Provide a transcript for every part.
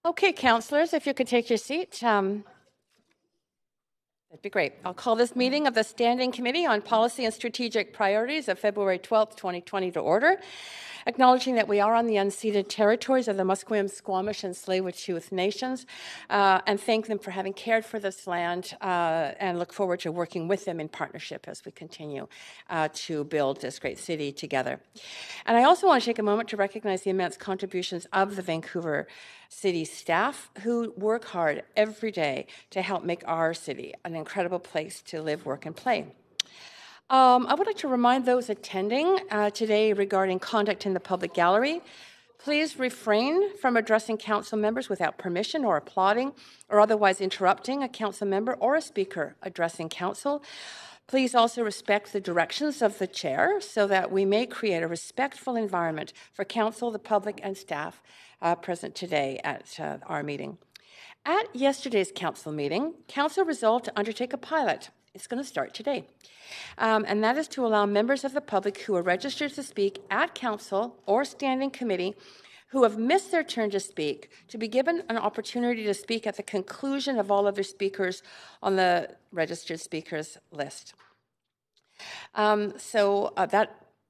Okay, councillors, if you could take your seat. That'd be great. I'll call this meeting of the Standing Committee on Policy and Strategic Priorities of February 12th, 2020 to order, acknowledging that we are on the unceded territories of the Musqueam, Squamish, and Tsleil-Waututh nations, and thank them for having cared for this land and look forward to working with them in partnership as we continue to build this great city together. And I also want to take a moment to recognize the immense contributions of the Vancouver City staff who work hard every day to help make our city an incredible place to live, work, and play. I would like to remind those attending today regarding conduct in the public gallery. Please refrain from addressing council members without permission or applauding or otherwise interrupting a council member or a speaker addressing council. Please also respect the directions of the chair so that we may create a respectful environment for council, the public, and staff present today at our meeting. At yesterday's council meeting, council resolved to undertake a pilot. It's going to start today. And that is to allow members of the public who are registered to speak at council or standing committee who have missed their turn to speak to be given an opportunity to speak at the conclusion of all other speakers on the registered speakers list.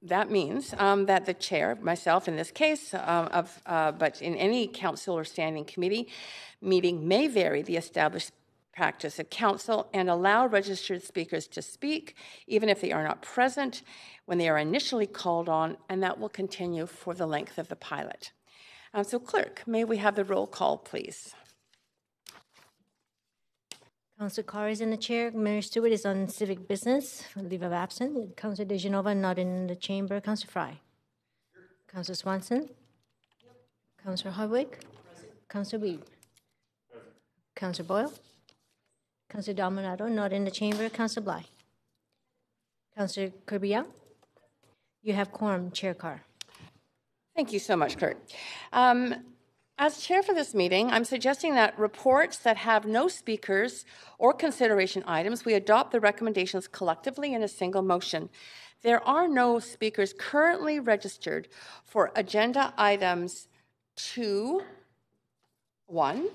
That means that the chair, myself in this case, but in any council or standing committee meeting may vary the established practice of council and allow registered speakers to speak, even if they are not present when they are initially called on, and that will continue for the length of the pilot. So clerk, may we have the roll call, please? Councillor Carr is in the chair. Mayor Stewart is on civic business, leave of absence. Councillor De Genova not in the chamber. Councillor Fry. Councillor Swanson. Councillor Hardwick. Councillor Weed. Councillor Boyle. Councillor Dominato not in the chamber. Councillor Bly. Councillor Kirby-Young. You have quorum, Chair Carr. Thank you so much, Clerk. As chair for this meeting, I'm suggesting that reports that have no speakers or consideration items, we adopt the recommendations collectively in a single motion. There are no speakers currently registered for agenda items 2.1,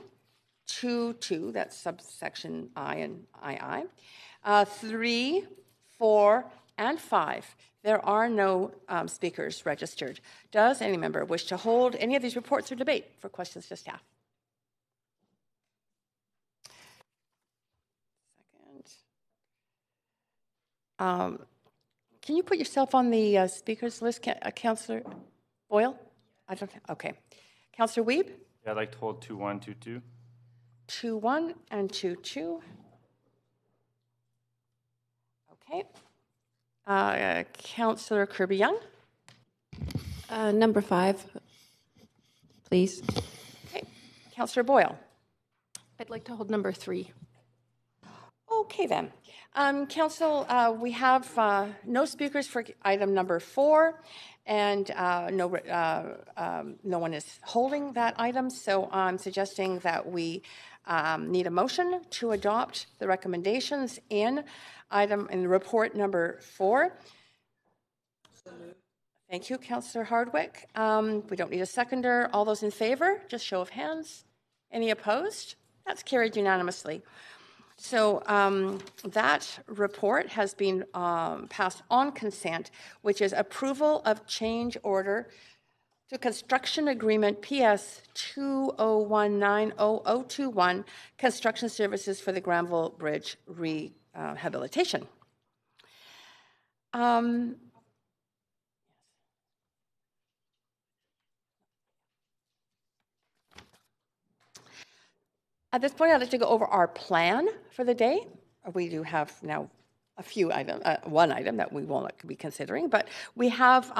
2.2, that's subsection I and II, 3, 4, and 5. There are no speakers registered. Does any member wish to hold any of these reports or debate for questions to staff? Second. Can you put yourself on the speakers list, Councillor Boyle? I don't. Okay. Councillor Weeb? Yeah, I'd like to hold 2.1, 2.2. 2.1 and 2.2. Okay. Councillor Kirby-Young? Number 5, please. Okay. Councillor Boyle? I'd like to hold number 3. Okay, then. Council, we have no speakers for item number 4, and no one is holding that item, so I'm suggesting that we need a motion to adopt the recommendations in report number 4. Thank you, Councillor Hardwick. We don't need a seconder. All those in favor, just show of hands. Any opposed? That's carried unanimously. So that report has been passed on consent, which is approval of change order to construction agreement PS 20190021, construction services for the Granville Bridge rehabilitation. At this point, I'd like to go over our plan for the day. We do have now a few items, one item that we won't be considering, but we have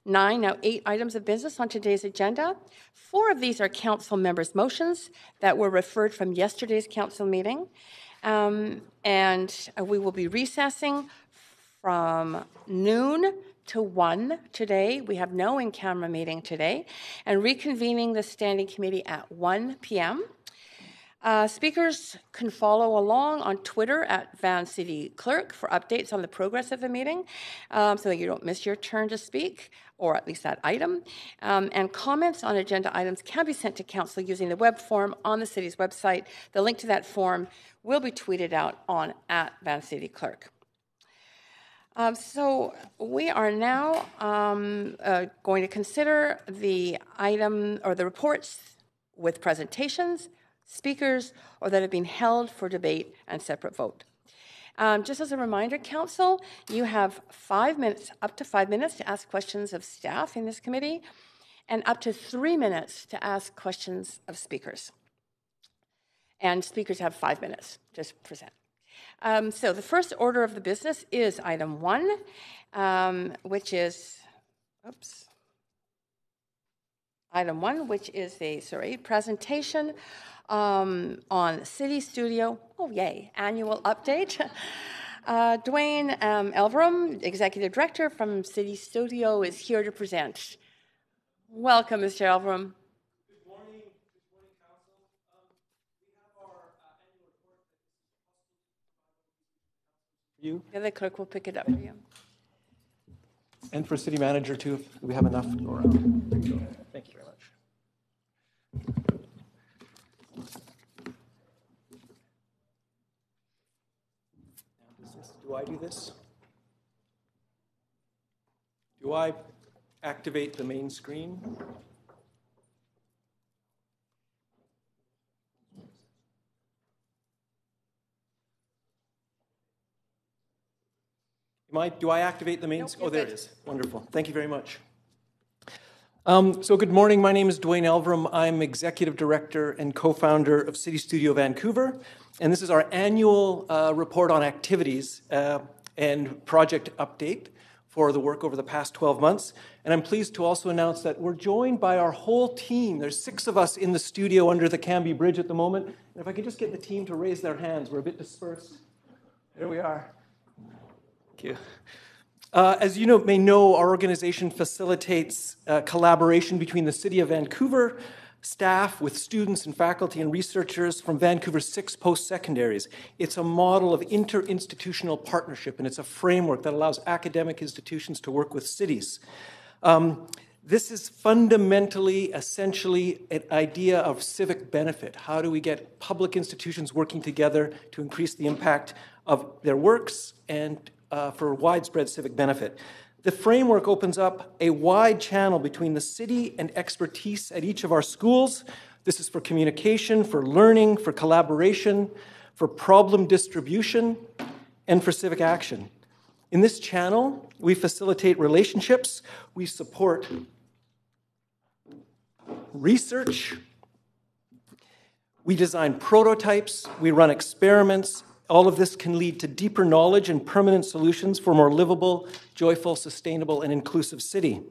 8 items of business on today's agenda. 4 of these are council members' motions that were referred from yesterday's council meeting. And we will be recessing from noon to 1 today. We have no in-camera meeting today, and reconvening the standing committee at 1 p.m. Speakers can follow along on Twitter at Van City Clerk for updates on the progress of the meeting so that you don't miss your turn to speak, or at least that item. And comments on agenda items can be sent to council using the web form on the city's website. The link to that form will be tweeted out on at Van City Clerk. So we are now going to consider the item or the reports with presentations, speakers, or that have been held for debate and separate vote. Just as a reminder, Council, you have 5 minutes, up to 5 minutes to ask questions of staff in this committee, and up to 3 minutes to ask questions of speakers. And speakers have 5 minutes, just present. So the first order of the business is item 1, which is, item 1, which is a, presentation on City Studio, annual update. Dwayne Elverum, Executive Director from City Studio, is here to present. Welcome, Mr. Elverum. Good morning, Council. We have our annual report that you. Yeah, the clerk will pick it up for you. And for City Manager, too, if we have enough to go around. There you go. Thank you very much. Do I do this? Do I activate the main screen? Do I activate the main screen? Oh, there it is. Wonderful. Thank you very much. So good morning. My name is Dwayne Elverum. I'm Executive Director and co-founder of City Studio Vancouver. And this is our annual report on activities and project update for the work over the past 12 months. And I'm pleased to also announce that we're joined by our whole team. There's 6 of us in the studio under the Cambie Bridge at the moment. And if I could just get the team to raise their hands. We're a bit dispersed. There we are. Thank you. As you may know, our organization facilitates collaboration between the City of Vancouver staff with students and faculty and researchers from Vancouver's 6 post-secondaries. It's a model of interinstitutional partnership, and it's a framework that allows academic institutions to work with cities. This is fundamentally, essentially, an idea of civic benefit. How do we get public institutions working together to increase the impact of their works and for widespread civic benefit? The framework opens up a wide channel between the city and expertise at each of our schools. This is for communication, for learning, for collaboration, for problem distribution, and for civic action. In this channel, we facilitate relationships, we support research, we design prototypes, we run experiments. All of this can lead to deeper knowledge and permanent solutions for a more livable, joyful, sustainable, and inclusive city.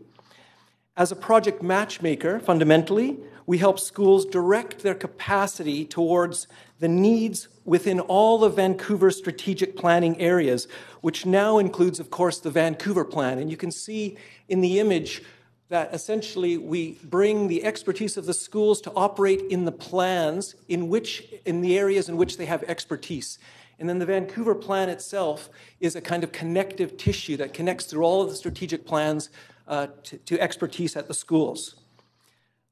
As a project matchmaker, fundamentally, we help schools direct their capacity towards the needs within all of Vancouver's strategic planning areas, which now includes, of course, the Vancouver Plan. And you can see in the image that essentially we bring the expertise of the schools to operate in the plans in the areas in which they have expertise. And then the Vancouver Plan itself is a kind of connective tissue that connects through all of the strategic plans to expertise at the schools.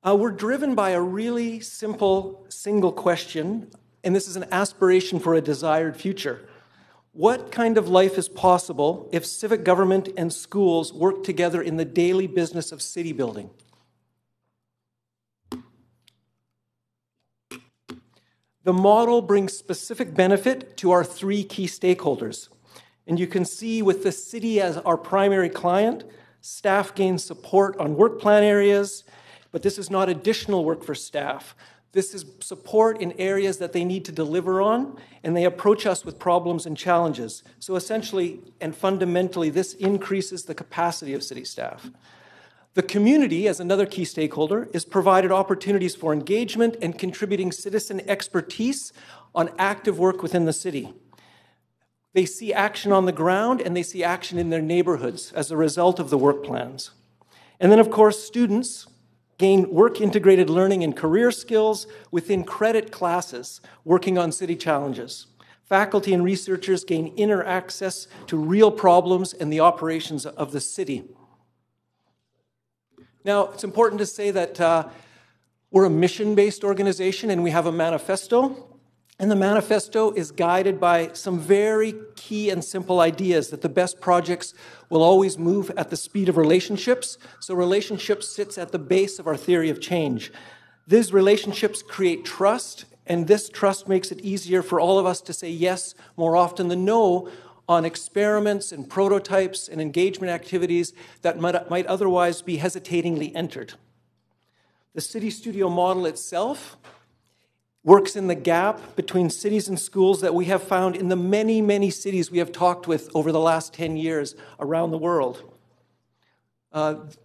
We're driven by a really simple, single question, and this is an aspiration for a desired future. What kind of life is possible if civic government and schools work together in the daily business of city building? The model brings specific benefit to our 3 key stakeholders. And you can see with the city as our primary client, staff gains support on work plan areas, but this is not additional work for staff. This is support in areas that they need to deliver on, and they approach us with problems and challenges. So essentially and fundamentally, this increases the capacity of city staff. The community, as another key stakeholder, is provided opportunities for engagement and contributing citizen expertise on active work within the city. They see action on the ground and they see action in their neighborhoods as a result of the work plans. And then, of course, students gain work-integrated learning and career skills within credit classes working on city challenges. Faculty and researchers gain inner access to real problems and the operations of the city. Now, it's important to say that we're a mission-based organization and we have a manifesto. And the manifesto is guided by some very key and simple ideas that the best projects will always move at the speed of relationships. So relationships sits at the base of our theory of change. These relationships create trust, and this trust makes it easier for all of us to say yes more often than no on experiments and prototypes and engagement activities that might otherwise be hesitatingly entered. The City Studio model itself works in the gap between cities and schools that we have found in the many, many cities we have talked with over the last 10 years around the world.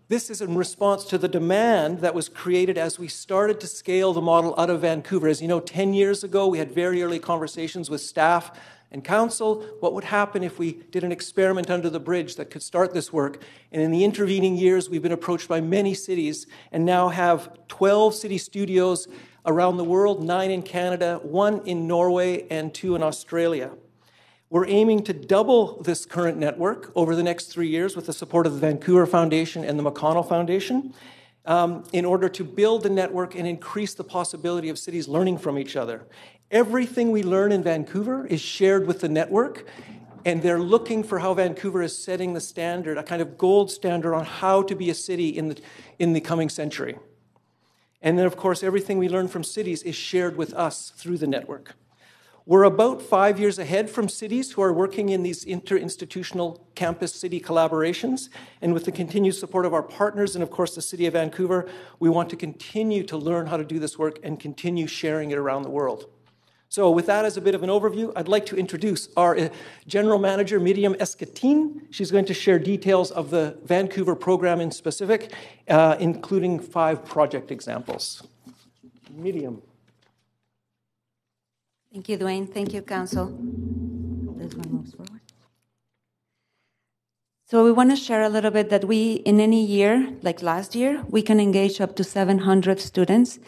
This is in response to the demand that was created as we started to scale the model out of Vancouver. As you know, 10 years ago, we had very early conversations with staff and council. What would happen if we did an experiment under the bridge that could start this work? And in the intervening years, we've been approached by many cities and now have 12 city studios around the world, 9 in Canada, 1 in Norway, and 2 in Australia. We're aiming to double this current network over the next 3 years with the support of the Vancouver Foundation and the McConnell Foundation in order to build the network and increase the possibility of cities learning from each other. Everything we learn in Vancouver is shared with the network, and they're looking for how Vancouver is setting the standard, a kind of gold standard on how to be a city in the coming century. And then, of course, everything we learn from cities is shared with us through the network. We're about 5 years ahead from cities who are working in these interinstitutional campus city collaborations. And with the continued support of our partners and, of course, the City of Vancouver, we want to continue to learn how to do this work and continue sharing it around the world. So with that as a bit of an overview, I'd like to introduce our General Manager, Miriam Escatin. She's going to share details of the Vancouver program in specific, including 5 project examples. Miriam. Thank you, Dwayne. Thank you, Council. This one moves forward. So we want to share a little bit that we, in any year, like last year, we can engage up to 700 students.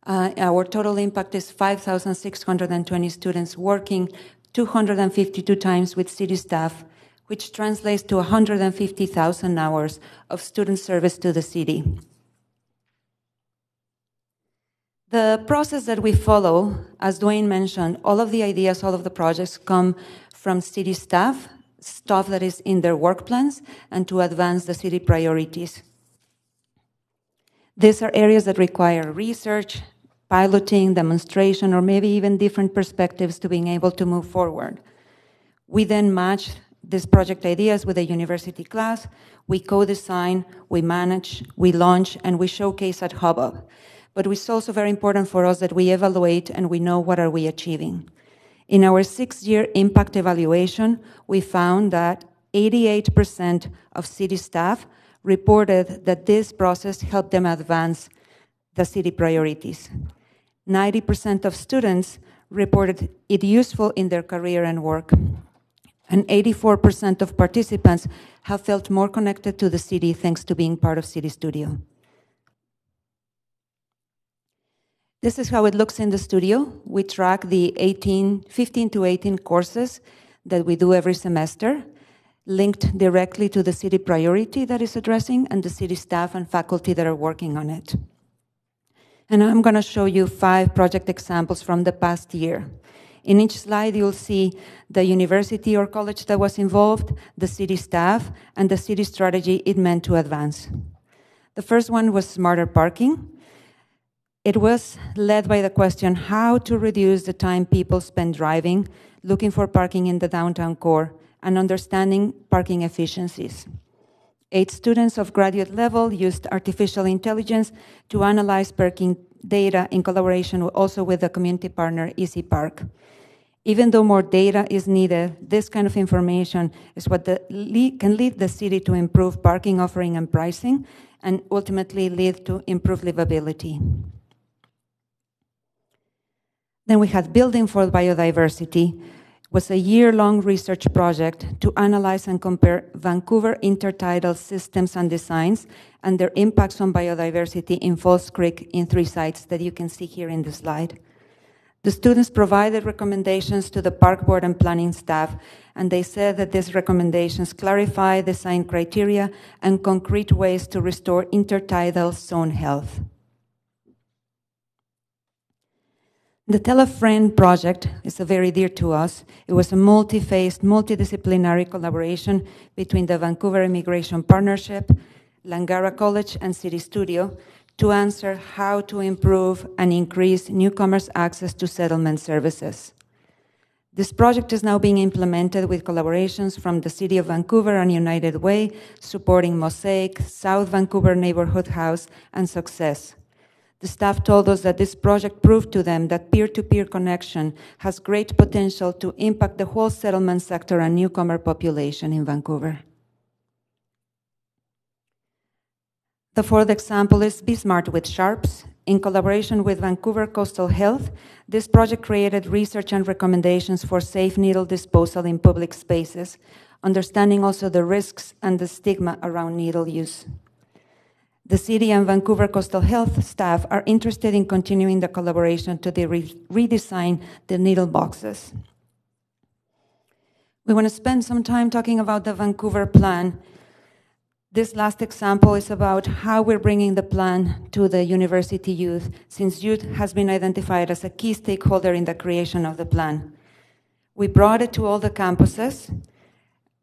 Our total impact is 5,620 students working 252 times with city staff, which translates to 150,000 hours of student service to the city. The process that we follow, as Dwayne mentioned, all of the ideas, all of the projects come from city staff, stuff that is in their work plans, and to advance the city priorities. These are areas that require research, piloting, demonstration, or maybe even different perspectives to being able to move forward. We then match these project ideas with a university class. We co-design, we manage, we launch, and we showcase at Hubbub. But it's also very important for us that we evaluate and we know what are we achieving. In our 6-year impact evaluation, we found that 88% of city staff reported that this process helped them advance the city priorities. 90% of students reported it useful in their career and work. And 84% of participants have felt more connected to the city thanks to being part of City Studio. This is how it looks in the studio. We track the 15 to 18 courses that we do every semester, linked directly to the city priority that is addressing and the city staff and faculty that are working on it. And I'm going to show you 5 project examples from the past year. In each slide, you'll see the university or college that was involved, the city staff, and the city strategy it meant to advance. The first one was smarter parking. It was led by the question how to reduce the time people spend driving, looking for parking in the downtown core, and understanding parking efficiencies. 8 students of graduate level used artificial intelligence to analyze parking data in collaboration also with the community partner Easy Park. Even though more data is needed, this kind of information is what can lead the city to improve parking offering and pricing, and ultimately lead to improved livability. Then we had Building for Biodiversity. was a year-long research project to analyze and compare Vancouver intertidal systems and designs and their impacts on biodiversity in Falls Creek in 3 sites that you can see here in the slide. The students provided recommendations to the park board and planning staff, and they said that these recommendations clarify design criteria and concrete ways to restore intertidal zone health. The Tell a Friend project is very dear to us. It was a multi-phased, multidisciplinary collaboration between the Vancouver Immigration Partnership, Langara College, and City Studio to answer how to improve and increase newcomers' access to settlement services. This project is now being implemented with collaborations from the City of Vancouver and United Way, supporting Mosaic, South Vancouver Neighborhood House, and Success. The staff told us that this project proved to them that peer-to-peer connection has great potential to impact the whole settlement sector and newcomer population in Vancouver. The fourth example is Be Smart with Sharps. In collaboration with Vancouver Coastal Health, this project created research and recommendations for safe needle disposal in public spaces, understanding also the risks and the stigma around needle use. The city and Vancouver Coastal Health staff are interested in continuing the collaboration to redesign the needle boxes. We want to spend some time talking about the Vancouver plan. This last example is about how we're bringing the plan to the university youth, since youth has been identified as a key stakeholder in the creation of the plan. We brought it to all the campuses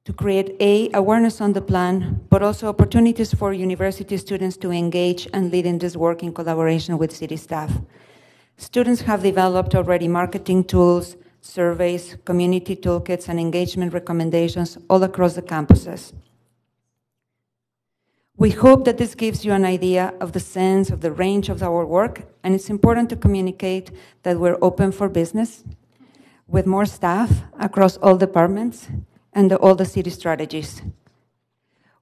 to create awareness on the plan, but also opportunities for university students to engage and lead in this work in collaboration with city staff. Students have developed already marketing tools, surveys, community toolkits, and engagement recommendations all across the campuses. We hope that this gives you an idea of the sense of the range of our work, and it's important to communicate that we're open for business with more staff across all departments and all the city strategies.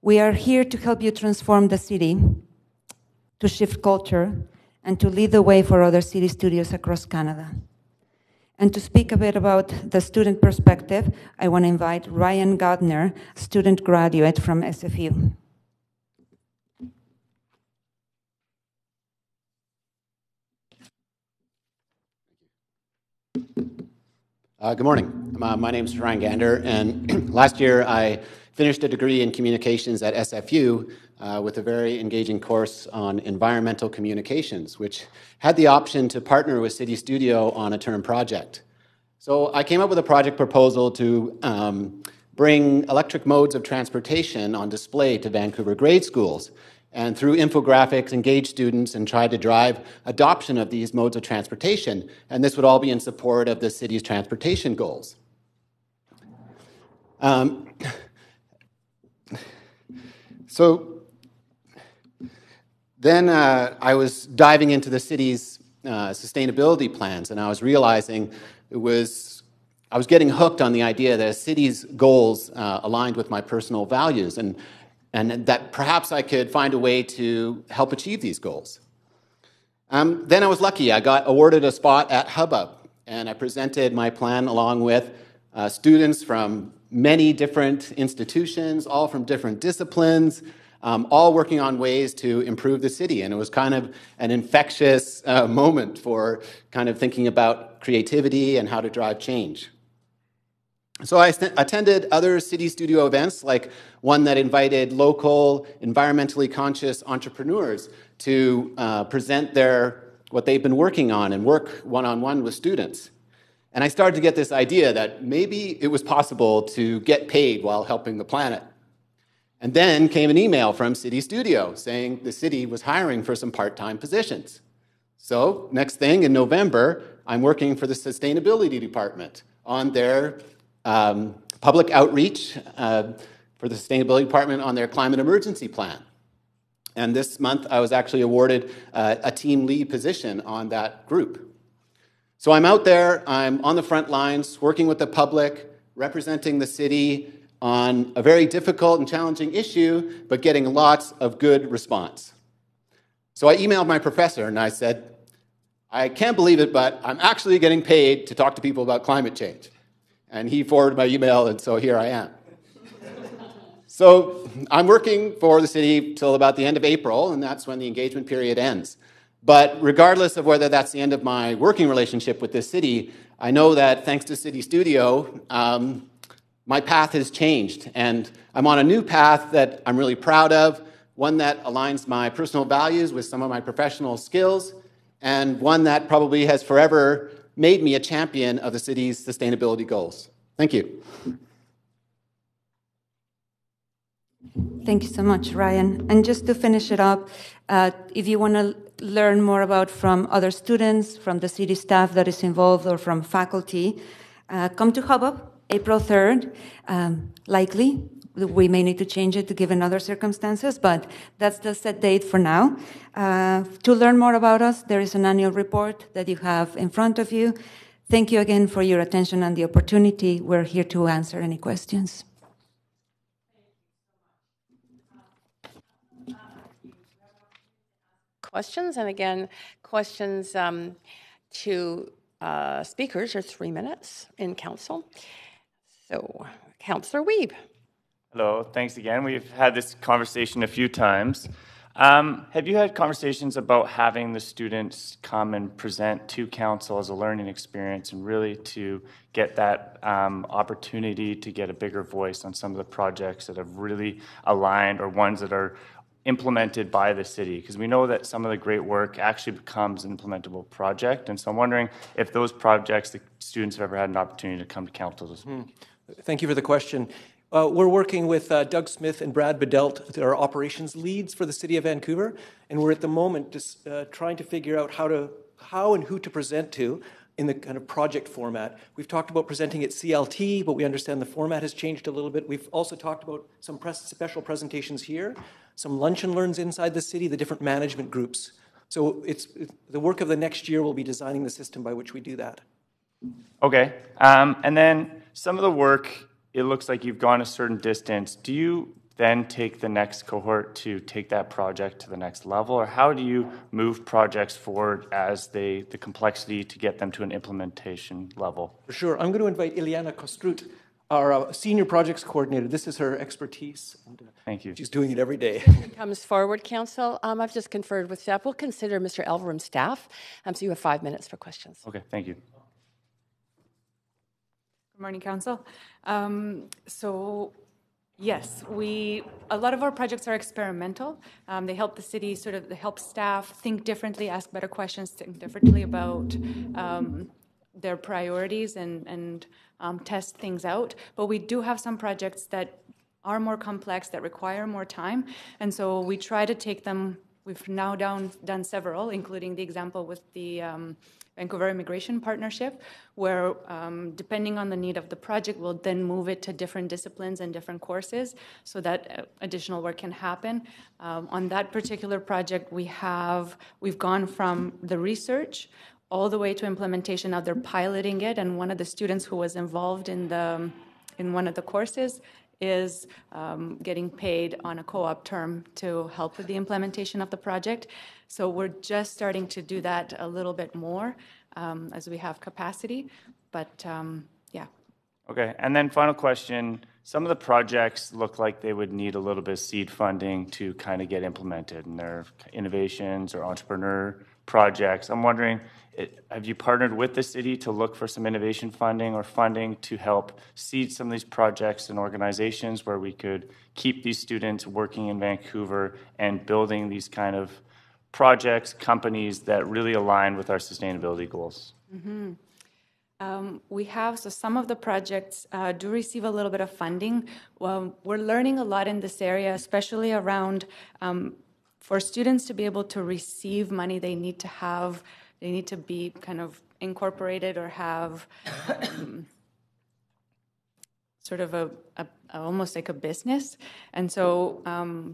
We are here to help you transform the city, to shift culture, and to lead the way for other city studios across Canada. And to speak a bit about the student perspective, I want to invite Ryan Gardner, student graduate from SFU. Good morning. My name is Ryan Gander, and last year I finished a degree in communications at SFU with a very engaging course on environmental communications, which had the option to partner with City Studio on a term project. So I came up with a project proposal to bring electric modes of transportation on display to Vancouver grade schools, and through infographics, engage students and try to drive adoption of these modes of transportation. And this would all be in support of the city's transportation goals. So then I was diving into the city's sustainability plans, and I was realizing I was getting hooked on the idea that a city's goals aligned with my personal values, and that perhaps I could find a way to help achieve these goals. Then I was lucky. I got awarded a spot at Hubbub, and I presented my plan along with students from many different institutions, all from different disciplines, all working on ways to improve the city. And it was kind of an infectious moment for kind of thinking about creativity and how to drive change. So I attended other City Studio events, like one that invited local, environmentally conscious entrepreneurs to present what they've been working on and work one-on-one with students. And I started to get this idea that maybe it was possible to get paid while helping the planet. And then came an email from City Studio saying the city was hiring for some part-time positions. So next thing, in November, I'm working for the Sustainability Department on their public outreach for the Sustainability Department on their climate emergency plan. And this month, I was actually awarded a team lead position on that group. So I'm out there, I'm on the front lines, working with the public, representing the city on a very difficult and challenging issue, but getting lots of good response. So I emailed my professor and I said, I can't believe it, but I'm actually getting paid to talk to people about climate change. And he forwarded my email, and so here I am. So I'm working for the city till about the end of April, and that's when the engagement period ends. But regardless of whether that's the end of my working relationship with this city, I know that thanks to City Studio, my path has changed. And I'm on a new path that I'm really proud of, one that aligns my personal values with some of my professional skills, and one that probably has forever made me a champion of the city's sustainability goals. Thank you. Thank you so much, Ryan. And just to finish it up, if you want to learn more about from other students, from the city staff that is involved, or from faculty, come to Hubbub, April 3rd. Likely, we may need to change it given other circumstances, but that's the set date for now. To learn more about us, there is an annual report that you have in front of you. Thank you again for your attention and the opportunity. We're here to answer any questions. Questions, and again, questions to speakers are 3 minutes in council. So, Councillor Wiebe. Hello, thanks again. We've had this conversation a few times. Have you had conversations about having the students come and present to council as a learning experience and really to get that opportunity to get a bigger voice on some of the projects that have really aligned or ones that are implemented by the city? Because we know that some of the great work actually becomes an implementable project. And so I'm wondering if those projects, the students have ever had an opportunity to come to council to speak. Thank you for the question. We're working with Doug Smith and Brad Bedelt, that are operations leads for the City of Vancouver, and we're at the moment just trying to figure out how and who to present to in the kind of project format. We've talked about presenting at CLT, but we understand the format has changed a little bit. We've also talked about some special presentations here, some lunch and learns inside the city, the different management groups. So the work of the next year will be designing the system by which we do that. Okay. And then some of the work, it looks like you've gone a certain distance. Do you then take the next cohort to take that project to the next level? Or how do you move projects forward as the complexity to get them to an implementation level? For sure. I'm going to invite Ileana Kostrut, our senior projects coordinator. This is her expertise. Thank you. She's doing it every day. Comes forward, Council. I've just conferred with staff. We'll consider Mr. Elverum's staff. So you have 5 minutes for questions. Okay, thank you. Good morning, Council. So, yes, a lot of our projects are experimental. They help the city they help staff think differently, ask better questions, think differently about their priorities and test things out. But we do have some projects that are more complex, that require more time. And so we try to take them. We've now done several, including the example with the Vancouver Immigration Partnership, where depending on the need of the project, we'll then move it to different disciplines and different courses so that additional work can happen. On that particular project, we've gone from the research all the way to implementation. Now they're piloting it, and one of the students who was involved in one of the courses is getting paid on a co-op term to help with the implementation of the project. So we're just starting to do that a little bit more as we have capacity, but yeah. Okay, and then final question. Some of the projects look like they would need a little bit of seed funding to kind of get implemented, and they're innovations or entrepreneur projects. I'm wondering, have you partnered with the city to look for some innovation funding or funding to help seed some of these projects and organizations where we could keep these students working in Vancouver and building these kind of projects, companies that really align with our sustainability goals? Mm-hmm. We have, so some of the projects do receive a little bit of funding. We're learning a lot in this area, especially around for students to be able to receive money, they need to be kind of incorporated or have sort of almost like a business. And so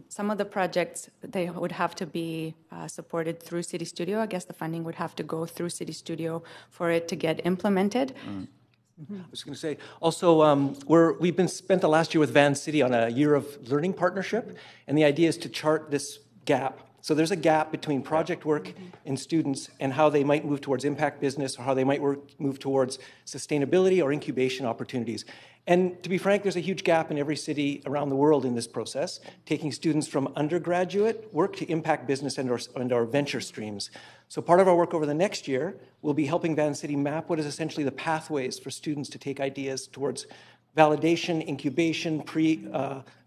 some of the projects, they would have to be supported through City Studio. I guess the funding would have to go through City Studio for it to get implemented. I was going to say, also, we've been spent the last year with Van City on a year of learning partnership, and the idea is to chart this gap So there's a gap between project work and students and how they might move towards impact business or how they might move towards sustainability or incubation opportunities. And to be frank, there's a huge gap in every city around the world in this process, taking students from undergraduate work to impact business and our venture streams. So part of our work over the next year will be helping Van City map what is essentially the pathways for students to take ideas towards validation, incubation,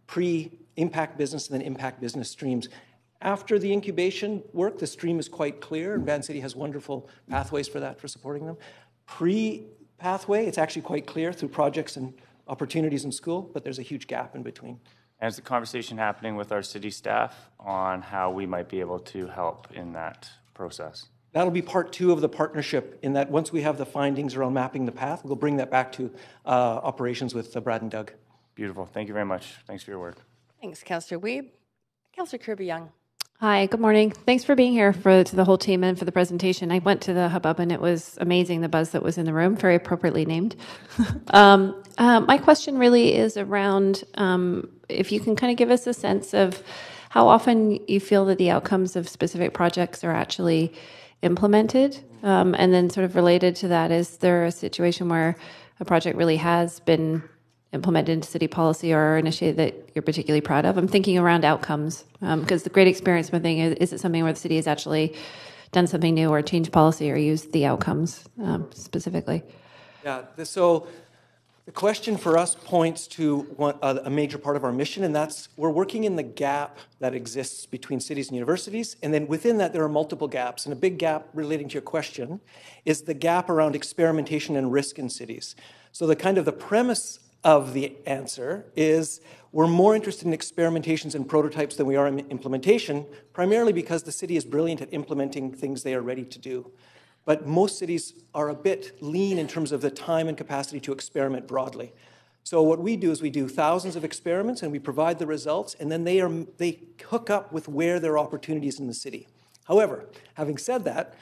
pre-impact business, and then impact business streams. After the incubation work, the stream is quite clear, and Van City has wonderful pathways for that, for supporting them. Pre-pathway, it's actually quite clear through projects and opportunities in school, but there's a huge gap in between. And is the conversation happening with our city staff on how we might be able to help in that process? That'll be part 2 of the partnership, in that once we have the findings around mapping the path, we'll bring that back to operations with Brad and Doug. Beautiful. Thank you very much. Thanks for your work. Thanks, Councillor Wiebe. Councillor Kirby-Young. Hi, good morning. Thanks for being here to the whole team and for the presentation. I went to the hubbub and it was amazing, the buzz that was in the room, very appropriately named. My question really is around if you can kind of give us a sense of how often you feel that the outcomes of specific projects are actually implemented. And then sort of related to that, is there a situation where a project really has been implemented into city policy or initiative that you're particularly proud of? I'm thinking around outcomes, because the great experience thing is it something where the city has actually done something new or changed policy or used the outcomes specifically? Yeah, so the question for us points to a major part of our mission, and that's we're working in the gap that exists between cities and universities, and then within that there are multiple gaps, and a big gap relating to your question is the gap around experimentation and risk in cities. So the premise of the answer is we're more interested in experimentations and prototypes than we are in implementation, primarily because the city is brilliant at implementing things they are ready to do. But most cities are a bit lean in terms of the time and capacity to experiment broadly. So what we do is we do thousands of experiments and we provide the results, and then they hook up with where there are opportunities in the city. However, having said that,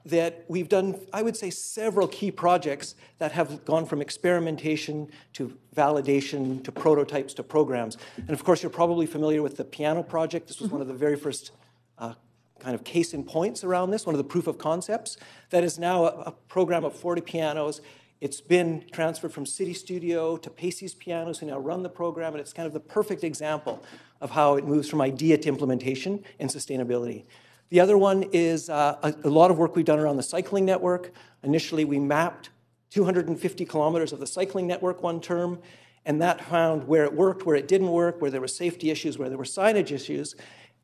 that we've done, I would say, several key projects that have gone from experimentation to validation to prototypes to programs. And of course, you're probably familiar with the piano project. This was one of the very first kind of case in points around this, one of the proof of concepts. That is now a program of 40 pianos. It's been transferred from City Studio to Pacey's Pianos, who now run the program, and it's kind of the perfect example of how it moves from idea to implementation and sustainability. The other one is a lot of work we've done around the cycling network. Initially, we mapped 250 kilometers of the cycling network one term, and that found where it worked, where it didn't work, where there were safety issues, where there were signage issues.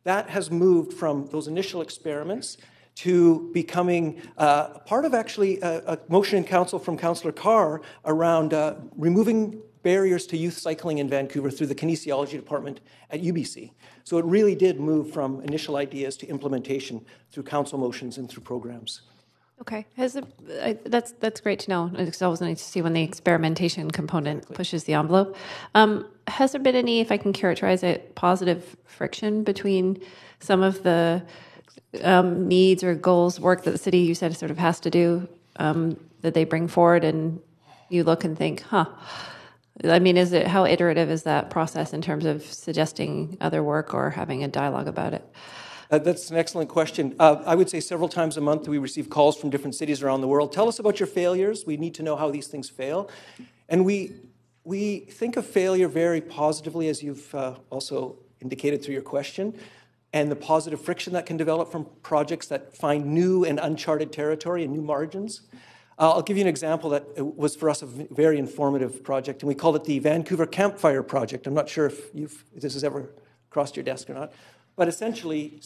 That has moved from those initial experiments to becoming part of actually a motion in council from Councillor Carr around removing barriers to youth cycling in Vancouver through the kinesiology department at UBC. So it really did move from initial ideas to implementation through council motions and through programs. Okay, that's great to know. It's always nice to see when the experimentation component pushes the envelope. Has there been any, if I can characterize it, positive friction between some of the needs or goals, work that the city, you said, sort of has to do, that they bring forward, and you look and think, I mean, how iterative is that process in terms of suggesting other work or having a dialogue about it? That's an excellent question. I would say several times a month we receive calls from different cities around the world. Tell us about your failures. We need to know how these things fail. And we think of failure very positively, as you've also indicated through your question, and the positive friction that can develop from projects that find new and uncharted territory and new margins. I'll give you an example that was for us a very informative project, and we called it the Vancouver Campfire Project. I'm not sure if this has ever crossed your desk or not. But essentially,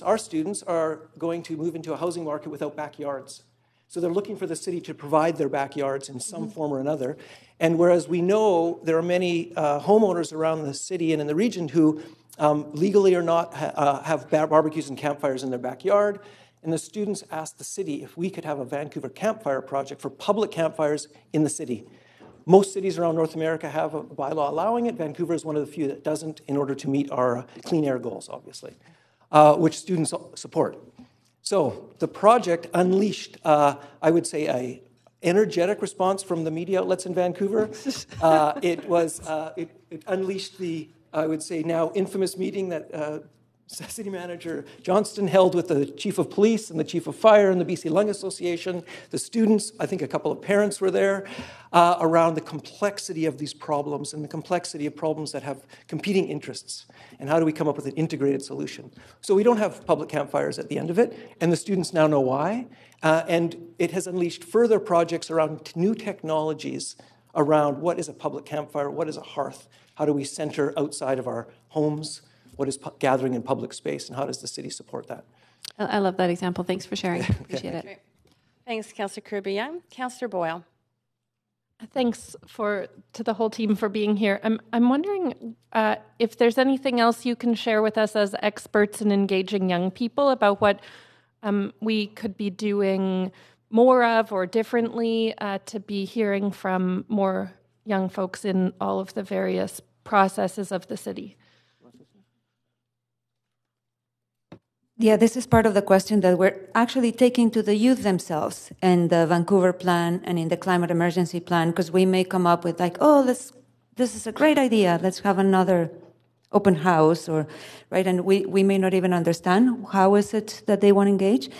our students are going to move into a housing market without backyards. So they're looking for the city to provide their backyards in some form or another. And whereas we know there are many homeowners around the city and in the region who legally or not have barbecues and campfires in their backyard, and the students asked the city if we could have a Vancouver Campfire Project for public campfires in the city. Most cities around North America have a bylaw allowing it. Vancouver is one of the few that doesn't, in order to meet our clean air goals, obviously, which students support. So the project unleashed, I would say, an energetic response from the media outlets in Vancouver. It unleashed the, I would say, now infamous meeting that City Manager Johnston held with the Chief of Police and the Chief of Fire and the BC Lung Association, the students, I think a couple of parents were there, around the complexity of these problems and the complexity of problems that have competing interests. And how do we come up with an integrated solution? So we don't have public campfires at the end of it, and the students now know why. And it has unleashed further projects around new technologies around what is a public campfire, what is a hearth, how do we center outside of our homes, what is gathering in public space, and how does the city support that? I love that example. Thanks for sharing. Appreciate it. Great. Thanks, Councillor Kirby-Young. Councillor Boyle. Thanks to the whole team for being here. I'm wondering if there's anything else you can share with us as experts in engaging young people about what we could be doing more of or differently to be hearing from more young folks in all of the various processes of the city. Yeah, this is part of the question that we're actually taking to the youth themselves in the Vancouver plan and in the climate emergency plan, because we may come up with like, oh, this is a great idea. Let's have another open house, or right, and we may not even understand how is it that they want to engage.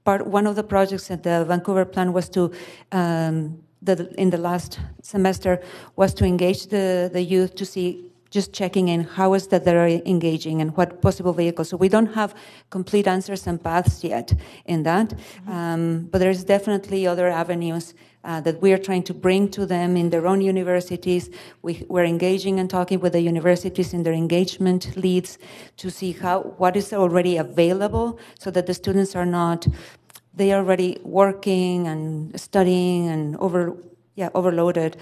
One of the projects at the Vancouver plan was to in the last semester was to engage the youth to see, just checking in how is that they're engaging and what possible vehicles. So we don't have complete answers and paths yet in that, but there's definitely other avenues that we are trying to bring to them in their own universities. We're engaging and talking with the universities in their engagement leads to see what is already available, so that the students are not, they are already working and studying and overloaded,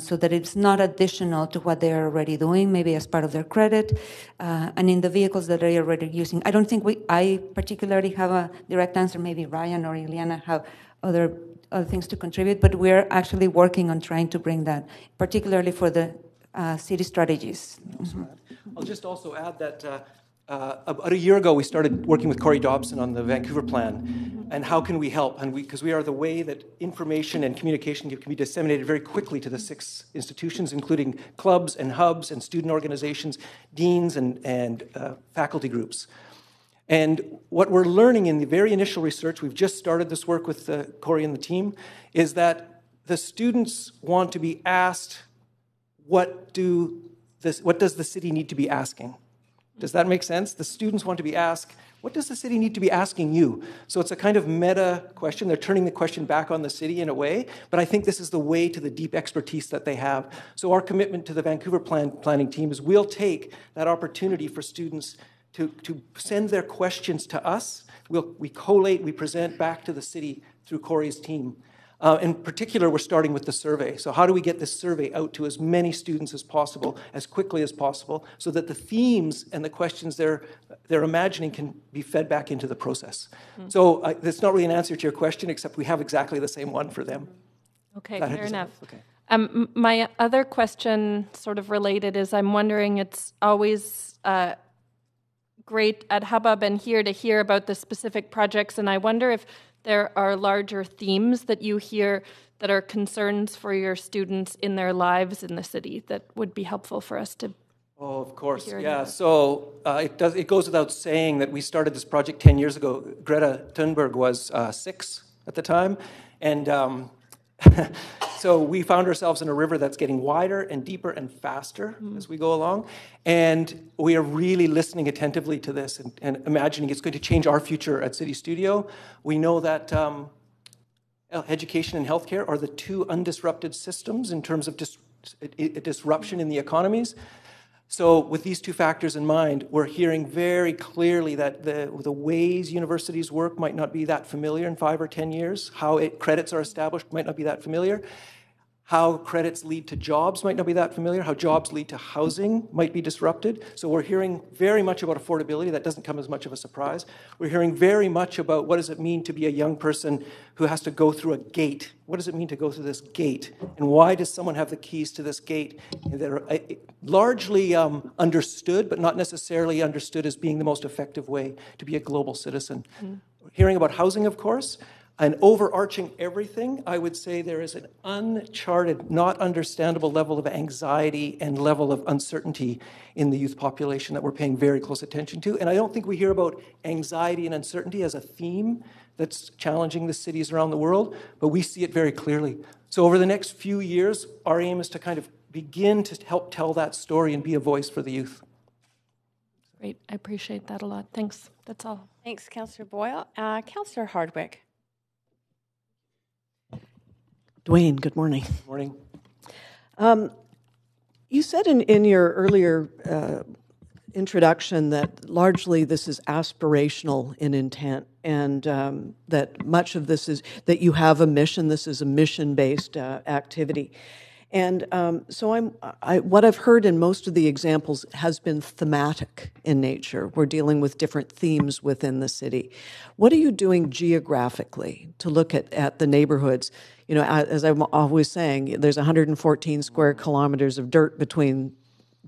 so that it's not additional to what they're already doing, maybe as part of their credit, and in the vehicles that they're already using. I don't think I particularly have a direct answer. Maybe Ryan or Ileana have other things to contribute, but we're actually working on trying to bring that, particularly for the city strategies. I'll just also add that about a year ago, we started working with Corey Dobson on the Vancouver plan, and how can we help? And because we are the way that information and communication can be disseminated very quickly to the 6 institutions, including clubs and hubs and student organizations, deans and faculty groups. And what we're learning in the very initial research, we've just started this work with Corey and the team, is that the students want to be asked, what does the city need to be asking? Does that make sense? The students want to be asked, what does the city need to be asking you? So it's a kind of meta question. They're turning the question back on the city in a way, but I think this is the way to the deep expertise that they have. So our commitment to the Vancouver planning team is we'll take that opportunity for students to send their questions to us. We collate, we present back to the city through Corey's team. In particular, we're starting with the survey. So how do we get this survey out to as many students as possible, as quickly as possible, so that the themes and the questions they're imagining can be fed back into the process? So that's not really an answer to your question, except we have exactly the same one for them. Okay, fair enough. Okay. My other question, sort of related, is I'm wondering, it's always great at Hubbub and here to hear about the specific projects, and I wonder if there are larger themes that you hear that are concerns for your students in their lives in the city that would be helpful for us to. Oh, of course, yeah. So it goes without saying that we started this project 10 years ago. Greta Thunberg was 6 at the time, and so we found ourselves in a river that's getting wider and deeper and faster as we go along, and we are really listening attentively to this and imagining it's going to change our future at City Studio. We know that education and healthcare are the 2 undisrupted systems in terms of disruption in the economies. So with these 2 factors in mind, we're hearing very clearly that the ways universities work might not be that familiar in 5 or 10 years. How credits are established might not be that familiar. How credits lead to jobs might not be that familiar. How jobs lead to housing might be disrupted. So we're hearing very much about affordability. That doesn't come as much of a surprise. We're hearing very much about what does it mean to be a young person who has to go through a gate. What does it mean to go through this gate? And why does someone have the keys to this gate that are largely understood, but not necessarily understood as being the most effective way to be a global citizen? Hearing about housing, of course. And overarching everything, I would say there is an uncharted, not understandable level of anxiety and level of uncertainty in the youth population that we're paying very close attention to. And I don't think we hear about anxiety and uncertainty as a theme that's challenging the cities around the world, but we see it very clearly. So over the next few years, our aim is to kind of begin to help tell that story and be a voice for the youth. Great. I appreciate that a lot. Thanks. That's all. Thanks, Councillor Boyle. Councillor Hardwick. Dwayne, good morning. Good morning. You said in your earlier introduction that largely this is aspirational in intent, and that much of this is that you have a mission. This is a mission-based activity. And so what I've heard in most of the examples has been thematic in nature. We're dealing with different themes within the city. What are you doing geographically to look at the neighborhoods? You know, as I'm always saying, there's 114 square kilometers of dirt between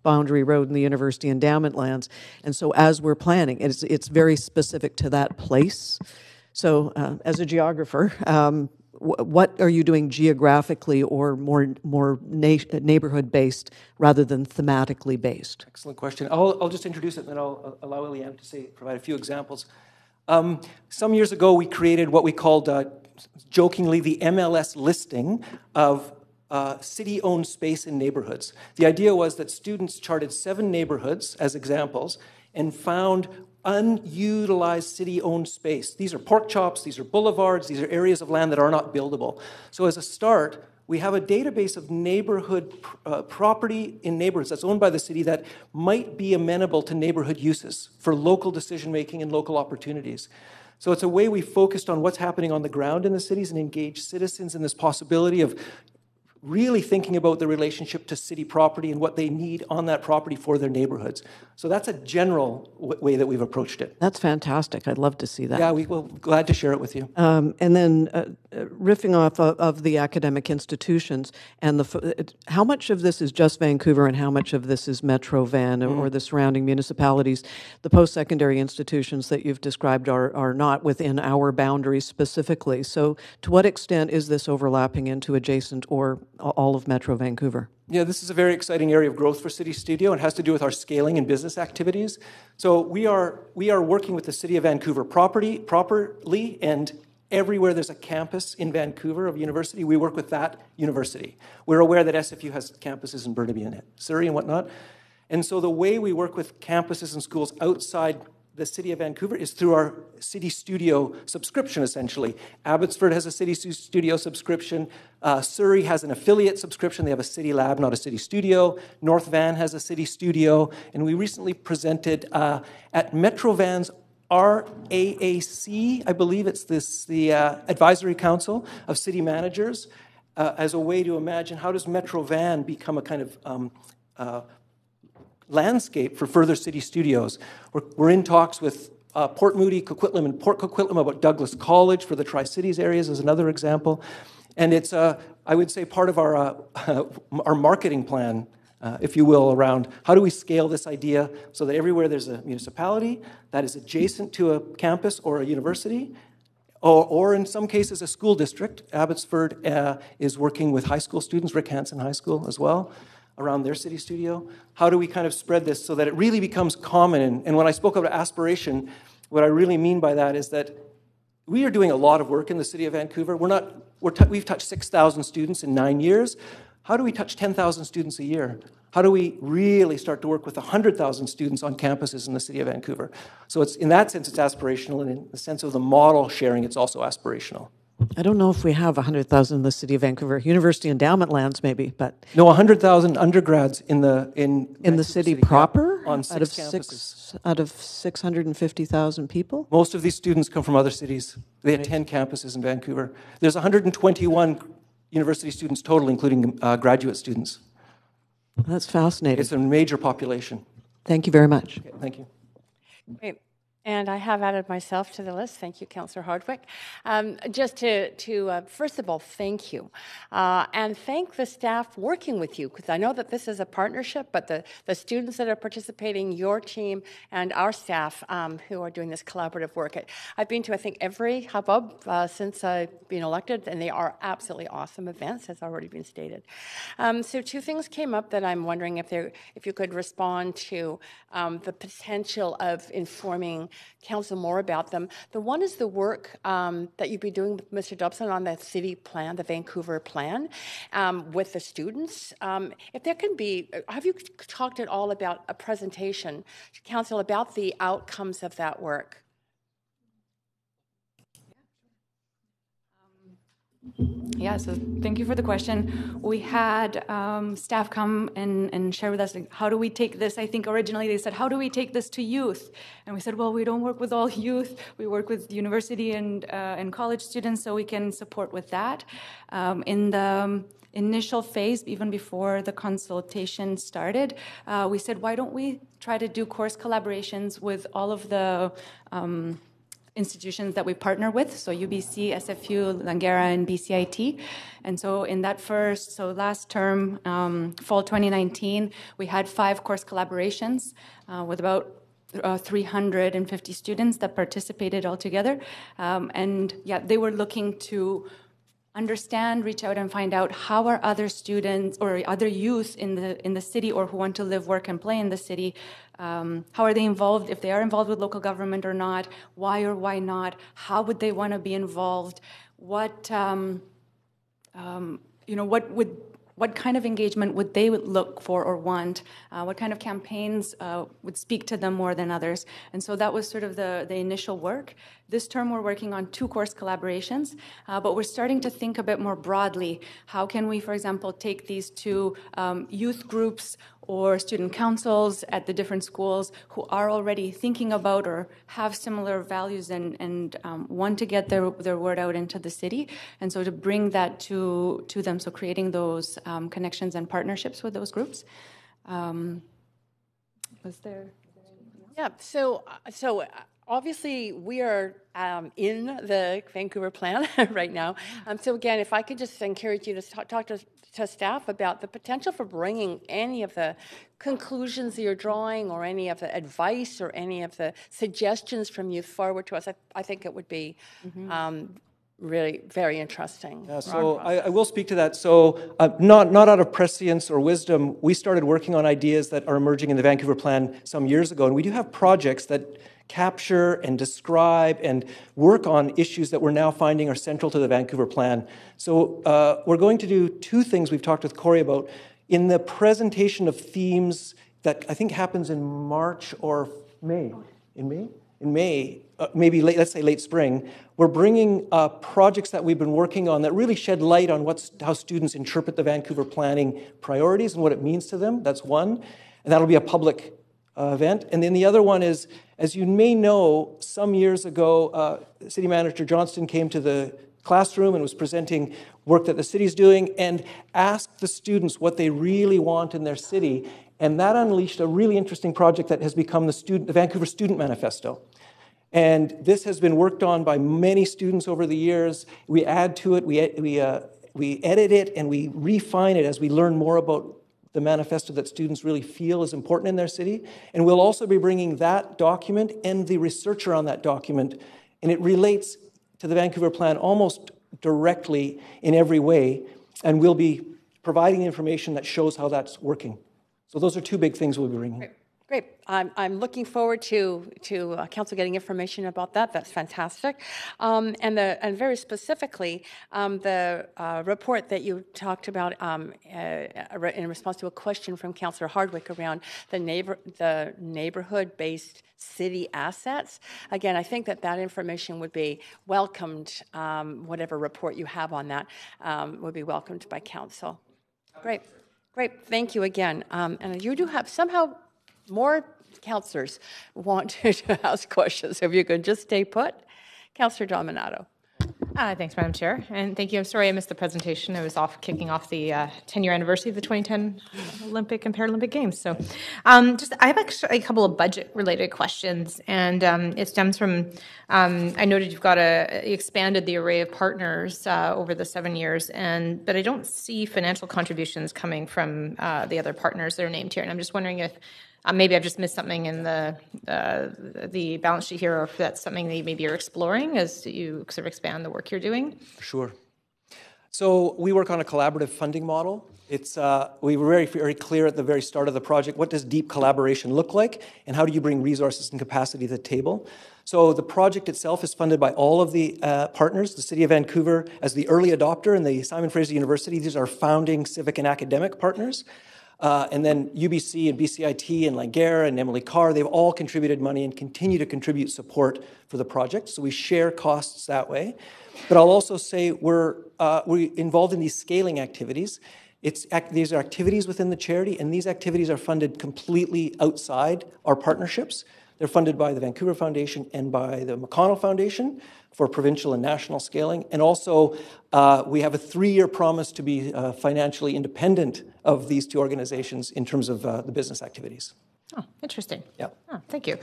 Boundary Road and the University Endowment lands. And so as we're planning, it's very specific to that place. So as a geographer, what are you doing geographically or more neighborhood-based rather than thematically based? Excellent question. I'll just introduce it, and then I'll allow Eliane to provide a few examples. Some years ago, we created what we called, jokingly, the MLS listing of city-owned space in neighborhoods. The idea was that students charted 7 neighborhoods as examples and found unutilized city-owned space. These are pork chops, these are boulevards, these are areas of land that are not buildable. So as a start, we have a database of neighborhood property in neighborhoods that's owned by the city that might be amenable to neighborhood uses for local decision-making and local opportunities. So it's a way we focused on what's happening on the ground in the cities and engaged citizens in this possibility of really thinking about the relationship to city property and what they need on that property for their neighborhoods. So that's a general way that we've approached it. That's fantastic. I'd love to see that. Yeah, we're glad to share it with you. And then riffing off of the academic institutions, and how much of this is just Vancouver and how much of this is Metro Van or the surrounding municipalities? The post-secondary institutions that you've described are not within our boundaries specifically. So to what extent is this overlapping into adjacent or all of Metro Vancouver? Yeah, this is a very exciting area of growth for City Studio. It has to do with our scaling and business activities. So we are working with the City of Vancouver properly, and everywhere there's a campus in Vancouver of university, we work with that university. We're aware that SFU has campuses in Burnaby and Surrey and whatnot. And so the way we work with campuses and schools outside the City of Vancouver is through our City Studio subscription, essentially. Abbotsford has a City Studio subscription. Surrey has an affiliate subscription. They have a City Lab, not a City Studio. North Van has a City Studio. And we recently presented at Metro Van's RAAC, I believe it's the Advisory Council of City Managers, as a way to imagine how does Metro Van become a kind of landscape for further city studios. We're in talks with Port Moody, Coquitlam, and Port Coquitlam about Douglas College for the Tri-Cities areas as another example. And it's, I would say, part of our marketing plan, if you will, around how do we scale this idea so that everywhere there's a municipality that is adjacent to a campus or a university, or in some cases a school district. Abbotsford is working with high school students, Rick Hansen High School as well, around their City Studio. How do we kind of spread this so that it really becomes common? And when I spoke about aspiration, what I really mean by that is that we are doing a lot of work in the City of Vancouver. We've touched 6,000 students in 9 years. How do we touch 10,000 students a year? How do we really start to work with 100,000 students on campuses in the City of Vancouver? So it's, in that sense, it's aspirational, and in the sense of the model sharing, it's also aspirational. I don't know if we have 100,000 in the City of Vancouver. University Endowment lands, maybe, but no, 100,000 undergrads in the city proper, on 6 campuses. Out of 650,000 people. Most of these students come from other cities. They attend campuses in Vancouver. There's 121 university students total, including graduate students. That's fascinating. It's a major population. Thank you very much. Okay, thank you. Great. And I have added myself to the list. Thank you, Councillor Hardwick. Just to first of all, thank you. And thank the staff working with you, because I know that this is a partnership, but the students that are participating, your team, and our staff who are doing this collaborative work. I've been to, I think, every hubbub since I've been elected, and they are absolutely awesome events, as already been stated. So two things came up that I'm wondering if you could respond to the potential of informing Council more about them. The one is the work that you've been doing with Mr. Dobson on the city plan, the Vancouver plan, with the students. If there can be, have you talked at all about a presentation to Council about the outcomes of that work? Yeah, so thank you for the question. We had staff come and share with us, like, how do we take this? I think originally they said, how do we take this to youth? And we said, well, we don't work with all youth. We work with university and college students, so we can support with that. In the initial phase, even before the consultation started, we said, why don't we try to do course collaborations with all of the institutions that we partner with, so UBC, SFU, Langara, and BCIT. And so in that last term, fall 2019, we had 5 course collaborations with about 350 students that participated altogether. And yeah, they were looking to understand, reach out, and find out how are other students or other youth in the city or who want to live, work, and play in the city, how are they involved, if they are involved with local government or not, why or why not, how would they want to be involved, what what kind of engagement would they look for or want? What kind of campaigns would speak to them more than others? And so that was sort of the initial work. This term we're working on 2 course collaborations, but we're starting to think a bit more broadly. How can we, for example, take these 2 youth groups or student councils at the different schools who are already thinking about or have similar values and want to get their word out into the city, and so to bring that to them, so creating those connections and partnerships with those groups. Was there Yeah, so obviously we are in the Vancouver plan right now. So again, if I could just encourage you to talk to staff about the potential for bringing any of the conclusions that you're drawing or any of the advice or any of the suggestions from youth forward to us. I think it would be really very interesting. Yeah, so I will speak to that. So not out of prescience or wisdom, we started working on ideas that are emerging in the Vancouver plan some years ago, and we do have projects that capture and describe and work on issues that we're now finding are central to the Vancouver plan. So we're going to do 2 things we've talked with Corey about. In the presentation of themes that I think happens in March or May. In May, maybe let's say late spring, we're bringing projects that we've been working on that really shed light on how students interpret the Vancouver planning priorities and what it means to them. That's one. And that'll be a public event. And then the other one is, as you may know, some years ago, City Manager Johnston came to the classroom and was presenting work that the city's doing and asked the students what they really want in their city. And that unleashed a really interesting project that has become the Vancouver Student Manifesto. And this has been worked on by many students over the years. We add to it, we edit it, and we refine it as we learn more about the manifesto that students really feel is important in their city. And we'll also be bringing that document and the researcher on that document, and it relates to the Vancouver plan almost directly in every way, and we'll be providing information that shows how that's working. So those are 2 big things we'll be bringing. Great. I'm looking forward to Council getting information about that. That's fantastic. And very specifically, the report that you talked about in response to a question from Councillor Hardwick around the neighborhood-based city assets. Again, I think that information would be welcomed. Whatever report you have on that would be welcomed by Council. Great. Thank you again. And you do have somehow more councillors want to ask questions. If you could just stay put. Councillor Dominato. Thanks, Madam Chair, and thank you. I'm sorry I missed the presentation. I was off kicking off the 10-year anniversary of the 2010 Olympic and Paralympic Games. So I have actually a couple of budget-related questions, and it stems from, I noted you expanded the array of partners over the 7 years, but I don't see financial contributions coming from the other partners that are named here, and I'm just wondering if maybe I've just missed something in the balance sheet here, or if that's something that maybe you're exploring as you sort of expand the work you're doing. Sure. So we work on a collaborative funding model. We were very, very clear at the very start of the project, what does deep collaboration look like, and how do you bring resources and capacity to the table? So the project itself is funded by all of the partners, the City of Vancouver as the early adopter, and the Simon Fraser University. These are founding civic and academic partners. And then UBC and BCIT and Langara and Emily Carr, they've all contributed money and continue to contribute support for the project. So we share costs that way. But I'll also say we're involved in these scaling activities. These are activities within the charity, and these activities are funded completely outside our partnerships. They're funded by the Vancouver Foundation and by the McConnell Foundation for provincial and national scaling. And also, we have a 3-year promise to be financially independent of these two organizations in terms of the business activities. Oh, interesting. Yeah. Oh, thank you.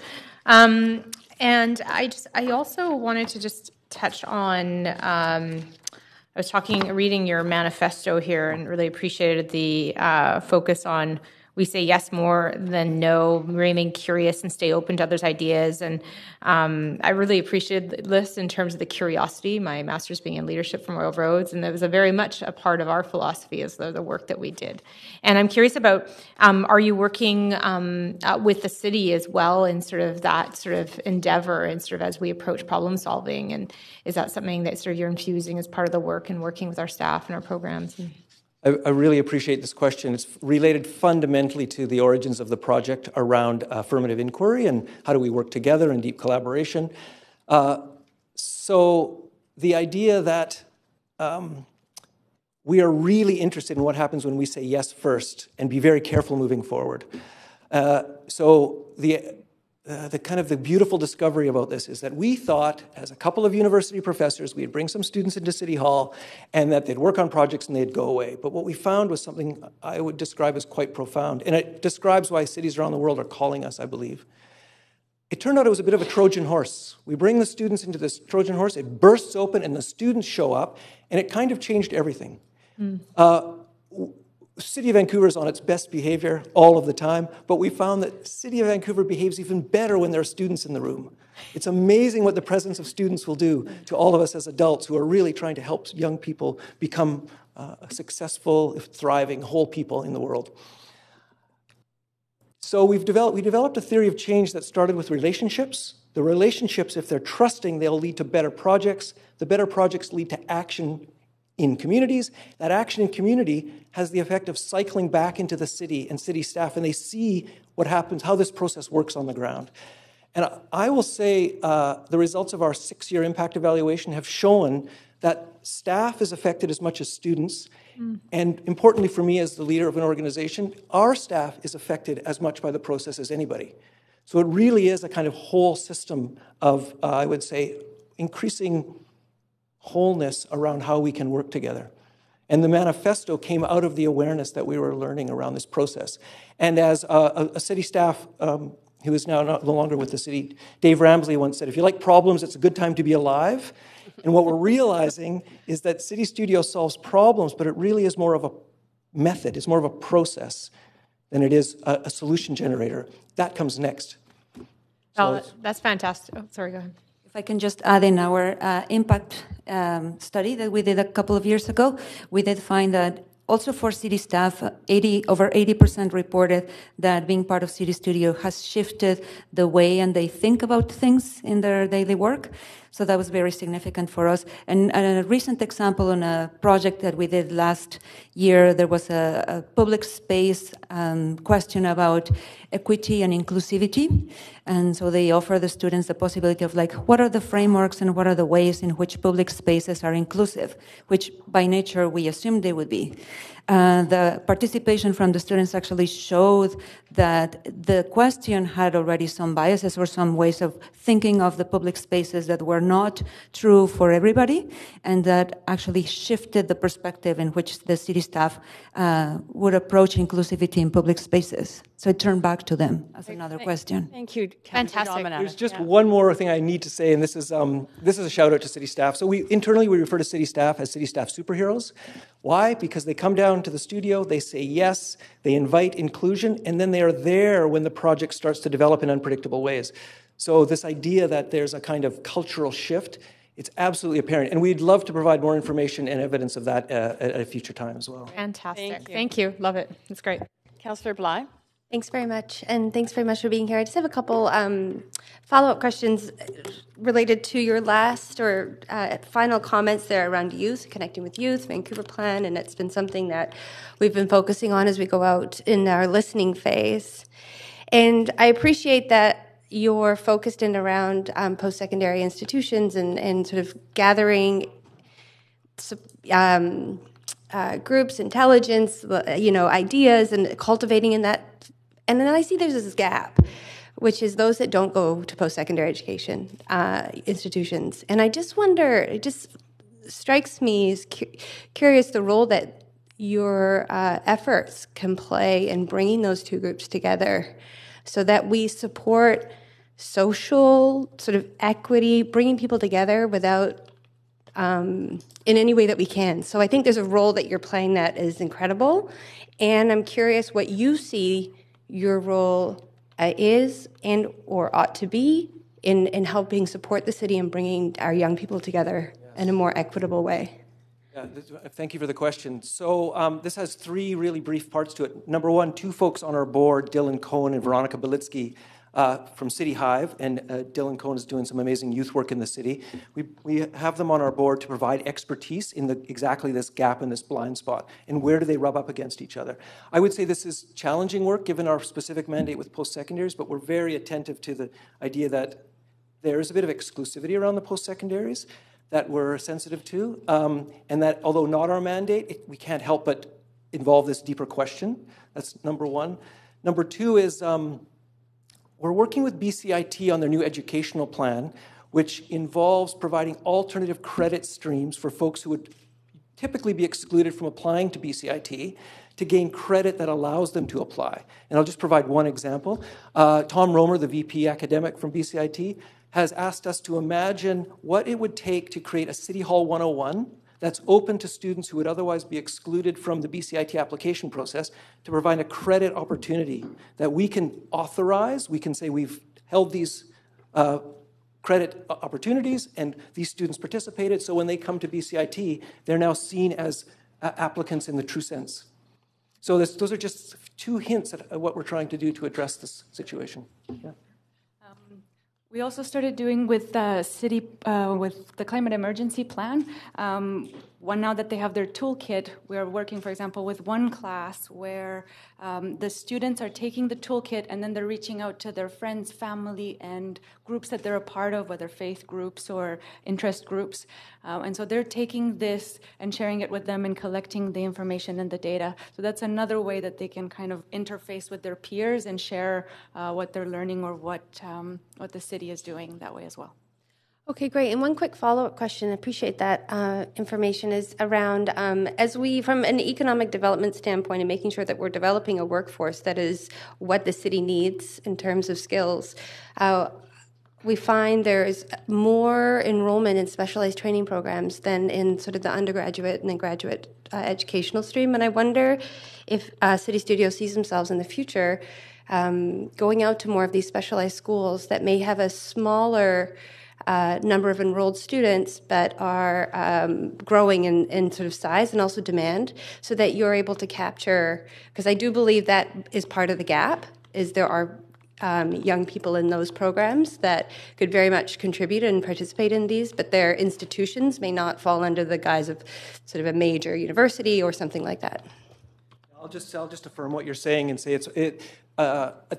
And I also wanted to just touch on, I was reading your manifesto here and really appreciated the focus on we say yes more than no, remain curious and stay open to others' ideas. And I really appreciated this in terms of the curiosity, my master's being in leadership from Royal Roads, and that was very much a part of our philosophy as the work that we did. And I'm curious about, are you working with the city as well in sort of that sort of endeavor and sort of as we approach problem solving? And is that something that sort of you're infusing as part of the work and working with our staff and our programs? I really appreciate this question. It's related fundamentally to the origins of the project around affirmative inquiry and how do we work together in deep collaboration. So the idea that we are really interested in what happens when we say yes first and be very careful moving forward. So the kind of the beautiful discovery about this is that we thought, as a couple of university professors, we'd bring some students into City Hall and that they'd work on projects and they'd go away. But what we found was something I would describe as quite profound. And it describes why cities around the world are calling us, I believe. It turned out it was a bit of a Trojan horse. We bring the students into this Trojan horse, it bursts open and the students show up, and it kind of changed everything. City of Vancouver is on its best behavior all of the time, but we found that City of Vancouver behaves even better when there are students in the room. It's amazing what the presence of students will do to all of us as adults who are really trying to help young people become successful, thriving, whole people in the world. So we developed a theory of change that started with relationships. The relationships, if they're trusting, they'll lead to better projects. The better projects lead to action in communities. That action in community has the effect of cycling back into the city and city staff, and they see what happens, how this process works on the ground. And I will say the results of our 6-year impact evaluation have shown that staff is affected as much as students. And importantly for me as the leader of an organization, our staff is affected as much by the process as anybody. So it really is a kind of whole system of, I would say, increasing wholeness around how we can work together. And the manifesto came out of the awareness that we were learning around this process. And as a city staff who is now no longer with the city, Dave Ramsey once said, if you like problems, it's a good time to be alive. And what we're realizing is that City Studio solves problems, but it really is more of a method, it's more of a process than it is a solution generator. That comes next. That's fantastic. Oh, sorry, go ahead. If I can just add, in our impact study that we did a couple of years ago, we did find that also for city staff, over 80% reported that being part of City Studio has shifted the way and they think about things in their daily work. So that was very significant for us. And a recent example on a project that we did last year, there was a public space question about equity and inclusivity. And so they offer the students the possibility of, like, what are the frameworks and what are the ways in which public spaces are inclusive, which by nature we assumed they would be. The participation from the students actually showed that the question had already some biases or some ways of thinking of the public spaces that were not true for everybody, and that actually shifted the perspective in which the city staff would approach inclusivity in public spaces. So it turned back to them as another question. Thank you, Fantastic. There's just one more thing I need to say, and this is a shout out to city staff. So internally we refer to city staff as city staff superheroes. Why? Because they come down to the studio, they say yes, they invite inclusion, and then they are there when the project starts to develop in unpredictable ways. So this idea that there's a kind of cultural shift, it's absolutely apparent. And we'd love to provide more information and evidence of that at a future time as well. Fantastic. Thank you. Love it. It's great. Councillor Bly. Thanks very much, and thanks very much for being here. I just have a couple follow-up questions related to your last or final comments there around youth, connecting with youth, Vancouver Plan, and it's been something that we've been focusing on as we go out in our listening phase. And I appreciate that you're focused in around post-secondary institutions and sort of gathering groups, intelligence, ideas, and cultivating in that. And then I see there's this gap, which is those that don't go to post-secondary education institutions. And I just wonder, it just strikes me as curious the role that your efforts can play in bringing those two groups together so that we support social sort of equity, bringing people together without in any way that we can. So I think there's a role that you're playing that is incredible. And I'm curious what you see your role is and or ought to be in helping support the city and bringing our young people together in a more equitable way. Yeah, thank you for the question. So this has three really brief parts to it. Number one, two folks on our board, Dylan Cohen and Veronica Belitsky, from City Hive, and Dylan Cohen is doing some amazing youth work in the city. We have them on our board to provide expertise in exactly this gap and this blind spot, and where do they rub up against each other. I would say this is challenging work given our specific mandate with post-secondaries, but we're very attentive to the idea that there is a bit of exclusivity around the post-secondaries that we're sensitive to, and that although not our mandate, we can't help but involve this deeper question. That's number one. Number two is we're working with BCIT on their new educational plan, which involves providing alternative credit streams for folks who would typically be excluded from applying to BCIT to gain credit that allows them to apply. And I'll just provide one example. Tom Romer, the VP academic from BCIT, has asked us to imagine what it would take to create a City Hall 101 that's open to students who would otherwise be excluded from the BCIT application process to provide a credit opportunity that we can authorize. We can say we've held these credit opportunities and these students participated, so when they come to BCIT, they're now seen as applicants in the true sense. So those are just two hints at what we're trying to do to address this situation. Yeah. We also started doing with the city, with the climate emergency plan. Now that they have their toolkit, we're working, for example, with one class where the students are taking the toolkit and then they're reaching out to their friends, family, and groups that they're a part of, whether faith groups or interest groups. And so they're taking this and sharing it with them and collecting the information and the data. So that's another way that they can kind of interface with their peers and share what they're learning or what the city is doing that way as well. Okay, great. And one quick follow-up question, I appreciate that information, is around, as we, from an economic development standpoint and making sure that we're developing a workforce that is what the city needs in terms of skills, we find there's more enrollment in specialized training programs than in sort of the undergraduate and then graduate educational stream. And I wonder if City Studio sees themselves in the future going out to more of these specialized schools that may have a smaller number of enrolled students but are growing in sort of size and also demand, so that you're able to capture, because I do believe that is part of the gap, is there are young people in those programs that could very much contribute and participate in these, but their institutions may not fall under the guise of sort of a major university or something like that. I'll just affirm what you're saying and say at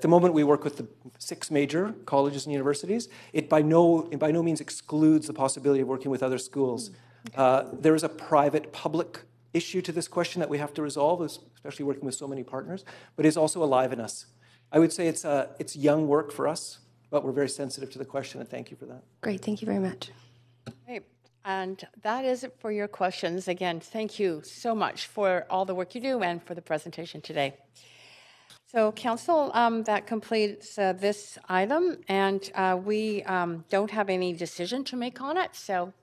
the moment we work with the 6 major colleges and universities. It by no means excludes the possibility of working with other schools. There is a private-public issue to this question that we have to resolve, especially working with so many partners, but is also alive in us. I would say it's young work for us, but we're very sensitive to the question, and thank you for that. Great, thank you very much. Great. And that is it for your questions. Again, thank you so much for all the work you do and for the presentation today. So, Council, that completes this item, and we don't have any decision to make on it. So,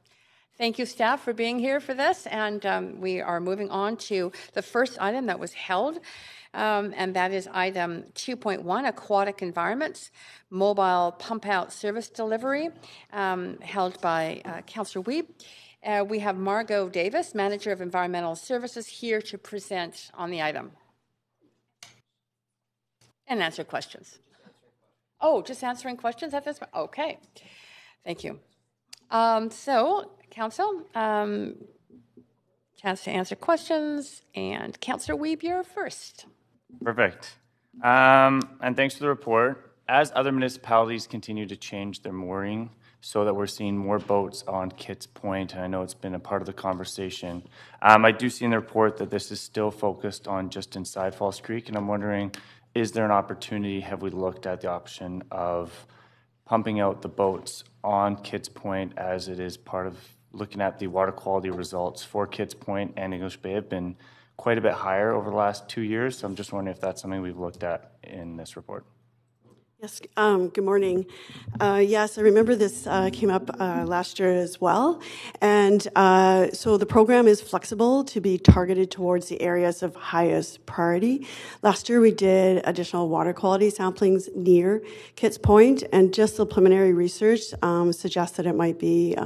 thank you, staff, for being here for this. And we are moving on to the first item that was held, and that is item 2.1, Aquatic Environments, Mobile Pump Out Service Delivery, held by Councillor Wiebe. We have Margot Davis, Manager of Environmental Services, here to present on the item. And answer questions. Oh, just answering questions at this point? Okay. Thank you. So, Council, chance to answer questions. And Councillor Wiebe, you're first. Perfect. And thanks for the report. As other municipalities continue to change their mooring so that we're seeing more boats on Kits Point, and I know it's been a part of the conversation, I do see in the report that this is still focused on just inside False Creek, and I'm wondering, is there an opportunity, have we looked at the option of pumping out the boats on Kits Point, as it is part of looking at the water quality results for Kits Point and English Bay have been quite a bit higher over the last 2 years. So I'm just wondering if that's something we've looked at in this report. Yes, good morning. Yes, I remember this came up last year as well. And so the program is flexible to be targeted towards the areas of highest priority. Last year we did additional water quality samplings near Kits Point, and just the preliminary research suggests that it might be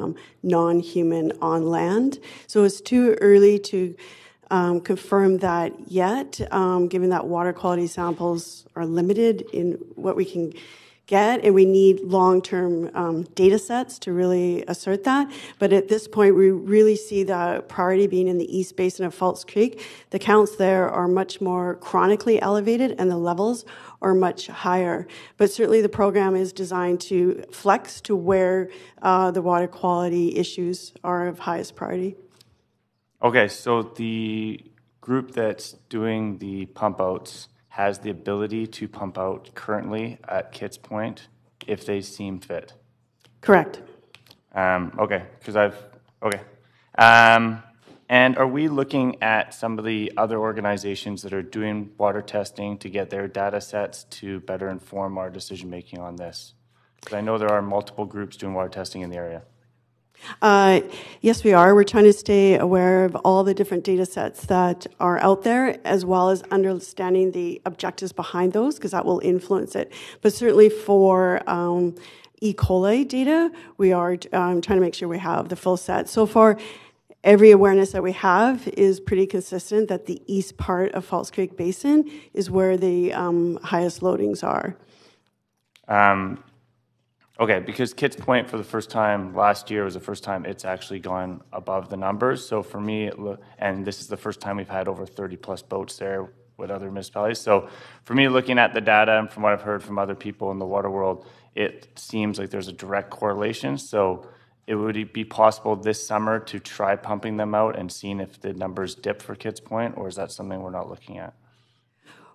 non-human on land. So it's too early to confirm that yet, given that water quality samples are limited in what we can get, and we need long-term data sets to really assert that. But at this point, we really see the priority being in the east basin of False Creek. The counts there are much more chronically elevated, and the levels are much higher. But certainly the program is designed to flex to where the water quality issues are of highest priority. Okay, so the group that's doing the pump outs has the ability to pump out currently at Kits Point if they seem fit? Correct. Okay, and are we looking at some of the other organizations that are doing water testing to get their data sets to better inform our decision making on this? Because I know there are multiple groups doing water testing in the area. Yes, we are. We're trying to stay aware of all the different data sets that are out there, as well as understanding the objectives behind those, because that will influence it. But certainly for E. coli data, we are trying to make sure we have the full set. So far, every awareness that we have is pretty consistent that the east part of False Creek Basin is where the highest loadings are. Okay, because Kits Point for the first time last year was the first time it's actually gone above the numbers. So for me, and this is the first time we've had over 30 plus boats there with other municipalities. So for me, looking at the data and from what I've heard from other people in the water world, it seems like there's a direct correlation. So would it be possible this summer to try pumping them out and seeing if the numbers dip for Kits Point, or is that something we're not looking at?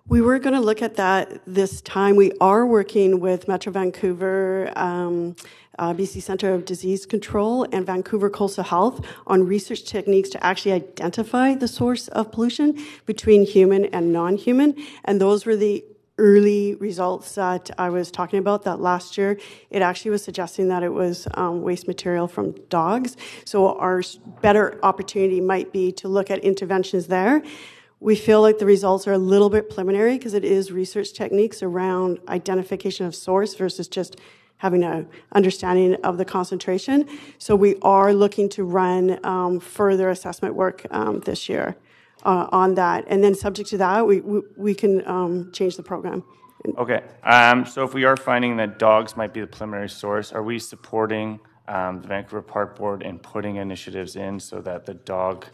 We were going to look at that this time. We are working with Metro Vancouver, BC Centre of Disease Control, and Vancouver Coastal Health on research techniques to actually identify the source of pollution between human and non-human. And those were the early results that I was talking about, that last year it actually was suggesting that it was waste material from dogs. So our better opportunity might be to look at interventions there. We feel like the results are a little bit preliminary because it is research techniques around identification of source versus just having an understanding of the concentration. So we are looking to run further assessment work this year on that. And then subject to that, we can change the program. Okay. So if we are finding that dogs might be the preliminary source, are we supporting the Vancouver Park Board in putting initiatives in so that the dog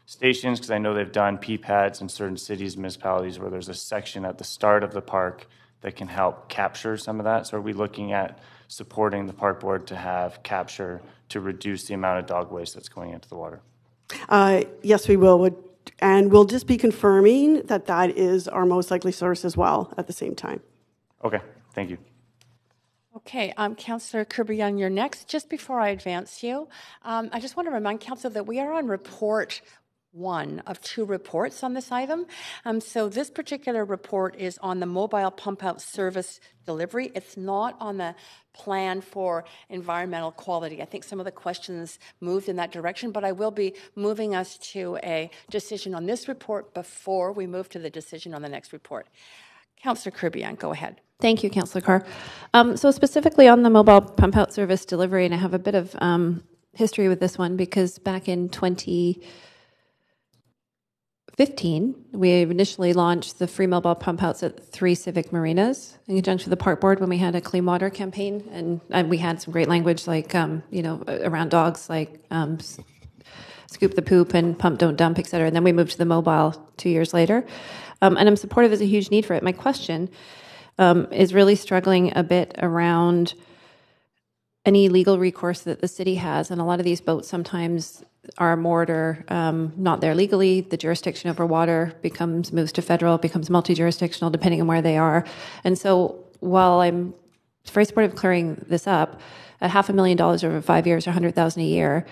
stations, because I know they've done P-pads in certain cities, municipalities, where there's a section at the start of the park that can help capture some of that. So are we looking at supporting the park board to have capture to reduce the amount of dog waste that's going into the water? Yes, we will. Would and we'll just be confirming that that is our most likely source as well at the same time. Okay, thank you. Okay, Councillor Kirby-Young, you're next. Just before I advance you, I just want to remind Council that we are on report 1 of 2 reports on this item. So this particular report is on the mobile pump out service delivery. It's not on the plan for environmental quality. I think some of the questions moved in that direction, but I will be moving us to a decision on this report before we move to the decision on the next report. Councillor Kirby-Young, go ahead. Thank you, Councillor Carr. So specifically on the mobile pump out service delivery, and I have a bit of history with this one because back in 2015, we initially launched the free mobile pump outs at 3 civic marinas in conjunction with the park board when we had a clean water campaign, and we had some great language like, around dogs, like scoop the poop and pump, don't dump, et cetera. And then we moved to the mobile 2 years later. And I'm supportive. There's a huge need for it. My question is really struggling a bit around any legal recourse that the city has. And a lot of these boats sometimes are moored or not there legally. The jurisdiction over water moves to federal, becomes multi-jurisdictional depending on where they are. And so while I'm very supportive of clearing this up, at $500,000 over 5 years or $100,000 a year,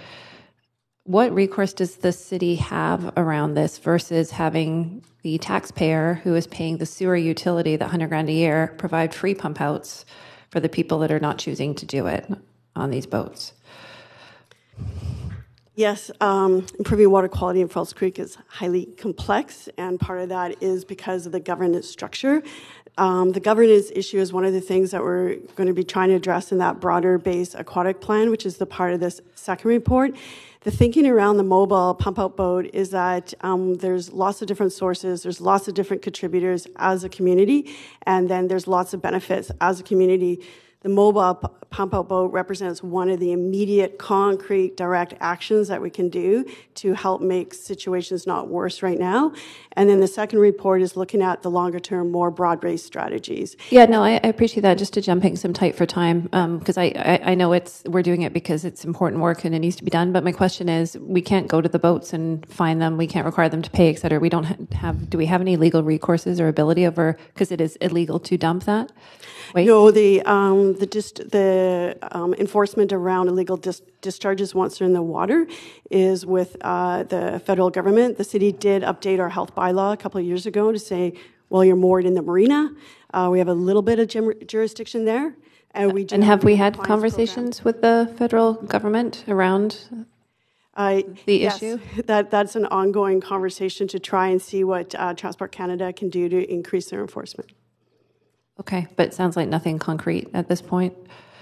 what recourse does the city have around this versus having the taxpayer who is paying the sewer utility, the $100,000 a year, provide free pump outs for the people that are not choosing to do it on these boats? Yes, improving water quality in False Creek is highly complex, and part of that is because of the governance structure. The governance issue is one of the things that we're going to be trying to address in that broader base aquatic plan, which is the part of this second report. The thinking around the mobile pump-out boat is that there's lots of different sources, there's lots of different contributors as a community, and then there's lots of benefits as a community. The mobile pump-out boat represents one of the immediate, concrete, direct actions that we can do to help make situations not worse right now. And then the second report is looking at the longer-term, more broad-based strategies. Yeah, no, I appreciate that. Just to jumping some tight for time, because I know we're doing it because it's important work and it needs to be done. But my question is, we can't go to the boats and find them. We can't require them to pay, et cetera. We don't have. Do we have any legal recourses or ability over? Because it is illegal to dump that. Wait. No, the enforcement around illegal discharges once they're in the water is with the federal government. The city did update our health bylaw a couple of years ago to say, well, you're moored in the marina. We have a little bit of jurisdiction there. And have we had conversations with the federal government around the issue? That's an ongoing conversation to try and see what Transport Canada can do to increase their enforcement. Okay, but it sounds like nothing concrete at this point.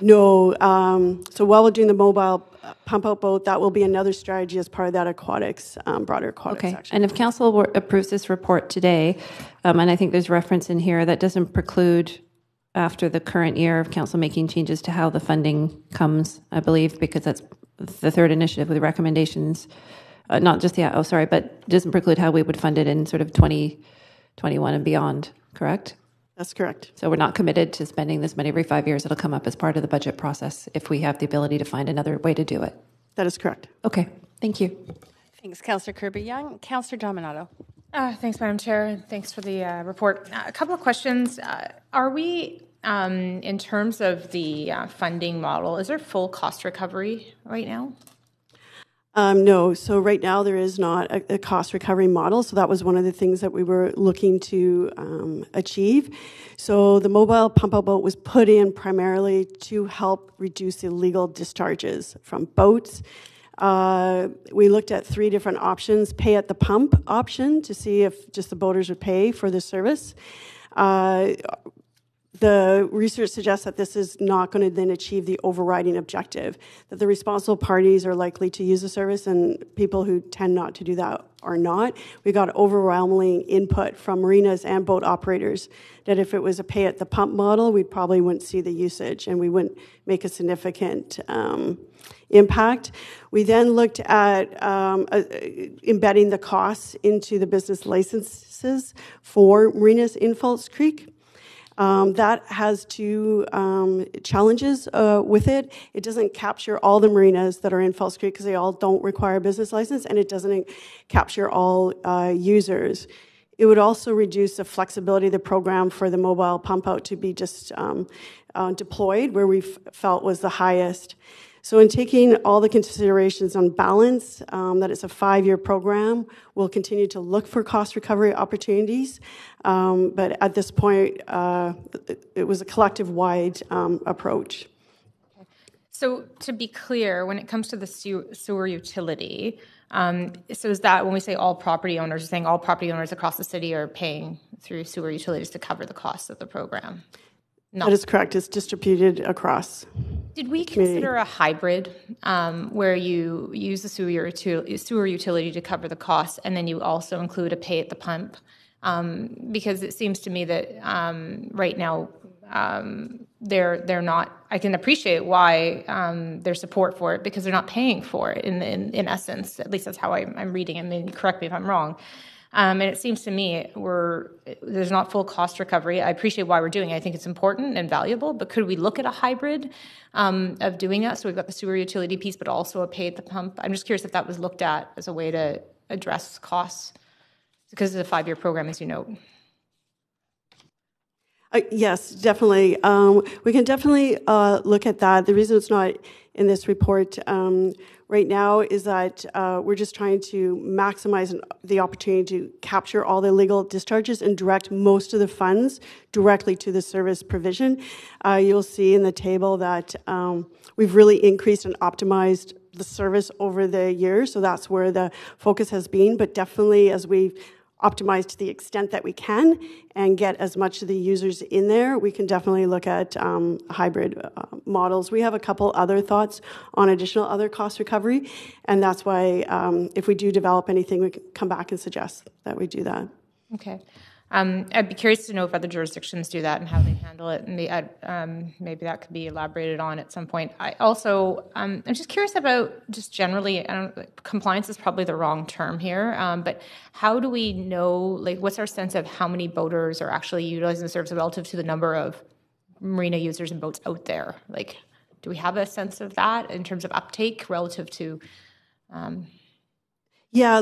No. So while we're doing the mobile pump-out boat, that will be another strategy as part of that aquatics, broader aquatics action. Okay, and if council approves this report today, and I think there's reference in here, that doesn't preclude after the current year of council making changes to how the funding comes, I believe, because that's the third initiative with recommendations, not just but doesn't preclude how we would fund it in sort of 2021 and beyond, correct? That's correct. So we're not committed to spending this money every 5 years. It'll come up as part of the budget process if we have the ability to find another way to do it. That is correct. Okay, thank you. Thanks, Councillor Kirby-Young. Councillor Dominato. Thanks, Madam Chair. Thanks for the report. A couple of questions. Are we, in terms of the funding model, is there full cost recovery right now? No. So right now there is not a cost recovery model. So that was one of the things that we were looking to achieve. So the mobile pump-out boat was put in primarily to help reduce illegal discharges from boats. We looked at 3 different options: pay at the pump option to see if just the boaters would pay for the service. The research suggests that this is not going to then achieve the overriding objective, that the responsible parties are likely to use the service and people who tend not to do that are not. We got overwhelming input from marinas and boat operators that if it was a pay-at-the-pump model, we probably wouldn't see the usage and we wouldn't make a significant impact. We then looked at embedding the costs into the business licenses for marinas in False Creek. That has two challenges with it. It doesn't capture all the marinas that are in False Creek because they all don't require a business license, and it doesn't capture all users. It would also reduce the flexibility of the program for the mobile pump out to be just deployed where we felt was the highest. So in taking all the considerations on balance, that it's a 5-year program, we'll continue to look for cost recovery opportunities. But at this point, it was a collective-wide approach. So to be clear, when it comes to the sewer utility, so is that when we say all property owners, you're saying all property owners across the city are paying through sewer utilities to cover the costs of the program? No. That is correct. It's distributed across. Did we consider a hybrid where you use the sewer utility to cover the costs and then you also include a pay at the pump? Because it seems to me that right now they're not. I can appreciate why there's support for it because they're not paying for it in essence. At least that's how I'm reading it. I mean, correct me if I'm wrong. And it seems to me there's not full cost recovery. I appreciate why we're doing it. I think it's important and valuable, but could we look at a hybrid of doing that? So we've got the sewer utility piece, but also a pay at the pump. I'm just curious if that was looked at as a way to address costs because it's a 5-year program, as you know. Yes, definitely. We can definitely look at that. The reason it's not in this report right now is that we're just trying to maximize the opportunity to capture all the illegal discharges and direct most of the funds directly to the service provision. You'll see in the table that we've really increased and optimized the service over the years, so that's where the focus has been. But definitely as we've optimize to the extent that we can and get as much of the users in there, we can definitely look at hybrid models. We have a couple other thoughts on additional other cost recovery, and that's why if we do develop anything, we can come back and suggest that we do that. Okay. I'd be curious to know if other jurisdictions do that and how they handle it, and maybe that could be elaborated on at some point. I also, I'm just curious about just generally, compliance is probably the wrong term here, but how do we know, like, what's our sense of how many boaters are actually utilizing the service relative to the number of marina users and boats out there? Like, do we have a sense of that in terms of uptake relative to... Yeah,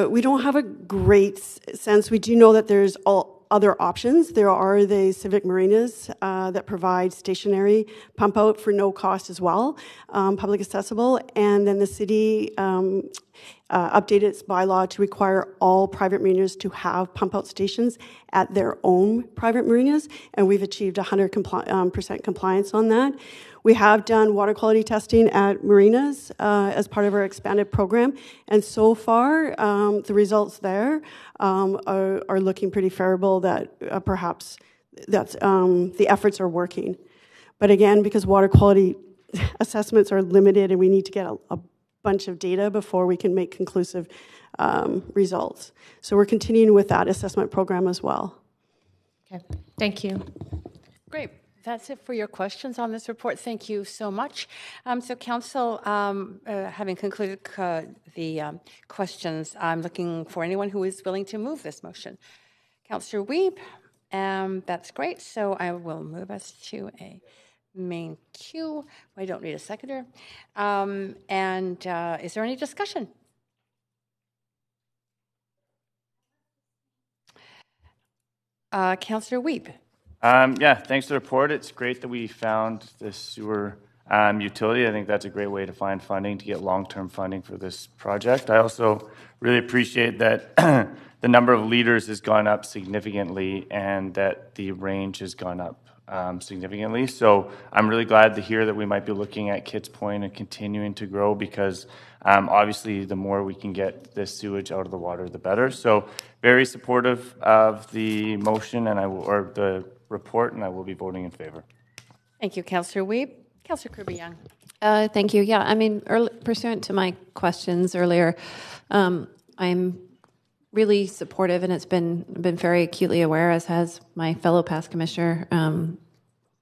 we don't have a great sense. We do know that there's all other options. There are the civic marinas that provide stationary pump out for no cost as well, public accessible. And then the city updated its bylaw to require all private marinas to have pump out stations at their own private marinas. And we've achieved 100% compliance on that. We have done water quality testing at marinas as part of our expanded program, and so far the results there are looking pretty favorable that perhaps the efforts are working. But again, because water quality assessments are limited and we need to get a bunch of data before we can make conclusive results. So we're continuing with that assessment program as well. Okay, thank you. Great. That's it for your questions on this report. Thank you so much. So Council, having concluded the questions, I'm looking for anyone who is willing to move this motion. Councillor Wiebe, that's great. So I will move us to a main queue. I don't need a seconder. Is there any discussion? Councillor Wiebe. Yeah, thanks for the report. It's great that we found this sewer utility. I think that's a great way to find funding, to get long-term funding for this project. I also really appreciate that the number of liters has gone up significantly and that the range has gone up significantly. So I'm really glad to hear that we might be looking at Kits Point and continuing to grow because obviously the more we can get this sewage out of the water, the better. So very supportive of the motion or the report, and I will be voting in favor. Thank you, Councillor Wiebe. Councillor Kirby-Young. Thank you. Yeah, I mean, pursuant to my questions earlier, I'm really supportive, and it's been very acutely aware, as has my fellow past commissioner,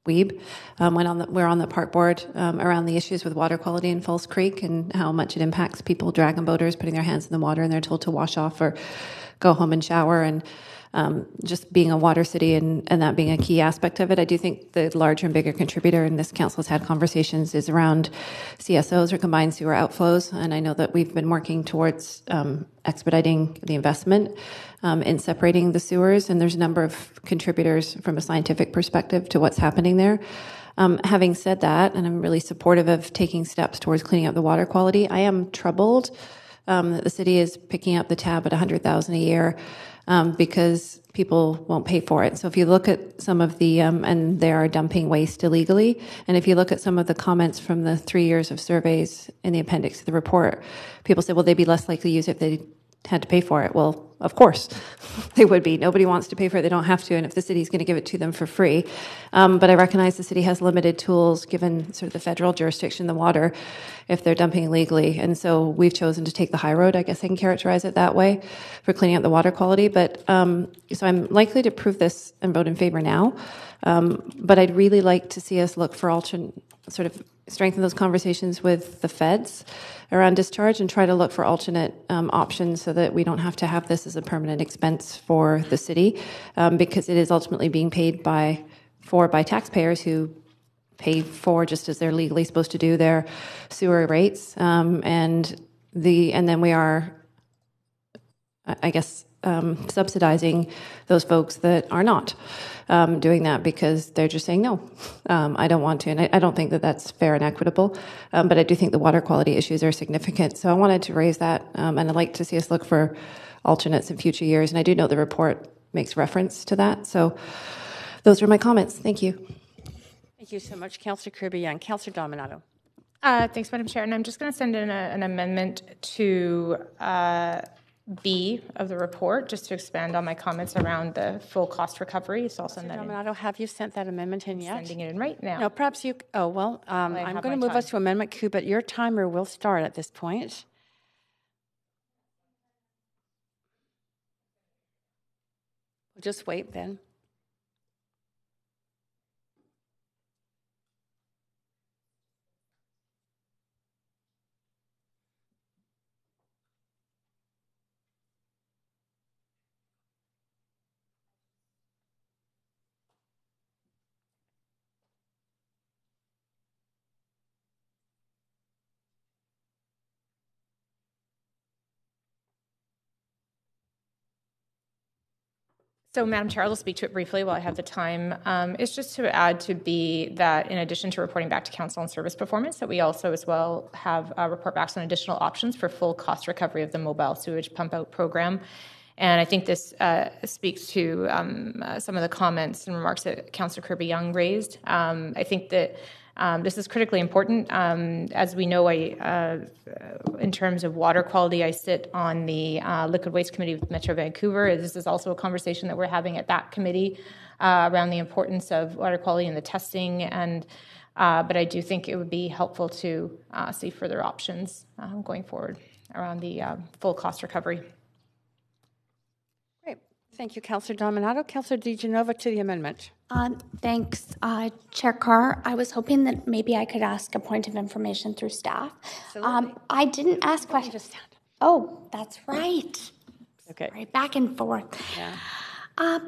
Wiebe, we're on the park board around the issues with water quality in False Creek and how much it impacts people, dragon boaters, putting their hands in the water and they're told to wash off or go home and shower. And just being a water city and that being a key aspect of it. I do think the larger and bigger contributor, and this council has had conversations, is around CSOs or combined sewer outflows. And I know that we've been working towards expediting the investment in separating the sewers. And there's a number of contributors from a scientific perspective to what's happening there. Having said that, and I'm really supportive of taking steps towards cleaning up the water quality, I am troubled that the city is picking up the tab at $100,000 a year because people won't pay for it. So if you look at some of the, and they are dumping waste illegally, and if you look at some of the comments from the 3 years of surveys in the appendix to the report, people say, well, they'd be less likely to use it if they had to pay for it. Well, of course they would be. Nobody wants to pay for it. They don't have to. And if the city's going to give it to them for free. But I recognize the city has limited tools given sort of the federal jurisdiction, the water, if they're dumping illegally. And so we've chosen to take the high road, I guess I can characterize it that way, for cleaning up the water quality. But so I'm likely to approve this and vote in favor now. But I'd really like to see us look for sort of strengthen those conversations with the feds around discharge and try to look for alternate options so that we don't have to have this as a permanent expense for the city, because it is ultimately being paid by taxpayers who pay for, just as they're legally supposed to do, their sewer rates, and then we are, I guess, subsidizing those folks that are not doing that because they're just saying, no, I don't want to. And I don't think that that's fair and equitable. But I do think the water quality issues are significant. So I wanted to raise that. And I'd like to see us look for alternates in future years. And I do know the report makes reference to that. So those are my comments. Thank you. Thank you so much, Councillor Kirby-Young. Councillor Dominato. Thanks, Madam Chair. And I'm just going to send in an amendment to B of the report, just to expand on my comments around the full cost recovery. So I'll send that in. Dominato, have you sent that amendment in yet? Sending it in right now. No, perhaps you. Oh well, I'm going to move us to Amendment Q, but your timer will start at this point. We'll just wait then. So, Madam Chair, I'll speak to it briefly while I have the time. It's just to add to B that in addition to reporting back to Council on service performance, that we also as well have report backs on additional options for full cost recovery of the mobile sewage pump out program. And I think this speaks to some of the comments and remarks that Councillor Kirby-Young raised. I think that this is critically important. As we know, in terms of water quality, I sit on the Liquid Waste Committee with Metro Vancouver. This is also a conversation that we're having at that committee around the importance of water quality and the testing. But I do think it would be helpful to see further options going forward around the full cost recovery. Great. Thank you, Councillor Dominato. Councillor DiGenova to the amendment. Thanks, Chair Carr. I was hoping that maybe I could ask a point of information through staff. I didn't ask questions. Oh, that's right. Okay. Right, back and forth. Yeah.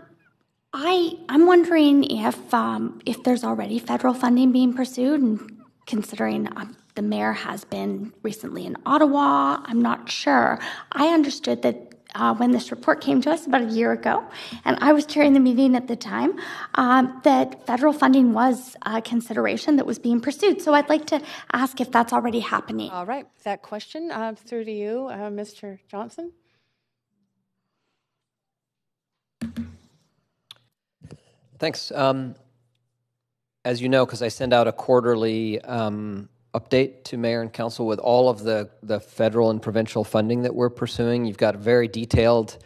I'm wondering if there's already federal funding being pursued, and considering the mayor has been recently in Ottawa, I'm not sure. I understood that when this report came to us about a year ago, and I was chairing the meeting at the time, that federal funding was a consideration that was being pursued. So I'd like to ask if that's already happening. All right. That question through to you, Mr. Johnson. Thanks. As you know, because I send out a quarterly update to Mayor and Council with all of the federal and provincial funding that we're pursuing. You've got a very detailed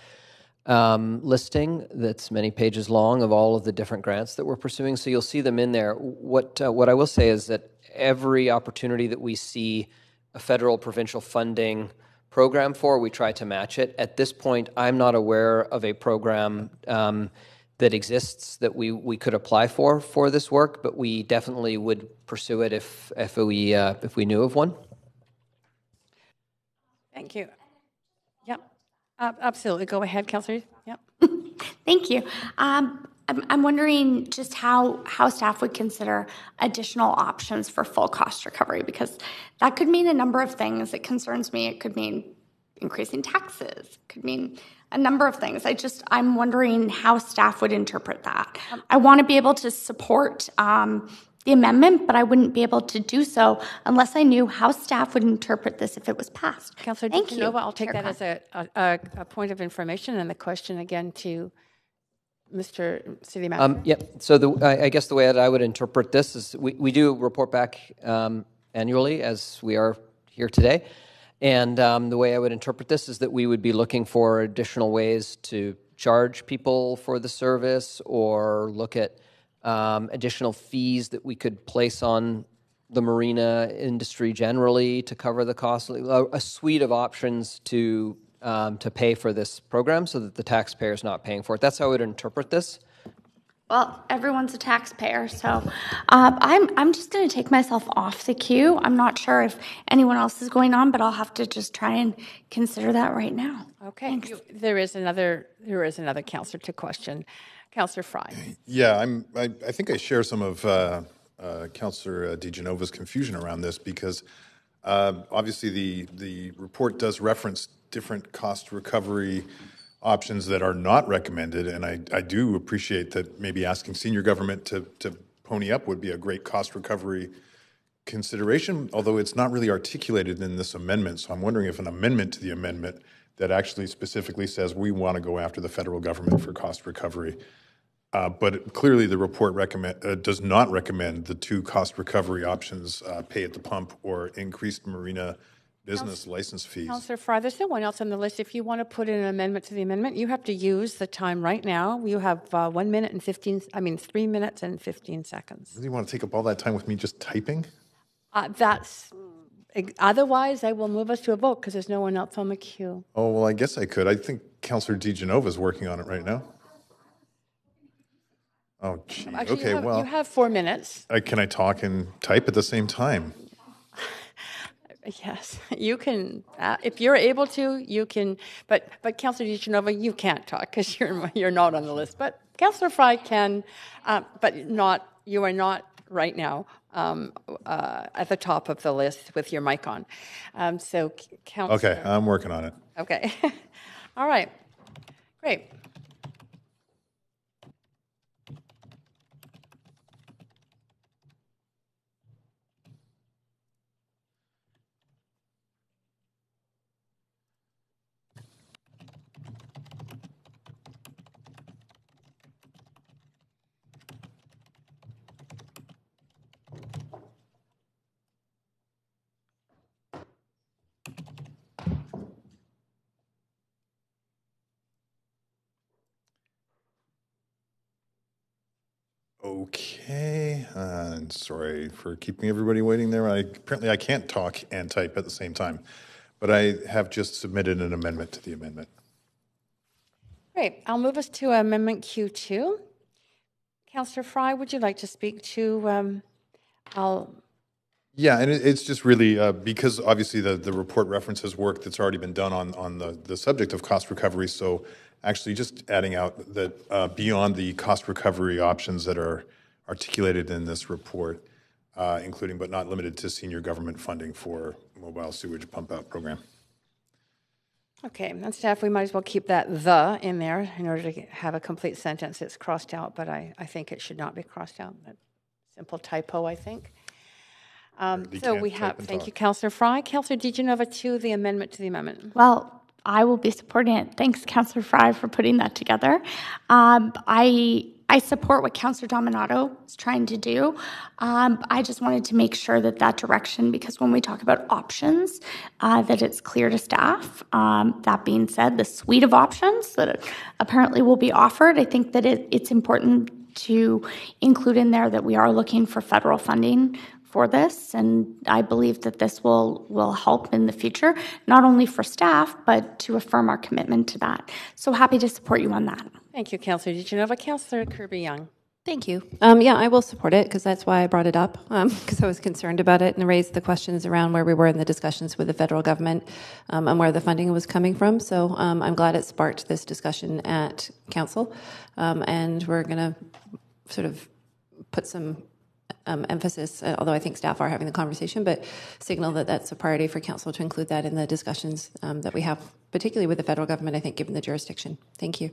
listing that's many pages long of all of the different grants that we're pursuing, so you'll see them in there. What I will say is that every opportunity that we see a federal provincial funding program for, we try to match it. At this point, I'm not aware of a program that exists that we could apply for this work, but we definitely would pursue it if we knew of one. Thank you. Yep. Absolutely. Go ahead, Councillor. Yep. Thank you. I'm wondering just how staff would consider additional options for full cost recovery, because that could mean a number of things. It concerns me. It could mean increasing taxes. It could mean a number of things. I'm wondering how staff would interpret that. I want to be able to support the amendment, but I wouldn't be able to do so unless I knew how staff would interpret this if it was passed. Councillor Thank you. DeGenova, I'll take that as a point of information, and the question again to Mr. City Manager. Yep. So I guess the way that I would interpret this is we do report back annually, as we are here today. And the way I would interpret this is that we would be looking for additional ways to charge people for the service, or look at additional fees that we could place on the marina industry generally to cover the cost. A suite of options to pay for this program so that the taxpayer is not paying for it. That's how I would interpret this. Well, everyone's a taxpayer, so I'm just going to take myself off the queue. I'm not sure if anyone else is going on, but I'll have to just try and consider that right now. Okay. There is another councillor to question. Councillor Fry. Yeah, I think I share some of Councillor DeGenova's confusion around this, because obviously the report does reference different cost recovery options that are not recommended, and I do appreciate that maybe asking senior government to pony up would be a great cost recovery consideration, although it's not really articulated in this amendment. So I'm wondering if an amendment to the amendment that actually specifically says we want to go after the federal government for cost recovery. But clearly the report does not recommend the two cost recovery options, pay at the pump or increased marina business license fees. Councillor Fry, there's no one else on the list. If you want to put in an amendment to the amendment, you have to use the time right now. You have 3 minutes and 15 seconds. Do you want to take up all that time with me just typing? Otherwise, I will move us to a vote because there's no one else on the queue. Oh, well, I guess I could. I think Councillor DeGenova is working on it right now. Oh, gee. Actually, okay, you have 4 minutes. Can I talk and type at the same time? Yes, you can. If you're able to, you can. But Councillor DeGenova, you can't talk because you're not on the list. But Councillor Fry can, but not. You are not right now at the top of the list with your mic on. So, Councillor. Okay, I'm working on it. Okay. All right. Great. Okay, and sorry for keeping everybody waiting there. Apparently I can't talk and type at the same time, but I have just submitted an amendment to the amendment. Great. I'll move us to Amendment Q2. Councillor Fry, would you like to speak to? Yeah, and it's just really because obviously the report references work that's already been done on the subject of cost recovery. So actually just adding out that beyond the cost recovery options that are articulated in this report, including but not limited to senior government funding for mobile sewage pump out program. Okay, and staff, we might as well keep that "the" in there in order to have a complete sentence. It's crossed out, but I think it should not be crossed out. A simple typo, I think. So we have, thank you, Councillor Fry. Councillor DeGenova to the amendment to the amendment. Well, I will be supporting it. Thanks, Councillor Fry, for putting that together. I support what Councillor Dominato is trying to do. I just wanted to make sure that direction, because when we talk about options, that it's clear to staff. That being said, the suite of options that apparently will be offered, I think that it's important to include in there that we are looking for federal funding for this, and I believe that this will help in the future, not only for staff, but to affirm our commitment to that. So happy to support you on that. Thank you, Councillor DeGenova. Councillor Kirby-Yung. Thank you. Yeah, I will support it because that's why I brought it up, because I was concerned about it and raised the questions around where we were in the discussions with the federal government and where the funding was coming from. So I'm glad it sparked this discussion at council, and we're going to sort of put some emphasis, although I think staff are having the conversation, but signal that that's a priority for council to include that in the discussions that we have, particularly with the federal government, I think, given the jurisdiction. Thank you.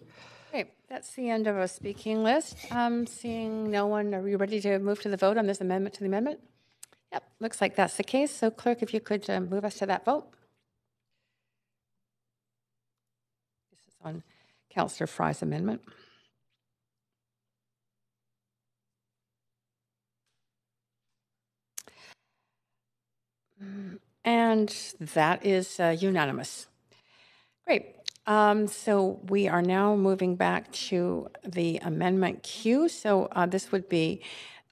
Great. That's the end of our speaking list. Seeing no one, are we ready to move to the vote on this amendment to the amendment? Yep, looks like that's the case. So, clerk, if you could move us to that vote. This is on Councillor Fry's amendment. And that is unanimous. Great. So we are now moving back to the amendment queue. So this would be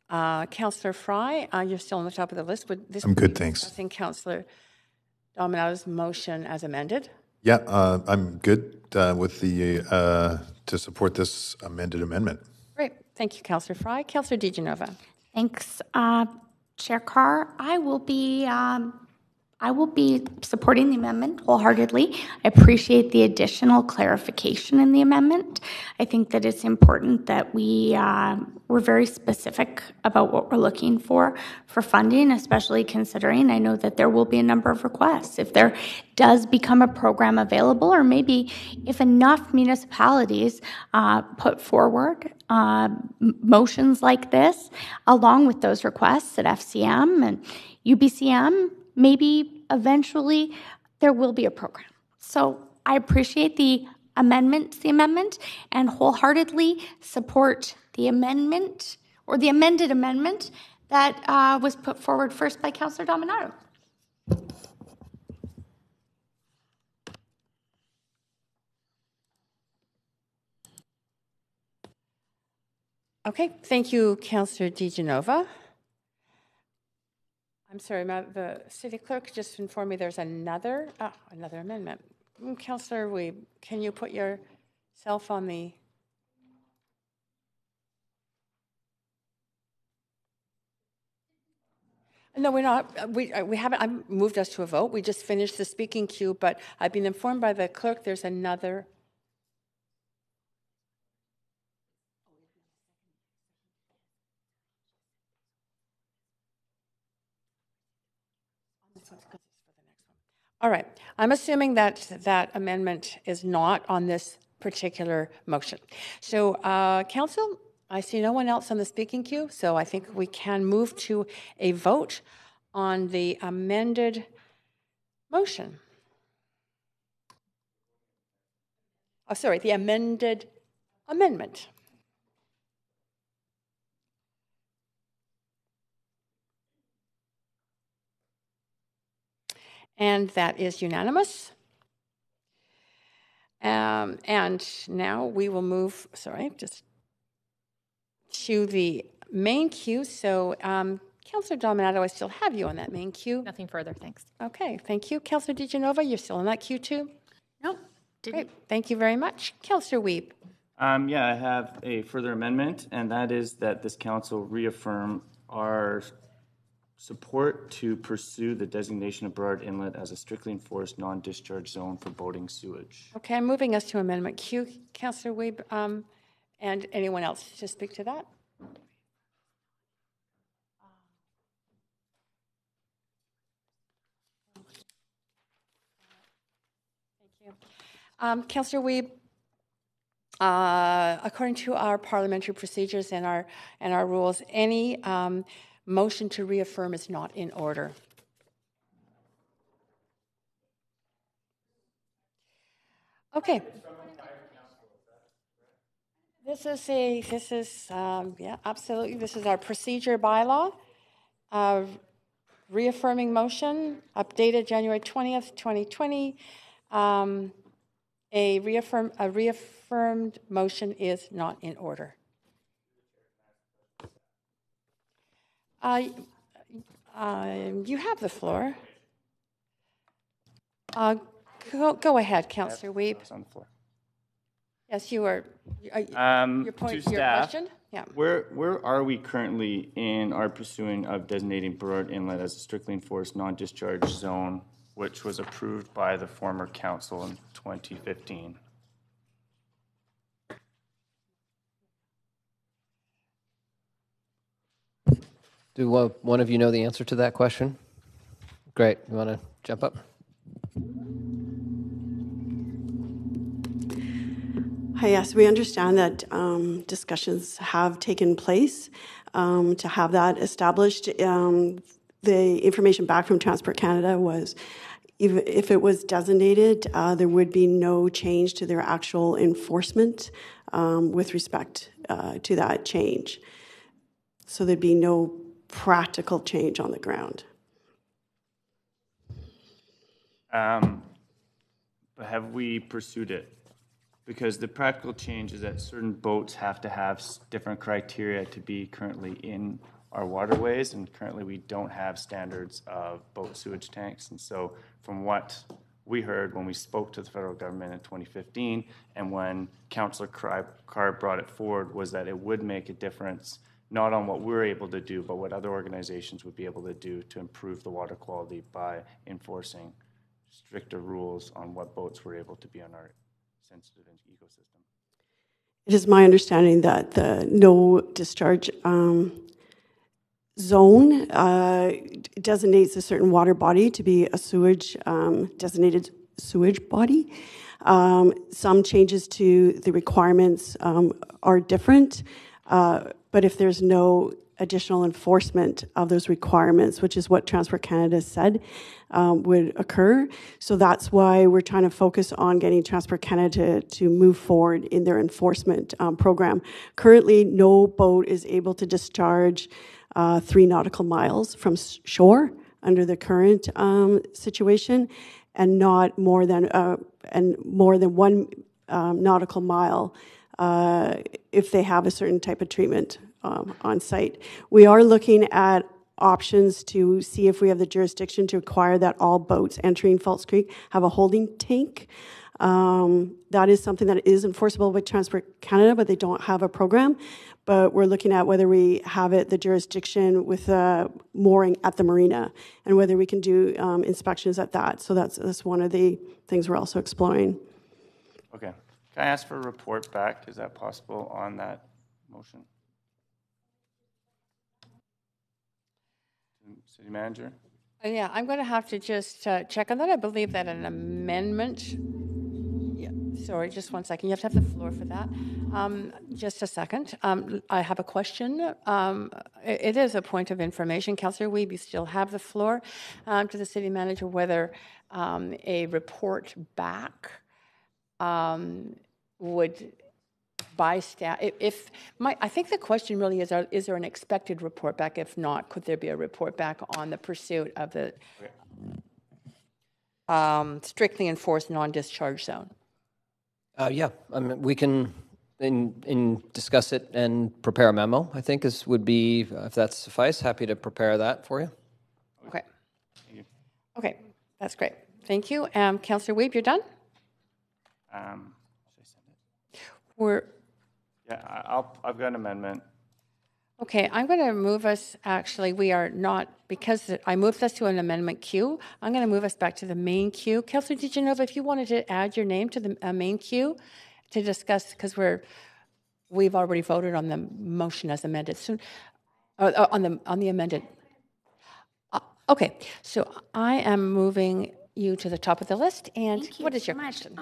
Councillor Fry. You're still on the top of the list. I'm good, thanks. Discussing Councillor Dominato's motion as amended. Yeah, I'm good with the to support this amended amendment. Great. Thank you, Councillor Fry. Councillor DiGenova. Thanks, Chair Carr. I will be supporting the amendment wholeheartedly. I appreciate the additional clarification in the amendment. I think that it's important that we're very specific about what we're looking for funding, especially considering I know that there will be a number of requests. If there does become a program available, or maybe if enough municipalities put forward motions like this, along with those requests at FCM and UBCM, maybe eventually there will be a program. So I appreciate the amendment, and wholeheartedly support the amendment or the amended amendment that was put forward first by Councillor Dominato. Okay, thank you, Councillor DiGenova. I'm sorry, the city clerk just informed me there's another amendment. Councillor Wiebe, can you put yourself on the... No, we're not. We haven't. I moved us to a vote. We just finished the speaking queue, but I've been informed by the clerk there's another... All right. I'm assuming that that amendment is not on this particular motion. So, Council, I see no one else on the speaking queue, so I think we can move to a vote on the amended motion. Oh, sorry, the amended amendment. And that is unanimous. And now we will move, just to the main queue. So, Councillor Dominato, I still have you on that main queue. Nothing further, thanks. Okay, thank you. Councillor DiGenova, you're still on that queue too? Nope. Great, thank you very much. Councillor Wiebe. Yeah, I have a further amendment, and that is that this council reaffirm our support to pursue the designation of Burrard Inlet as a strictly enforced non-discharge zone for boating sewage. Okay, I'm moving us to Amendment Q. Councillor Wiebe, and anyone else to speak to that? Thank you. Councillor Wiebe, according to our parliamentary procedures and our rules, any motion to reaffirm is not in order. Okay. Yeah, absolutely. This is our procedure bylaw. Reaffirming motion, updated January 20th, 2020. A reaffirmed motion is not in order. You have the floor. Go ahead, Councillor Wiebe. On the floor. Yes, you are. Your point, To your staff, question? Yeah. Where are we currently in our pursuing of designating Burrard Inlet as a strictly enforced non-discharge zone, which was approved by the former council in 2015? Do one of you know the answer to that question? Great. You want to jump up? Hi, yes, we understand that discussions have taken place to have that established. The information back from Transport Canada was if it was designated, there would be no change to their actual enforcement with respect to that change. So there'd be no practical change on the ground. But have we pursued it? Because the practical change is that certain boats have to have different criteria to be currently in our waterways, and currently we don't have standards of boat sewage tanks. And so from what we heard when we spoke to the federal government in 2015, and when Councillor Carr brought it forward, was that it would make a difference, not on what we're able to do, but what other organizations would be able to do to improve the water quality by enforcing stricter rules on what boats were able to be on our sensitive ecosystem. It is my understanding that the no discharge zone designates a certain water body to be a sewage designated sewage body. Some changes to the requirements are different, but if there's no additional enforcement of those requirements, which is what Transport Canada said would occur. So that's why we're trying to focus on getting Transport Canada to move forward in their enforcement program. Currently, no boat is able to discharge 3 nautical miles from shore under the current situation, and not more than 1 nautical mile if they have a certain type of treatment on site. We are looking at options to see if we have the jurisdiction to require that all boats entering False Creek have a holding tank. That is something that is enforceable with Transport Canada, but they don't have a program. But we're looking at whether we have the jurisdiction with mooring at the marina, and whether we can do inspections at that. So that's one of the things we're also exploring. Okay. Can I ask for a report back? Is that possible on that motion? City Manager? Yeah, I'm going to have to just check on that. I believe that an amendment. Yeah, sorry, just 1 second. You have to have the floor for that. Just a second. I have a question. It is a point of information. Councillor Wiebe, you still have the floor to the City Manager whether a report back would by staff. I think the question really is there an expected report back? If not, could there be a report back on the pursuit of the strictly enforced non-discharge zone? Yeah, I mean, we can discuss it and prepare a memo, I think would be, if that's suffice, happy to prepare that for you. Okay. Okay, that's great. Thank you. Councillor Wiebe, you're done? I've got an amendment. Okay, I'm going to move us, actually, we are not, because I moved us to an amendment queue, I'm going to move us back to the main queue. Councillor DiGenova, if you wanted to add your name to the main queue to discuss, because we've already voted on the motion as amended. So, on the amended. Okay, so I am moving you to the top of the list, and what is your question?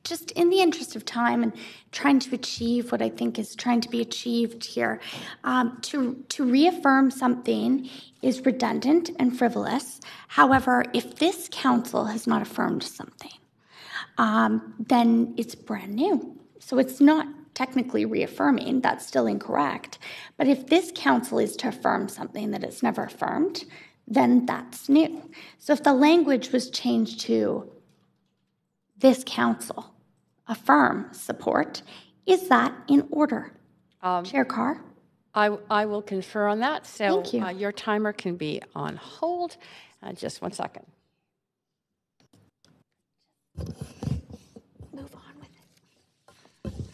Just in the interest of time and trying to achieve what I think is trying to be achieved here, to reaffirm something is redundant and frivolous. However, if this council has not affirmed something, then it's brand new. So it's not technically reaffirming. That's still incorrect. But if this council is to affirm something that it's never affirmed, then that's new. So if the language was changed to this council affirm support, is that in order? Chair Carr? I will confer on that. So Thank you. Your timer can be on hold. Just 1 second. Move on with it.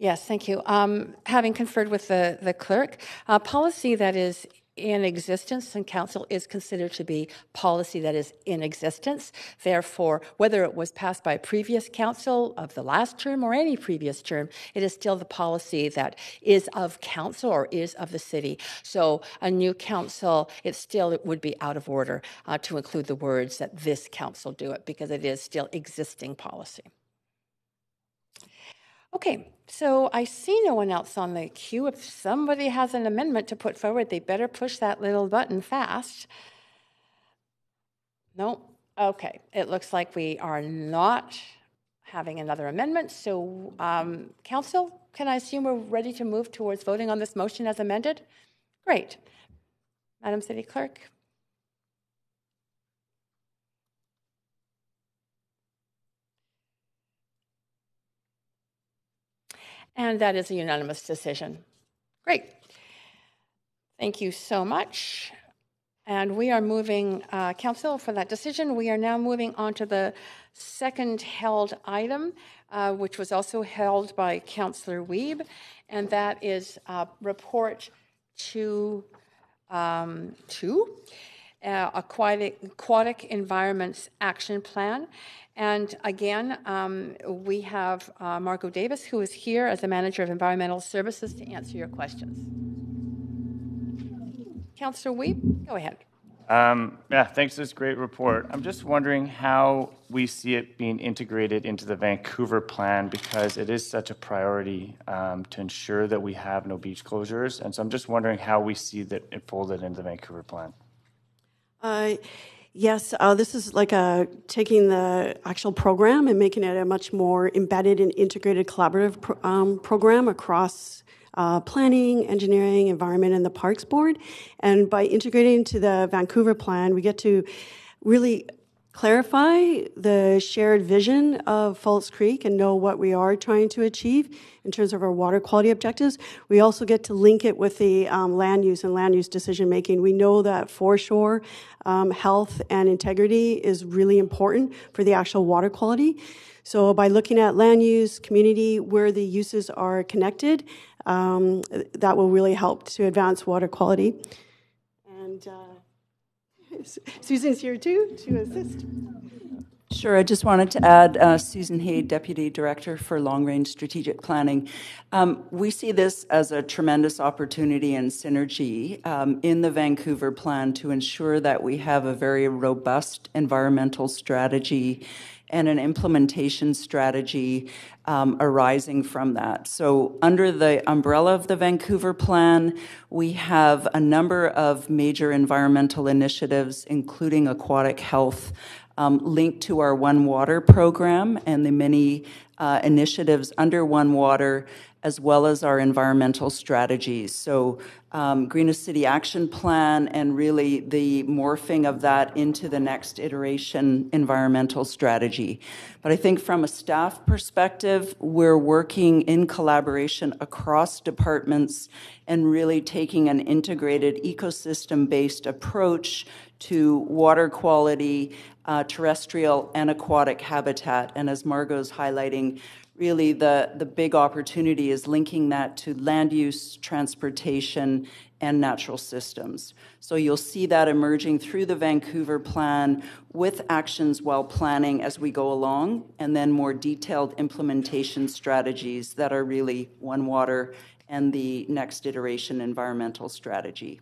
Yes, thank you. Having conferred with the clerk, policy that is in existence in council is considered to be policy that is in existence. Therefore, whether it was passed by a previous council of the last term or any previous term, it is still the policy that is of council or is of the city. So a new council, it would be out of order to include the words that this council do it, because it is still existing policy. Okay, so I see no one else on the queue. If somebody has an amendment to put forward, they better push that little button fast. No? Okay, it looks like we are not having another amendment. So, Council, can I assume we're ready to move towards voting on this motion as amended? Great. Madam City Clerk. And that is a unanimous decision. Great. Thank you so much. And we are moving, Council, for that decision. We are now moving on to the second held item, which was also held by Councillor Wiebe, and that is report to Aquatic Environments Action Plan. And again, we have Margot Davis, who is here as the Manager of Environmental Services, to answer your questions. Councillor Wiebe, go ahead. Yeah, thanks for this great report. I'm just wondering how we see it being integrated into the Vancouver plan, because it is such a priority to ensure that we have no beach closures. And so I'm just wondering how we see that it folded into the Vancouver plan. Yes, this is like taking the actual program and making it a much more embedded and integrated collaborative program across planning, engineering, environment, and the Parks Board. And by integrating into the Vancouver plan, we get to really clarify the shared vision of Falls Creek and know what we are trying to achieve in terms of our water quality objectives. We also get to link it with the land use and land use decision making. We know that foreshore health and integrity is really important for the actual water quality. So by looking at land use, community, where the uses are connected, that will really help to advance water quality. And Susan's here too to assist. Sure, I just wanted to add Susan Hay, Deputy Director for Long Range Strategic Planning. We see this as a tremendous opportunity and synergy in the Vancouver plan to ensure that we have a very robust environmental strategy and an implementation strategy arising from that. So under the umbrella of the Vancouver plan, we have a number of major environmental initiatives, including aquatic health, linked to our One Water program and the many initiatives under One Water, as well as our environmental strategies. So Greenest City Action Plan and really the morphing of that into the next iteration environmental strategy. But I think from a staff perspective, we're working in collaboration across departments and really taking an integrated ecosystem-based approach to water quality, terrestrial and aquatic habitat. And as Margot's highlighting, really the big opportunity is linking that to land use, transportation, and natural systems. So you'll see that emerging through the Vancouver plan with actions while planning as we go along, and then more detailed implementation strategies that are really One Water and the next iteration environmental strategy.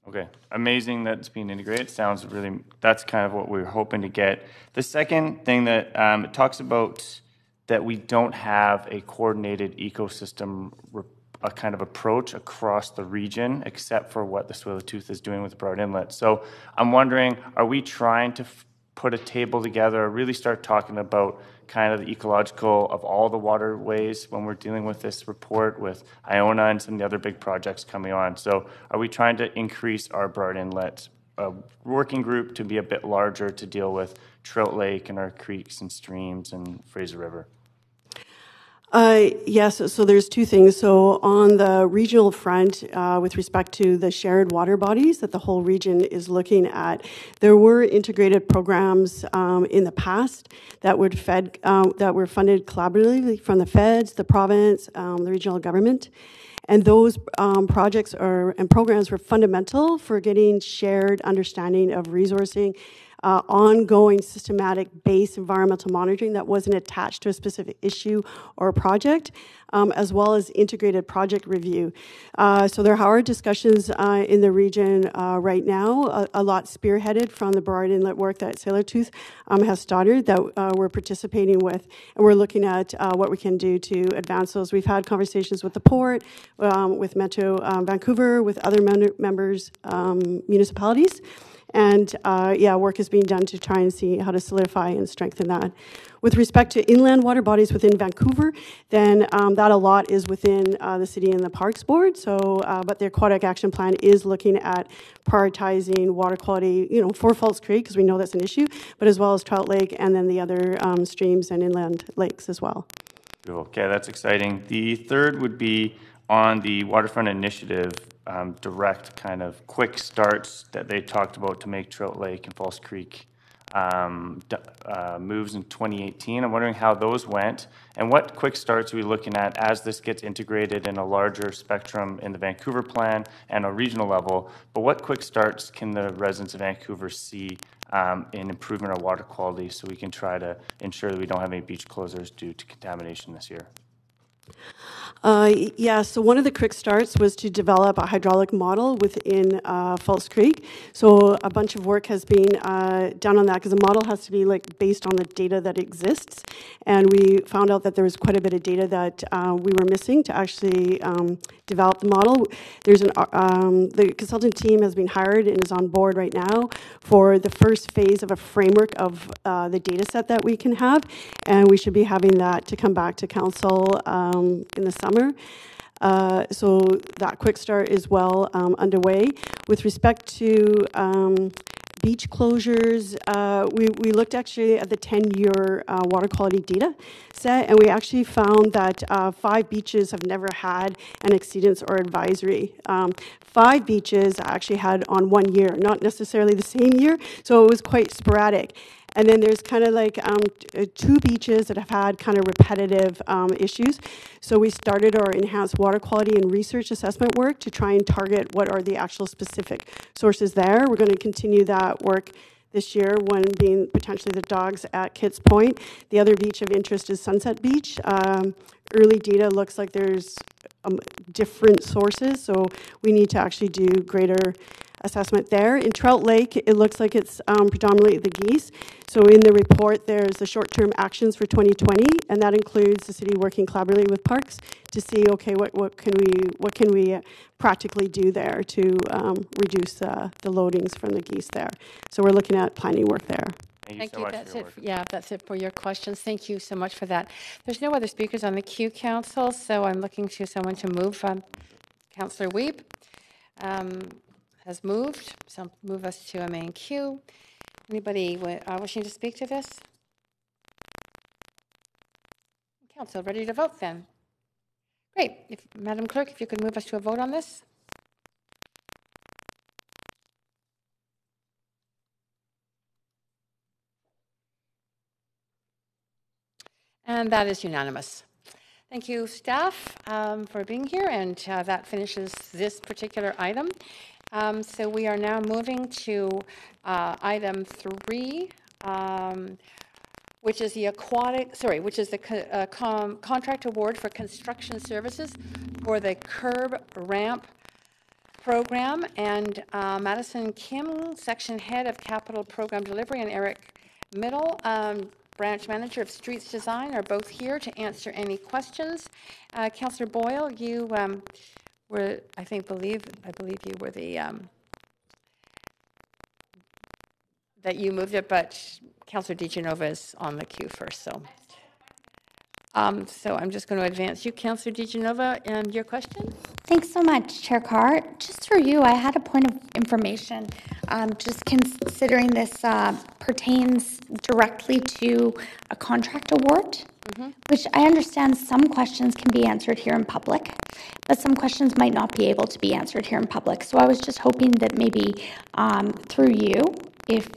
Okay, amazing that it's being integrated. Sounds really, that's kind of what we were hoping to get. The second thing that it talks about that we don't have a coordinated ecosystem a kind of approach across the region, except for what the Tsawwassen is doing with Burrard Inlet. So I'm wondering, are we trying to put a table together, or really start talking about kind of the ecological of all the waterways when we're dealing with this report with Iona and some of the other big projects coming on? So are we trying to increase our Burrard Inlet working group to be a bit larger to deal with Trout Lake and our creeks and streams and Fraser River? Yes, so there's two things. So on the regional front, with respect to the shared water bodies that the whole region is looking at, there were integrated programs in the past that were funded collaboratively from the feds, the province, the regional government. And those projects and programs were fundamental for getting shared understanding of resourcing, ongoing systematic base environmental monitoring that wasn't attached to a specific issue or project, as well as integrated project review. So there are discussions in the region right now, a lot spearheaded from the Burrard Inlet work that Sailortooth has started that we're participating with, and we're looking at what we can do to advance those. We've had conversations with the port, with Metro Vancouver, with other members, municipalities. And work is being done to try and see how to solidify and strengthen that. With respect to inland water bodies within Vancouver, then that a lot is within the City and the Parks Board. So, but the Aquatic Action Plan is looking at prioritizing water quality, for False Creek, because we know that's an issue, but as well as Trout Lake and then the other streams and inland lakes as well. Okay, that's exciting. The third would be on the Waterfront Initiative, direct kind of quick starts that they talked about to make Trout Lake and False Creek moves in 2018. I'm wondering how those went and what quick starts are we looking at as this gets integrated in a larger spectrum in the Vancouver plan and a regional level. But what quick starts can the residents of Vancouver see in improvement of water quality so we can try to ensure that we don't have any beach closures due to contamination this year? So one of the quick starts was to develop a hydraulic model within False Creek. So a bunch of work has been done on that because the model has to be based on the data that exists. And we found out that there was quite a bit of data that we were missing to actually develop the model. There's the consultant team has been hired and is on board right now for the first phase of a framework of the data set that we can have. And we should be having that to come back to council in the summer. So that quick start is well underway. With respect to beach closures, we looked actually at the 10-year water quality data set, and we actually found that 5 beaches have never had an exceedance or advisory. 5 beaches actually had on 1 year, not necessarily the same year, so it was quite sporadic. And then there's kind of 2 beaches that have had kind of repetitive issues. So we started our enhanced water quality and research assessment work to try and target what are the actual specific sources there. We're going to continue that work this year, one being potentially the dogs at Kitts Point. The other beach of interest is Sunset Beach. Early data looks like there's different sources, so we need to actually do greater assessment there. In Trout Lake, it looks like it's predominantly the geese. So in the report, there's the short-term actions for 2020, and that includes the city working collaboratively with parks to see, okay, what can we practically do there to reduce the loadings from the geese there. So we're looking at planning work there. Thank you. That's it. That's it for your questions. Thank you so much for that. There's no other speakers on the queue, Council, so I'm looking to someone to move. Councillor Wiebe has moved, so move us to a main queue. Anybody wishing to speak to this? Council, ready to vote then? Great. Madam Clerk, if you could move us to a vote on this. And that is unanimous. Thank you, staff, for being here, and that finishes this particular item. So we are now moving to item 3, which is the contract award for construction services for the curb ramp program. And Madison Kim, section head of capital program delivery, and Eric Middle, branch manager of streets design, are both here to answer any questions. Councillor Boyle, you were, I believe you were the that you moved it, but Councillor DiGenova is on the queue first, so. So I'm just going to advance you, Councillor DiGenova, and your question. Thanks so much, Chair Carr. Just for you, I had a point of information. Just considering this pertains directly to a contract award. which I understand some questions can be answered here in public, but some questions might not be able to be answered here in public. So I was just hoping that maybe through you, if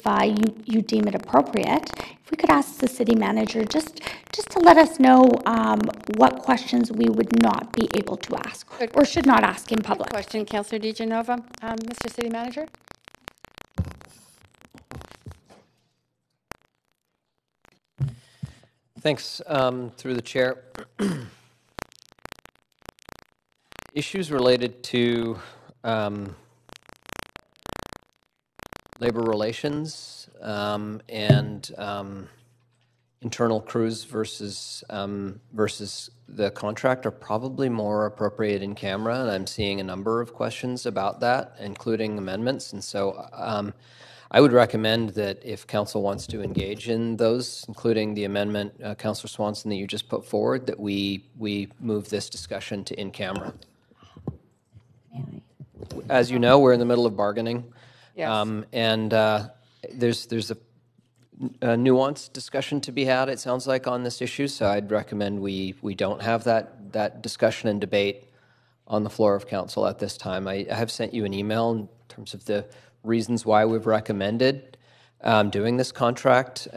you deem it appropriate, if we could ask the city manager just to let us know what questions we would not be able to ask or should not ask in public. Good question, Councillor DiGenova. Mr. City Manager? Thanks. Through the chair. Issues related to labor relations and internal crews versus the contract are probably more appropriate in camera, and I'm seeing a number of questions about that, including amendments. And so I would recommend that if council wants to engage in those, including the amendment, Councillor Swanson, that you just put forward, that we move this discussion to in camera. As you know, we're in the middle of bargaining. Yes. And there's a nuanced discussion to be had, it sounds like, on this issue. So I'd recommend we don't have that discussion and debate on the floor of council at this time. I have sent you an email in terms of the reasons why we've recommended doing this contract,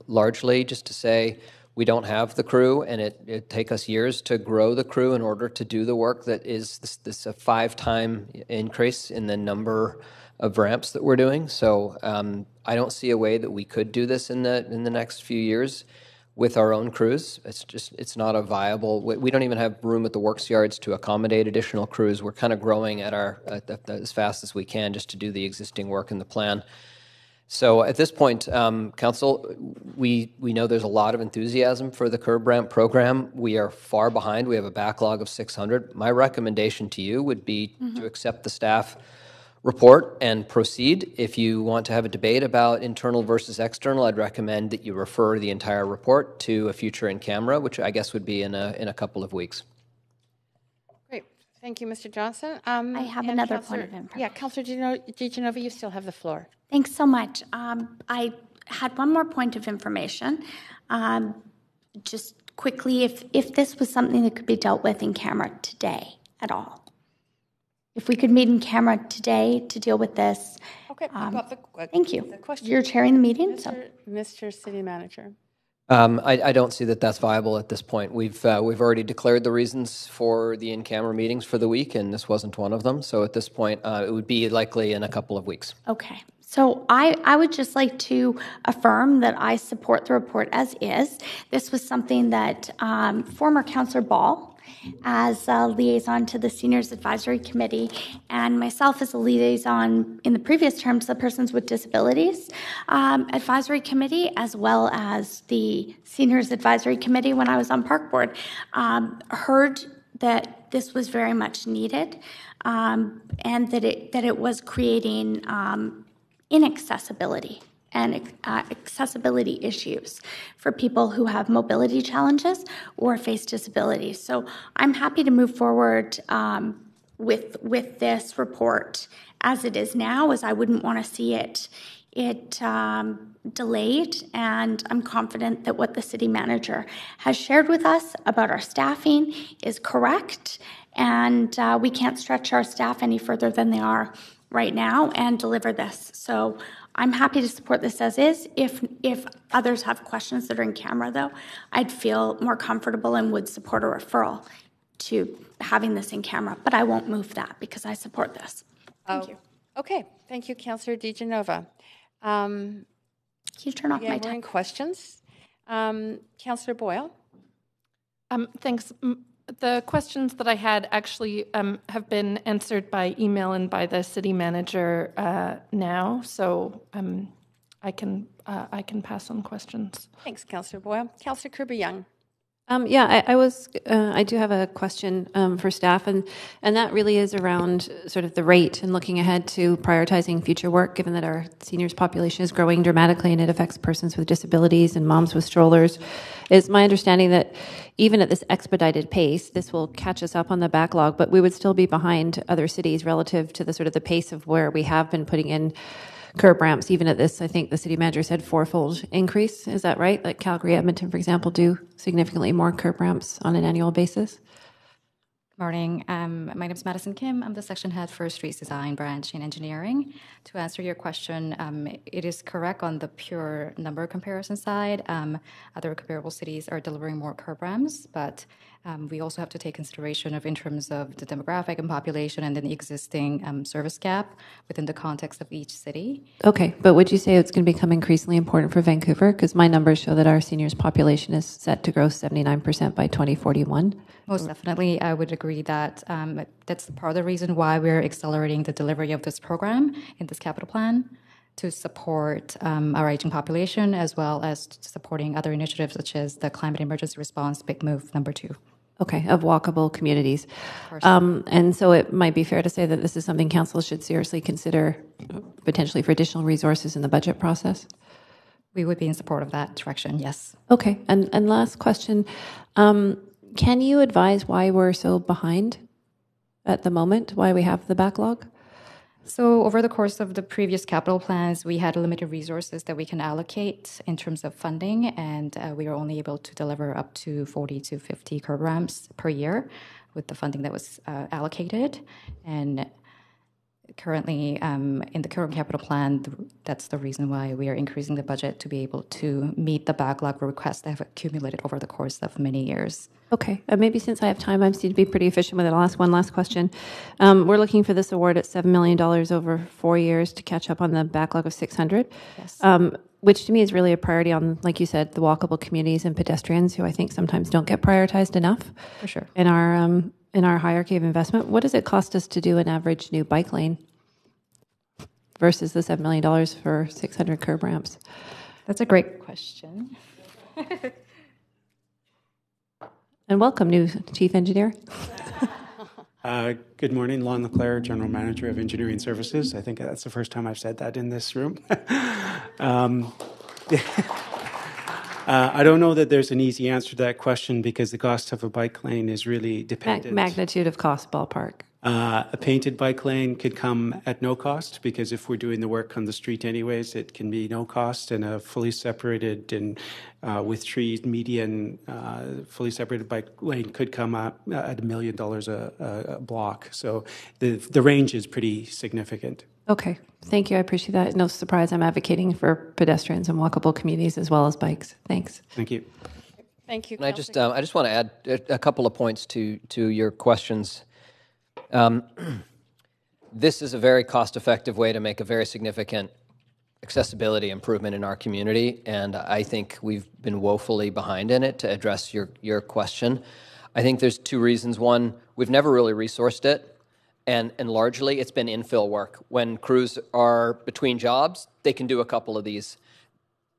largely just to say we don't have the crew, and it take us years to grow the crew in order to do the work that is this a 5-time increase in the number of ramps that we're doing. So I don't see a way that we could do this in the next few years with our own crews. It's not a viable. We don't even have room at the works yards to accommodate additional crews. We're kind of growing at as fast as we can just to do the existing work in the plan. So at this point, council, we know there's a lot of enthusiasm for the curb ramp program. We are far behind. We have a backlog of 600. My recommendation to you would be to accept the staff report and proceed. If you want to have a debate about internal versus external, I'd recommend that you refer the entire report to a future in camera, which I guess would be in a couple of weeks. Great. Thank you, Mr. Johnson. I have another point of information. Yeah, Councillor DiGenova, you still have the floor. Thanks so much. I had one more point of information. Just quickly, if this was something that could be dealt with in camera today at all. If we could meet in camera today to deal with this. Okay, thank you. The question. You're chairing the meeting, Mr. City Manager. I don't see that that's viable at this point. We've already declared the reasons for the in-camera meetings for the week, and this wasn't one of them. So at this point, it would be likely in a couple of weeks. Okay. So I would just like to affirm that I support the report as is. This was something that former Councillor Ball, as a liaison to the Seniors Advisory Committee, and myself as a liaison in the previous terms, the Persons with Disabilities Advisory Committee, as well as the Seniors Advisory Committee when I was on Park Board, heard that this was very much needed, and that it was creating inaccessibility and accessibility issues for people who have mobility challenges or face disabilities. So I'm happy to move forward with this report as it is now, as I wouldn't want to see it delayed, and I'm confident that what the city manager has shared with us about our staffing is correct, and we can't stretch our staff any further than they are right now and deliver this. So I'm happy to support this as is. If others have questions that are in camera, though, I'd feel more comfortable and would support a referral to having this in camera. But I won't move that because I support this. Thank you. Okay. Thank you, Councillor DiGenova. Can you turn off my time? Questions? Councillor Boyle? Thanks. The questions that I had actually have been answered by email and by the city manager now, so I can pass on questions. Thanks, Councillor Boyle. Councillor Kirby-Young. I do have a question for staff, and that really is around sort of the rate and looking ahead to prioritizing future work, given that our seniors population is growing dramatically and it affects persons with disabilities and moms with strollers. It's my understanding that even at this expedited pace, this will catch us up on the backlog, but we would still be behind other cities relative to the sort of the pace of where we have been putting in curb ramps, even at this, I think the city manager said fourfold increase. Is that right? Like Calgary, Edmonton, for example, do significantly more curb ramps on an annual basis? Morning. My name is Madison Kim. I'm the section head for Streets Design branch in engineering. To answer your question, it is correct on the pure number comparison side. Other comparable cities are delivering more curb ramps, but we also have to take consideration of in terms of the demographic and population and then the existing service gap within the context of each city. Okay, but would you say it's going to become increasingly important for Vancouver? Because my numbers show that our seniors population is set to grow 79% by 2041. Most definitely, I would agree that that's part of the reason why we're accelerating the delivery of this program in this capital plan to support our aging population as well as supporting other initiatives such as the Climate Emergency Response Big Move number 2. Okay, of walkable communities. And so it might be fair to say that this is something council should seriously consider potentially for additional resources in the budget process? We would be in support of that direction, yes. Okay, and last question. Can you advise why we're so behind at the moment, why we have the backlog? So over the course of the previous capital plans, we had limited resources that we can allocate in terms of funding, and we were only able to deliver up to 40 to 50 curb ramps per year with the funding that was allocated. And currently, in the current capital plan, that's the reason why we are increasing the budget to be able to meet the backlog requests that have accumulated over the course of many years. Okay, maybe since I have time, I seem to be pretty efficient with it. I'll ask one last question. We're looking for this award at $7 million over 4 years to catch up on the backlog of 600, yes. Which to me is really a priority on, like you said, the walkable communities and pedestrians who I think sometimes don't get prioritized enough. For sure. In our hierarchy of investment. What does it cost us to do an average new bike lane versus the $7 million for 600 curb ramps? That's a great question. And welcome, new chief engineer. Good morning, Lon Leclerc, General Manager of Engineering Services. I think that's the first time I've said that in this room. I don't know that there's an easy answer to that question because the cost of a bike lane is really dependent. Magnitude of cost, ballpark. A painted bike lane could come at no cost because if we're doing the work on the street anyways, it can be no cost, and a fully separated and with trees median fully separated bike lane could come up at $1 million a block. So the range is pretty significant. Okay, thank you. I appreciate that. No surprise, I'm advocating for pedestrians and walkable communities as well as bikes. Thanks. Thank you. Thank you. And I just want to add a couple of points to your questions. This is a very cost-effective way to make a very significant accessibility improvement in our community, and I think we've been woefully behind in it. To address your question, I think there's two reasons. One, we've never really resourced it, and largely it's been infill work. When crews are between jobs, they can do a couple of these.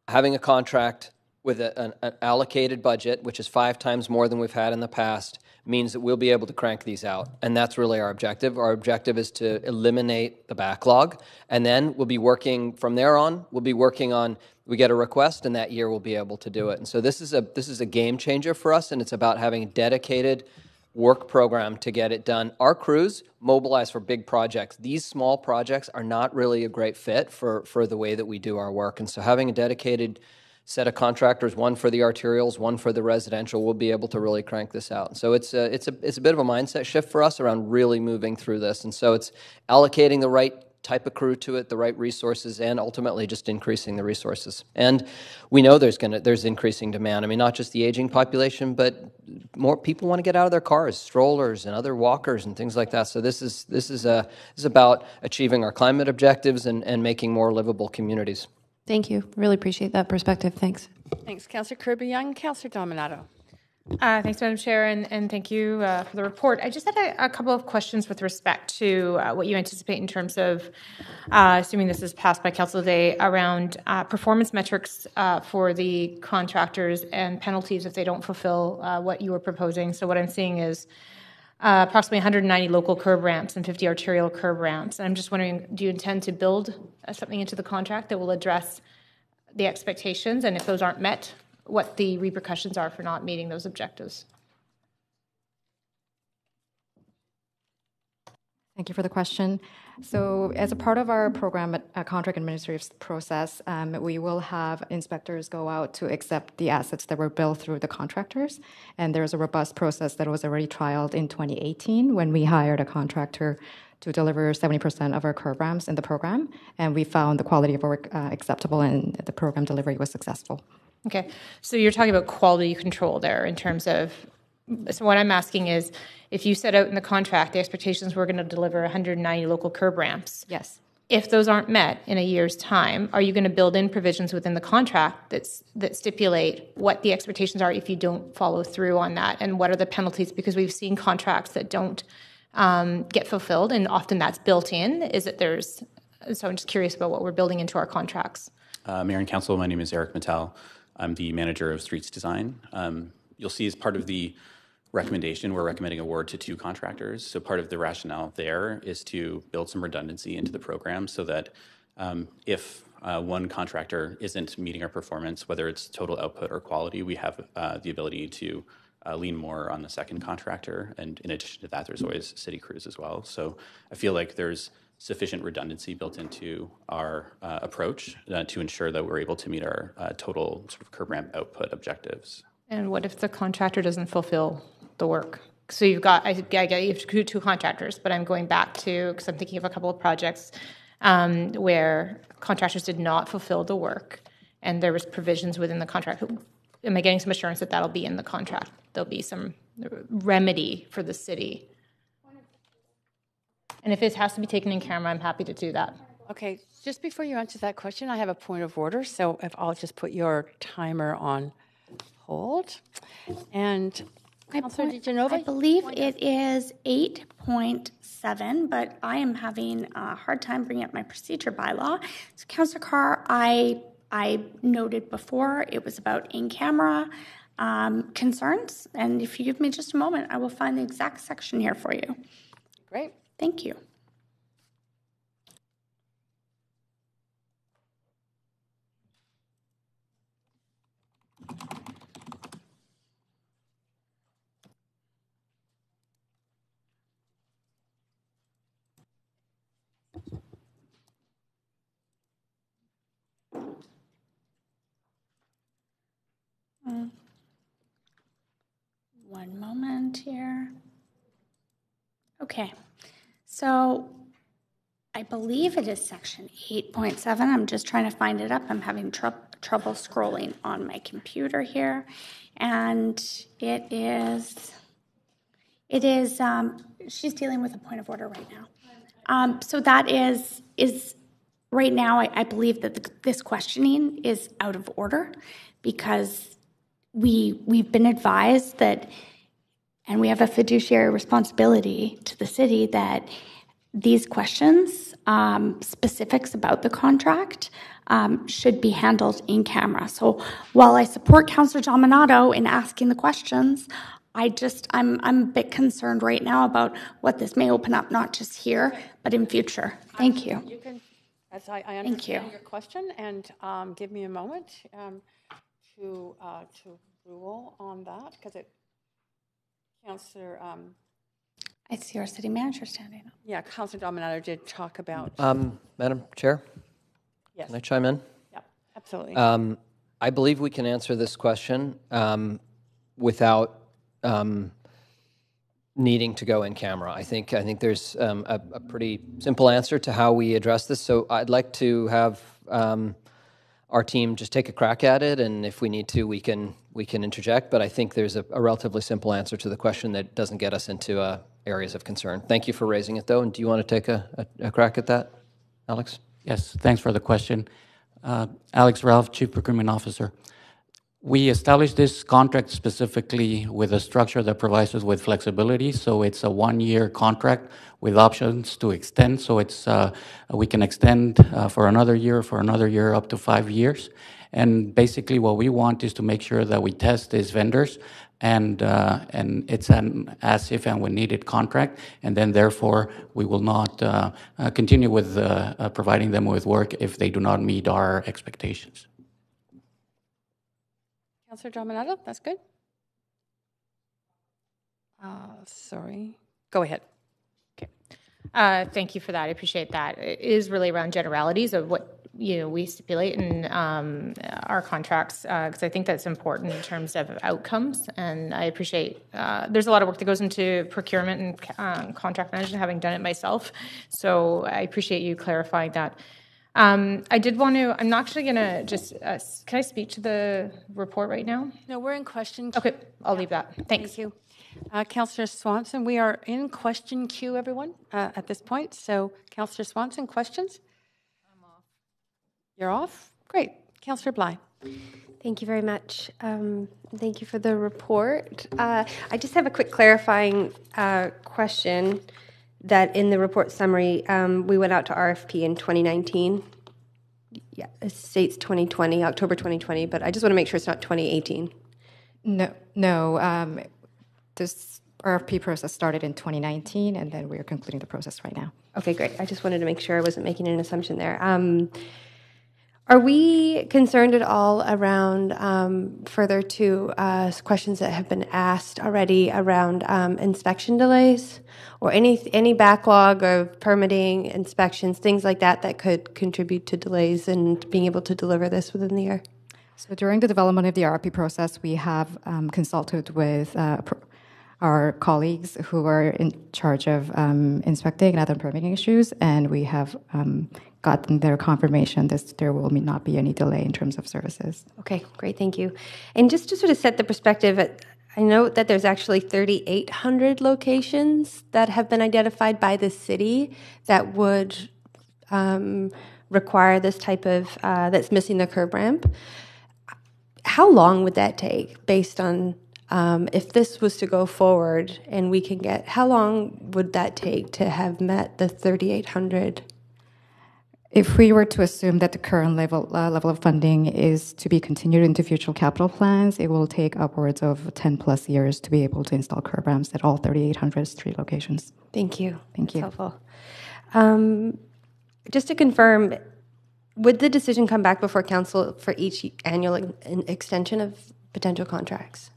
Having a contract with an allocated budget, which is 5 times more than we've had in the past, means that we'll be able to crank these out. And that's really our objective. Our objective is to eliminate the backlog. And then we'll be working from there on. We'll be working on, we get a request, and that year we'll be able to do it. And so this is a game changer for us, and it's about having a dedicated work program to get it done. Our crews mobilize for big projects. These small projects are not really a great fit for the way that we do our work. And so having a dedicated set of contractors, one for the arterials, one for the residential, we'll be able to really crank this out. So it's a bit of a mindset shift for us around really moving through this. And so it's allocating the right type of crew to it, the right resources, and ultimately just increasing the resources. And we know there's increasing demand. I mean, not just the aging population, but more people want to get out of their cars, strollers and other walkers and things like that. So this is about achieving our climate objectives and making more livable communities. Thank you. Really appreciate that perspective. Thanks. Thanks, Councillor Kirby-Young. Councillor Dominato. Thanks, Madam Chair, and thank you for the report. I just had a couple of questions with respect to what you anticipate in terms of, assuming this is passed by Council today, around performance metrics for the contractors and penalties if they don't fulfill what you were proposing. So what I'm seeing is approximately 190 local curb ramps and 50 arterial curb ramps. And I'm just wondering, do you intend to build something into the contract that will address the expectations, and if those aren't met, what the repercussions are for not meeting those objectives? Thank you for the question. So as a part of our program contract administrative process, we will have inspectors go out to accept the assets that were billed through the contractors. And there's a robust process that was already trialed in 2018 when we hired a contractor to deliver 70% of our curb ramps in the program. And we found the quality of work acceptable and the program delivery was successful. Okay, so you're talking about quality control there in terms of, so what I'm asking is, if you set out in the contract, the expectations were going to deliver 190 local curb ramps. Yes. If those aren't met in a year's time, are you going to build in provisions within the contract that stipulate what the expectations are if you don't follow through on that, and what are the penalties? Because we've seen contracts that don't get fulfilled, and often that's built in. So I'm just curious about what we're building into our contracts. Mayor and Council, my name is Eric Mattel. I'm the manager of streets design. You'll see as part of the recommendation, we're recommending award to 2 contractors. So part of the rationale there is to build some redundancy into the program so that if one contractor isn't meeting our performance, whether it's total output or quality, we have the ability to lean more on the second contractor. And in addition to that, there's always city crews as well. So I feel like there's sufficient redundancy built into our approach to ensure that we're able to meet our total sort of curb ramp output objectives. And what if the contractor doesn't fulfill the work? So you've got, I get you have 2 contractors, but I'm going back to, because I'm thinking of a couple of projects where contractors did not fulfill the work, and there was provisions within the contract. Am I getting some assurance that that'll be in the contract? There'll be some remedy for the city. And if it has to be taken in camera, I'm happy to do that. Okay, just before you answer that question, I have a point of order. So if I'll just put your timer on hold. And Councilor DiGenova? I believe it is 8.7, but I am having a hard time bringing up my procedure bylaw. So, Councilor Carr, I noted before it was about in-camera concerns, and if you give me just a moment, I will find the exact section here for you. Great. Thank you. One moment here. Okay, so I believe it is section 8.7. I'm just trying to find it up. I'm having trouble scrolling on my computer here. And it is, she's dealing with a point of order right now. So that is right now, I believe that this questioning is out of order because we've been advised that, and we have a fiduciary responsibility to the city that these questions, specifics about the contract, should be handled in camera. So while I support Councillor Dominato in asking the questions, I'm a bit concerned right now about what this may open up, not just here, but in future. Thank you. You can, as I understand your question, and give me a moment to rule on that, because Councillor. I see our city manager standing up. Yeah, Councillor Dominato did talk about. Madam Chair? Yes. Can I chime in? Yeah, absolutely. I believe we can answer this question without needing to go in camera. I think there's a pretty simple answer to how we address this. So I'd like to have our team just take a crack at it, and if we need to, we can interject. But I think there's a relatively simple answer to the question that doesn't get us into areas of concern. Thank you for raising it, though. And do you want to take a crack at that, Alex? Yes, thanks for the question. Alex Ralph, Chief Procurement Officer. We established this contract specifically with a structure that provides us with flexibility. So it's a 1-year contract with options to extend. So it's we can extend for another year, up to 5 years. And basically what we want is to make sure that we test these vendors, and it's an as if and when needed contract, and then therefore we will not continue with providing them with work if they do not meet our expectations. Councillor Dominato, that's good. Sorry. Go ahead. Okay. Thank you for that. I appreciate that. It is really around generalities of what we stipulate in our contracts, because I think that's important in terms of outcomes. And I appreciate there's a lot of work that goes into procurement and contract management, having done it myself. So I appreciate you clarifying that. I did want to. I'm not actually going to just. Can I speak to the report right now? No, we're in question. Okay, I'll leave that. Thanks. Thank you. Councillor Swanson, we are in question queue, everyone, at this point. So, Councillor Swanson, questions? I'm off. You're off? Great. Councillor Bly. Thank you very much. Thank you for the report. I just have a quick clarifying question that in the report summary, we went out to RFP in 2019. Yeah, it states 2020, October 2020, but I just want to make sure it's not 2018. No. This RFP process started in 2019, and then we're concluding the process right now. Okay, great. I just wanted to make sure I wasn't making an assumption there. Are we concerned at all around, further to questions that have been asked already around inspection delays or any backlog of permitting, inspections, things like that that could contribute to delays in being able to deliver this within the year? So during the development of the RFP process, we have consulted with our colleagues who are in charge of inspecting and other permitting issues, and we have gotten their confirmation that there will not be any delay in terms of services. Okay, great, thank you. And just to sort of set the perspective, I note that there's actually 3,800 locations that have been identified by the city that would require this type of, that's missing the curb ramp. How long would that take based on if this was to go forward and we can get, how long would that take to have met the 3,800? If we were to assume that the current level of funding is to be continued into future capital plans, it will take upwards of 10 plus years to be able to install curb ramps at all 3,800 street locations. Thank you. Thank you. That's helpful. Just to confirm, would the decision come back before council for each annual extension of potential contracts?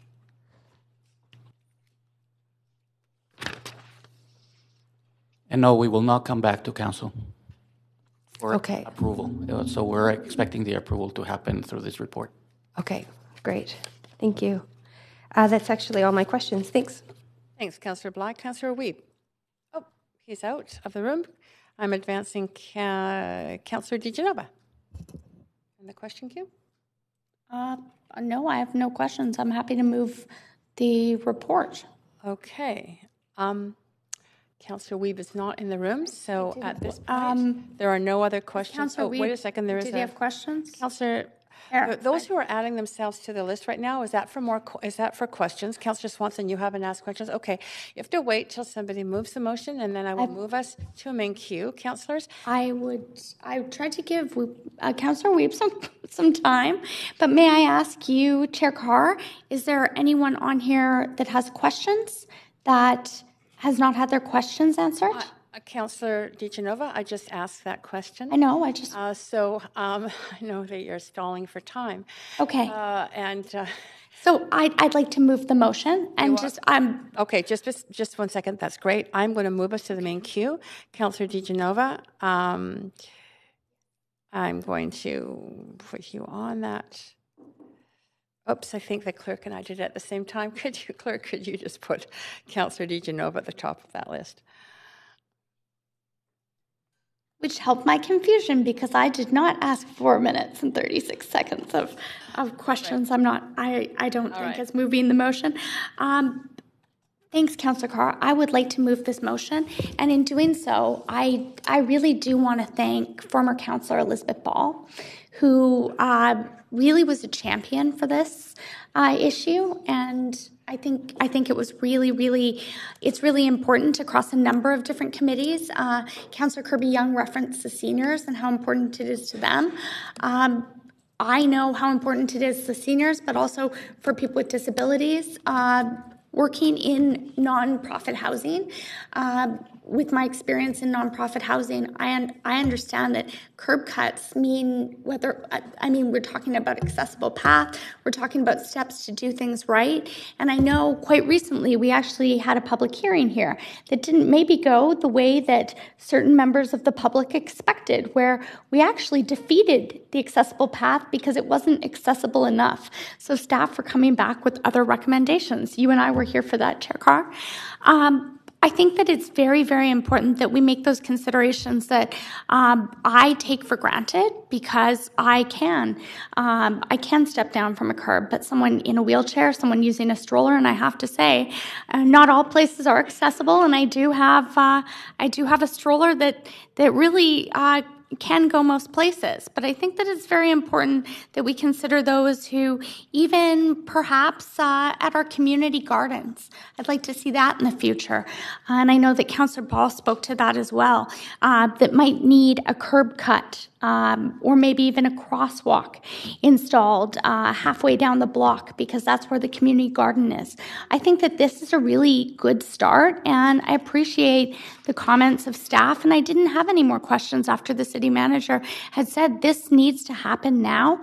And no, we will not come back to council for Okay. approval. So we're expecting the approval to happen through this report. Okay, great. Thank you. That's actually all my questions. Thanks. Thanks, Councillor Bly. Councillor Wiebe. Oh, he's out of the room. I'm advancing Councillor DiGenova. In the question queue? No, I have no questions. I'm happy to move the report. Okay. Councillor Wiebe is not in the room, so at this point, there are no other questions. Councillor Wait a second. There is did you have questions? Councillor, those who are adding themselves to the list right now, is that for questions? Councillor Swanson, you haven't asked questions? Okay. You have to wait till somebody moves the motion, and then I will move us to a main queue. Councillors? I tried to give Councillor Wiebe some time, but may I ask you, Chair Carr, is there anyone on here that has questions that has not had their questions answered? Councillor DiGenova, I just asked that question. I know, I just... I know that you're stalling for time. Okay. So I'd like to move the motion and Okay, just 1 second. That's great. I'm going to move us to the main queue. Councillor DiGenova, I'm going to put you on that. Oops, I think the clerk and I did it at the same time. Could you just put Councillor DiGenova at the top of that list? Which helped my confusion because I did not ask 4 minutes and 36 seconds of questions. Right. I don't think it's moving the motion. Thanks, Councillor Carr. I would like to move this motion. And in doing so, I really do want to thank former Councillor Elizabeth Ball, who really was a champion for this issue. And I think it was it's really important across a number of different committees. Councillor Kirby-Young referenced the seniors and how important it is to them. I know how important it is to seniors, but also for people with disabilities. working in nonprofit housing, with my experience in nonprofit housing, I understand that curb cuts mean we're talking about accessible path, we're talking about steps to do things right. And I know quite recently we actually had a public hearing here that didn't maybe go the way that certain members of the public expected, where we actually defeated the accessible path because it wasn't accessible enough. So staff are coming back with other recommendations. You and I were here for that, Chair Carr. I think that it's very, very important that we make those considerations that I take for granted because I can step down from a curb, but someone in a wheelchair, someone using a stroller, and I have to say, not all places are accessible, and I do have a stroller that really can go most places. But I think that it's very important that we consider those who even perhaps at our community gardens. I'd like to see that in the future. And I know that Councillor Ball spoke to that as well, that might need a curb cut or maybe even a crosswalk installed halfway down the block because that's where the community garden is. I think that this is a really good start, and I appreciate the comments of staff, and I didn't have any more questions after the city manager had said this needs to happen now.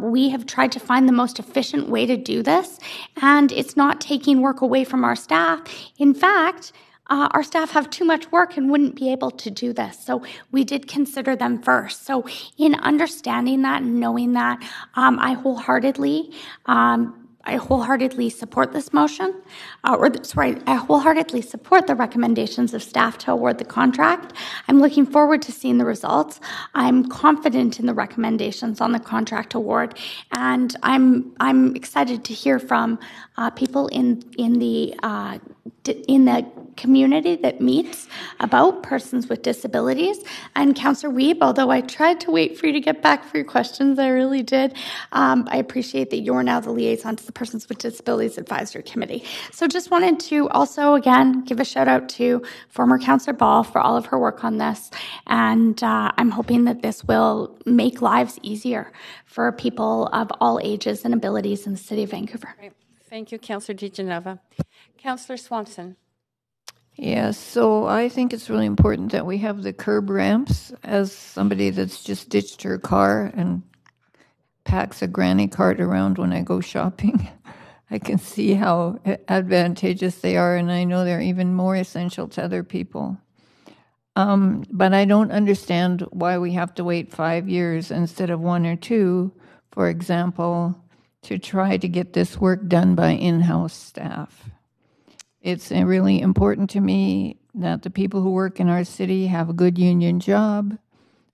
We have tried to find the most efficient way to do this, and it's not taking work away from our staff. In fact, our staff have too much work and wouldn't be able to do this. So we did consider them first. So in understanding that and knowing that, I wholeheartedly support this motion, I wholeheartedly support the recommendations of staff to award the contract. I'm looking forward to seeing the results. I'm confident in the recommendations on the contract award, and I'm excited to hear from people in the community that meets about persons with disabilities. And Councillor Wiebe, although I tried to wait for you to get back for your questions, I really did. I appreciate that you're now the liaison to the Persons with Disabilities Advisory Committee. So just wanted to also, again, give a shout out to former Councillor Ball for all of her work on this. And I'm hoping that this will make lives easier for people of all ages and abilities in the City of Vancouver. Great. Thank you, Councillor DiGenova. Councillor Swanson. Yes, so I think it's really important that we have the curb ramps. As somebody that's just ditched her car and packs a granny cart around when I go shopping, I can see how advantageous they are, and I know they're even more essential to other people. But I don't understand why we have to wait 5 years instead of 1 or 2, for example, to try to get this work done by in-house staff. It's really important to me that the people who work in our city have a good union job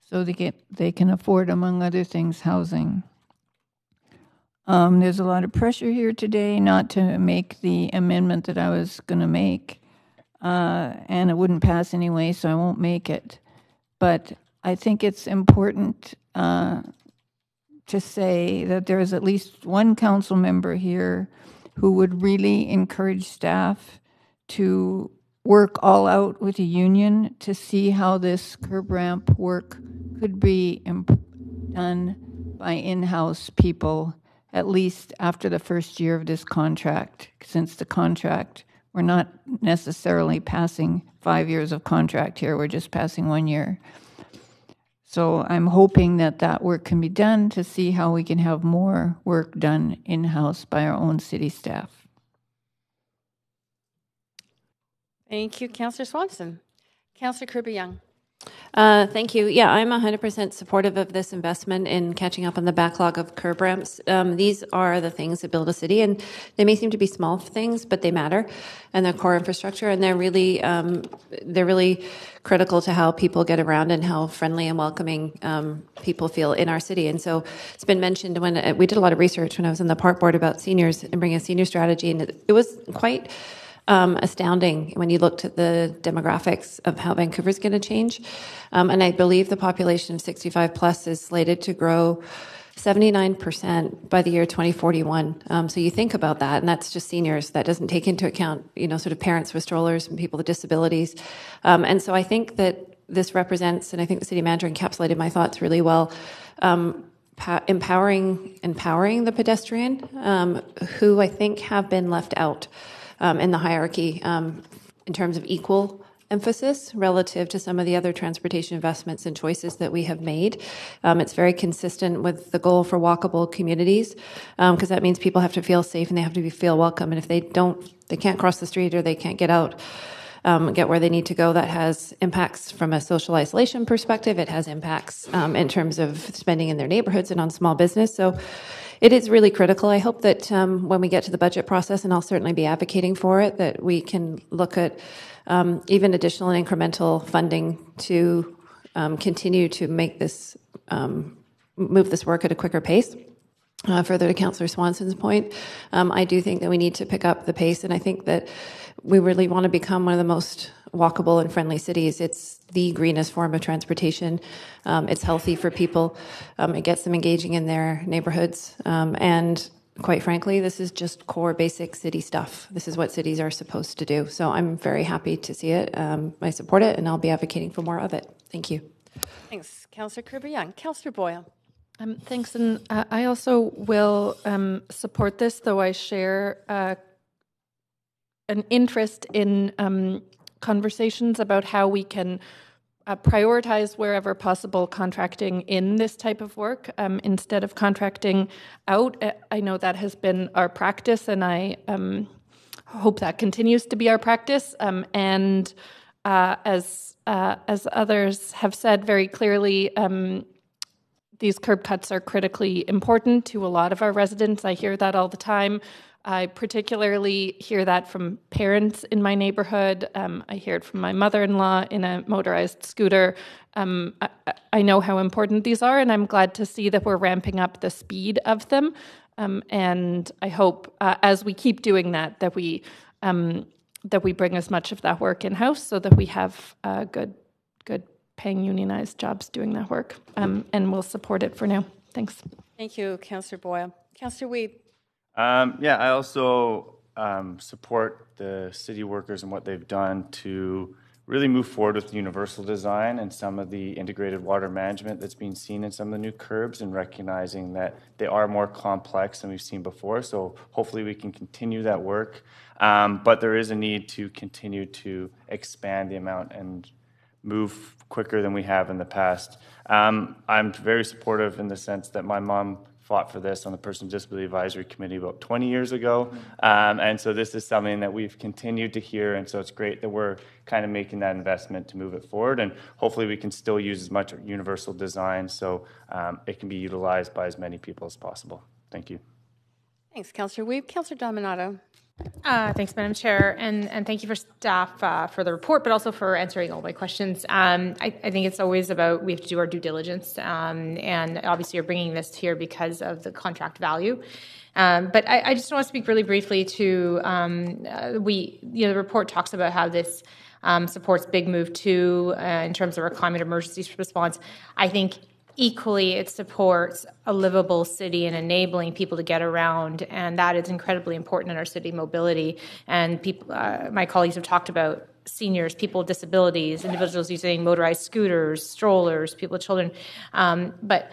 so they can afford, among other things, housing. There's a lot of pressure here today not to make the amendment that I was going to make, and it wouldn't pass anyway, so I won't make it. But I think it's important to say that there is at least one council member here who would really encourage staff to work all out with a union to see how this curb ramp work could be done by in-house people, at least after the first year of this contract. Since the contract, we're not necessarily passing 5 years of contract here, we're just passing 1 year. So I'm hoping that that work can be done to see how we can have more work done in-house by our own city staff. Thank you, Councillor Swanson. Councillor Kirby-Young. Thank you. Yeah, I'm 100% supportive of this investment in catching up on the backlog of curb ramps. These are the things that build a city, and they may seem to be small things, but they matter, and they're core infrastructure, and they're really critical to how people get around and how friendly and welcoming people feel in our city. And so it's been mentioned when we did a lot of research when I was on the park board about seniors and bringing a senior strategy, and it was quite astounding when you looked at the demographics of how Vancouver's going to change. And I believe the population of 65 plus is slated to grow 79% by the year 2041. So you think about that, and that's just seniors. That doesn't take into account, sort of parents with strollers and people with disabilities. And so I think that this represents, and I think the city manager encapsulated my thoughts really well, empowering the pedestrian, who I think have been left out. in the hierarchy in terms of equal emphasis relative to some of the other transportation investments and choices that we have made. It's very consistent with the goal for walkable communities, because that means people have to feel safe and they have to feel welcome. And if they can't cross the street or they can't get out, get where they need to go. That has impacts from a social isolation perspective. It has impacts in terms of spending in their neighborhoods and on small business. So it is really critical. I hope that when we get to the budget process, and I'll certainly be advocating for it, that we can look at even additional and incremental funding to continue to make this, move this work at a quicker pace. Further to Councillor Swanson's point, I do think that we need to pick up the pace, and I think that we really want to become one of the most walkable and friendly cities. It's the greenest form of transportation. It's healthy for people. It gets them engaging in their neighborhoods. And quite frankly, this is just core basic city stuff. This is what cities are supposed to do. So I'm very happy to see it. I support it, and I'll be advocating for more of it. Thank you. Thanks, Councillor Kirby-Young. Councillor Boyle. Thanks, and I also will support this, though I share an interest in conversations about how we can prioritize wherever possible contracting in this type of work instead of contracting out. I know that has been our practice, and I hope that continues to be our practice. And as others have said very clearly, these curb cuts are critically important to a lot of our residents. I hear that all the time. I particularly hear that from parents in my neighborhood. I hear it from my mother-in-law in a motorized scooter. I know how important these are, and I'm glad to see that we're ramping up the speed of them. And I hope, as we keep doing that, that we bring as much of that work in-house so that we have good paying unionized jobs doing that work. And we'll support it for now. Thanks. Thank you, Councillor Boyle. Councillor Wiebe. I also support the city workers and what they've done to really move forward with universal design and some of the integrated water management that's being seen in some of the new curbs, and recognizing that they are more complex than we've seen before. So hopefully we can continue that work. But there is a need to continue to expand the amount and move quicker than we have in the past. I'm very supportive in the sense that my mom fought for this on the Person with Disability Advisory Committee about 20 years ago. And so this is something that we've continued to hear. And so it's great that we're kind of making that investment to move it forward. And hopefully we can still use as much universal design so it can be utilized by as many people as possible. Thank you. Thanks, Councillor Wiebe. Councillor Dominato. Thanks, Madam Chair, and thank you for staff for the report, but also for answering all my questions. I think it's always about we have to do our due diligence, and obviously you're bringing this here because of the contract value. But I just want to speak really briefly to the report talks about how this supports Big Move 2 in terms of our climate emergency response. I think equally, it supports a livable city and enabling people to get around, and that is incredibly important in our city mobility. And people, my colleagues have talked about seniors, people with disabilities, individuals using motorized scooters, strollers, people with children. But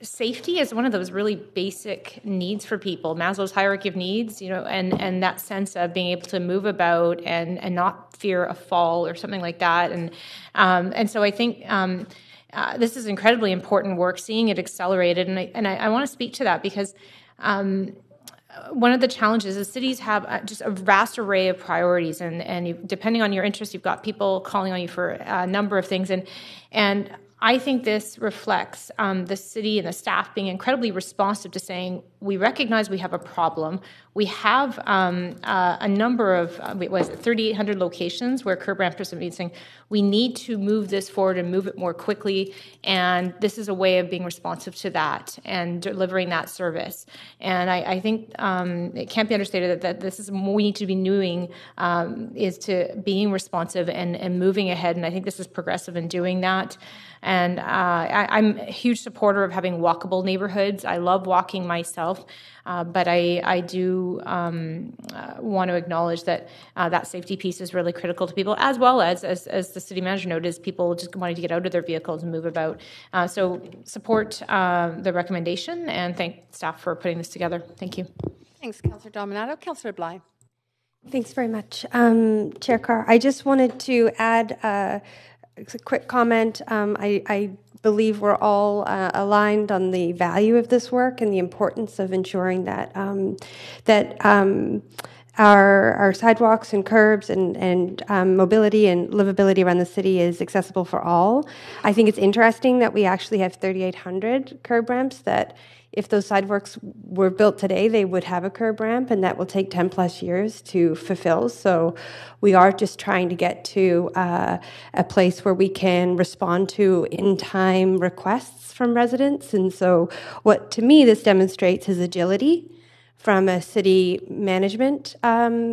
safety is one of those really basic needs for people. Maslow's hierarchy of needs, and that sense of being able to move about and not fear a fall or something like that. And so I think. This is incredibly important work, seeing it accelerated, and I want to speak to that because one of the challenges is cities have just a vast array of priorities, and depending on your interest, you've got people calling on you for a number of things, and I think this reflects the city and the staff being incredibly responsive to saying, we recognize we have a problem. We have a number of, 3,800 locations where curb rampers are saying, we need to move this forward and move it more quickly, and this is a way of being responsive to that and delivering that service. And I think it can't be understated that this is what we need to be doing is to being responsive and moving ahead, and I think this is progressive in doing that. And I'm a huge supporter of having walkable neighborhoods. I love walking myself, but I do want to acknowledge that that safety piece is really critical to people, as well as the city manager noted, is people just wanting to get out of their vehicles and move about. So support the recommendation and thank staff for putting this together. Thank you. Thanks, Councillor Dominato. Councillor Bly. Thanks very much, Chair Carr. I just wanted to add a quick comment. I believe we're all aligned on the value of this work and the importance of ensuring that our sidewalks and curbs and mobility and livability around the city is accessible for all. I think it's interesting that we actually have 3,800 curb ramps that if those sidewalks were built today, they would have a curb ramp, and that will take 10 plus years to fulfill. So we are just trying to get to a place where we can respond to in-time requests from residents. And so what, to me, this demonstrates is agility from a city management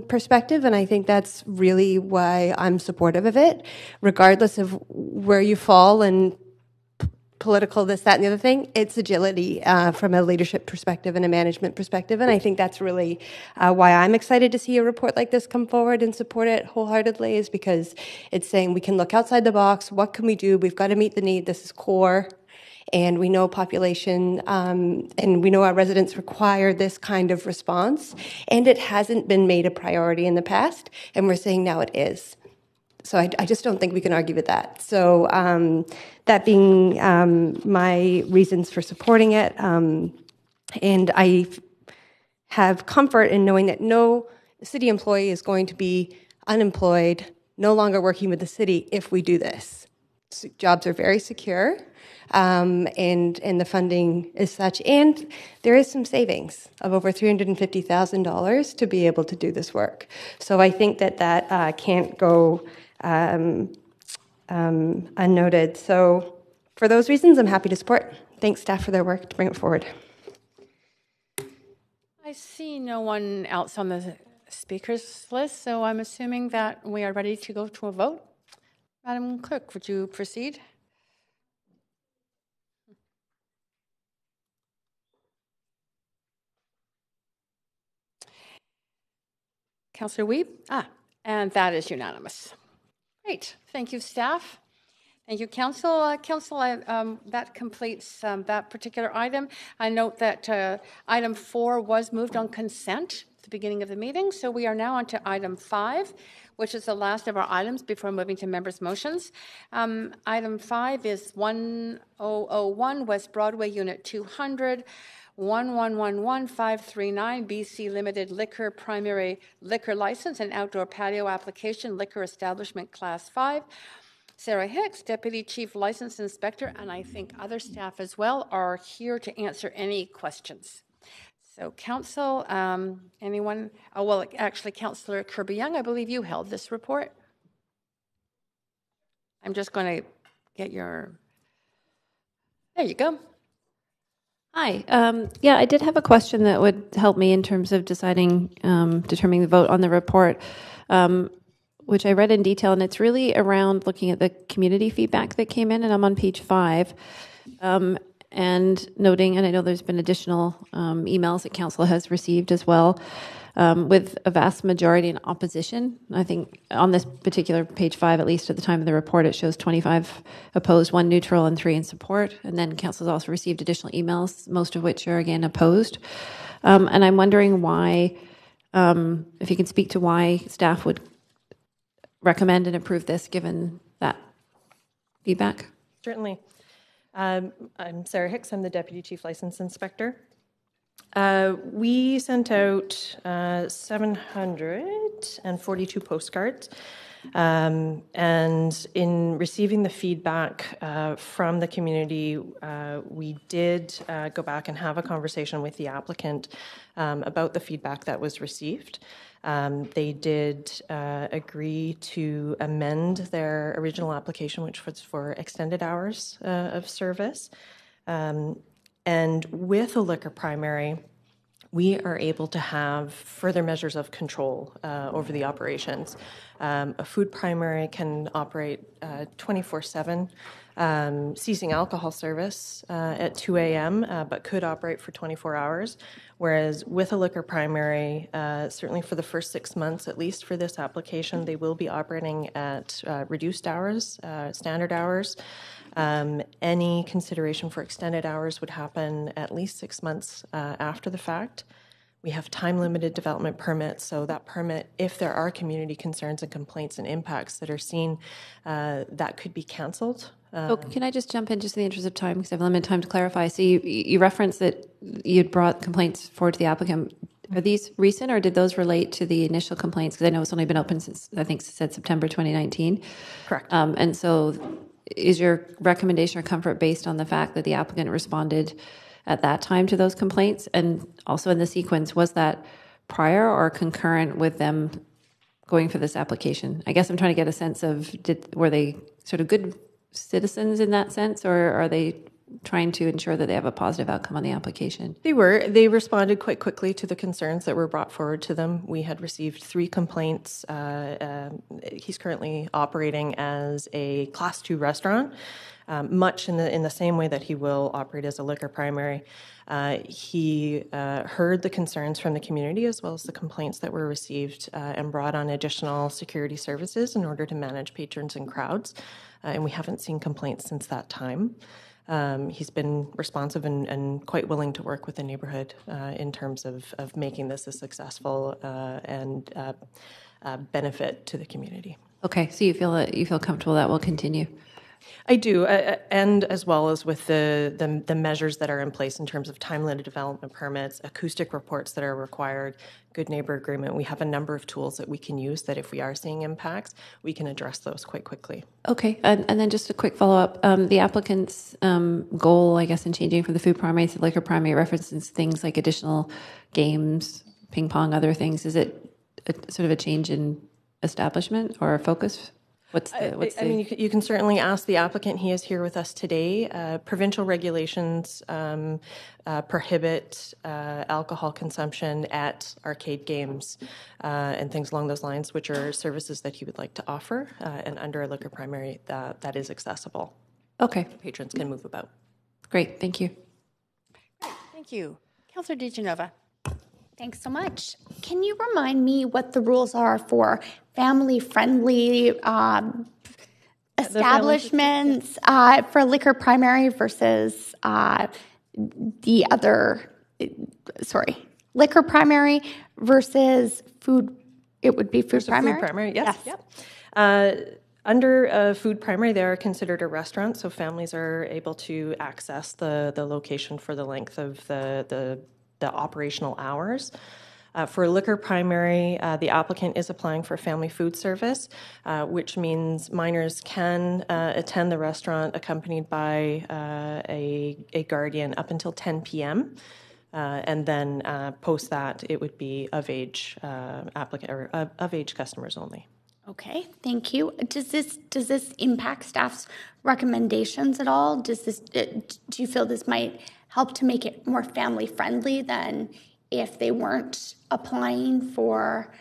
perspective, and I think that's really why I'm supportive of it, regardless of where you fall and political this, that, and the other thing. It's agility from a leadership perspective and a management perspective, and I think that's really why I'm excited to see a report like this come forward and support it wholeheartedly, is because it's saying we can look outside the box. What can we do? We've got to meet the need. This is core. And we know population and we know our residents require this kind of response. And it hasn't been made a priority in the past, and we're saying now it is. So I just don't think we can argue with that. So that being my reasons for supporting it, and I have comfort in knowing that no city employee is going to be unemployed, no longer working with the city if we do this. Jobs are very secure. And the funding is such, and there is some savings of over $350,000 to be able to do this work. So I think that can't go unnoted. So for those reasons, I'm happy to support. Thanks, staff, for their work to bring it forward. I see no one else on the speakers list, so I'm assuming that we are ready to go to a vote. Madam Clerk, would you proceed? Councillor Wiebe? And that is unanimous. Great. Thank you, staff. Thank you, Council. Council, that completes that particular item. I note that item 4 was moved on consent at the beginning of the meeting, so we are now on to item 5, which is the last of our items before moving to members' motions. Item 5 is 1001 West Broadway, Unit 200. 1111539 BC Limited Liquor Primary Liquor License and Outdoor Patio Application Liquor Establishment Class 5. Sarah Hicks, Deputy Chief License Inspector, and I think other staff as well are here to answer any questions. So Council, anyone? Oh, well, actually, Councillor Kirby-Yung, I believe you held this report. I'm just going to get your, there you go. Hi. Yeah, I did have a question that would help me in terms of determining the vote on the report, which I read in detail, and it's really around looking at the community feedback that came in, and I'm on page 5, and noting, and I know there's been additional emails that Council has received as well, with a vast majority in opposition. I think on this particular page 5, at least at the time of the report, it shows 25 opposed, 1 neutral, and 3 in support. And then Council has also received additional emails, most of which are again opposed. And I'm wondering why, if you can speak to why staff would recommend and approve this given that feedback. Certainly. I'm Sarah Hicks. I'm the Deputy Chief License Inspector. We sent out 742 postcards, and in receiving the feedback from the community, we did go back and have a conversation with the applicant about the feedback that was received. They did agree to amend their original application, which was for extended hours of service. And with a liquor primary, we are able to have further measures of control over the operations. A food primary can operate 24/7, ceasing alcohol service at 2 a.m., but could operate for 24 hours. Whereas with a liquor primary, certainly for the first 6 months, at least for this application, they will be operating at reduced hours, standard hours. Any consideration for extended hours would happen at least 6 months after the fact. We have time-limited development permits, so that permit, if there are community concerns and complaints and impacts that are seen, that could be canceled. So can I just jump in just in the interest of time, because I have limited time to clarify. So you referenced that you'd brought complaints forward to the applicant. Are these recent, or did those relate to the initial complaints? Because I know it's only been open since, I think, said September 2019. Correct. And so is your recommendation or comfort based on the fact that the applicant responded at that time to those complaints? And also in the sequence, was that prior or concurrent with them going for this application? I guess I'm trying to get a sense of, were they sort of good citizens in that sense, or are they trying to ensure that they have a positive outcome on the application? They responded quite quickly to the concerns that were brought forward to them. We had received 3 complaints. He's currently operating as a Class 2 restaurant, much in the same way that he will operate as a liquor primary. He heard the concerns from the community as well as the complaints that were received and brought on additional security services in order to manage patrons and crowds. And we haven't seen complaints since that time. He's been responsive and quite willing to work with the neighborhood in terms of making this a successful and benefit to the community. Okay, so you feel comfortable that will continue? I do, and as well as with the measures that are in place in terms of time-limited development permits, acoustic reports that are required, good neighbor agreement. We have a number of tools that we can use that if we are seeing impacts, we can address those quite quickly. Okay, and then just a quick follow-up. The applicant's goal, I guess, in changing from the food primary to liquor primary references things like additional games, ping pong, other things. Is it sort of a change in establishment or a focus? I mean, you can certainly ask the applicant. He is here with us today. Provincial regulations prohibit alcohol consumption at arcade games and things along those lines, which are services that he would like to offer. And under a liquor primary, that is accessible. Okay. Patrons can move about. Great. Thank you. Thank you. Councillor DiGenova. Thanks so much. Can you remind me what the rules are for family-friendly establishments for liquor primary versus the other, liquor primary versus food, it would be food primary? Food primary, yes. Yep. Under food primary, they are considered a restaurant, so families are able to access the location for the length of the operational hours. For liquor primary, the applicant is applying for family food service, which means minors can attend the restaurant accompanied by a guardian up until 10 p.m. And then post that, it would be of age applicant or of age customers only. Okay, thank you. Does this impact staff's recommendations at all? Do you feel this might help to make it more family friendly than if they weren't applying for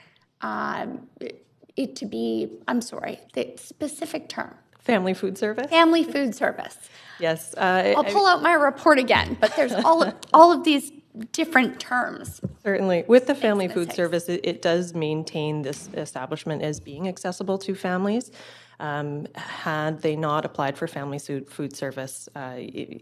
it to be, the specific term? Family food service? Family food service. Yes. I'll pull out my report again, but there's all of these different terms. Certainly. With the family food service, it does maintain this establishment as being accessible to families. Had they not applied for family food service,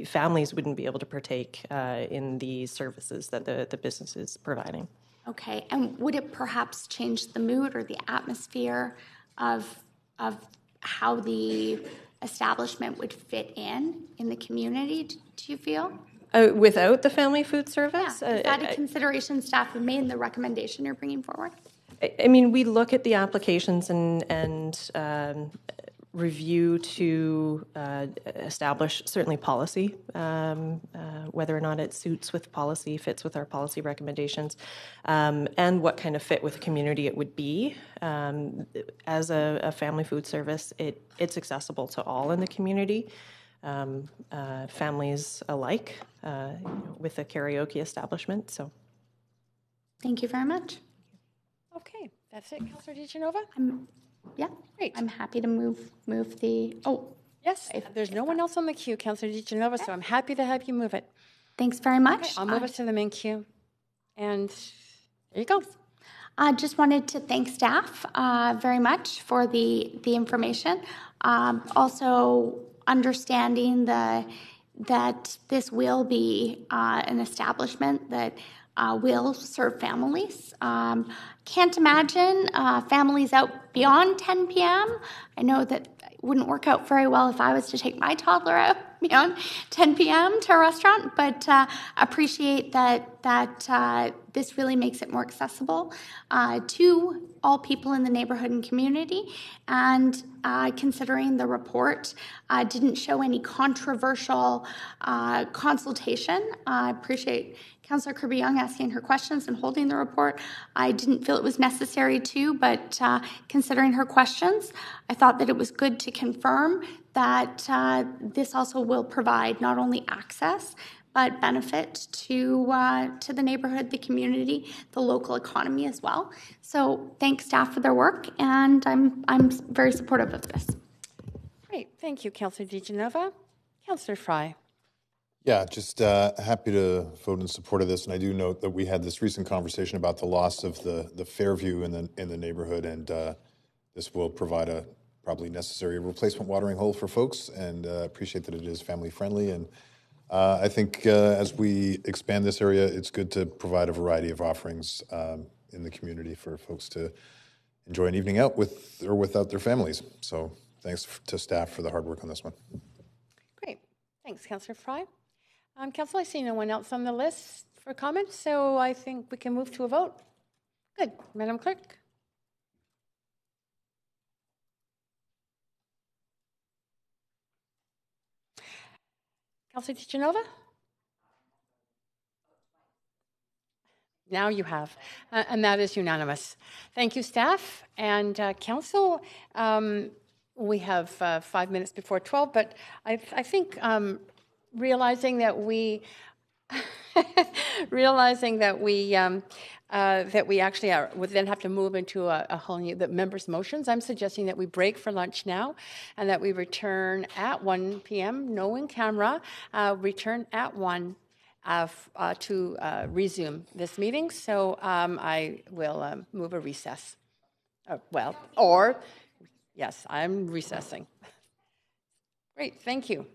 families wouldn't be able to partake in the services that the business is providing. Okay, and would it perhaps change the mood or the atmosphere of how the establishment would fit in the community, do you feel? Without the family food service? Yeah. Is that a consideration staff have made in the recommendation you're bringing forward? I mean, we look at the applications and review to establish certainly policy, whether or not it suits with policy, fits with our policy recommendations, and what kind of fit with the community it would be. As a family food service, it's accessible to all in the community, families alike, with a karaoke establishment. So, thank you very much. Okay, that's it, Councillor DiGenova? Yeah, great. I'm happy to move the, yes, there's no one else on the queue, Councillor DiGenova, so I'm happy to have you move it. Thanks very much. Okay, I'll move us to the main queue. And there you go. I just wanted to thank staff very much for the information. Also understanding that this will be an establishment that will serve families. Can't imagine families out beyond 10 p.m. I know that it wouldn't work out very well if I was to take my toddler out beyond 10 p.m. to a restaurant, but appreciate that this really makes it more accessible to all people in the neighborhood and community. And considering the report didn't show any controversial consultation, I appreciate Councillor Kirby-Young asking her questions and holding the report. I didn't feel it was necessary to, but considering her questions, I thought that it was good to confirm that this also will provide not only access, but benefit to the neighborhood, the community, the local economy as well. So thanks staff for their work, and I'm very supportive of this. Great, thank you, Councillor DiGenova. Councillor Fry. Yeah, just happy to vote in support of this. And I do note that we had this recent conversation about the loss of the Fairview in the neighborhood, and this will provide a probably necessary replacement watering hole for folks, and appreciate that it is family friendly. And I think as we expand this area, it's good to provide a variety of offerings in the community for folks to enjoy an evening out with or without their families. So thanks to staff for the hard work on this one. Great, thanks, Councillor Fry. Council, I see no one else on the list for comments, so I think we can move to a vote. Good, Madam Clerk. Councillor DiGenova? Now you have, and that is unanimous. Thank you, staff and council. We have 5 minutes before 12, but I think realizing that we actually would then have to move into a whole new the members' motions. I'm suggesting that we break for lunch now, and that we return at 1 p.m. No in camera. Return at 1 to resume this meeting. So I will move a recess. Yes, I'm recessing. Great, thank you.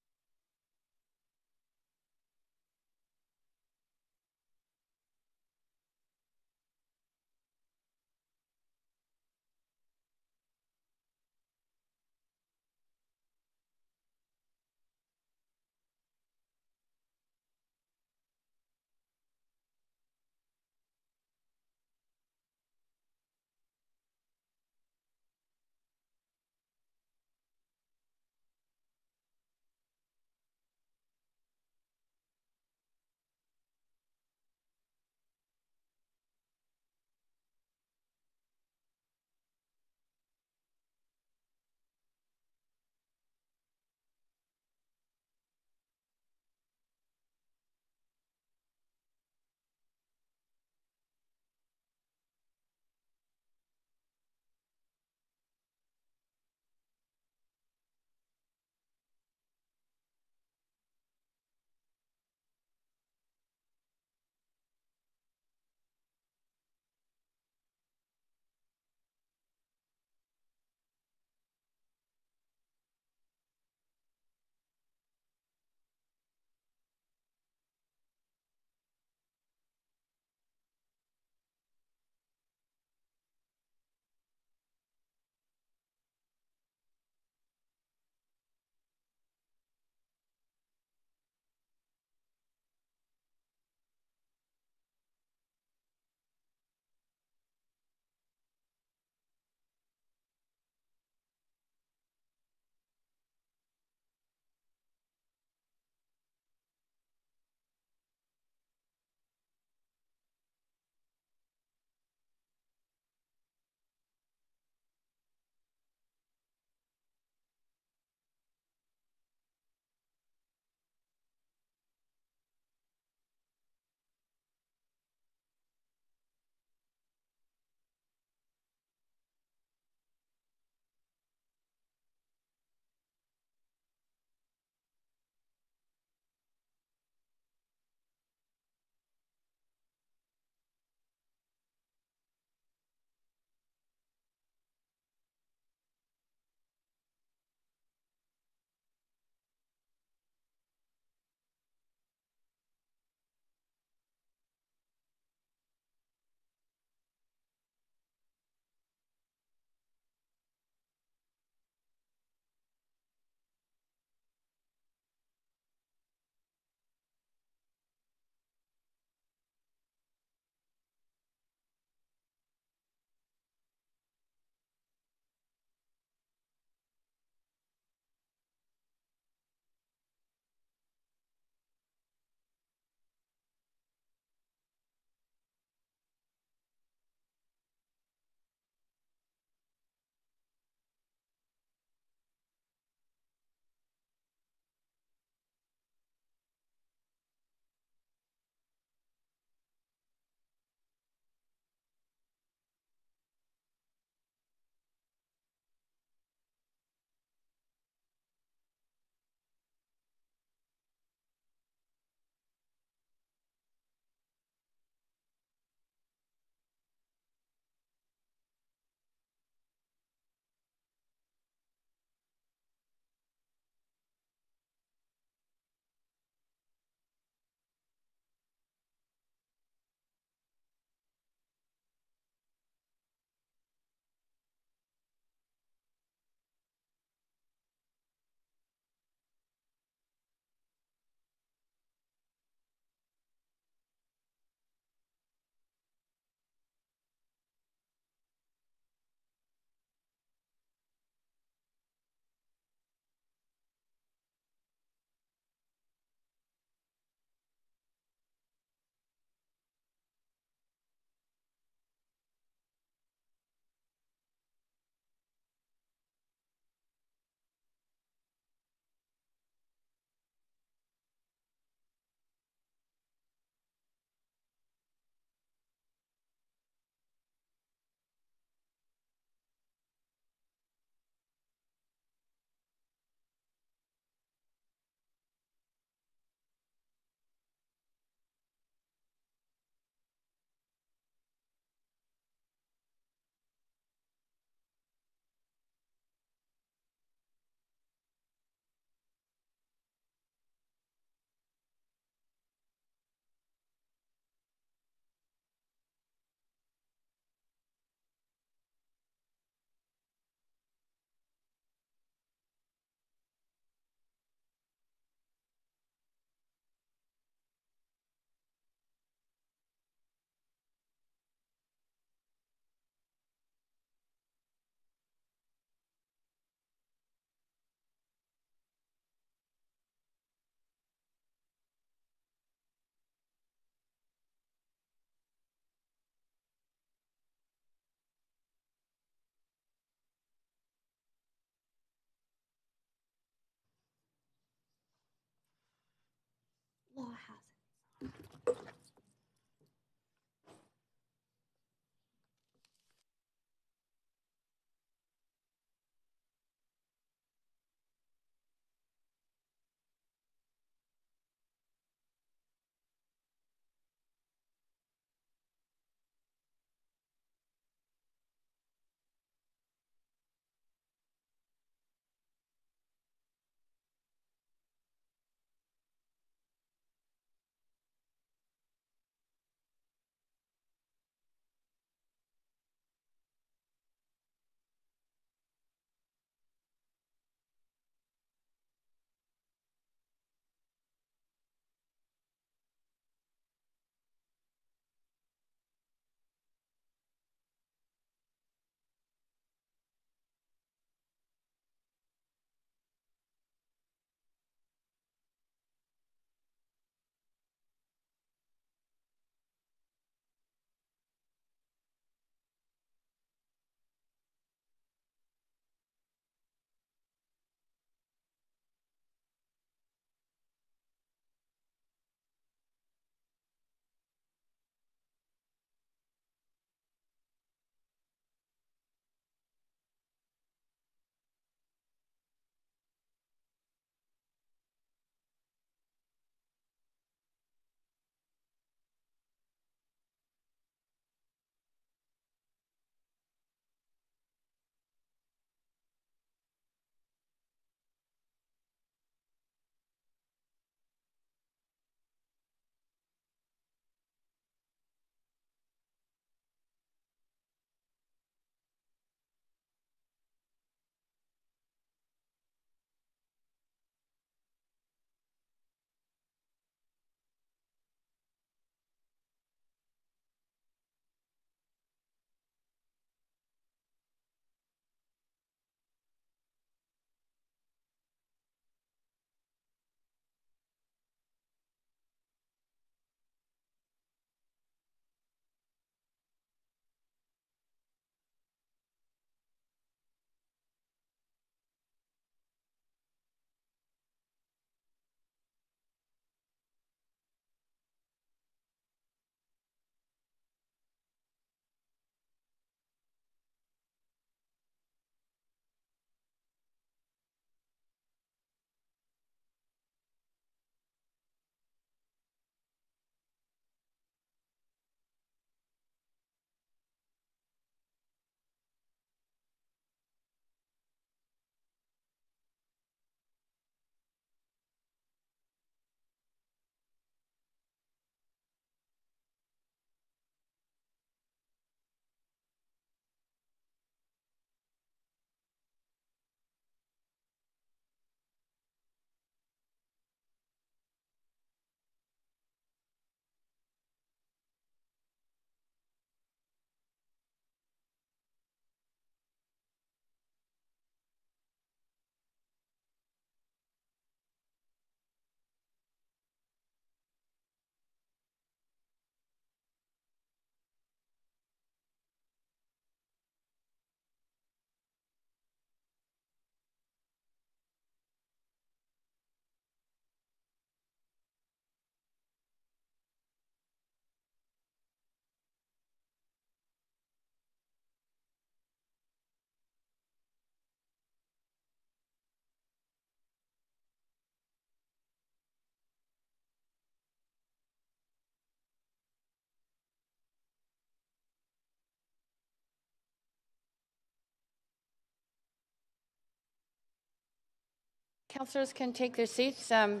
Councillors can take their seats. I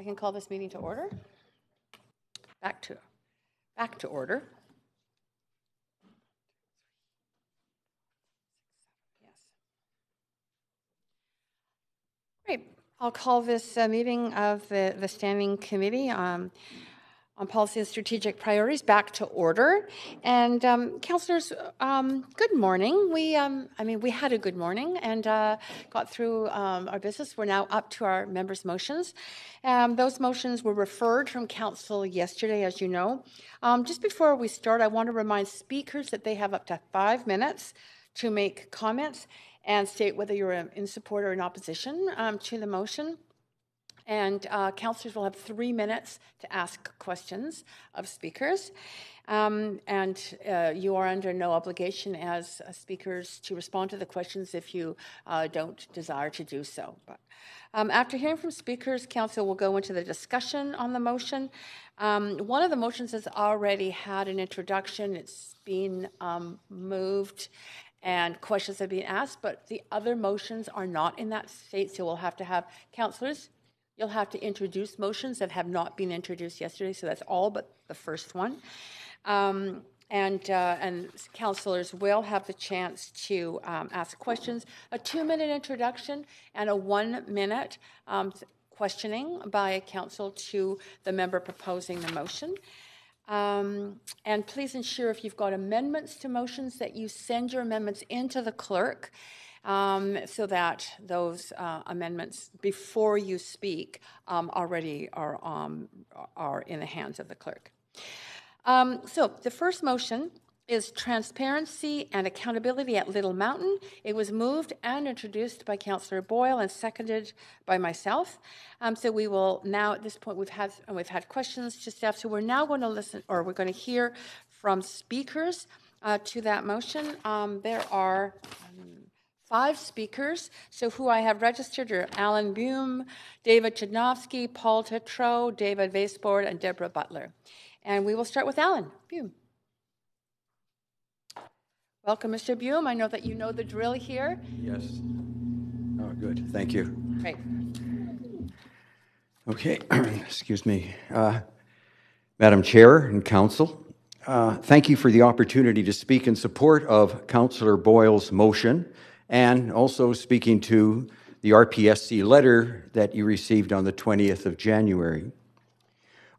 can call this meeting to order. Back to order. Yes. Great. I'll call this meeting of the Standing Committee on Policy and Strategic Priorities back to order. And councillors, good morning. We had a good morning and got through our business. We're now up to our members' motions. Those motions were referred from council yesterday, as you know. Just before we start, I want to remind speakers that they have up to 5 minutes to make comments and state whether you're in support or in opposition to the motion. And councillors will have 3 minutes to ask questions of speakers. You are under no obligation as speakers to respond to the questions if you don't desire to do so. But after hearing from speakers, council will go into the discussion on the motion. One of the motions has already had an introduction. It's been moved and questions have been asked, but the other motions are not in that state, so we'll have to have councillors. You'll have to introduce motions that have not been introduced yesterday, so that's all but the first one. And councillors will have the chance to ask questions, a 2-minute introduction and a 1-minute questioning by a council to the member proposing the motion. And please ensure if you've got amendments to motions that you send your amendments into the clerk so that those amendments before you speak already are in the hands of the clerk. So the first motion is transparency and accountability at Little Mountain. It was moved and introduced by Councillor Boyle and seconded by myself. So we will now, at this point, we've had questions to staff. So we're now going to listen, or we're going to hear from speakers to that motion. There are 5 speakers. So who I have registered are Alan Bume, David Chudnovsky, Paul Tetreault, David Vaseboard, and Deborah Butler. And we will start with Alan Bume. Welcome, Mr. Bume. I know that you know the drill here. Yes. Oh, good. Thank you. Great. Okay. Excuse me. Madam Chair and Council, thank you for the opportunity to speak in support of Councillor Boyle's motion and also speaking to the RPSC letter that you received on the 20th of January.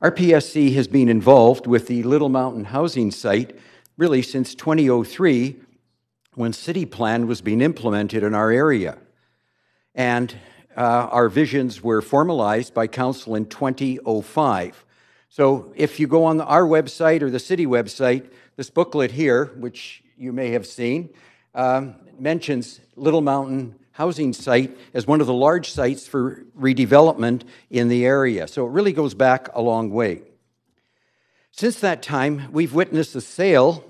RPSC has been involved with the Little Mountain housing site really since 2003, when City Plan was being implemented in our area. And our visions were formalized by Council in 2005. So if you go on our website or the city website, this booklet here, which you may have seen, mentions Little Mountain housing site as one of the large sites for redevelopment in the area. So it really goes back a long way. Since that time, we've witnessed the sale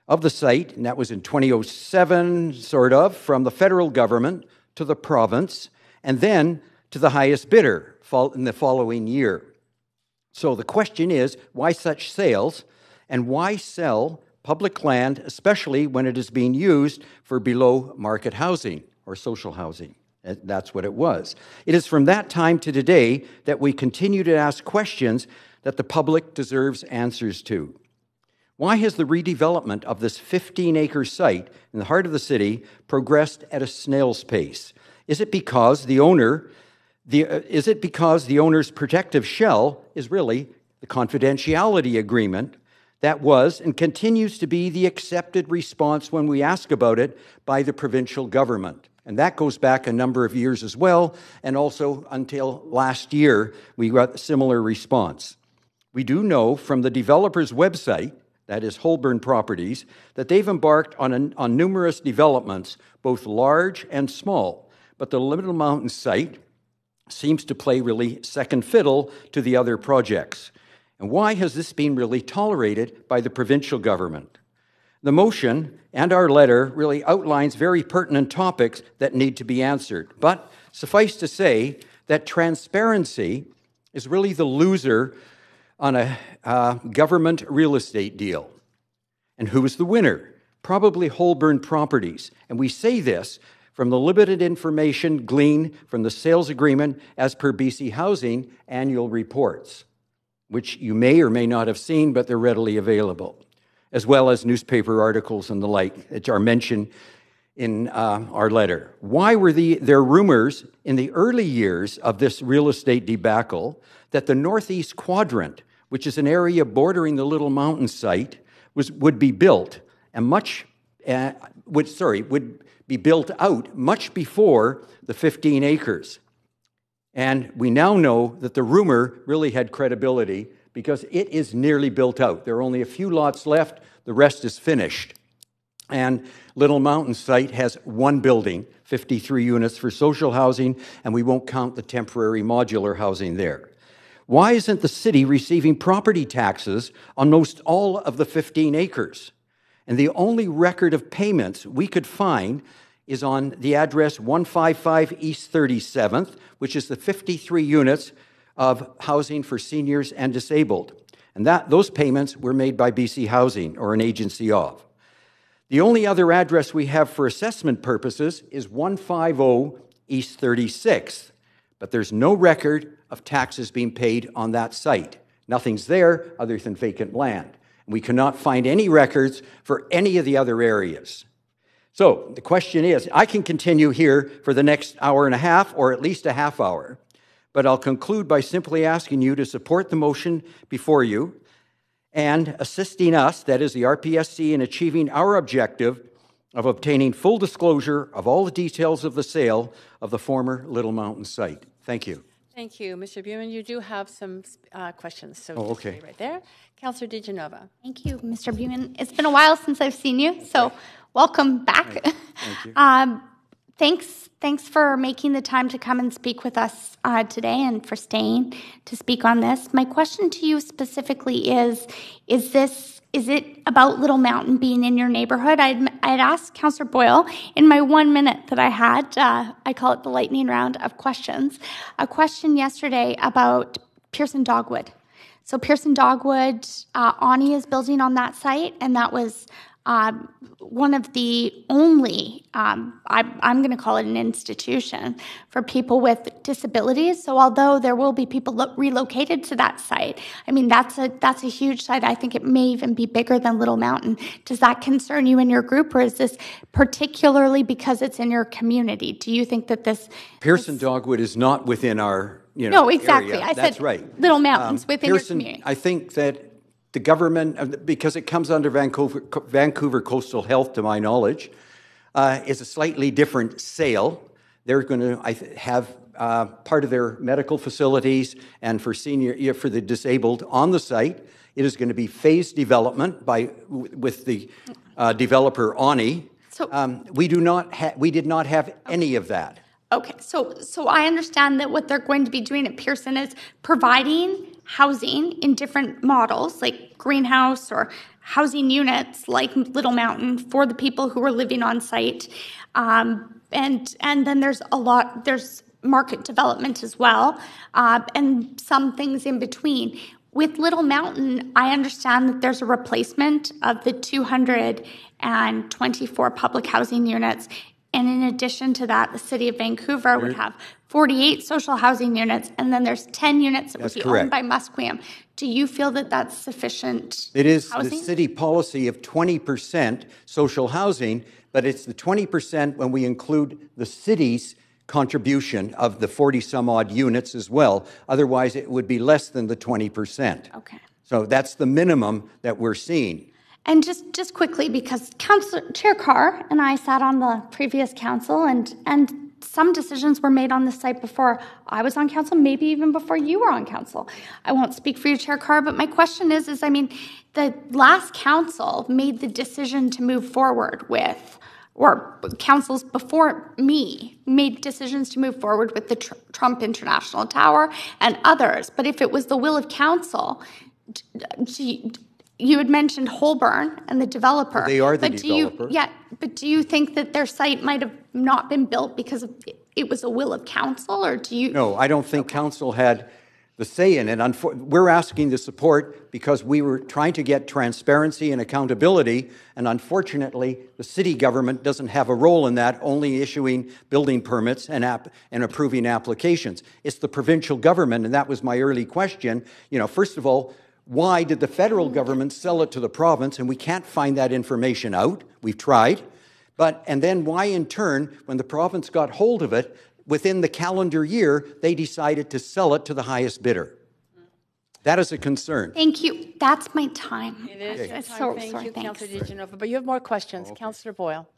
of the site, and that was in 2007, sort of, from the federal government to the province, and then to the highest bidder in the following year. So the question is, why such sales, and why sell public land, especially when it is being used for below-market housing or social housing? That's what it was. It is from that time to today that we continue to ask questions that the public deserves answers to. Why has the redevelopment of this 15-acre site in the heart of the city progressed at a snail's pace? Is it because the owner's protective shell is really the confidentiality agreement that was and continues to be the accepted response when we ask about it by the provincial government? And that goes back a number of years as well, and also until last year, we got a similar response. We do know from the developer's website, that is Holburn Properties, that they've embarked on numerous developments, both large and small. But the Little Mountain site seems to play really second fiddle to the other projects. And why has this been really tolerated by the provincial government? The motion and our letter really outlines very pertinent topics that need to be answered. But suffice to say that transparency is really the loser on a government real estate deal. And who is the winner? Probably Holburn Properties. And we say this from the limited information gleaned from the sales agreement as per BC Housing annual reports, which you may or may not have seen, but they're readily available, as well as newspaper articles and the like that are mentioned in our letter. Why were there rumors in the early years of this real estate debacle that the Northeast Quadrant, which is an area bordering the Little Mountain site, would be built and would be built out much before the 15 acres? And we now know that the rumor really had credibility because it is nearly built out. There are only a few lots left. The rest is finished. And Little Mountain site has one building, 53 units for social housing, and we won't count the temporary modular housing there. Why isn't the city receiving property taxes on most all of the 15 acres? And the only record of payments we could find is on the address 155 East 37th, which is the 53 units of housing for seniors and disabled. And those payments were made by BC Housing or an agency of. The only other address we have for assessment purposes is 150 East 36th, but there's no record of taxes being paid on that site. Nothing's there other than vacant land. We cannot find any records for any of the other areas. So the question is, I can continue here for the next hour and a half or at least a half hour, but I'll conclude by simply asking you to support the motion before you and assisting us, that is the RPSC, in achieving our objective of obtaining full disclosure of all the details of the sale of the former Little Mountain site. Thank you. Thank you. Mr. Buman, you do have some questions. So okay. Stay right there. Councillor DiGenova. Thank you, Mr. Buman. It's been a while since I've seen you, so welcome back. Thank you. Thanks for making the time to come and speak with us today and for staying to speak on this. My question to you specifically is it about Little Mountain being in your neighborhood? I'd asked Councillor Boyle in my 1 minute that I had, I call it the lightning round of questions, a question yesterday about Pearson Dogwood. So Pearson Dogwood, Ani is building on that site, and that was one of the only, I'm going to call it an institution for people with disabilities. So although there will be people relocated to that site, I mean, that's a huge site. I think it may even be bigger than Little Mountain. Does that concern you and your group, or is this particularly because it's in your community? Do you think that Pearson Dogwood is not within our, No, exactly. area. I That's said right. Little Mountains within Pearson, your community. I think that the government, because it comes under Vancouver Coastal Health, to my knowledge, is a slightly different sale. They're going to have part of their medical facilities and for the disabled on the site. It is going to be phased development with the developer Ani. So we did not have any of that. Okay, so I understand that what they're going to be doing at Pearson is providing housing in different models, like greenhouse or housing units like Little Mountain for the people who are living on site. And then there's market development as well, and some things in between. With Little Mountain, I understand that there's a replacement of the 224 public housing units. And in addition to that, the City of Vancouver would have 48 social housing units, and then there's 10 units that would be owned by Musqueam. Do you feel that that's sufficient It is housing? the city policy of 20% social housing, but it's the 20% when we include the city's contribution of the 40-some-odd units as well. Otherwise, it would be less than the 20%. Okay. So that's the minimum that we're seeing. And just quickly, because Chair Carr and I sat on the previous council, and some decisions were made on this site before I was on council, maybe even before you were on council. I won't speak for you, Chair Carr, but my question is I mean, the last council made the decision to move forward with, or councils before me made decisions to move forward with the Trump International Tower and others. But if it was the will of council, you had mentioned Holborn and the developer. They are the developer. But do you think that their site might have not been built because it was a will of council, or do you? No, I don't think council had the say in it. We're asking the support because we were trying to get transparency and accountability, and unfortunately, the city government doesn't have a role in that, only issuing building permits and approving applications. It's the provincial government, and that was my early question. First of all, why did the federal government sell it to the province? And we can't find that information out. We've tried. And then why, in turn, when the province got hold of it, within the calendar year, they decided to sell it to the highest bidder? That is a concern. Thank you. That's my time. It is. Okay. Thank you, Councillor DiGenova. But you have more questions. Okay. Councillor Boyle.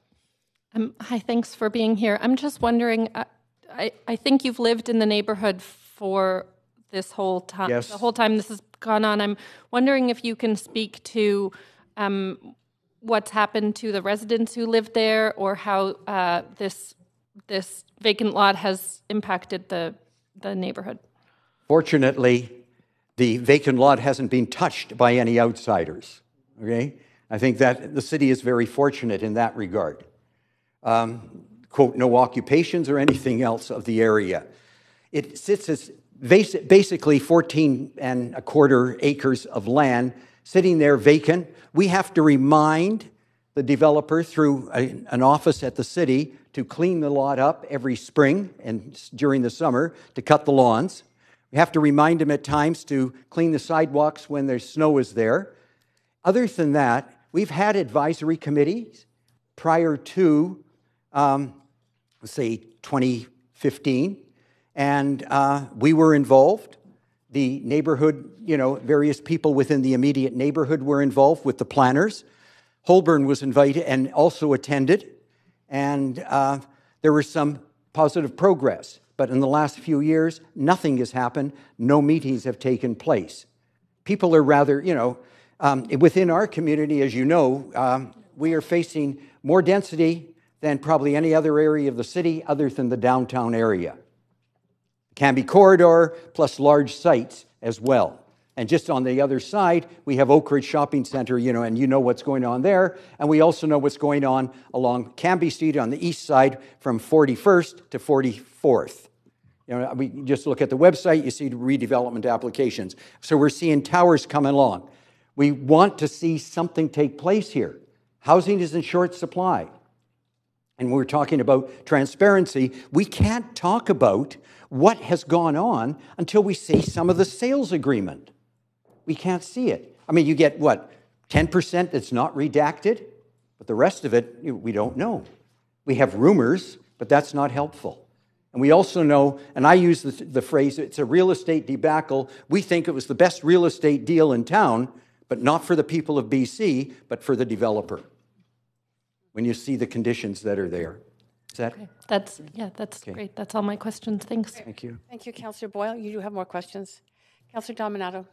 Hi, thanks for being here. I'm just wondering, I think you've lived in the neighborhood for this whole time, yes. The whole time this has gone on. I'm wondering if you can speak to what's happened to the residents who live there, or how this vacant lot has impacted the neighborhood. Fortunately, the vacant lot hasn't been touched by any outsiders. Okay, I think that the city is very fortunate in that regard. Quote, no occupations or anything else of the area. It sits as basically 14.25 acres of land sitting there vacant. We have to remind the developer through an office at the city to clean the lot up every spring and during the summer to cut the lawns. We have to remind him at times to clean the sidewalks when there's snow is there. Other than that, we've had advisory committees prior to, let's say, 2015, and we were involved. The neighborhood, various people within the immediate neighborhood were involved with the planners. Holborn was invited and also attended, and there was some positive progress. But in the last few years, nothing has happened. No meetings have taken place. People are rather, within our community, as you know, we are facing more density than probably any other area of the city other than the downtown area. Canby Corridor, plus large sites as well. And just on the other side, we have Oak Ridge Shopping Center, and you know what's going on there. And we also know what's going on along Canby Street on the east side from 41st to 44th. We just look at the website, you see redevelopment applications. So we're seeing towers coming along. We want to see something take place here. Housing is in short supply. And we're talking about transparency. We can't talk about what has gone on until we see some of the sales agreement. We can't see it. I mean, you get, 10% that's not redacted? But the rest of it, we don't know. We have rumors, but that's not helpful. And we also know, and I use the phrase, it's a real estate debacle. We think it was the best real estate deal in town, but not for the people of BC, but for the developer. When you see the conditions that are there. Is that? Okay. That's okay. Great. That's all my questions. Thanks. Thank you. Thank you, Councillor Boyle. You do have more questions. Councillor Dominato.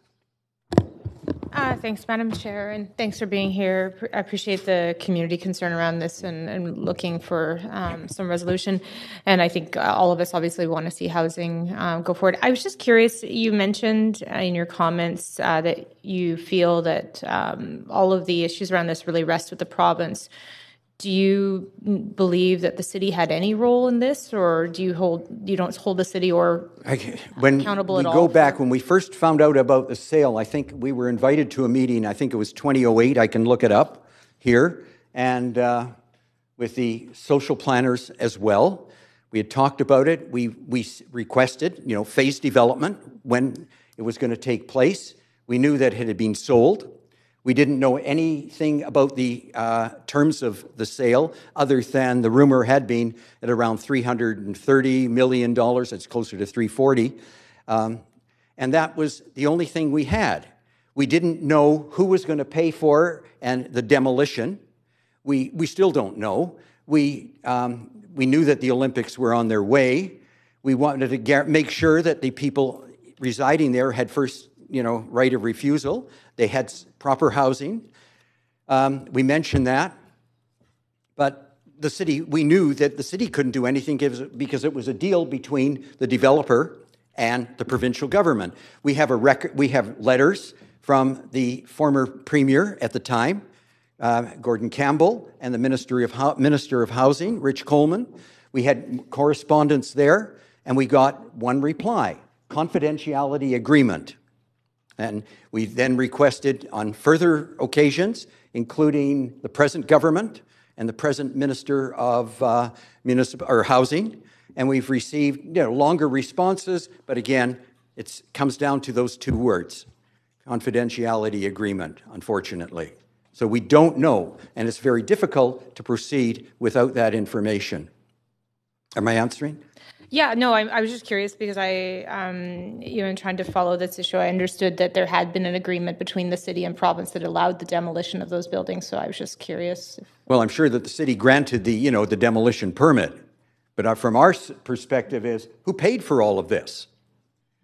Thanks, Madam Chair, and thanks for being here. I appreciate the community concern around this and looking for some resolution. And I think all of us obviously want to see housing go forward. I was just curious, you mentioned in your comments that you feel that all of the issues around this really rest with the province. Do you believe that the city had any role in this, or do you don't hold the city or accountable at all? When we go back, when we first found out about the sale, I think we were invited to a meeting, I think it was 2008, I can look it up here, and with the social planners as well. We had talked about it. We requested, phase development, when it was going to take place. We knew that it had been sold. We didn't know anything about the terms of the sale other than the rumor had been at around $330 million. It's closer to $340. And that was the only thing we had. We didn't know who was going to pay for and the demolition. We still don't know. We knew that the Olympics were on their way. We wanted to make sure that the people residing there had first, right of refusal. They had proper housing. We mentioned that. But the city, we knew that the city couldn't do anything because it was a deal between the developer and the provincial government. We have letters from the former premier at the time, Gordon Campbell, and the Minister of Housing, Rich Coleman. We had correspondence there, and we got one reply. confidentiality agreement. And we then requested on further occasions, including the present government and the present Minister of Housing, and we've received longer responses, but again, it comes down to those two words, confidentiality agreement, unfortunately. So we don't know, and it's very difficult to proceed without that information. Am I answering? Yeah, no, I was just curious because in trying to follow this issue, I understood that there had been an agreement between the city and province that allowed the demolition of those buildings. So I was just curious. Well, I'm sure that the city granted the demolition permit, but from our perspective is who paid for all of this?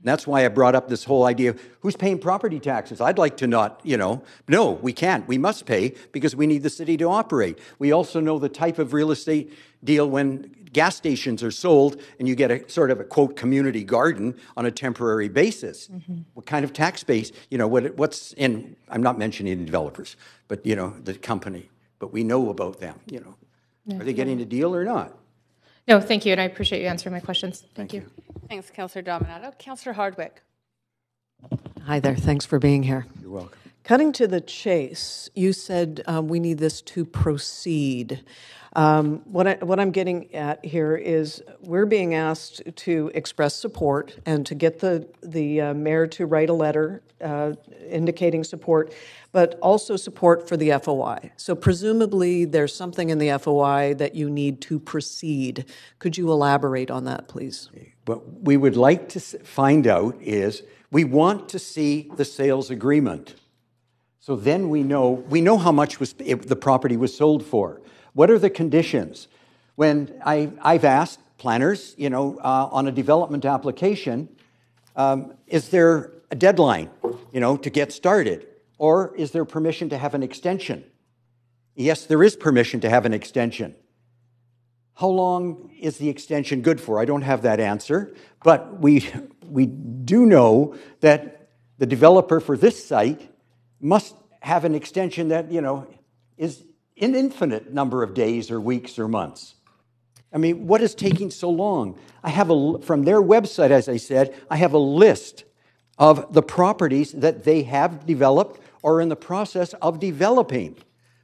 And that's why I brought up this whole idea of who's paying property taxes. I'd like to not, no, we can't. We must pay because we need the city to operate. We also know the type of real estate deal when gas stations are sold and you get a sort of a, quote, community garden on a temporary basis. Mm-hmm. What kind of tax base, what's in, I'm not mentioning the developers, but, the company. But we know about them, Yeah. Are they getting a deal or not? No, thank you, and I appreciate you answering my questions. Thank you. Thanks, Councillor Dominato. Councillor Hardwick. Hi there. Thanks for being here. You're welcome. Cutting to the chase, you said we need this to proceed. What I'm getting at here is we're being asked to express support and to get the mayor to write a letter indicating support, but also support for the FOI. So presumably there's something in the FOI that you need to proceed. Could you elaborate on that, please? What we would like to find out is we want to see the sales agreement. So then we know how much the property was sold for. What are the conditions? When I've asked planners, on a development application, is there a deadline, to get started? Or is there permission to have an extension? Yes, there is permission to have an extension. How long is the extension good for? I don't have that answer, but we do know that the developer for this site must have an extension that, is an infinite number of days or weeks or months. I mean, what is taking so long? I have from their website, as I said, I have a list of the properties that they have developed or in the process of developing.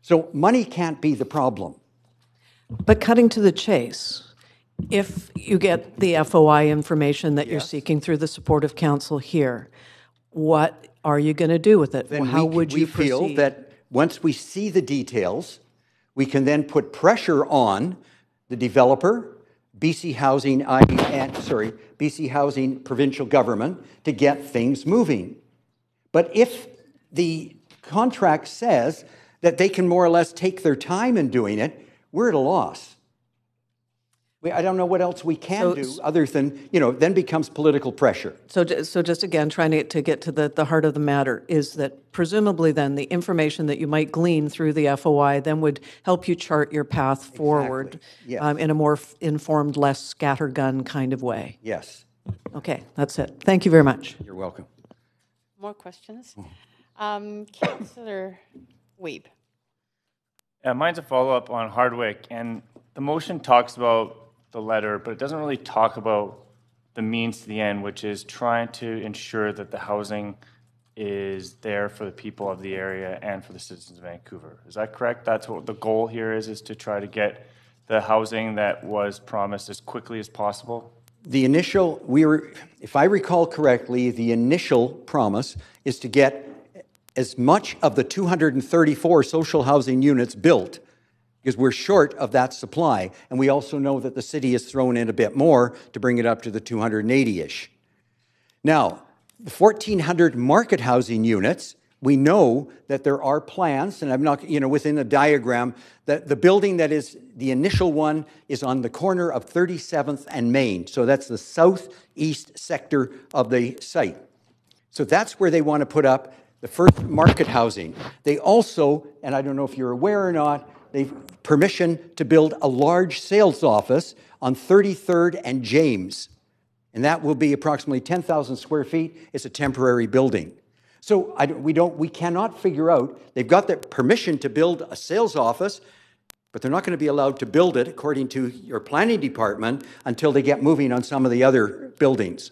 So money can't be the problem. But cutting to the chase, if you get the FOI information that you're seeking through the supportive council here, what are you going to do with it? Then How would you proceed? We feel that once we see the details, we can then put pressure on the developer, BC Housing Provincial Government to get things moving. But if the contract says that they can more or less take their time in doing it, we're at a loss. I don't know what else we can do other than, then becomes political pressure. So just again, trying to get to the heart of the matter is that presumably then the information that you might glean through the FOI then would help you chart your path forward in a more informed, less scattergun kind of way. Yes. Okay, that's it. Thank you very much. You're welcome. More questions? Councillor Weeb. Yeah, mine's a follow-up on Hardwick, and the motion talks about the letter, but it doesn't really talk about the means to the end, which is trying to ensure that the housing is there for the people of the area and for the citizens of Vancouver. Is that correct? That's what the goal here is to try to get the housing that was promised as quickly as possible? The initial, if I recall correctly, the initial promise is to get as much of the 234 social housing units built, because we're short of that supply. And we also know that the city has thrown in a bit more to bring it up to the 280-ish. Now, the 1,400 market housing units, we know that there are plans, and I'm not, within the diagram, that the building that is the initial one is on the corner of 37th and Main. So that's the southeast sector of the site. So that's where they want to put up the first market housing. They also, and I don't know if you're aware or not, they've permission to build a large sales office on 33rd and James. And that will be approximately 10,000 square feet. It's a temporary building. So we cannot figure out, they've got the permission to build a sales office, but they're not going to be allowed to build it, according to your planning department, until they get moving on some of the other buildings.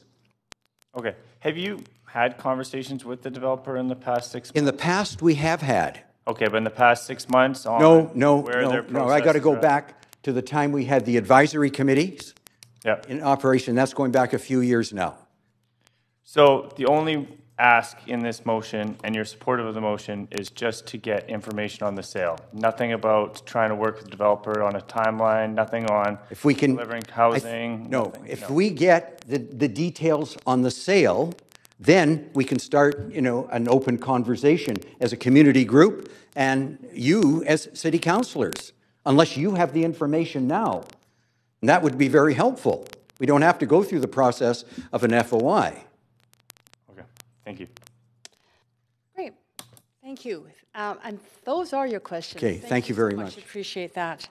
Okay. Have you had conversations with the developer in the past 6 months? In the past, we have had. Okay, but in the past 6 months on No. I got to go processes are at? back to the time we had the advisory committees in operation. That's going back a few years now. So the only ask in this motion, and you're supportive of the motion, is just to get information on the sale. Nothing about trying to work with the developer on a timeline, nothing on if we can, delivering housing. If we get the details on the sale, then we can start, an open conversation as a community group and you as city councilors, unless you have the information now. And that would be very helpful. We don't have to go through the process of an FOI. Thank you. Great. Thank you. And those are your questions. Okay, thank you very so much. Appreciate that.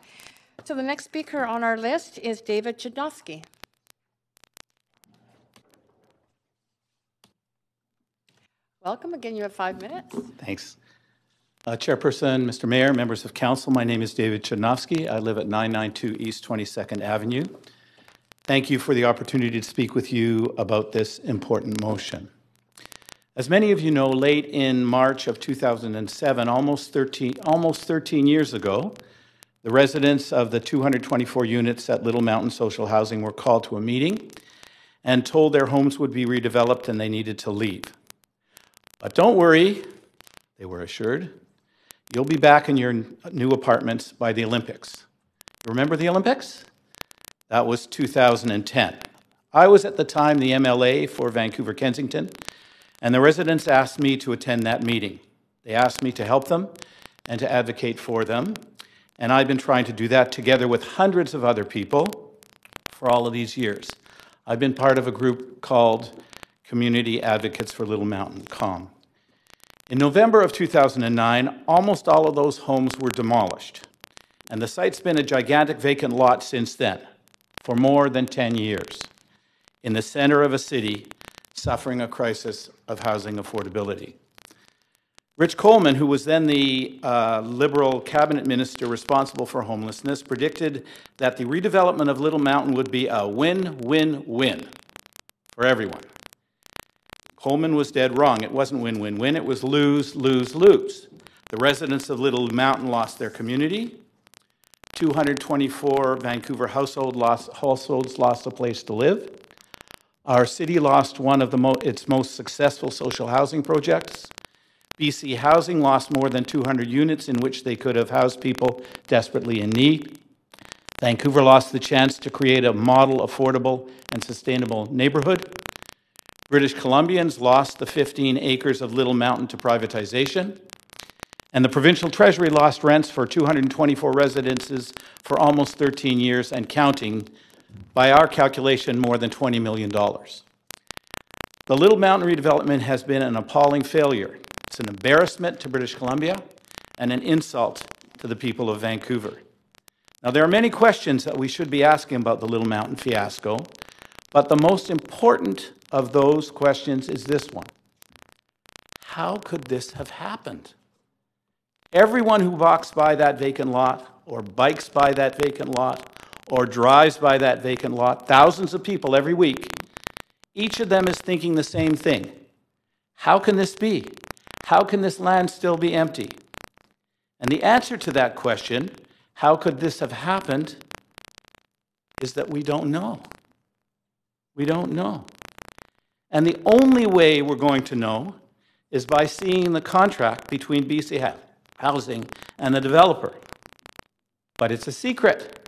So the next speaker on our list is David Chudnovsky. Welcome. Again, you have 5 minutes. Thanks. Chairperson, Mr. Mayor, members of council, my name is David Chudnovsky. I live at 992 East 22nd Avenue. Thank you for the opportunity to speak with you about this important motion. As many of you know, late in March of 2007, almost 13 years ago, the residents of the 224 units at Little Mountain Social Housing were called to a meeting and told their homes would be redeveloped and they needed to leave. But don't worry, they were assured, you'll be back in your new apartments by the Olympics. Remember the Olympics? That was 2010. I was at the time the MLA for Vancouver Kensington, and the residents asked me to attend that meeting. They asked me to help them and to advocate for them, and I've been trying to do that together with hundreds of other people for all of these years. I've been part of a group called Community Advocates for Little Mountain, CALM. In November of 2009, almost all of those homes were demolished, and the site's been a gigantic vacant lot since then, for more than 10 years, in the center of a city suffering a crisis of housing affordability. Rich Coleman, who was then the Liberal cabinet minister responsible for homelessness, predicted that the redevelopment of Little Mountain would be a win-win-win for everyone. Coleman was dead wrong. It wasn't win-win-win, it was lose-lose-lose. The residents of Little Mountain lost their community. 224 Vancouver households lost a place to live. Our city lost one of its most successful social housing projects. BC Housing lost more than 200 units in which they could have housed people desperately in need. Vancouver lost the chance to create a model, affordable, and sustainable neighborhood. British Columbians lost the 15 acres of Little Mountain to privatization. And the provincial treasury lost rents for 224 residences for almost 13 years and counting, by our calculation, more than $20 million. The Little Mountain redevelopment has been an appalling failure. It's an embarrassment to British Columbia and an insult to the people of Vancouver. Now, there are many questions that we should be asking about the Little Mountain fiasco, but the most important of those questions is this one. How could this have happened? Everyone who walks by that vacant lot, or bikes by that vacant lot, or drives by that vacant lot, thousands of people every week, each of them is thinking the same thing. How can this be? How can this land still be empty? And the answer to that question, how could this have happened, is that we don't know. We don't know. And the only way we're going to know is by seeing the contract between BC Housing and the developer. But it's a secret.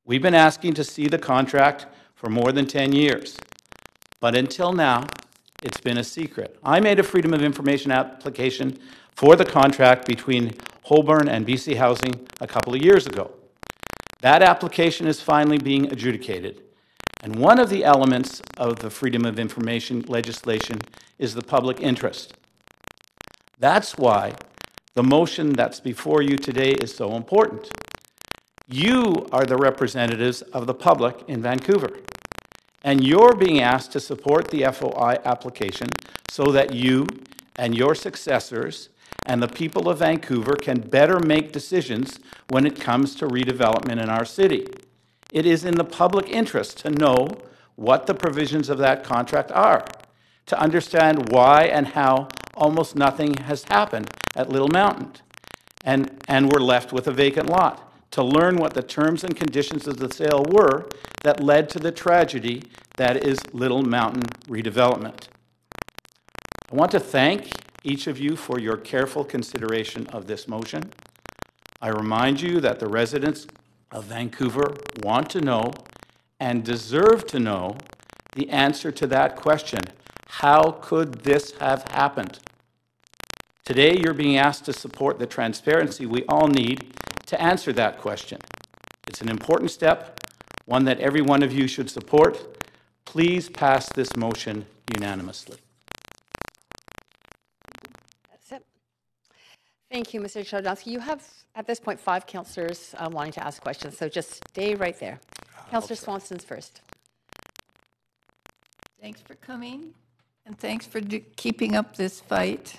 We've been asking to see the contract for more than 10 years. But until now, it's been a secret. I made a Freedom of Information application for the contract between Holborn and BC Housing a couple of years ago. That application is finally being adjudicated. And one of the elements of the Freedom of Information legislation is the public interest. That's why the motion that's before you today is so important. You are the representatives of the public in Vancouver, and you're being asked to support the FOI application so that you and your successors and the people of Vancouver can better make decisions when it comes to redevelopment in our city. It is in the public interest to know what the provisions of that contract are, to understand why and how almost nothing has happened at Little Mountain, and we're left with a vacant lot, to learn what the terms and conditions of the sale were that led to the tragedy that is Little Mountain redevelopment. I want to thank each of you for your careful consideration of this motion. I remind you that the residents of Vancouver want to know and deserve to know the answer to that question. How could this have happened? Today, you're being asked to support the transparency we all need to answer that question. It's an important step, one that every one of you should support. Please pass this motion unanimously. That's it. Thank you, Mr. Chodowski. You have, at this point, 5 councillors wanting to ask questions, so just stay right there. Councillor Swanson's first. Thanks for coming, and thanks for keeping up this fight.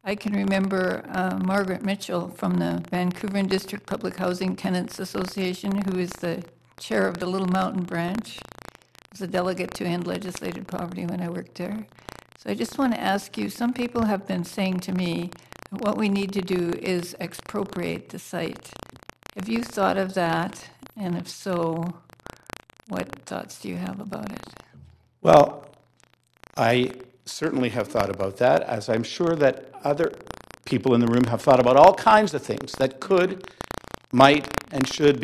I can remember Margaret Mitchell from the Vancouver and District Public Housing Tenants Association, who is the chair of the Little Mountain branch. I was a delegate to end legislated poverty when I worked there. So I just want to ask you, some people have been saying to me, what we need to do is expropriate the site. Have you thought of that? And if so, what thoughts do you have about it? Well, I certainly have thought about that, as I'm sure that other people in the room have thought about all kinds of things that could, might, and should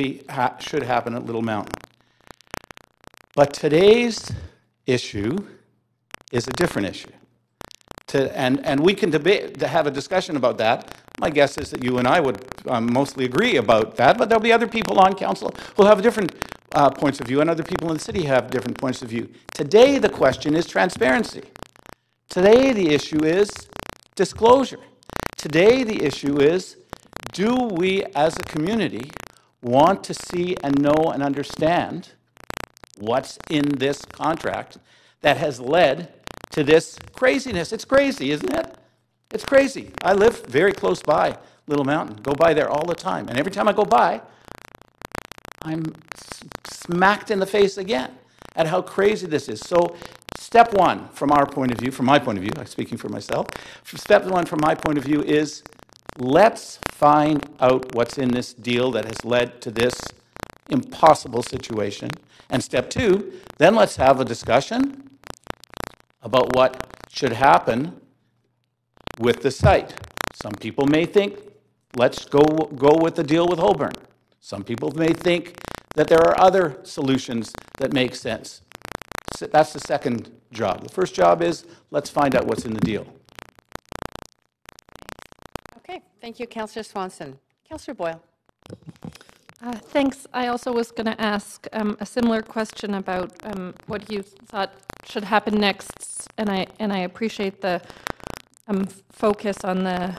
happen at Little Mountain. But today's issue is a different issue. And we can debate, to have a discussion about that. My guess is that you and I would mostly agree about that, but there'll be other people on council who'll have different points of view, and other people in the city have different points of view. Today, the question is transparency. Today, the issue is disclosure. Today, the issue is, do we as a community want to see and know and understand what's in this contract that has led to this craziness? It's crazy, isn't it? It's crazy. I live very close by Little Mountain, go by there all the time. And every time I go by, I'm smacked in the face again at how crazy this is. So step one, from our point of view, from my point of view, I'm speaking for myself, step one from my point of view is, let's find out what's in this deal that has led to this impossible situation. And step two, then let's have a discussion about what should happen with the site. Some people may think, let's go with the deal with Holborn. Some people may think that there are other solutions that make sense. So that's the second job. The first job is, let's find out what's in the deal. Okay, thank you, Councillor Swanson. Councillor Boyle. Thanks. I also was going to ask a similar question about what you thought should happen next, and I appreciate the focus on the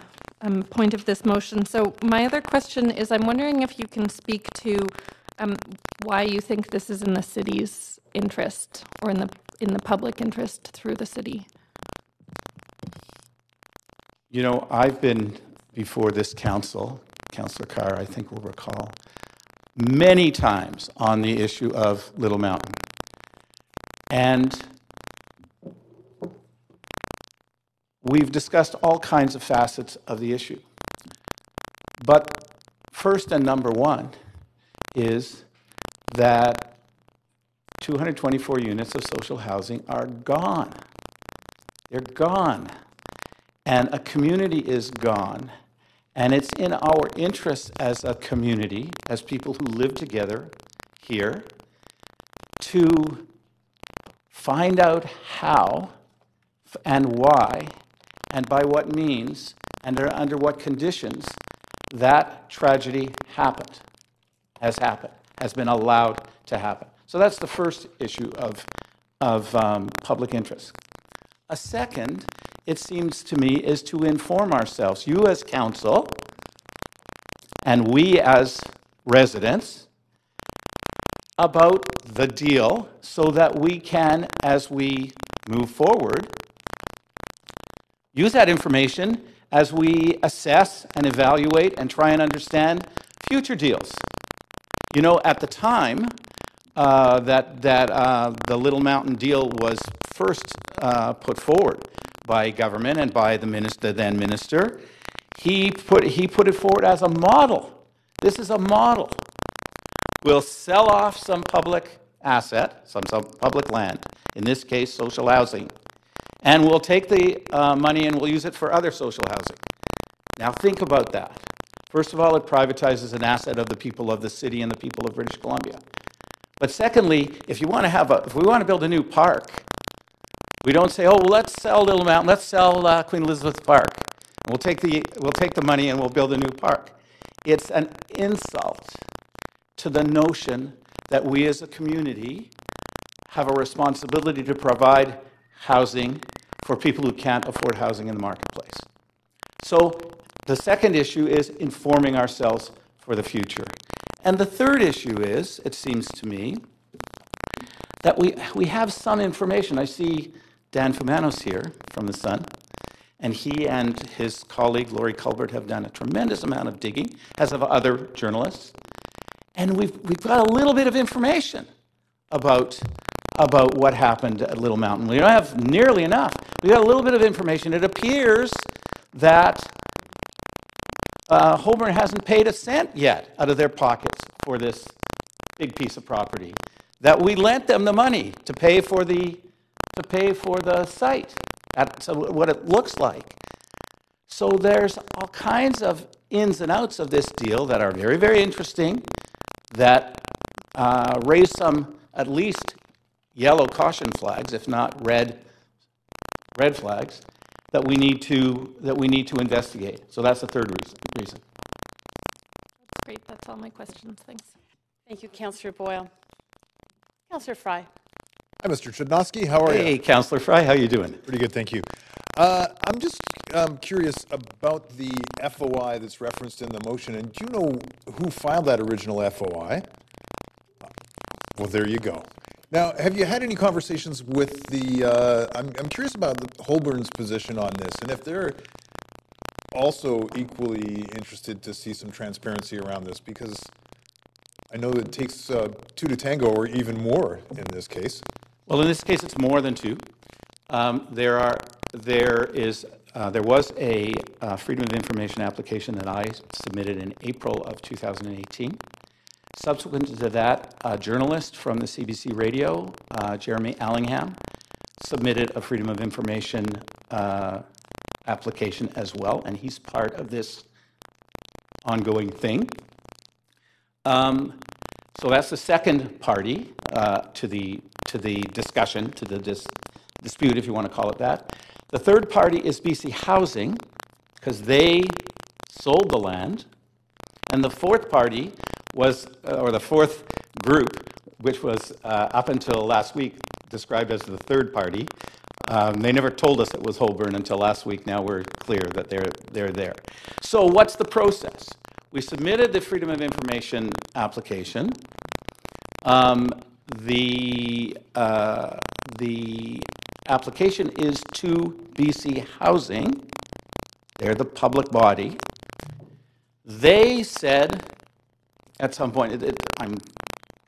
point of this motion. So my other question is, I'm wondering if you can speak to why you think this is in the city's interest, or in the public interest through the city. You know, I've been before this council, Councillor Carr, I think will recall, many times on the issue of Little Mountain. And we've discussed all kinds of facets of the issue. But first and number one is that 224 units of social housing are gone. They're gone. And a community is gone. And it's in our interest as a community, as people who live together here, to find out how and why and by what means and under what conditions that tragedy happened, has been allowed to happen. So that's the first issue of public interest. A second, it seems to me, is to inform ourselves, you as council and we as residents, about the deal so that we can, as we move forward, use that information as we assess and evaluate and try and understand future deals. You know, at the time, the Little Mountain deal was first put forward by government and by the then minister, he put it forward as a model. This is a model. We'll sell off some public asset, some public land, in this case social housing, and we'll take the money and we'll use it for other social housing. Now think about that. First of all, it privatizes an asset of the people of the city and the people of British Columbia. But secondly, if we want to build a new park, we don't say, oh, well, let's sell Little Mountain, let's sell Queen Elizabeth Park, and we'll take the money and we'll build a new park. It's an insult to the notion that we as a community have a responsibility to provide housing for people who can't afford housing in the marketplace. So the second issue is informing ourselves for the future. And the third issue is, it seems to me, that we have some information. I see Dan Fumanos here from The Sun, and he and his colleague Laurie Culbert have done a tremendous amount of digging, as have other journalists. And we've got a little bit of information about what happened at Little Mountain. We don't have nearly enough. We've got a little bit of information. It appears that Holborn hasn't paid a cent yet out of their pockets for this big piece of property. That we lent them the money to pay for the site. That's what it looks like. So there's all kinds of ins and outs of this deal that are very, very interesting, that raise some at least yellow caution flags, if not red flags, that we need to investigate. So that's the third reason. That's great. That's all my questions. Thanks. Thank you, Councillor Boyle. Councillor Fry. Hi, Mr. Chudnovsky. How are you? Hey, Councillor Fry. How are you doing? Pretty good, thank you. I'm just curious about the FOI that's referenced in the motion, and do you know who filed that original FOI? Well, there you go. Now, have you had any conversations with the, I'm curious about Holborn's position on this, and if they're also equally interested to see some transparency around this, because I know that it takes two to tango, or even more in this case. Well, in this case, it's more than two. There was a Freedom of Information application that I submitted in April of 2018. Subsequent to that, a journalist from the CBC Radio, Jeremy Allingham, submitted a Freedom of Information application as well, and he's part of this ongoing thing. So that's the second party to the discussion, to the dispute, if you want to call it that. The third party is BC Housing, because they sold the land. And the fourth party was, or the fourth group, which was up until last week described as the third party. They never told us it was Holborn until last week. Now we're clear that they're there. So what's the process? We submitted the Freedom of Information application. The application is to BC Housing. They're the public body. They said at some point, I'm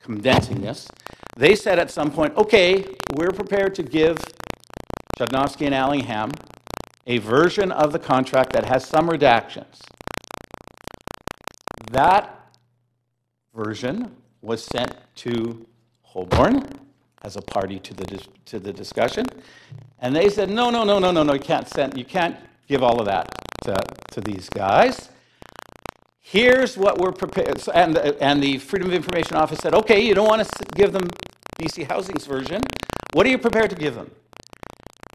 condensing this, they said at some point, okay, we're prepared to give Chudnovsky and Allingham a version of the contract that has some redactions. That version was sent to Holborn as a party to the discussion, and they said, no, you can't give all of that to these guys. Here's what we're prepared, and the Freedom of Information Office said, okay, you don't want to give them BC Housing's version. What are you prepared to give them?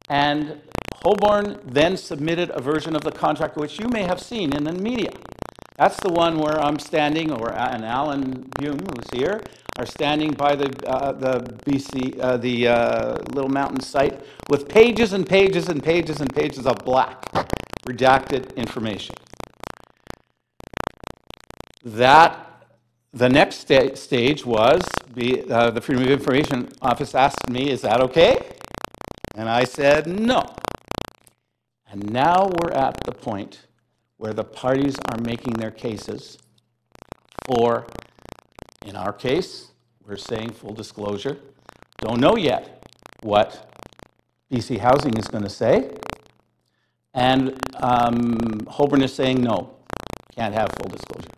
And Holborn then submitted a version of the contract, which you may have seen in the media. That's the one where I'm standing, and Alan Hume, who's here, are standing by the Little Mountain site with pages and pages and pages and pages of black, redacted information. The next stage was the Freedom of Information Office asked me, is that okay? And I said no. And now we're at the point where the parties are making their cases for, in our case, We're saying full disclosure. Don't know yet what BC Housing is going to say. And Holborn is saying no, can't have full disclosure.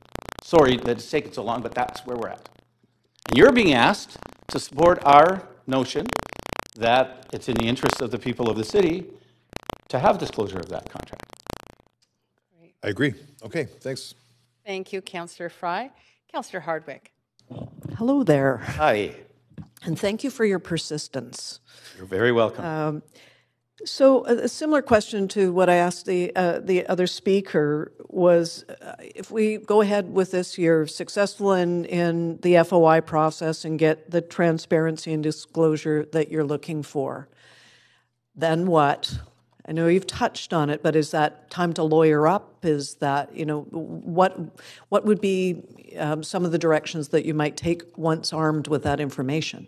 Sorry that it's taken so long, but that's where we're at. And you're being asked to support our notion that it's in the interest of the people of the city to have disclosure of that contract. I agree. Okay, thanks. Thank you, Councillor Fry. Councillor Hardwick. Hello there. Hi. And thank you for your persistence. You're very welcome. So a similar question to what I asked the other speaker was, if we go ahead with this, you're successful in the FOI process and get the transparency and disclosure that you're looking for, then what? I know you've touched on it, but is that time to lawyer up? Is that, what would be some of the directions that you might take once armed with that information?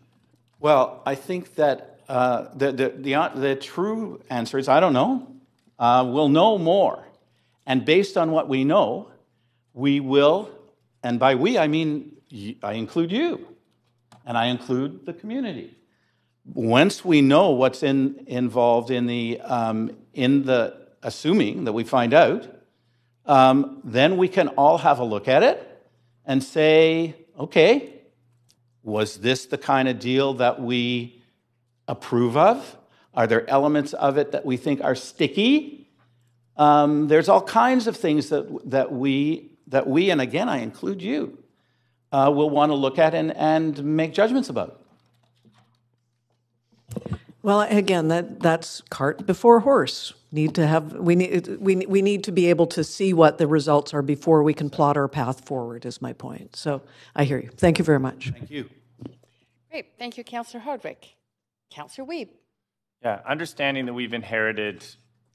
Well, I think that the true answer is I don't know. We'll know more. And based on what we know, we will, and by we, I mean, I include you, and I include the community. Once we know what's involved in the assuming that we find out, then we can all have a look at it and say, okay, was this the kind of deal that we approve of? Are there elements of it that we think are sticky? There's all kinds of things that we, and again, I include you, will want to look at and make judgments about. Well, again, that's cart before horse. We need to be able to see what the results are before we can plot our path forward, is my point. So I hear you. Thank you very much. Thank you. Great. Thank you, Councillor Hardwick. Councillor Wiebe. Yeah, understanding that we've inherited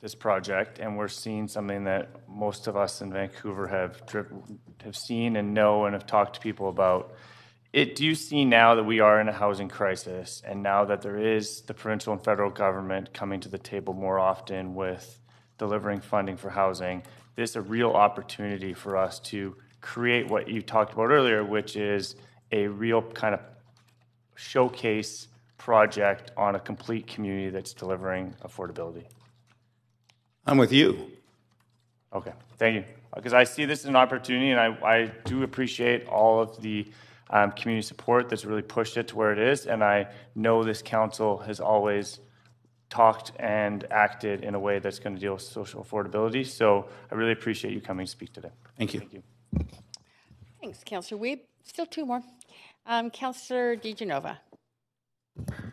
this project and we're seeing something that most of us in Vancouver have seen and know and have talked to people about. Do you see now that we are in a housing crisis, and now that there is the provincial and federal government coming to the table more often with delivering funding for housing, this is a real opportunity for us to create what you talked about earlier, which is a real kind of showcase project on a complete community that's delivering affordability? I'm with you. Okay, thank you. Because I see this as an opportunity, and I do appreciate all of the community support that's really pushed it to where it is, and I know this council has always talked and acted in a way that's going to deal with social affordability, so I really appreciate you coming to speak today. Thank you. Thank you. Thanks, Councillor Wiebe. Still two more. Councillor DiGenova.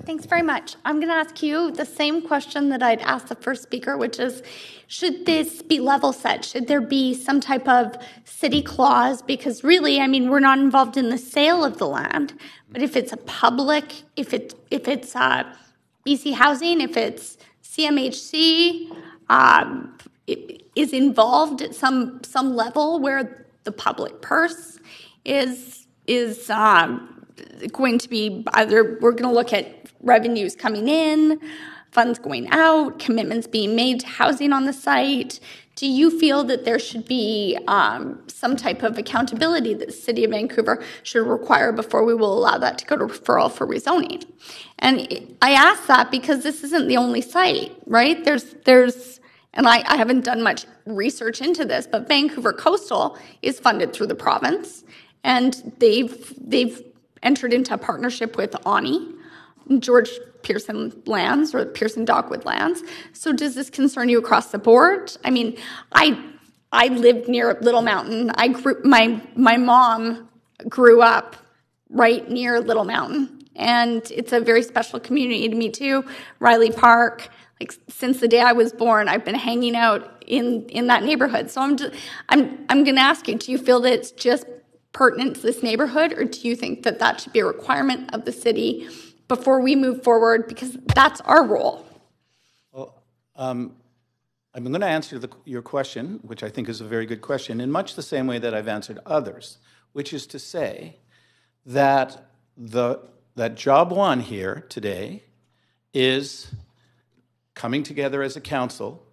Thanks very much. I'm going to ask you the same question that I'd asked the first speaker, which is, should this be level set? Should there be some type of city clause? Because really, I mean, we're not involved in the sale of the land, but if it's a public, if it's BC Housing, if it's CMHC, is involved at some level where the public purse is going to be either, we're going to look at revenues coming in, funds going out, commitments being made to housing on the site. Do you feel that there should be some type of accountability that the City of Vancouver should require before we will allow that to go to referral for rezoning? And I ask that because this isn't the only site, right? There's and I haven't done much research into this, but Vancouver Coastal is funded through the province, and they've entered into a partnership with ONI, George Pearson Lands, or Pearson Dogwood Lands. So does this concern you across the board? I mean, I lived near Little Mountain. My mom grew up right near Little Mountain, and it's a very special community to me too. Riley Park. Like, since the day I was born, I've been hanging out in that neighborhood. So I'm going to ask you: do you feel that it's just pertinent to this neighborhood, or do you think that that should be a requirement of the city before we move forward, because that's our role? Well, I'm going to answer your question, which I think is a very good question, in much the same way that I've answered others, which is to say that that job one here today is coming together as a council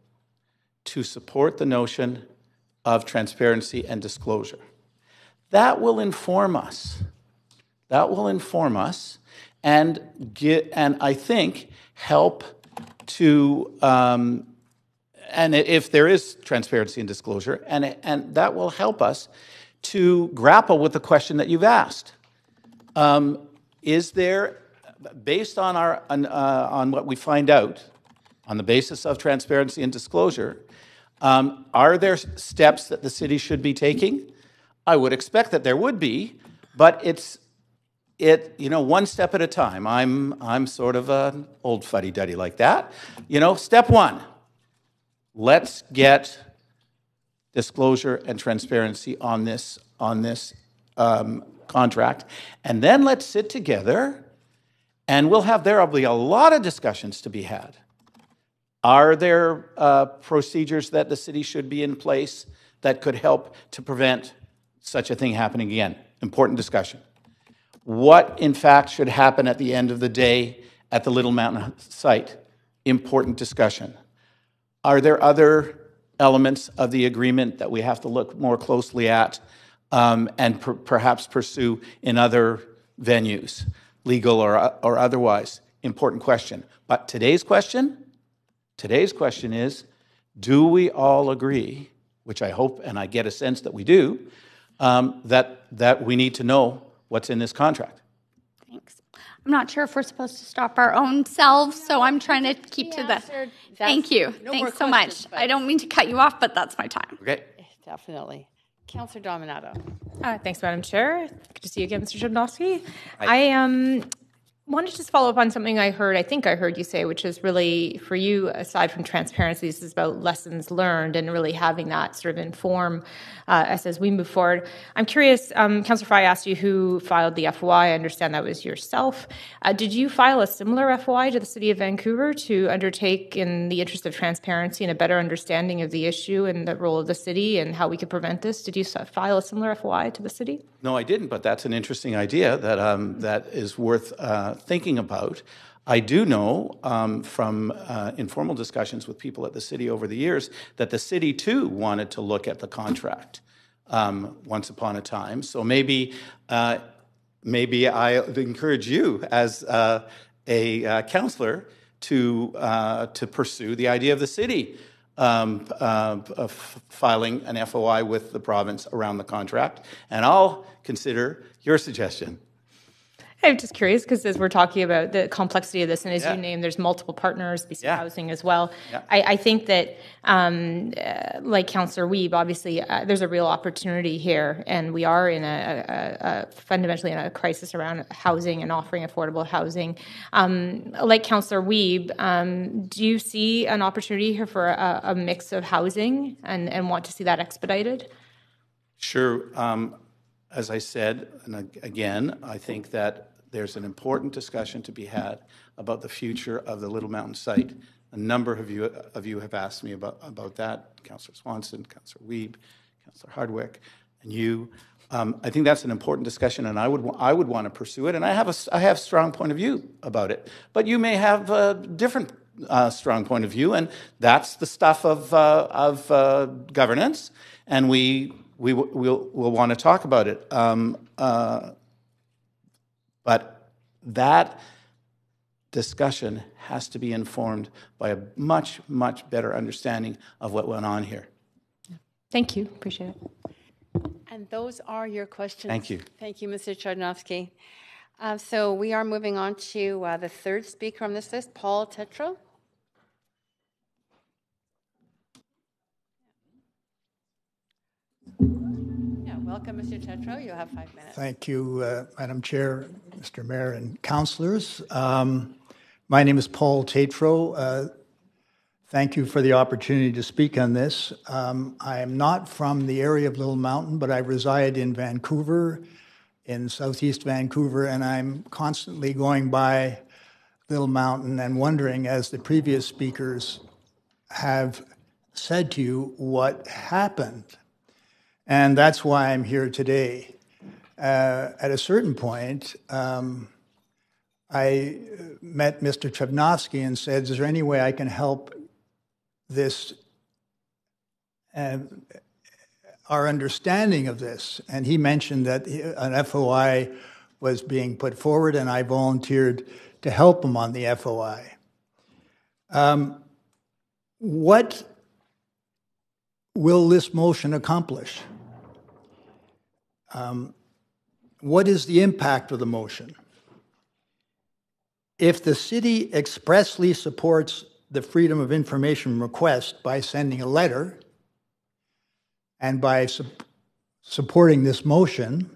to support the notion of transparency and disclosure. That will inform us That will inform us and I think help to, and if there is transparency and disclosure, and that will help us to grapple with the question that you've asked. Is there, based on on what we find out, on the basis of transparency and disclosure, are there steps that the city should be taking? I would expect that there would be, but it's one step at a time. I'm sort of an old fuddy-duddy like that. Step one, let's get disclosure and transparency on this contract, and then let's sit together, and there'll be a lot of discussions to be had. Are there procedures that the city should be in place that could help to prevent such a thing happening again? Important discussion. What, in fact, should happen at the end of the day at the Little Mountain site? Important discussion. Are there other elements of the agreement that we have to look more closely at and perhaps pursue in other venues, legal or otherwise? Important question. But today's question is, do we all agree, which I hope and I get a sense that we do, that we need to know what's in this contract? Thanks. I'm not sure if we're supposed to stop our own selves, so I'm trying to keep to the... Thank you. Thanks so much. I don't mean to cut you off, but that's my time. Okay. Definitely. Councillor Dominato. Thanks, Madam Chair. Good to see you again, Mr. Chudnovsky. I wanted to just follow up on something I think I heard you say, which is really, for you, aside from transparency, this is about lessons learned and really having that sort of inform us as we move forward. I'm curious, Councillor Fry asked you who filed the FOI. I understand that was yourself. Did you file a similar FOI to the City of Vancouver to undertake, in the interest of transparency and a better understanding of the issue and the role of the city and how we could prevent this? Did you file a similar FOI to the city? No, I didn't, but that's an interesting idea that is worth thinking about. I do know from informal discussions with people at the city over the years that the city too wanted to look at the contract once upon a time. So maybe I encourage you as a councillor to pursue the idea of the city of filing an FOI with the province around the contract, and I'll consider your suggestion. I'm just curious because as we're talking about the complexity of this, and as you name, there's multiple partners, BC Housing as well. Yeah. I think that, like Councillor Wiebe, obviously there's a real opportunity here, and we are in fundamentally in a crisis around housing and offering affordable housing. Like Councillor Wiebe, do you see an opportunity here for a mix of housing and want to see that expedited? Sure. As I said, and again, I think that there's an important discussion to be had about the future of the Little Mountain site. A number of you have asked me about that, Councillor Swanson, Councillor Wiebe, Councillor Hardwick, and you. I think that's an important discussion, and I would want to pursue it, and I have a strong point of view about it. But you may have a different strong point of view, and that's the stuff of governance, and we'll want to talk about it. But that discussion has to be informed by a much, much better understanding of what went on here. Thank you. Appreciate it. And those are your questions. Thank you. Thank you, Mr. Chudnovsky. So we are moving on to the third speaker on this list, Paul Tetreault. Welcome, Mr. Tetreault. You have 5 minutes. Thank you, Madam Chair, Mr. Mayor, and councillors. My name is Paul Tetreault. Thank you for the opportunity to speak on this. I am not from the area of Little Mountain, but I reside in Vancouver, in southeast Vancouver, and I'm constantly going by Little Mountain and wondering, as the previous speakers have said to you, what happened. And that's why I'm here today. At a certain point, I met Mr. Chudnovsky and said, is there any way I can help this, our understanding of this? And he mentioned that an FOI was being put forward, and I volunteered to help him on the FOI. What will this motion accomplish? What is the impact of the motion? If the city expressly supports the Freedom of Information request by sending a letter and by supporting this motion,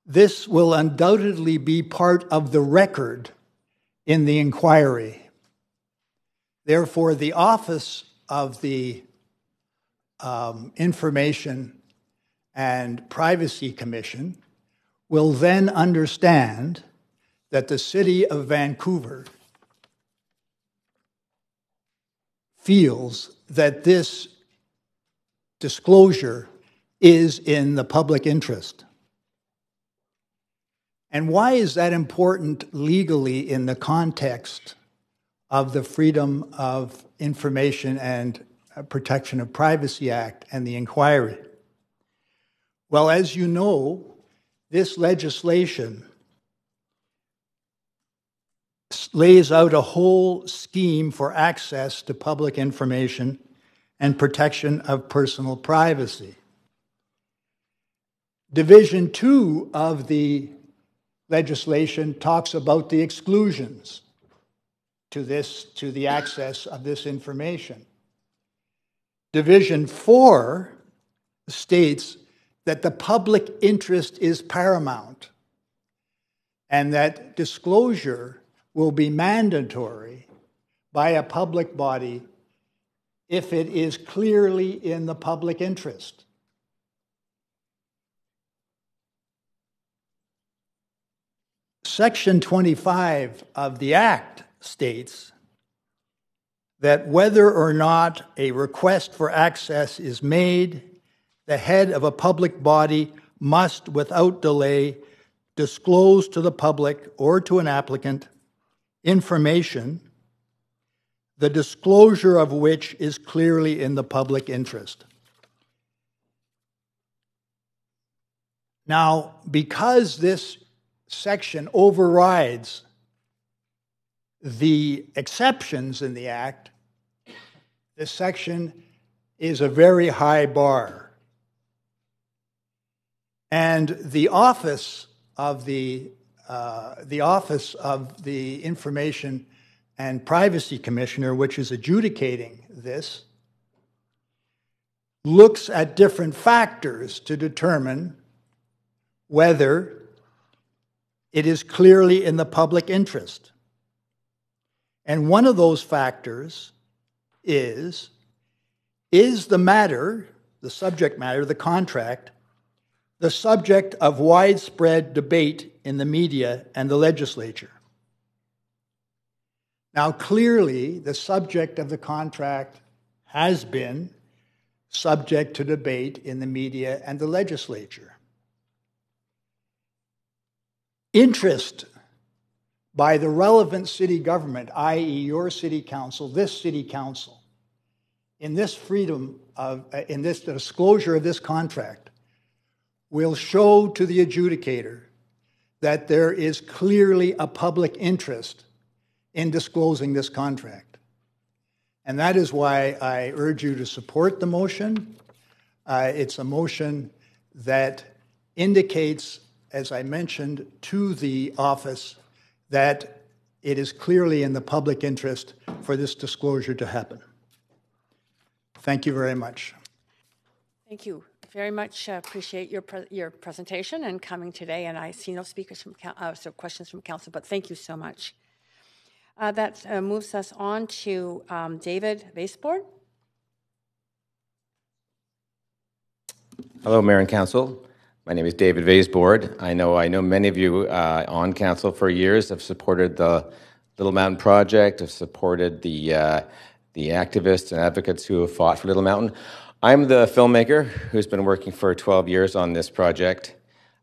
this will undoubtedly be part of the record in the inquiry. Therefore, the Office of the Information and Privacy Commission will then understand that the City of Vancouver feels that this disclosure is in the public interest. And why is that important legally in the context of the Freedom of Information and Protection of Privacy Act and the inquiry? Well, as you know, this legislation lays out a whole scheme for access to public information and protection of personal privacy. Division 2 of the legislation talks about the exclusions to the access of this information. Division 4 states that the public interest is paramount and that disclosure will be mandatory by a public body if it is clearly in the public interest. Section 25 of the Act states that whether or not a request for access is made, the head of a public body must, without delay, disclose to the public or to an applicant information, the disclosure of which is clearly in the public interest. Now, because this section overrides the exceptions in the Act, this section is a very high bar. And the Office of the Information and Privacy Commissioner, which is adjudicating this, looks at different factors to determine whether it is clearly in the public interest. And one of those factors is the matter, the subject matter, the contract, the subject of widespread debate in the media and the legislature? Now, clearly, the subject of the contract has been subject to debate in the media and the legislature. Interest by the relevant city government, i.e. your city council, this city council, in this freedom of, in this disclosure of this contract, will show to the adjudicator that there is clearly a public interest in disclosing this contract. And that is why I urge you to support the motion. It's a motion that indicates, as I mentioned, to the office that it is clearly in the public interest for this disclosure to happen. Thank you very much. Thank you very much. Appreciate your presentation and coming today. And I see no speakers from so questions from council, but thank you so much. That moves us on to David Weisbord. Hello, Mayor and Council. My name is David Weisbord. I know many of you on council for years have supported the Little Mountain Project, have supported the activists and advocates who have fought for Little Mountain. I'm the filmmaker who's been working for 12 years on this project.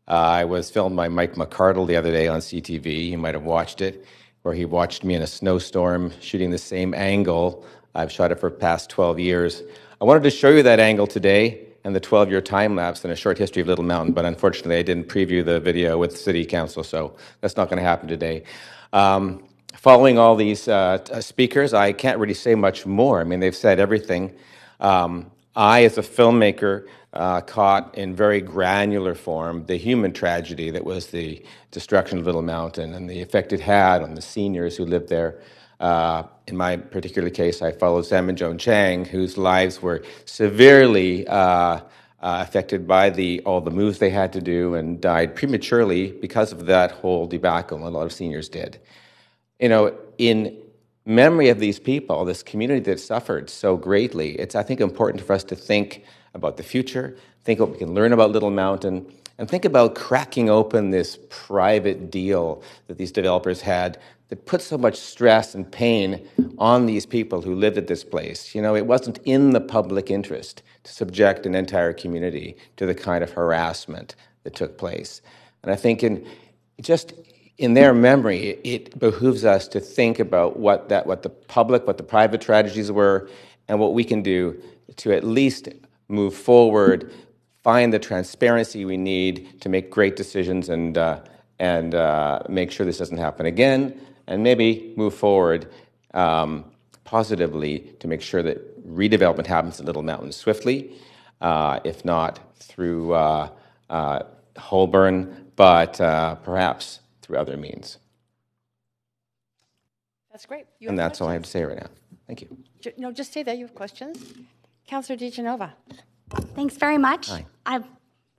I was filmed by Mike McCardle the other day on CTV. You might have watched it, where he watched me in a snowstorm shooting the same angle. I've shot it for the past 12 years. I wanted to show you that angle today and the 12-year time lapse in a short history of Little Mountain, but unfortunately I didn't preview the video with City Council, so that's not going to happen today. Following all these speakers, I can't really say much more. I mean, they've said everything. I, as a filmmaker, caught in very granular form the human tragedy that was the destruction of Little Mountain and the effect it had on the seniors who lived there. In my particular case, I followed Sam and Joan Chang, whose lives were severely affected by all the moves they had to do and died prematurely because of that whole debacle. A lot of seniors did. You know, in memory of these people, this community that suffered so greatly, it's, I think, important for us to think about the future, think what we can learn about Little Mountain, and think about cracking open this private deal that these developers had that put so much stress and pain on these people who lived at this place. You know, it wasn't in the public interest to subject an entire community to the kind of harassment that took place. And I think in their memory, it behooves us to think about what the private tragedies were, and what we can do to at least move forward, find the transparency we need to make great decisions, and make sure this doesn't happen again, and maybe move forward positively to make sure that redevelopment happens in Little Mountain swiftly, if not through Holborn, but perhaps through other means. That's great. And that's all I have to say right now. Thank you. No, just stay there. You have questions? Councillor DiGenova. Thanks very much. Hi. I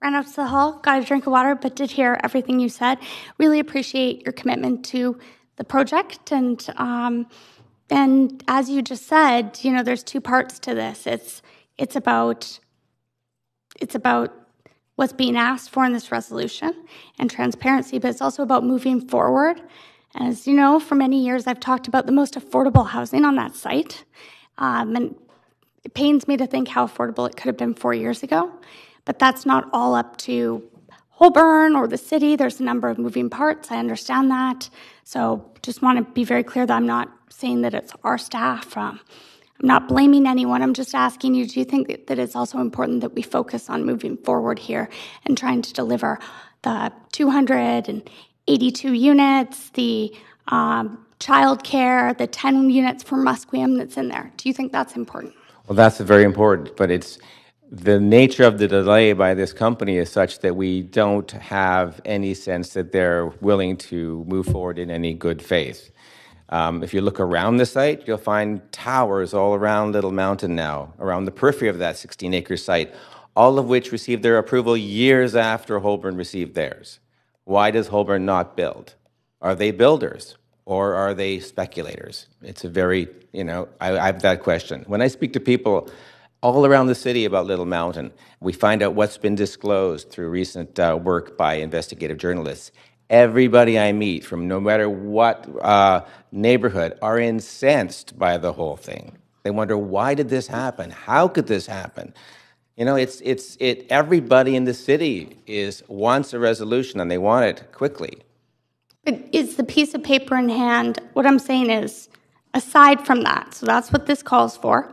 ran up to the hall, got a drink of water, but did hear everything you said. Really appreciate your commitment to the project. And as you just said, you know, there's two parts to this. It's about what's being asked for in this resolution and transparency, but it's also about moving forward. And as you know, for many years, I've talked about the most affordable housing on that site. And it pains me to think how affordable it could have been 4 years ago. But that's not all up to Holborn or the city. There's a number of moving parts. I understand that. So just want to be very clear that I'm not saying that it's our staff. I'm not blaming anyone. I'm just asking you, do you think that it's also important that we focus on moving forward here and trying to deliver the 282 units, the childcare, the 10 units for Musqueam that's in there? Do you think that's important? Well, that's very important, but it's the nature of the delay by this company is such that we don't have any sense that they're willing to move forward in any good faith. If you look around the site, you'll find towers all around Little Mountain now, around the periphery of that 16-acre site, all of which received their approval years after Holborn received theirs. Why does Holborn not build? Are they builders or are they speculators? It's a very, I have that question. When I speak to people all around the city about Little Mountain, we find out what's been disclosed through recent work by investigative journalists. Everybody I meet, from no matter what neighborhood, are incensed by the whole thing. They wonder, why did this happen? How could this happen? Everybody in the city wants a resolution, and they want it quickly. But is the piece of paper in hand, what I'm saying is, aside from that, so that's what this calls for,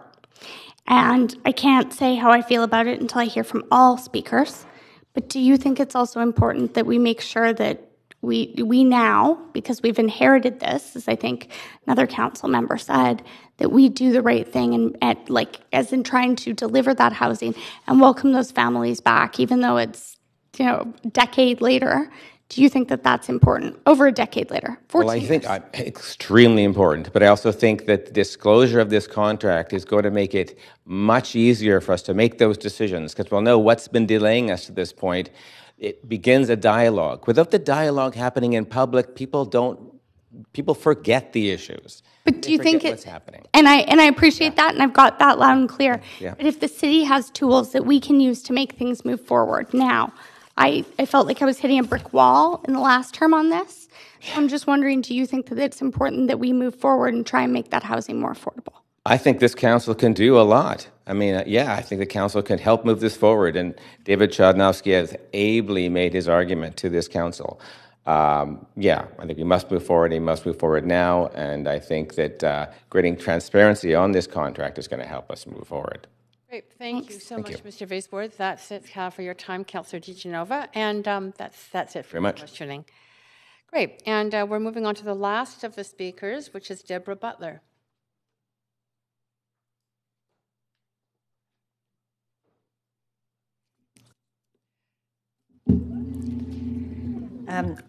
and I can't say how I feel about it until I hear from all speakers, but do you think it's also important that we make sure that we now, because we've inherited this, as I think another council member said, that we do the right thing and as in trying to deliver that housing and welcome those families back, even though it's, a decade later. Do you think that that's important? Over a decade later, 14 Well, I think years. extremely important, but I also think that the disclosure of this contract is going to make it much easier for us to make those decisions, because we'll know what's been delaying us to this point. It begins a dialogue. Without the dialogue happening in public, people forget the issues. But do you think what's happening? And I appreciate that, and I've got that loud and clear. Yeah. But if the city has tools that we can use to make things move forward now, I felt like I was hitting a brick wall in the last term on this. So I'm just wondering, do you think that it's important that we move forward and try and make that housing more affordable? I think this council can do a lot. I mean, I think the council can help move this forward, and David Chodnowski has ably made his argument to this council. I think we must move forward. He must move forward now, and I think that creating transparency on this contract is going to help us move forward. Great. Thank you so much, Mr. Vaisbord. That's it for your time, Councillor DiGenova, and that's it for Very much. questioning. Great, and we're moving on to the last of the speakers, which is Deborah Butler.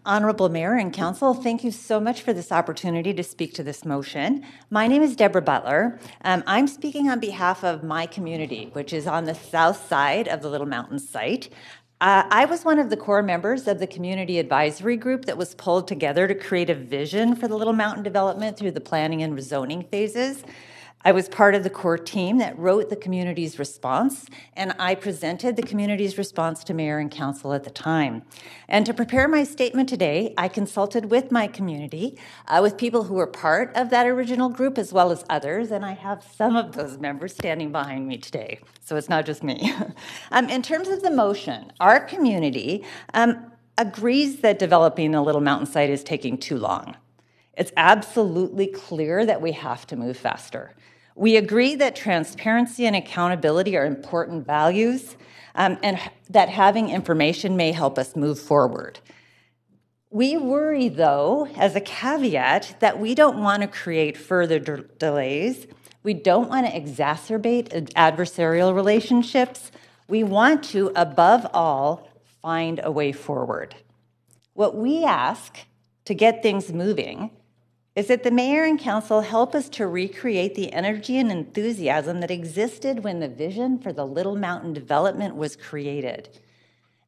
Honorable Mayor and Council, thank you so much for this opportunity to speak to this motion. My name is Deborah Butler. I'm speaking on behalf of my community, which is on the south side of the Little Mountain site. I was one of the core members of the community advisory group that was pulled together to create a vision for the Little Mountain development through the planning and rezoning phases. I was part of the core team that wrote the community's response, and I presented the community's response to Mayor and Council at the time. And to prepare my statement today, I consulted with my community, with people who were part of that original group as well as others, and I have some of those members standing behind me today, so it's not just me. In terms of the motion, our community agrees that developing a Little Mountain site is taking too long. It's absolutely clear that we have to move faster. We agree that transparency and accountability are important values, and that having information may help us move forward. We worry, though, as a caveat, that we don't want to create further delays. We don't want to exacerbate adversarial relationships. We want to, above all, find a way forward. What we ask to get things moving is that the Mayor and Council help us to recreate the energy and enthusiasm that existed when the vision for the Little Mountain development was created.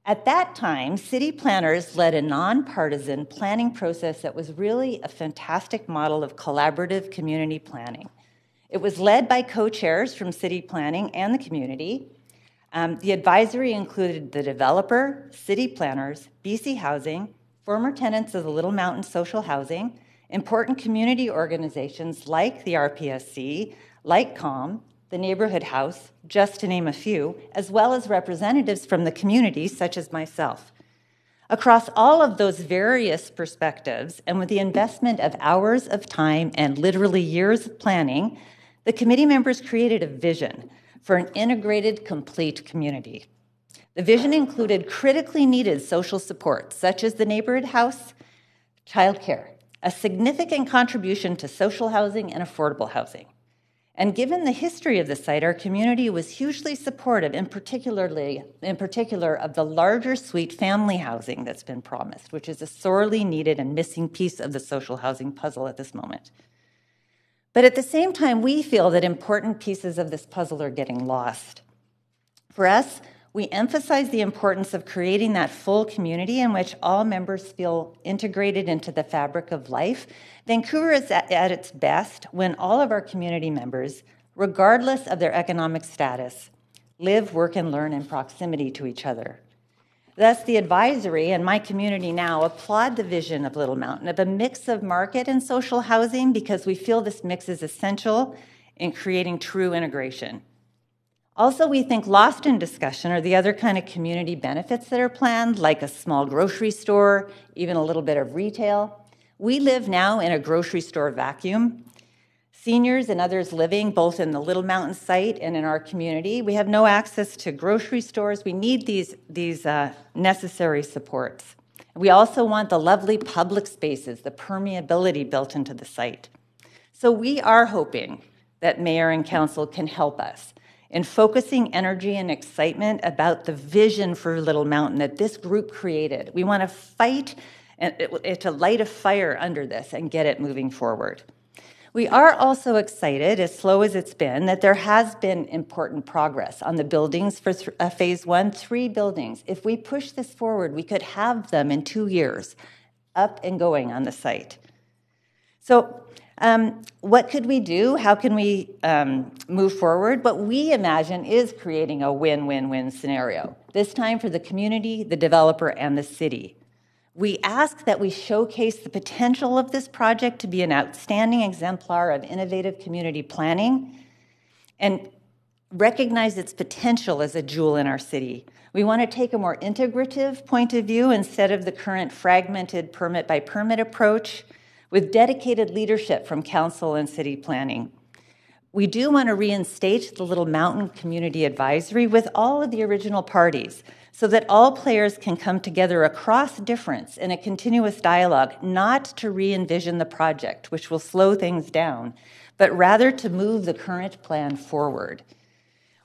At that time, city planners led a nonpartisan planning process that was really a fantastic model of collaborative community planning. It was led by co-chairs from city planning and the community. The advisory included the developer, city planners, BC Housing, former tenants of the Little Mountain Social Housing, important community organizations like the RPSC, like COM, the Neighborhood House, just to name a few, as well as representatives from the community, such as myself. Across all of those various perspectives, and with the investment of hours of time and literally years of planning, the committee members created a vision for an integrated, complete community. The vision included critically needed social support, such as the Neighborhood House, childcare, a significant contribution to social housing and affordable housing. And given the history of the site, our community was hugely supportive, in particular of the larger suite family housing that's been promised, which is a sorely needed and missing piece of the social housing puzzle at this moment. But at the same time, we feel that important pieces of this puzzle are getting lost. For us, we emphasize the importance of creating that full community in which all members feel integrated into the fabric of life. Vancouver is at its best when all of our community members, regardless of their economic status, live, work, and learn in proximity to each other. Thus, the advisory and my community now applaud the vision of Little Mountain of a mix of market and social housing because we feel this mix is essential in creating true integration. Also, we think lost in discussion are the other kind of community benefits that are planned, like a small grocery store, even a little bit of retail. We live now in a grocery store vacuum. Seniors and others living both in the Little Mountain site and in our community, we have no access to grocery stores. We need these necessary supports. We also want the lovely public spaces, the permeability built into the site. So we are hoping that Mayor and Council can help us in focusing energy and excitement about the vision for Little Mountain that this group created. We want to fight and to light a fire under this and get it moving forward. We are also excited, as slow as it's been, that there has been important progress on the buildings for Phase 1, 3 buildings. If we push this forward, we could have them in 2 years up and going on the site. So what could we do? How can we move forward? What we imagine is creating a win-win-win scenario, this time for the community, the developer, and the city. We ask that we showcase the potential of this project to be an outstanding exemplar of innovative community planning and recognize its potential as a jewel in our city. We want to take a more integrative point of view instead of the current fragmented permit-by-permit approach, with dedicated leadership from council and city planning. We do want to reinstate the Little Mountain Community Advisory with all of the original parties so that all players can come together across difference in a continuous dialogue, not to re-envision the project, which will slow things down, but rather to move the current plan forward.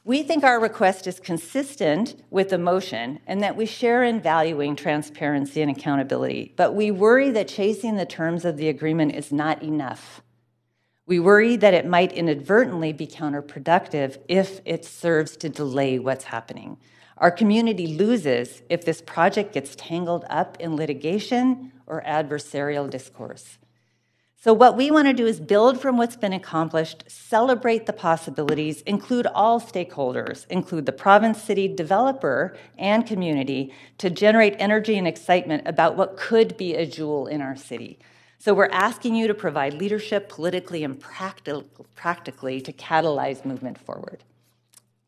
We think our request is consistent with the motion and that we share in valuing transparency and accountability, but we worry that chasing the terms of the agreement is not enough. We worry that it might inadvertently be counterproductive if it serves to delay what's happening. Our community loses if this project gets tangled up in litigation or adversarial discourse. So what we want to do is build from what's been accomplished, celebrate the possibilities, include all stakeholders, include the province, city, developer, and community to generate energy and excitement about what could be a jewel in our city. So we're asking you to provide leadership politically and practically to catalyze movement forward.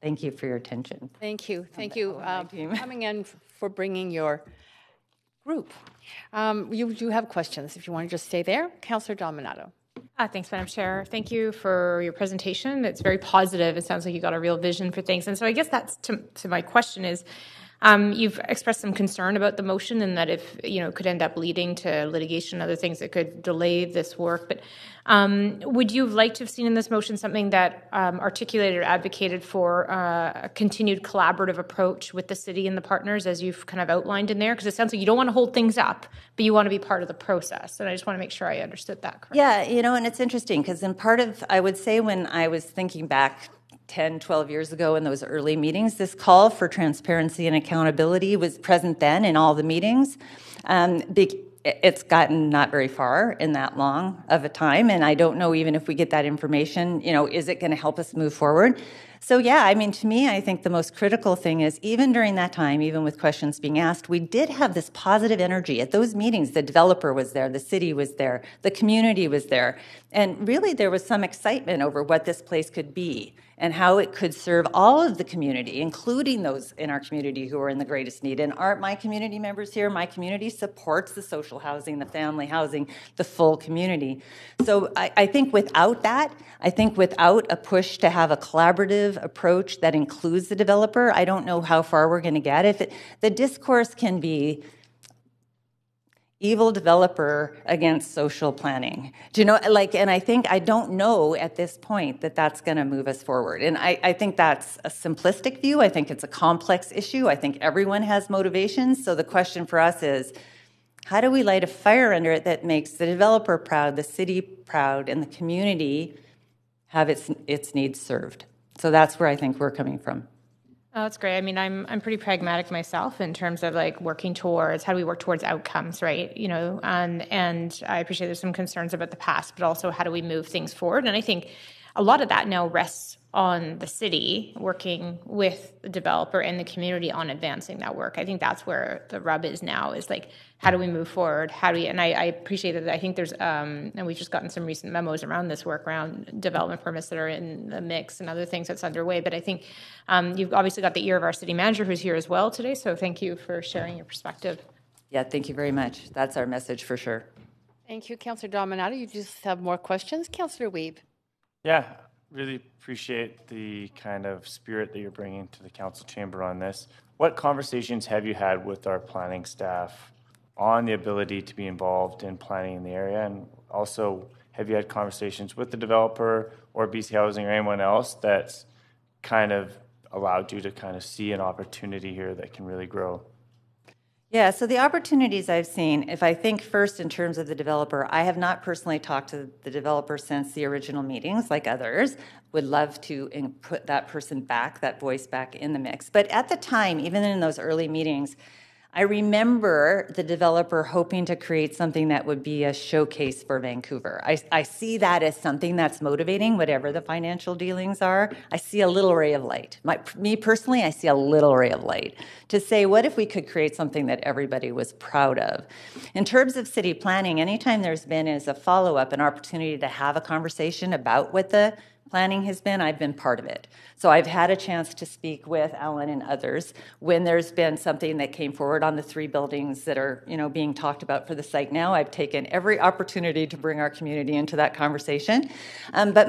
Thank you for your attention. Thank you. Thank you coming in for bringing your group. You do have questions. If you want to just stay there. Councillor Dominato. Thanks, Madam Chair. Thank you for your presentation. It's very positive. It sounds like you got a real vision for things. And so I guess that's to my question is, you've expressed some concern about the motion and that if, it could end up leading to litigation and other things that could delay this work. But would you have liked to have seen in this motion something that articulated or advocated for a continued collaborative approach with the city and the partners as you've kind of outlined in there? Because it sounds like you don't want to hold things up, but you want to be part of the process. And I just want to make sure I understood that correctly. Yeah, and it's interesting because I would say when I was thinking back 10, 12 years ago in those early meetings, this call for transparency and accountability was present then in all the meetings. It's gotten not very far in that long of a time, and I don't know even if we get that information, is it going to help us move forward? So yeah, to me, I think the most critical thing is even during that time, even with questions being asked, we did have this positive energy. At those meetings, the developer was there, the city was there, the community was there, and really there was some excitement over what this place could be and how it could serve all of the community, including those in our community who are in the greatest need. And aren't my community members here? My community supports the social housing, the family housing, the full community. So I think without that, without a push to have a collaborative approach that includes the developer, I don't know how far we're going to get. The discourse can be evil developer against social planning. Do you know, and I don't know at this point that that's going to move us forward. And I think that's a simplistic view. I think it's a complex issue. I think everyone has motivations. So the question for us is, how do we light a fire under it that makes the developer proud, the city proud, and the community have its needs served? So that's where I think we're coming from. Oh, that's great. I'm pretty pragmatic myself in terms of working towards how do we work towards outcomes, right? And I appreciate there's some concerns about the past, but also how do we move things forward? And I think a lot of that now rests on the city working with the developer and the community on advancing that work. I think that's where the rub is now, is how do we move forward? And I appreciate that. I think there's, and we've just gotten some recent memos around this work around development permits that are in the mix and other things that's underway. But I think you've obviously got the ear of our city manager who's here as well today. So thank you for sharing your perspective. Yeah, thank you very much. That's our message for sure. Thank you, Councillor Dominato. You just have more questions. Councillor Wiebe. Yeah, really appreciate the kind of spirit that you're bringing to the council chamber on this. What conversations have you had with our planning staff on the ability to be involved in planning in the area? And also, have you had conversations with the developer or BC Housing or anyone else that's kind of allowed you to kind of see an opportunity here that can really grow? Yeah, so the opportunities I've seen, if I think first in terms of the developer, I have not personally talked to the developer since the original meetings like others. Would love to put that person back, that voice back in the mix. But at the time, even in those early meetings, I remember the developer hoping to create something that would be a showcase for Vancouver. I see that as something that's motivating, whatever the financial dealings are. I see a little ray of light. Me personally, I see a little ray of light to say, what if we could create something that everybody was proud of? In terms of city planning, anytime there's been as a follow-up an opportunity to have a conversation about what the planning has been, I've been part of it. So I've had a chance to speak with Alan and others when there's been something that came forward on the 3 buildings that are, being talked about for the site now. I've taken every opportunity to bring our community into that conversation. But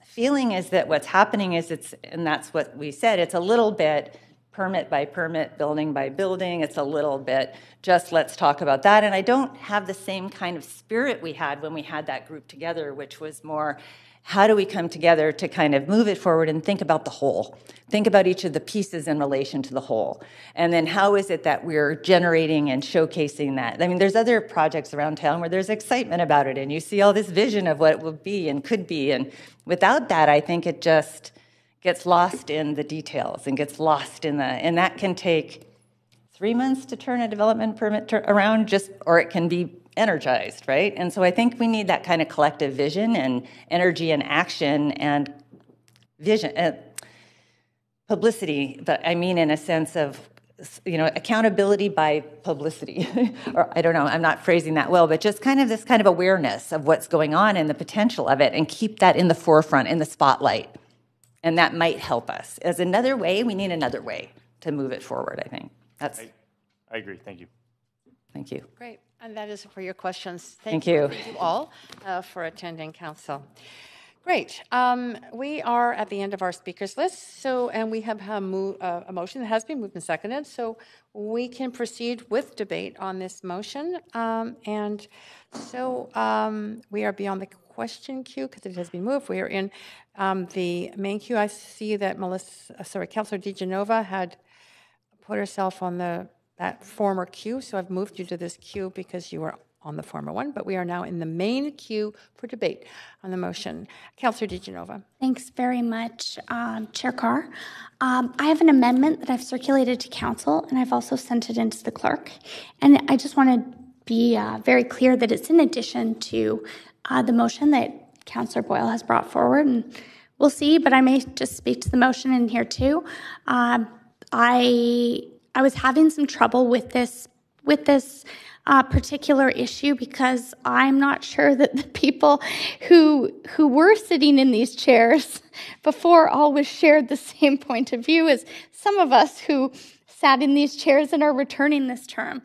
feeling is that what's happening is and that's what we said, it's a little bit permit by permit, building by building. It's a little bit just let's talk about that. And I don't have the same kind of spirit we had when we had that group together, which was more, how do we come together to kind of move it forward and think about the whole? Think about each of the pieces in relation to the whole. And then how is it that we're generating and showcasing that? I mean, there's other projects around town where there's excitement about it, and you see all this vision of what it will be and could be. And without that, I think it just gets lost in the details and gets lost in and that can take 3 months to turn a development permit around, or it can be energized, right? And so I think we need that kind of collective vision and energy and action and vision, publicity, but I mean in a sense of, accountability by publicity. Or I don't know, I'm not phrasing that well, but just kind of this kind of awareness of what's going on and the potential of it, and keep that in the forefront, in the spotlight. And that might help us. As another way, we need another way to move it forward, I think. I agree. Thank you. Thank you. Great. And that is for your questions. Thank you. Thank you all for attending council. Great. We are at the end of our speakers list. And we have a motion that has been moved and seconded. So we can proceed with debate on this motion. We are beyond the question queue because it has been moved. We are in the main queue. I see that Councilor DiGenova had put herself on that former queue, so I've moved you to this queue because you were on the former one, but we are now in the main queue for debate on the motion. Councilor DiGenova. Thanks very much, Chair Carr. I have an amendment that I've circulated to council, and I've also sent it in to the clerk. And I just want to be very clear that it's in addition to the motion that Councillor Boyle has brought forward, and we'll see, but I may just speak to the motion in here too. I was having some trouble with this particular issue because I'm not sure that the people who were sitting in these chairs before always shared the same point of view as some of us who sat in these chairs and are returning this term.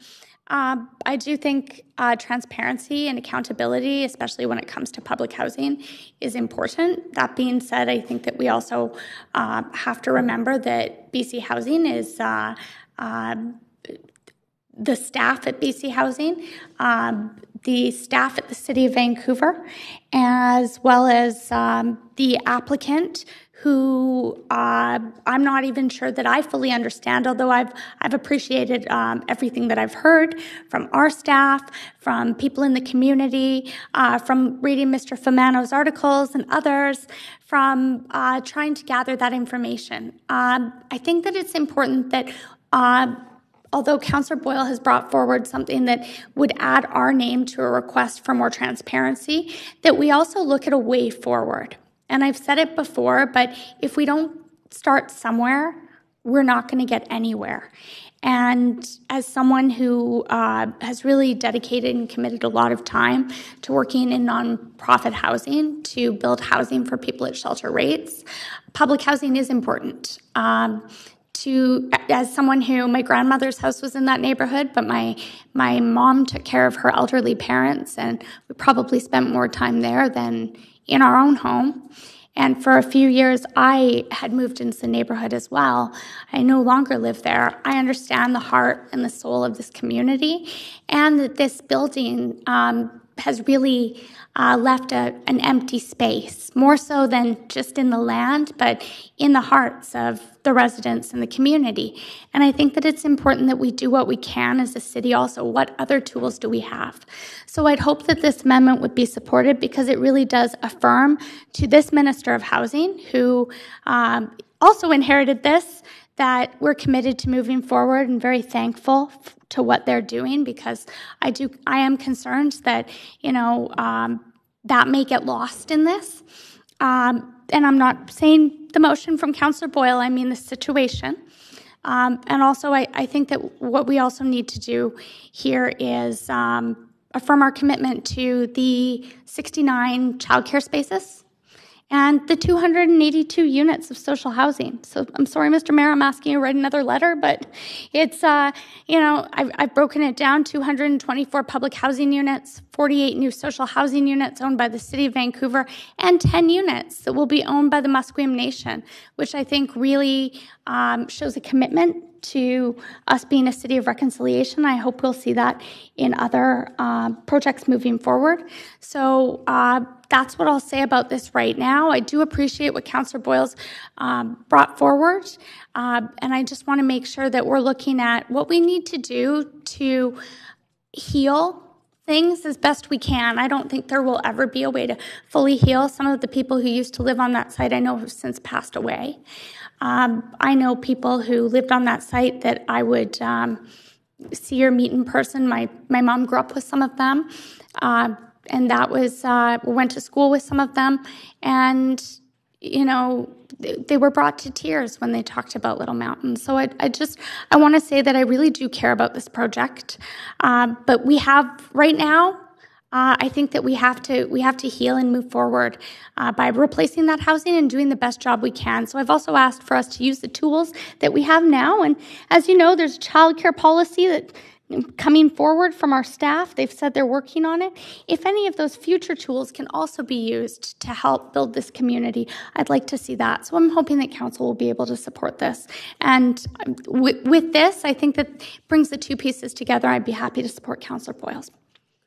I do think transparency and accountability, especially when it comes to public housing, is important. That being said, I think that we also have to remember that BC Housing is the staff at BC Housing, the staff at the City of Vancouver, as well as the applicant, who I'm not even sure that I fully understand, although I've appreciated everything that I've heard from our staff, from people in the community, from reading Mr. Famano's articles and others, from trying to gather that information. I think that it's important that although Councillor Boyle has brought forward something that would add our name to a request for more transparency, that we also look at a way forward. And I've said it before, but if we don't start somewhere, we're not going to get anywhere. And as someone who has really dedicated and committed a lot of time to working in nonprofit housing to build housing for people at shelter rates, public housing is important. As someone who, my grandmother's house was in that neighborhood, but my mom took care of her elderly parents, and we probably spent more time there than in our own home. And for a few years, I had moved into the neighborhood as well. I no longer live there. I understand the heart and the soul of this community, and that this building has really left an empty space, more so than just in the land, but in the hearts of the residents and the community. And I think that it's important that we do what we can as a city also. What other tools do we have? So I'd hope that this amendment would be supported because it really does affirm to this Minister of Housing, who also inherited this, that we're committed to moving forward and very thankful to what they're doing, because I am concerned that, that may get lost in this. And I'm not saying the motion from Councillor Boyle, I mean the situation. And also, I think that what we also need to do here is affirm our commitment to the 69 childcare spaces and the 282 units of social housing. So I'm sorry, Mr. Mayor, I'm asking you to write another letter, but it's, I've broken it down: 224 public housing units, 48 new social housing units owned by the City of Vancouver, and 10 units that will be owned by the Musqueam Nation, which I think really shows a commitment to us being a city of reconciliation. I hope we'll see that in other projects moving forward. So that's what I'll say about this right now. I do appreciate what Councillor Boyles brought forward, and I just want to make sure that we're looking at what we need to do to heal things as best we can. I don't think there will ever be a way to fully heal. Some of the people who used to live on that site I know have since passed away. I know people who lived on that site that I would see or meet in person. My mom grew up with some of them, and that was, went to school with some of them. And, they were brought to tears when they talked about Little Mountain. So I want to say that I really do care about this project. But we have, right now, I think that we have to heal and move forward by replacing that housing and doing the best job we can. So I've also asked for us to use the tools that we have now. And as you know, there's a childcare policy that coming forward from our staff. They've said they're working on it. If any of those future tools can also be used to help build this community, I'd like to see that. So I'm hoping that council will be able to support this. And with this, I think that brings the two pieces together. I'd be happy to support Councillor Boyles.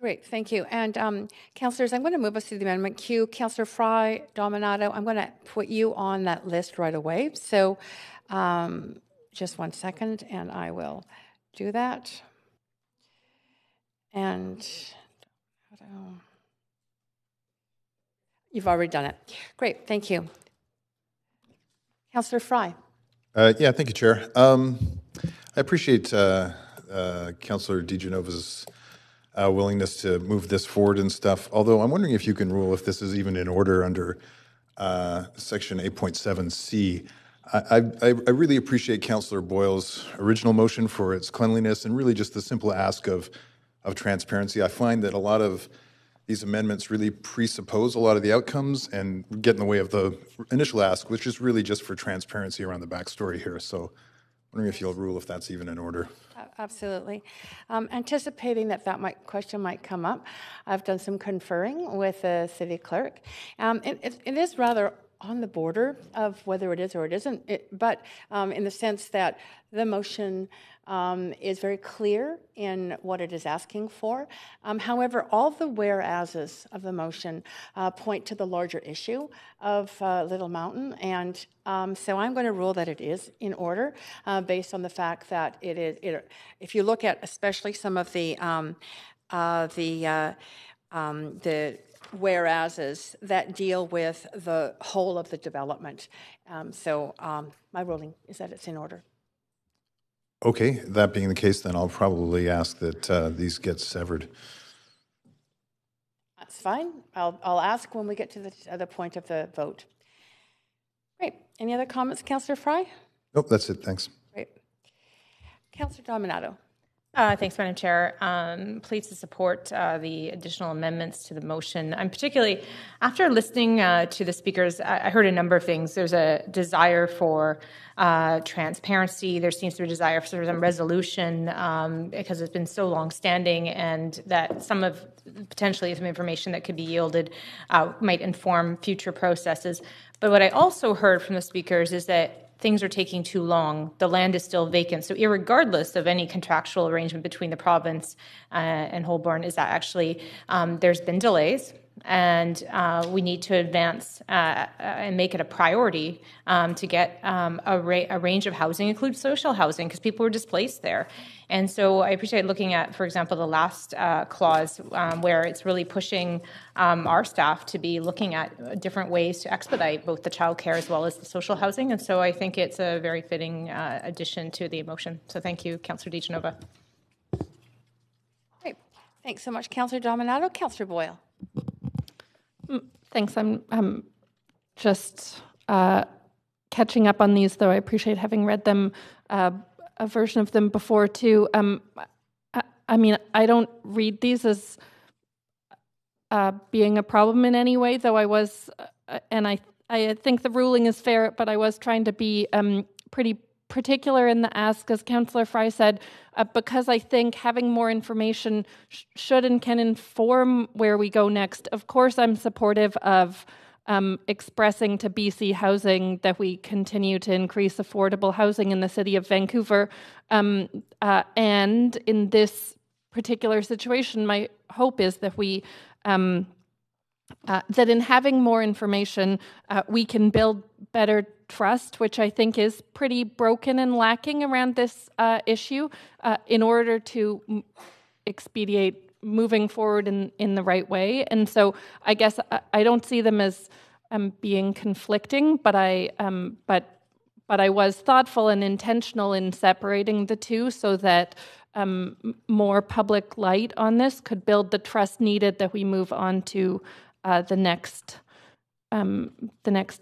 Great, thank you. And councillors, I'm going to move us to the amendment queue. Councillor Fry, Dominato, I'm going to put you on that list right away. So just 1 second, and I will do that. And you've already done it. Great, thank you. Councillor Fry. Yeah, thank you, Chair. I appreciate Councillor DiGenova's willingness to move this forward and stuff, although I'm wondering if you can rule if this is even in order under Section 8.7C. I really appreciate Councillor Boyles' original motion for its cleanliness and really just the simple ask of transparency. I find that a lot of these amendments really presuppose a lot of the outcomes and get in the way of the initial ask, which is really just for transparency around the backstory here. So I'm wondering if you'll rule if that's even in order. Absolutely. Anticipating that question might come up, I've done some conferring with the city clerk. It is rather on the border of whether it is or it isn't, but in the sense that the motion is very clear in what it is asking for. However, all the whereases of the motion point to the larger issue of Little Mountain, and so I'm going to rule that it is in order based on the fact that it is. If you look at especially some of the whereases that deal with the whole of the development, so my ruling is that it's in order. Okay, that being the case, then I'll probably ask that these get severed. That's fine. I'll ask when we get to the point of the vote. Great. Any other comments, Councillor Fry? Nope, that's it. Thanks. Great. Councillor Dominato. Thanks, Madam Chair. Pleased to support the additional amendments to the motion. I'm particularly, after listening to the speakers, I heard a number of things. There's a desire for transparency. There seems to be a desire for some resolution because it's been so long-standing, and that potentially some information that could be yielded might inform future processes. But what I also heard from the speakers is that things are taking too long. The land is still vacant. So irregardless of any contractual arrangement between the province and Holborn, is that actually there's been delays, and we need to advance and make it a priority to get a range of housing, include social housing, because people were displaced there. And so I appreciate looking at, for example, the last clause where it's really pushing our staff to be looking at different ways to expedite both the childcare as well as the social housing. And so I think it's a very fitting addition to the motion. So thank you, Councillor DiGenova. Great. Thanks so much, Councillor Dominato. Councillor Boyle. Thanks. I'm just catching up on these, though I appreciate having read them, a version of them before too. I mean, I don't read these as being a problem in any way, though I was, and I think the ruling is fair, but I was trying to be pretty particular in the ask, as Councillor Fry said, because I think having more information should and can inform where we go next. Of course, I'm supportive of expressing to BC Housing that we continue to increase affordable housing in the city of Vancouver. And in this particular situation, my hope is that we that in having more information, we can build better trust, which I think is pretty broken and lacking around this issue, in order to expedite moving forward in the right way. And so I guess I don't see them as being conflicting, but I was thoughtful and intentional in separating the two so that more public light on this could build the trust needed that we move on to the next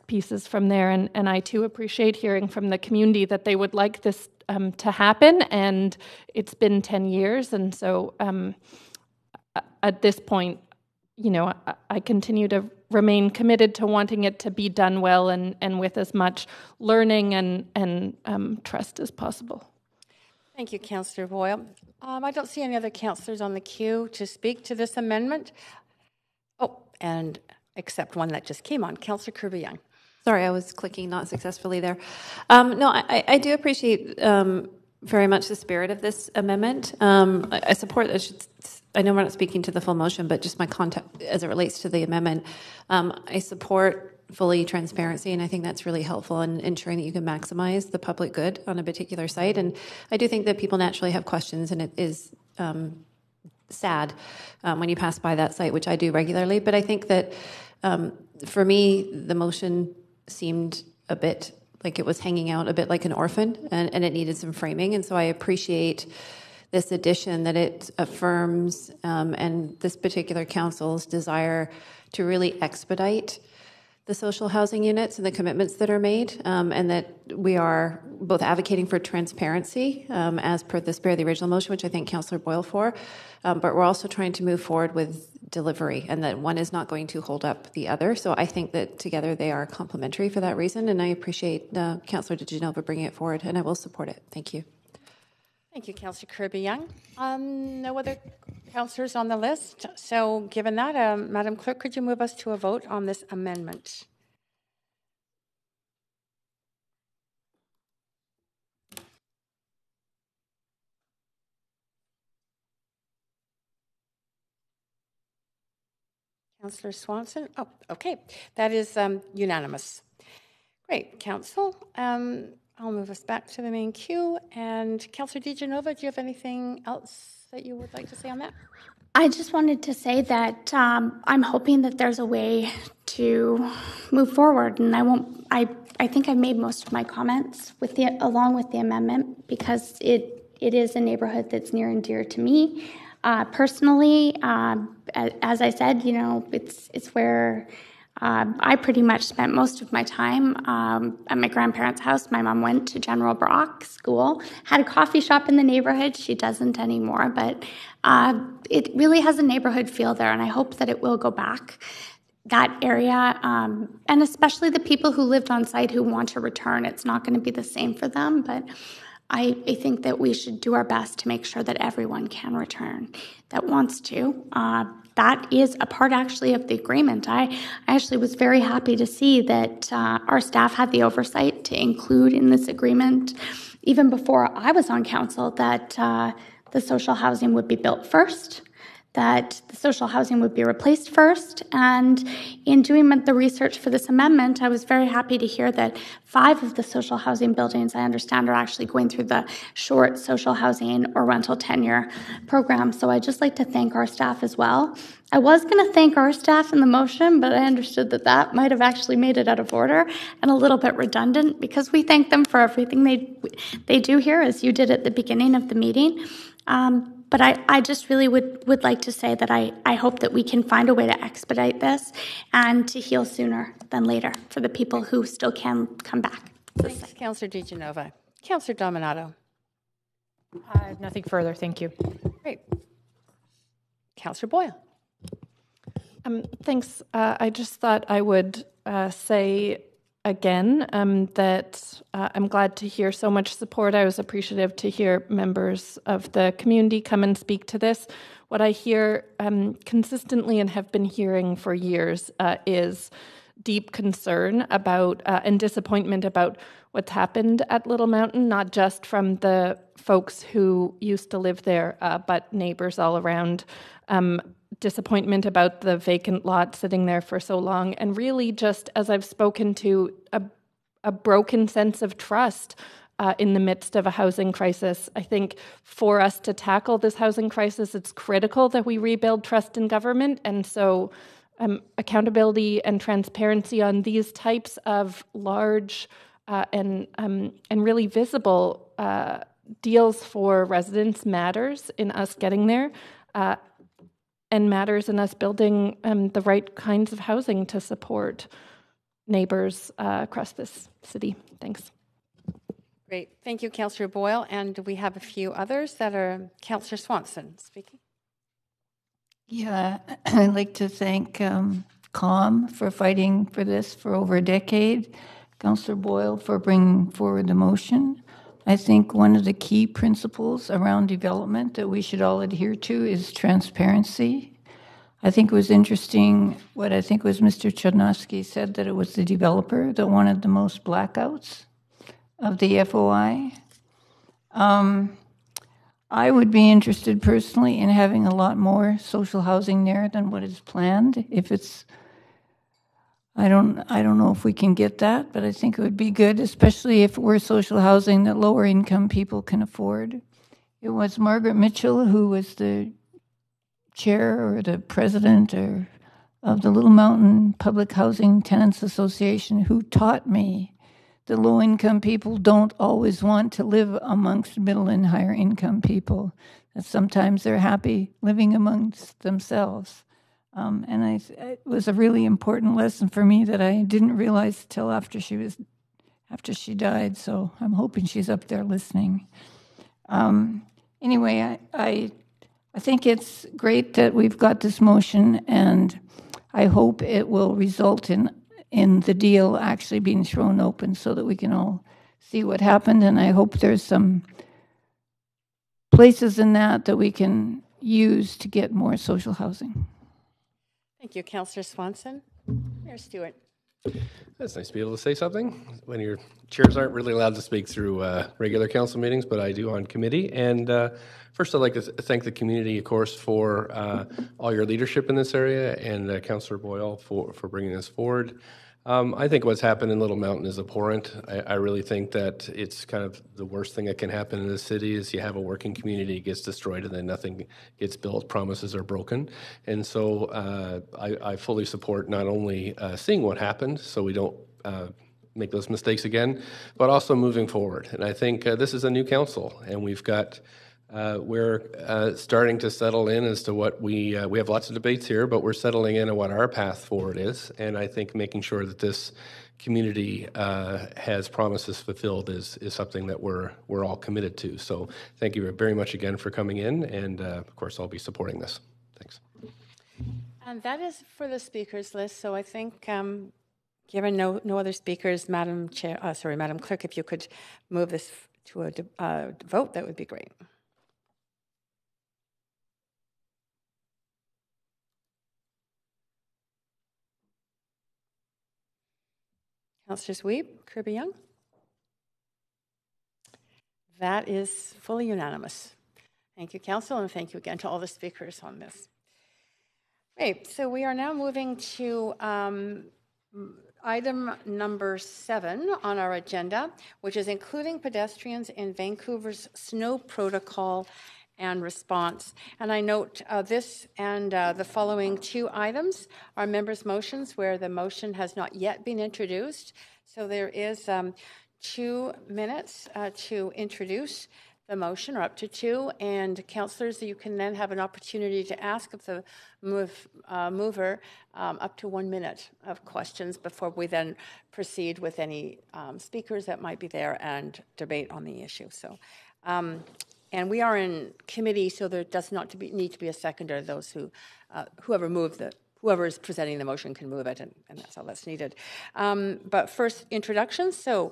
pieces from there. And I too appreciate hearing from the community that they would like this to happen. And it's been 10 years. And so at this point, I continue to remain committed to wanting it to be done well and with as much learning and trust as possible. Thank you, Councillor Boyle. I don't see any other councillors on the queue to speak to this amendment. Oh, and except one that just came on, Councillor Kirby-Yung. Sorry, I was clicking not successfully there. No, I do appreciate very much the spirit of this amendment. I support, I know we're not speaking to the full motion, but just my context as it relates to the amendment. I support fully transparency, and I think that's really helpful in ensuring that you can maximize the public good on a particular site. And I do think that people naturally have questions, and it is sad when you pass by that site, which I do regularly. But I think that for me, the motion seemed a bit like it was hanging out a bit like an orphan, and it needed some framing. And so I appreciate this addition that it affirms and this particular council's desire to really expedite the social housing units and the commitments that are made, and that we are both advocating for transparency as per the spirit of the original motion, which I thank Councillor Boyle for, but we're also trying to move forward with delivery, and that one is not going to hold up the other. So I think that together they are complementary for that reason, and I appreciate Councillor DiGenova bringing it forward, and I will support it. Thank you. Thank you, Councillor Kirby-Yung. No other councillors on the list. So given that, Madam Clerk, could you move us to a vote on this amendment? Councillor Swanson? Oh, okay. That is unanimous. Great, Council. I'll move us back to the main queue. And Councillor DiGenova, do you have anything else that you would like to say on that? I just wanted to say that I'm hoping that there's a way to move forward, and I think I've made most of my comments along with the amendment, because it is a neighborhood that's near and dear to me. Personally, as I said, it's where I pretty much spent most of my time at my grandparents' house. My mom went to General Brock School, had a coffee shop in the neighborhood. She doesn't anymore, but it really has a neighborhood feel there, and I hope that it will go back. That area, and especially the people who lived on site who want to return, it's not going to be the same for them, but I think that we should do our best to make sure that everyone can return that wants to. That is a part, actually, of the agreement. I actually was very happy to see that our staff had the oversight to include in this agreement, even before I was on council, that the social housing would be built first, that the social housing would be replaced first. And in doing the research for this amendment, I was very happy to hear that 5 of the social housing buildings, I understand, are actually going through the short social housing or rental tenure program. So I'd just like to thank our staff as well. I was going to thank our staff in the motion, but I understood that that might have actually made it out of order and a little bit redundant, because we thank them for everything they do here, as you did at the beginning of the meeting. But I just really would like to say that I hope that we can find a way to expedite this and to heal sooner than later for the people who still can come back. Thanks, Councillor DiGenova. Councillor Dominato. I have nothing further. Thank you. Great. Councillor Boyle. Thanks. I just thought I would say again that I'm glad to hear so much support. I was appreciative to hear members of the community come and speak to this. What I hear consistently and have been hearing for years is deep concern about and disappointment about what's happened at Little Mountain, not just from the folks who used to live there, but neighbors all around. Disappointment about the vacant lot sitting there for so long, and really just, as I've spoken to, a broken sense of trust in the midst of a housing crisis. I think for us to tackle this housing crisis, it's critical that we rebuild trust in government, and so accountability and transparency on these types of large and really visible deals for residents matters in us getting there. And matters in us building the right kinds of housing to support neighbors across this city. Thanks. Great. Thank you, Councillor Boyle. And we have a few others that are Councillor Swanson speaking. Yeah, I'd like to thank COM for fighting for this for over a decade, Councillor Boyle for bringing forward the motion. I think one of the key principles around development that we should all adhere to is transparency. I think it was interesting what I think was Mr. Chodnowski said, that it was the developer that wanted the most blackouts of the FOI. I would be interested personally in having a lot more social housing there than what is planned. If it's I don't know if we can get that, but I think it would be good, especially if we're social housing that lower income people can afford. It was Margaret Mitchell who was the chair or the president of the Little Mountain Public Housing Tenants Association who taught me that low income people don't always want to live amongst middle and higher income people, that sometimes they're happy living amongst themselves. And it was a really important lesson for me that I didn't realize till after she died. So I'm hoping she's up there listening. Anyway, I think it's great that we've got this motion, and I hope it will result in the deal actually being thrown open so that we can all see what happened. And I hope there's some places in that we can use to get more social housing. Thank you, Councillor Swanson. Mayor Stewart. It's nice to be able to say something when your chairs aren't really allowed to speak through regular council meetings, but I do on committee. And first, I'd like to thank the community, of course, for all your leadership in this area, and Councillor Boyle for bringing this forward. I think what's happened in Little Mountain is abhorrent. I really think that it's kind of the worst thing that can happen in the city is you have a working community gets destroyed and then nothing gets built, promises are broken. And so I fully support not only seeing what happened so we don't make those mistakes again, but also moving forward. And I think this is a new council, and we've got we're starting to settle in as to what we have lots of debates here, but we're settling in on what our path forward is. And I think making sure that this community has promises fulfilled is something that we're all committed to. So thank you very much again for coming in. And of course, I'll be supporting this. Thanks. And that is for the speakers list. So I think given no other speakers, Madam Clerk, if you could move this to a vote, that would be great. Councillor Sweep, Kirby-Young. That is fully unanimous. Thank you, Council, and thank you again to all the speakers on this. Great, so we are now moving to item number 7 on our agenda, which is including pedestrians in Vancouver's snow protocol and response. And I note this and the following 2 items are members' motions where the motion has not yet been introduced. So there is 2 minutes to introduce the motion, or up to 2, and councillors, you can then have an opportunity to ask of the mover up to 1 minute of questions before we then proceed with any speakers that might be there and debate on the issue. So. And we are in committee, so there does not need to be a seconder. Those whoever moved whoever is presenting the motion can move it, and that's all that's needed. But first, introductions. So,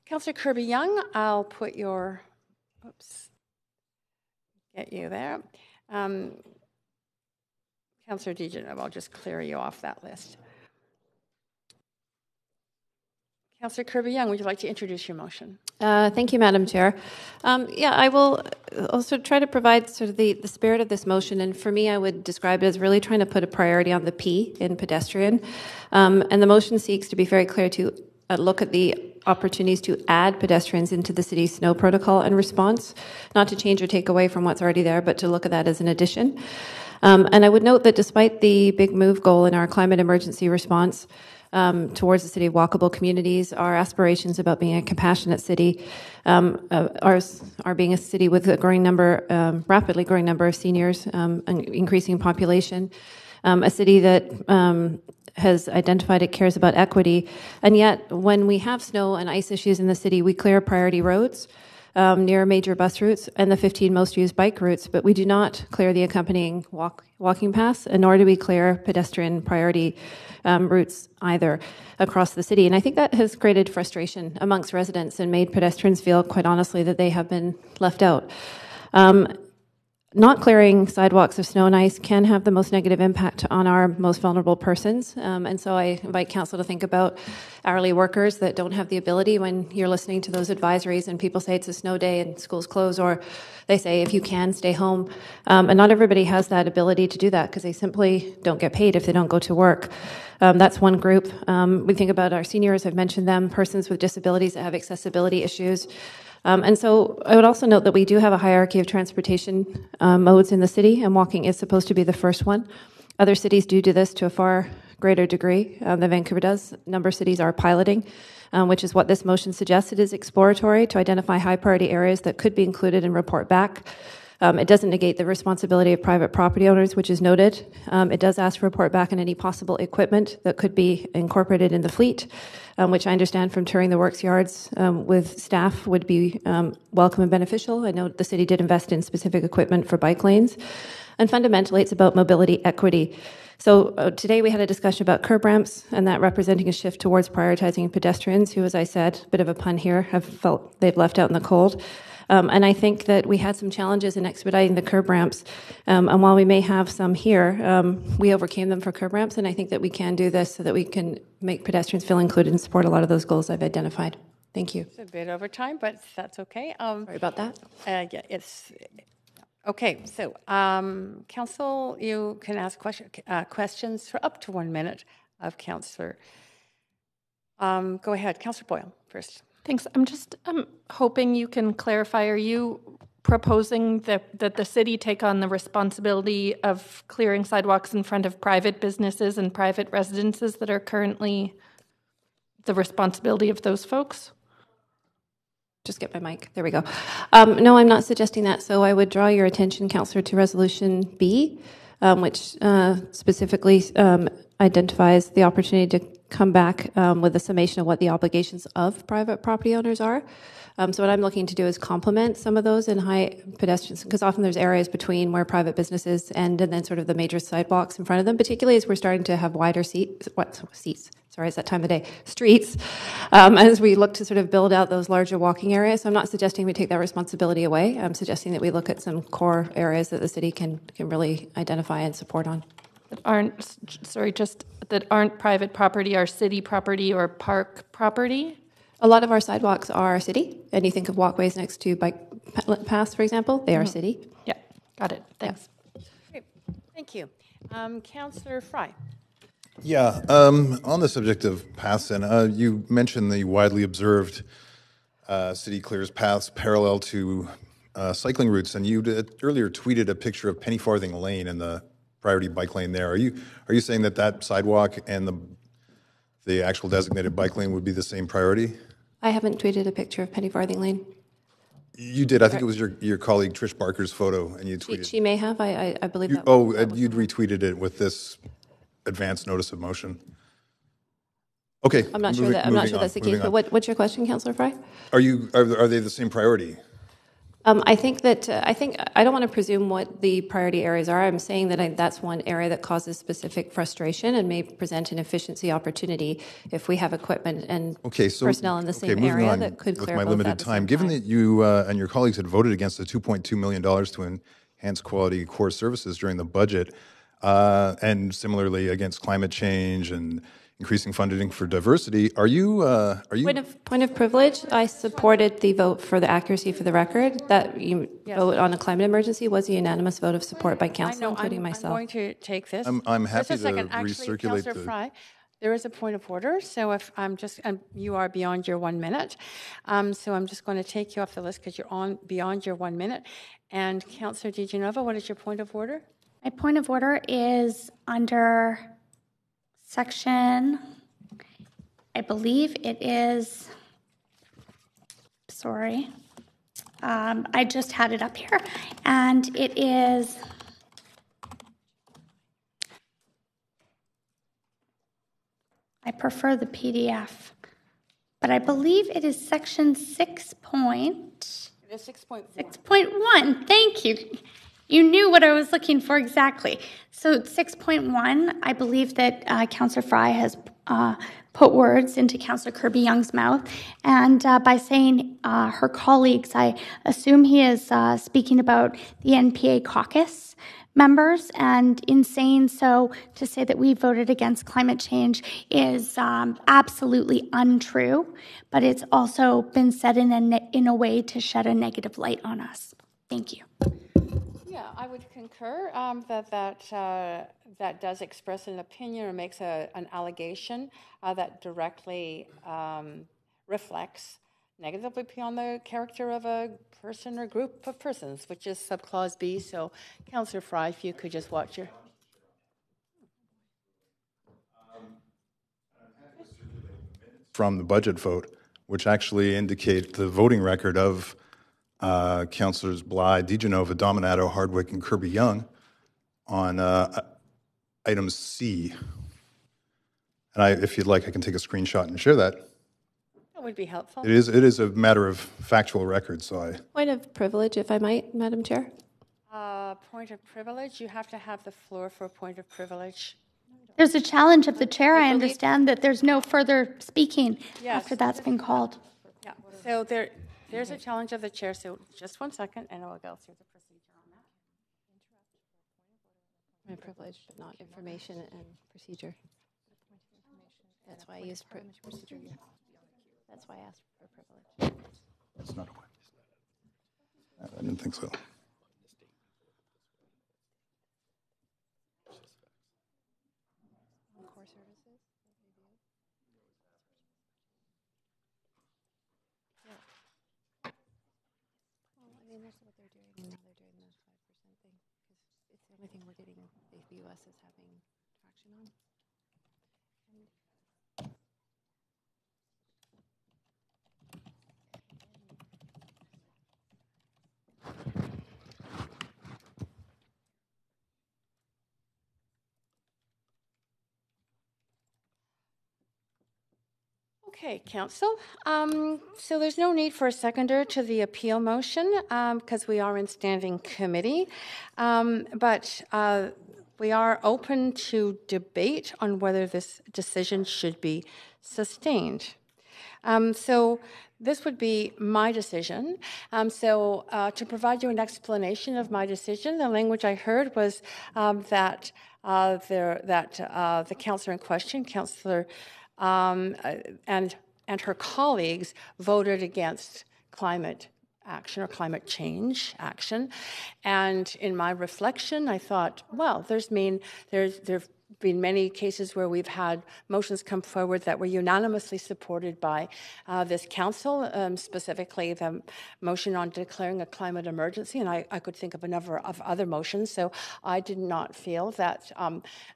Councillor Kirby-Yung, I'll put your, get you there. Councillor DeGenova, I'll just clear you off that list. Councillor Kirby-Yung, would you like to introduce your motion? Thank you, Madam Chair. I will also try to provide sort of the spirit of this motion, and for me, I would describe it as really trying to put a priority on the P in pedestrian. And the motion seeks to be very clear to look at the opportunities to add pedestrians into the city's snow protocol and response, not to change or take away from what's already there, but to look at that as an addition. And I would note that despite the big move goal in our climate emergency response, towards the city of walkable communities, our aspirations about being a compassionate city are being a city with a growing number, rapidly growing number of seniors, an increasing population, a city that has identified it cares about equity. And yet, when we have snow and ice issues in the city, we clear priority roads near major bus routes and the 15 most used bike routes, but we do not clear the accompanying walking paths, and nor do we clear pedestrian priority routes either across the city. And I think that has created frustration amongst residents and made pedestrians feel, quite honestly, that they have been left out. Not clearing sidewalks of snow and ice can have the most negative impact on our most vulnerable persons. And so I invite council to think about hourly workers that don't have the ability when you're listening to those advisories and people say it's a snow day and schools close, or they say, if you can, stay home. And not everybody has that ability to do that because they simply don't get paid if they don't go to work. That's one group. We think about our seniors, I've mentioned them, persons with disabilities that have accessibility issues. And so I would also note that we do have a hierarchy of transportation modes in the city, and walking is supposed to be the first one. Other cities do this to a far greater degree than Vancouver does. A number of cities are piloting, which is what this motion suggests. It is exploratory to identify high priority areas that could be included and report back. It doesn't negate the responsibility of private property owners, which is noted. It does ask for report back on any possible equipment that could be incorporated in the fleet, which I understand from touring the works yards with staff would be welcome and beneficial. I know the city did invest in specific equipment for bike lanes. And fundamentally, it's about mobility equity. So today we had a discussion about curb ramps, and that representing a shift towards prioritizing pedestrians who, as I said, bit of a pun here, have felt they've left out in the cold. And I think that we had some challenges in expediting the curb ramps. And while we may have some here, we overcame them for curb ramps. And I think that we can do this so that we can make pedestrians feel included and support a lot of those goals I've identified. Thank you. It's a bit over time, but that's okay. Sorry about that. Yeah, it's okay. So, council, you can ask questions for up to 1 minute of councillor. Go ahead, Councillor Boyle first. Thanks. I'm just hoping you can clarify, are you proposing that the city take on the responsibility of clearing sidewalks in front of private businesses and private residences that are currently the responsibility of those folks? Just get my mic. There we go. No, I'm not suggesting that. So I would draw your attention, Councillor, to Resolution B, which specifically identifies the opportunity to come back with a summation of what the obligations of private property owners are. So what I'm looking to do is complement some of those in high pedestrians, because often there's areas between where private businesses end and then sort of the major sidewalks in front of them, particularly as we're starting to have wider seats. Sorry, it's that time of day. Streets, as we look to sort of build out those larger walking areas. So I'm not suggesting we take that responsibility away. I'm suggesting that we look at some core areas that the city can really identify and support on. That aren't private property, are city property or park property? A lot of our sidewalks are city, and you think of walkways next to bike paths, for example, they are city. Yeah, got it. Thanks. Great. Thank you. Councillor Fry. Yeah, on the subject of paths, and you mentioned the widely observed city clears paths parallel to cycling routes, and you earlier tweeted a picture of Penny Farthing Lane and the priority bike lane there. Are you saying that sidewalk and the actual designated bike lane would be the same priority? I haven't tweeted a picture of Penny Farthing Lane. You did. I think it was your colleague Trish Barker's photo, and you tweeted. She may have. I believe that. You'd retweeted it with this advance notice of motion. Okay. I'm not sure that's the case. But what's your question, Councillor Fry? Are they the same priority? I think I don't want to presume what the priority areas are. I'm saying that that's one area that causes specific frustration and may present an efficiency opportunity if we have equipment and personnel in the same area that could clear with my both limited at the time. same Given time. that you and your colleagues had voted against the $2.2 million to enhance quality core services during the budget, and similarly against climate change and increasing funding for diversity, are you? Point of privilege. I supported the vote for the accuracy for the record. That you vote on a climate emergency was a unanimous vote of support by council, including myself. I'm going to take this. I'm happy Just a second. to Actually, recirculate Councillor the. Fry, there is a point of order. So if you are beyond your 1 minute, so I'm just going to take you off the list because you're on beyond your 1 minute. And Councillor DiGenova, what is your point of order? My point of order is under section, I believe it is, sorry, I just had it up here, and it is, I prefer the PDF, but I believe it is section 6.1. It is 6.1. 6.1, thank you. You knew what I was looking for exactly. So 6.1, I believe that Councillor Fry has put words into Councillor Kirby-Young's mouth. And by saying her colleagues, I assume he is speaking about the NPA caucus members. And in saying so, to say that we voted against climate change is absolutely untrue. But it's also been said in a way to shed a negative light on us. Thank you. Yeah, I would concur that does express an opinion or makes an allegation that directly reflects negatively upon the character of a person or group of persons, which is subclause B. So, Councillor Fry, if you could just watch your. From the budget vote, which actually indicate the voting record of Councillors Bly, DiGenova, Dominato, Hardwick, and Kirby-Young on item C. And if you'd like, I can take a screenshot and share that. That would be helpful. It is a matter of factual record, so I. Point of privilege, if I might, Madam Chair. Point of privilege. You have to have the floor for a point of privilege. There's a challenge of the chair. I understand that there's no further speaking after that's been called. Yeah. So there's a challenge of the chair. So just 1 second, and I'll go through the procedure on that. My privilege, not information and procedure. That's why I used procedure. That's why I asked for privilege. That's not a way. I didn't think so. Core services. Yeah. Well, I mean, that's what they're doing. Now they're doing the 5% thing because it's the only thing we're getting. The U.S. is having traction on. Okay, Council. So there's no need for a seconder to the appeal motion because we are in standing committee. But we are open to debate on whether this decision should be sustained. So this would be my decision. To provide you an explanation of my decision, the language I heard was that the councillor in question, Councillor and her colleagues voted against climate action or climate change action. And in my reflection, I thought, well, there've been many cases where we've had motions come forward that were unanimously supported by this council, specifically the motion on declaring a climate emergency, and I could think of a number of other motions. So I did not feel that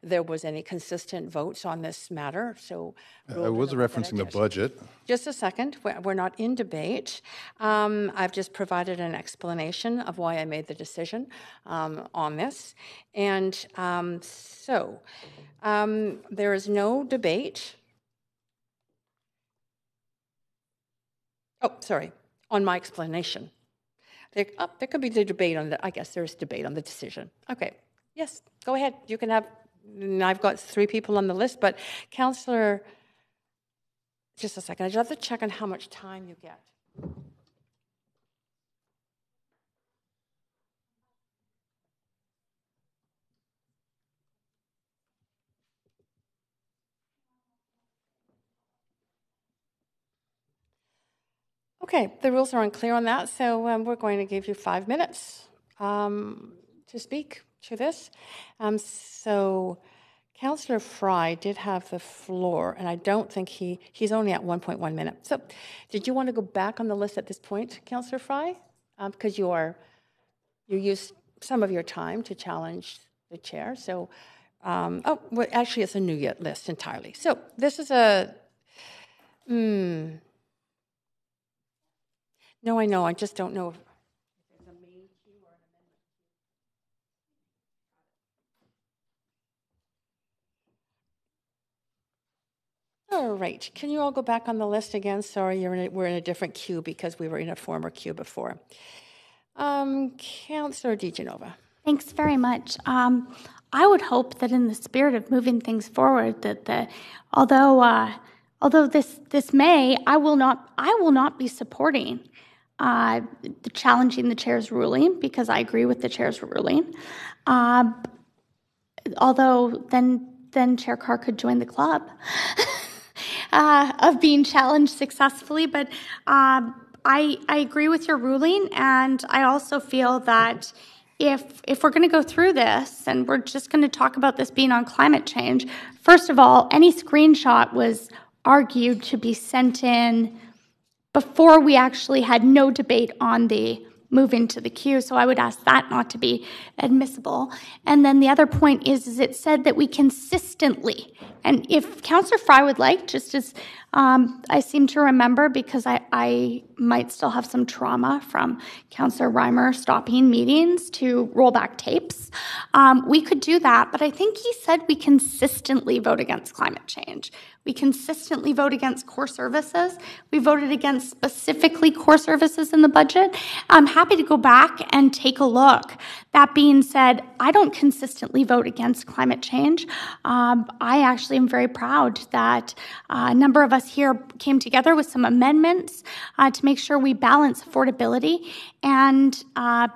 there was any consistent votes on this matter. So I was referencing the budget. Just a second. We're not in debate. I've just provided an explanation of why I made the decision on this. And there is no debate. Oh, sorry, on my explanation. There could be the debate on the, I guess there's debate on the decision. Okay, yes, go ahead. You can have, I've got 3 people on the list, but Councillor, just a second, I just have to check on how much time you get. Okay, the rules are unclear on that, so we're going to give you 5 minutes to speak to this. So Councillor Fry did have the floor, and I don't think he's only at 1.1 minute. So did you want to go back on the list at this point, Councillor Fry? Because you used some of your time to challenge the chair. So, well, actually, it's a new list entirely. So this is a... No, I know. I just don't know if there's a main queue or an amendment. All right. Can you all go back on the list again? Sorry, we're in a different queue because we were in a former queue before. Councillor DiGenova. Thanks very much. I would hope that in the spirit of moving things forward, that although this may, I will not be supporting challenging the chair's ruling, because I agree with the chair's ruling. Although then Chair Carr could join the club of being challenged successfully. But I agree with your ruling, and I also feel that if we're going to go through this and we're just going to talk about this being on climate change, first of all, any screenshot was argued to be sent in before we actually had no debate on the moving to the queue, so I would ask that not to be admissible. And then the other point is it said that we consistently, and if Councillor Fry would like, just as I seem to remember, because I might still have some trauma from Councillor Reimer stopping meetings to roll back tapes, we could do that, but I think he said we consistently vote against climate change. We consistently vote against core services. We voted against specifically core services in the budget. I'm happy to go back and take a look. That being said, I don't consistently vote against climate change. I actually am very proud that a number of us here came together with some amendments to make sure we balance affordability and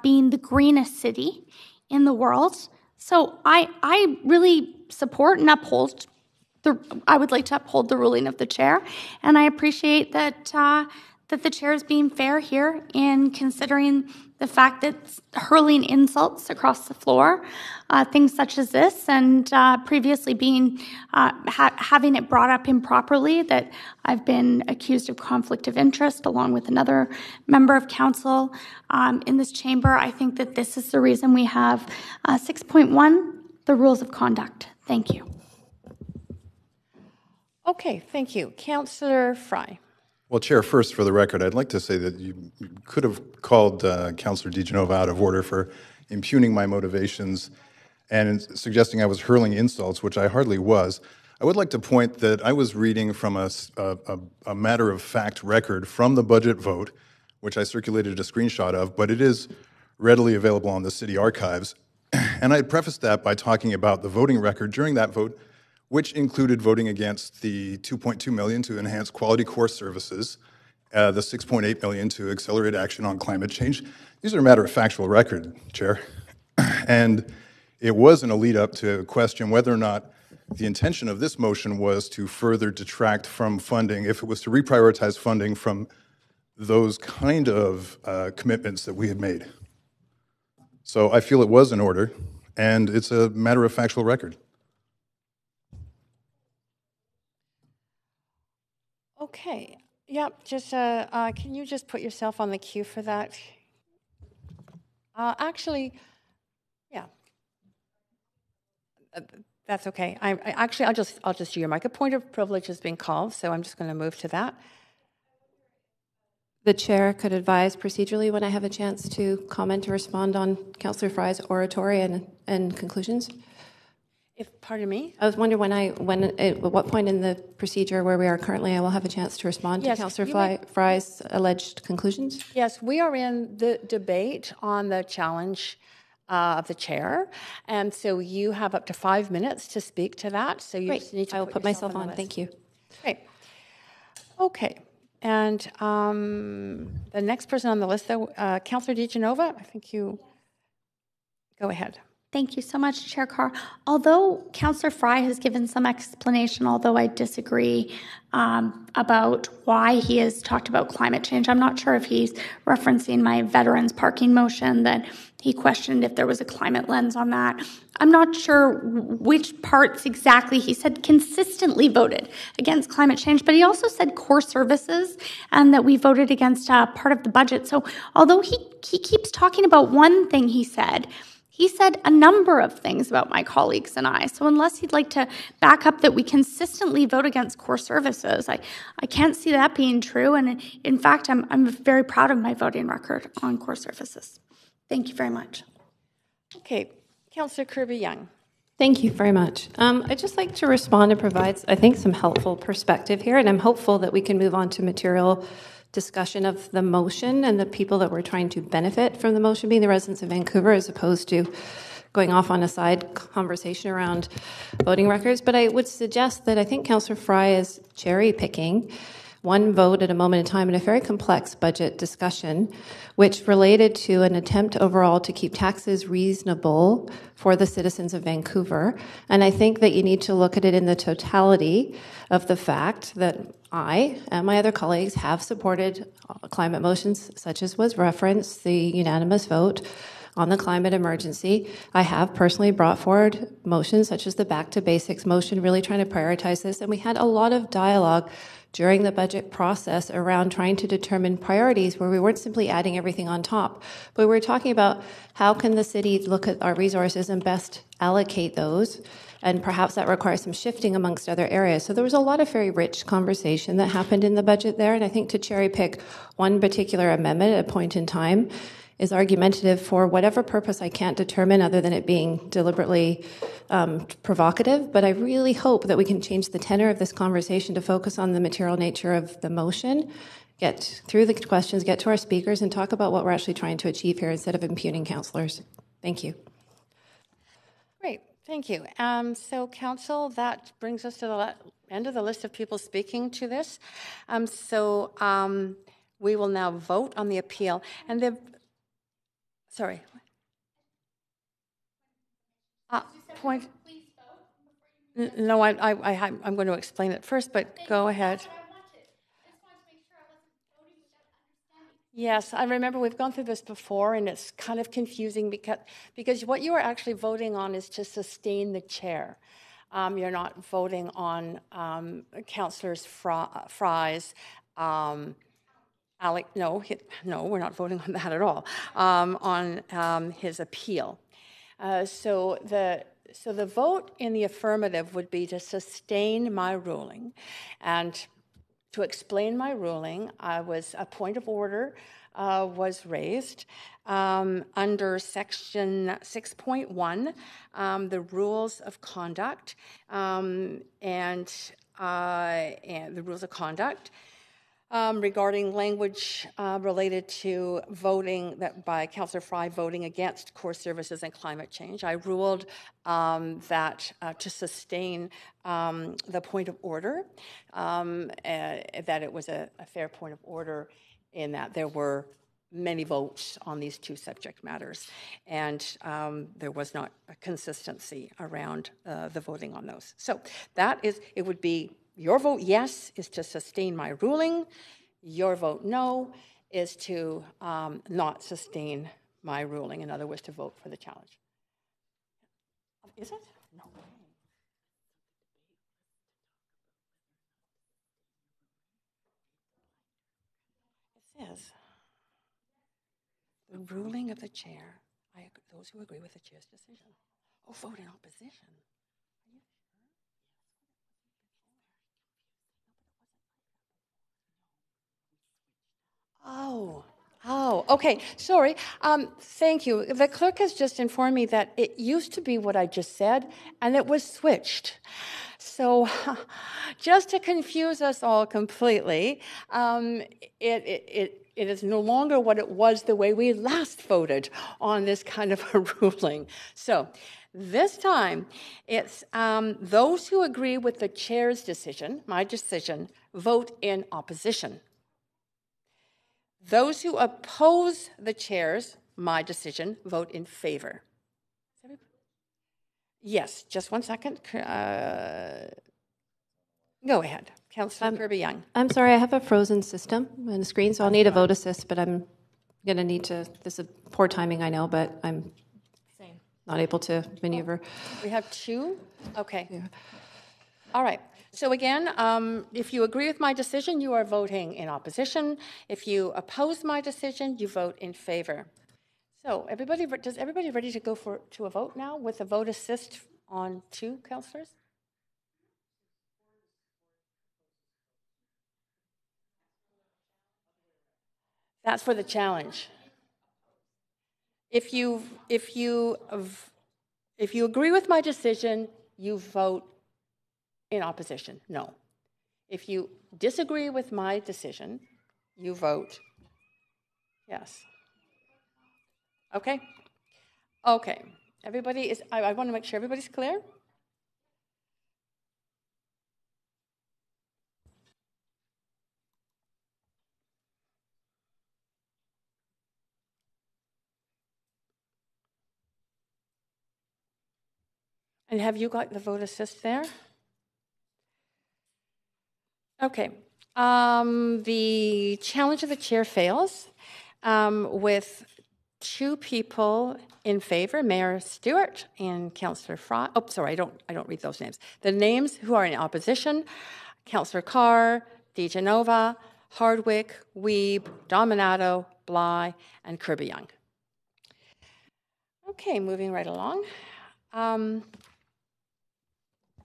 being the greenest city in the world. So I really support and uphold I would like to uphold the ruling of the chair, and I appreciate that the chair is being fair here in considering the fact that hurling insults across the floor, things such as this, and previously being having it brought up improperly, that I've been accused of conflict of interest along with another member of council in this chamber. I think that this is the reason we have 6.1, the rules of conduct. Thank you. Okay, thank you. Councillor Fry. Well, Chair, first, for the record, I'd like to say that you could have called Councillor DiGenova out of order for impugning my motivations and suggesting I was hurling insults, which I hardly was. I would like to point that I was reading from a matter-of-fact record from the budget vote, which I circulated a screenshot of, but it is readily available on the city archives. And I prefaced that by talking about the voting record during that vote, which included voting against the $2.2 million to enhance quality core services, the $6.8 million to accelerate action on climate change. These are a matter of factual record, Chair. And it was an lead up to question whether or not the intention of this motion was to further detract from funding, if it was to reprioritize funding from those kind of commitments that we had made. So I feel it was in order, and it's a matter of factual record. Okay. Yep. Just can you just put yourself on the queue for that? Actually, yeah. That's okay. I'll just do your mic. A point of privilege has been called, so I'm just going to move to that. The chair could advise procedurally when I have a chance to comment or respond on Councillor Fry's oratory and conclusions. Pardon me? I was wondering at what point in the procedure where we are currently, I will have a chance to respond Yes, to Councillor you may- Fry's alleged conclusions. Yes, we are in the debate on the challenge of the chair, and so you have up to 5 minutes to speak to that. So you just need to I will put yourself myself on. on. The list. Thank you. Great. Okay. And the next person on the list, though, Councillor DiGenova, I think you go ahead. Thank you so much, Chair Carr. Although Councillor Fry has given some explanation, although I disagree about why he has talked about climate change, I'm not sure if he's referencing my veterans parking motion that he questioned if there was a climate lens on that. I'm not sure which parts exactly. He said consistently voted against climate change, but he also said core services and that we voted against part of the budget. So although he keeps talking about one thing he said a number of things about my colleagues and I. So unless he'd like to back up that we consistently vote against core services, I can't see that being true. And in fact, I'm very proud of my voting record on core services. Thank you very much. Okay, Councillor Kirby-Young. Thank you very much. I'd just like to respond and provide, I think, some helpful perspective here, and I'm hopeful that we can move on to material discussion of the motion and the people that we're trying to benefit from the motion being the residents of Vancouver, as opposed to going off on a side conversation around voting records. But I would suggest that I think Councillor Fry is cherry picking one vote at a moment in time in a very complex budget discussion, which related to an attempt overall to keep taxes reasonable for the citizens of Vancouver. And I think that you need to look at it in the totality of the fact that I and my other colleagues have supported climate motions, such as was referenced, the unanimous vote on the climate emergency. I have personally brought forward motions such as the Back to Basics motion, really trying to prioritize this. And we had a lot of dialogue during the budget process around trying to determine priorities where we weren't simply adding everything on top, but we were talking about how can the city look at our resources and best allocate those. And perhaps that requires some shifting amongst other areas. So there was a lot of very rich conversation that happened in the budget there. And I think to cherry pick one particular amendment at a point in time is argumentative for whatever purpose I can't determine other than it being deliberately provocative. But I really hope that we can change the tenor of this conversation to focus on the material nature of the motion, get through the questions, get to our speakers, and talk about what we're actually trying to achieve here instead of impugning councillors. Thank you. Great, thank you. So, Council, that brings us to the end of the list of people speaking to this. We will now vote on the appeal. And the Sorry. Point. No, I'm going to explain it first, but go ahead. Yes, I remember we've gone through this before, and it's kind of confusing because what you are actually voting on is to sustain the chair. You're not voting on Councillors Fry's. No, we're not voting on that at all, on his appeal. So the vote in the affirmative would be to sustain my ruling. And to explain my ruling, a point of order was raised under section 6.1, the rules of conduct, and the rules of conduct. Regarding language related to voting by Councillor Fry voting against core services and climate change. I ruled that to sustain the point of order, that it was a fair point of order in that there were many votes on these two subject matters, and there was not a consistency around the voting on those. So it would be your vote yes is to sustain my ruling. Your vote no is to not sustain my ruling. In other words, to vote for the challenge. Is it? No. It says the ruling of the chair. Those who agree with the chair's decision. Oh, vote in opposition. Oh, Oh, okay. Sorry. Thank you. The clerk has just informed me that it used to be what I just said, and it was switched. So, just to confuse us all completely, it is no longer what it was the way we last voted on this kind of a ruling. So, this time, it's those who agree with the chair's decision, my decision, vote in opposition. Those who oppose the chair's, my decision, vote in favor. Yes, just one second. Go ahead, Councillor Kirby-Young. I'm sorry, I have a frozen system on the screen, so I'll need a vote assist, but I'm going to need to, this is poor timing, I know, but I'm not able to maneuver. We have two? Okay. Yeah. All right. So again, if you agree with my decision, you are voting in opposition. If you oppose my decision, you vote in favor. So does everybody ready to go to a vote now with a vote assist on two councillors? That's for the challenge. If you agree with my decision, you vote in opposition, no. If you disagree with my decision, you vote yes. Okay? Okay. Everybody is, I want to make sure everybody's clear. And have you got the vote assist there? Okay. The challenge of the chair fails with two people in favor, Mayor Stewart and Councillor Fry. Oh, sorry, I don't read those names. The names who are in opposition: Councillor Carr, DeGenova, Hardwick, Wiebe, Dominato, Bly, and Kirby-Young. Okay, moving right along.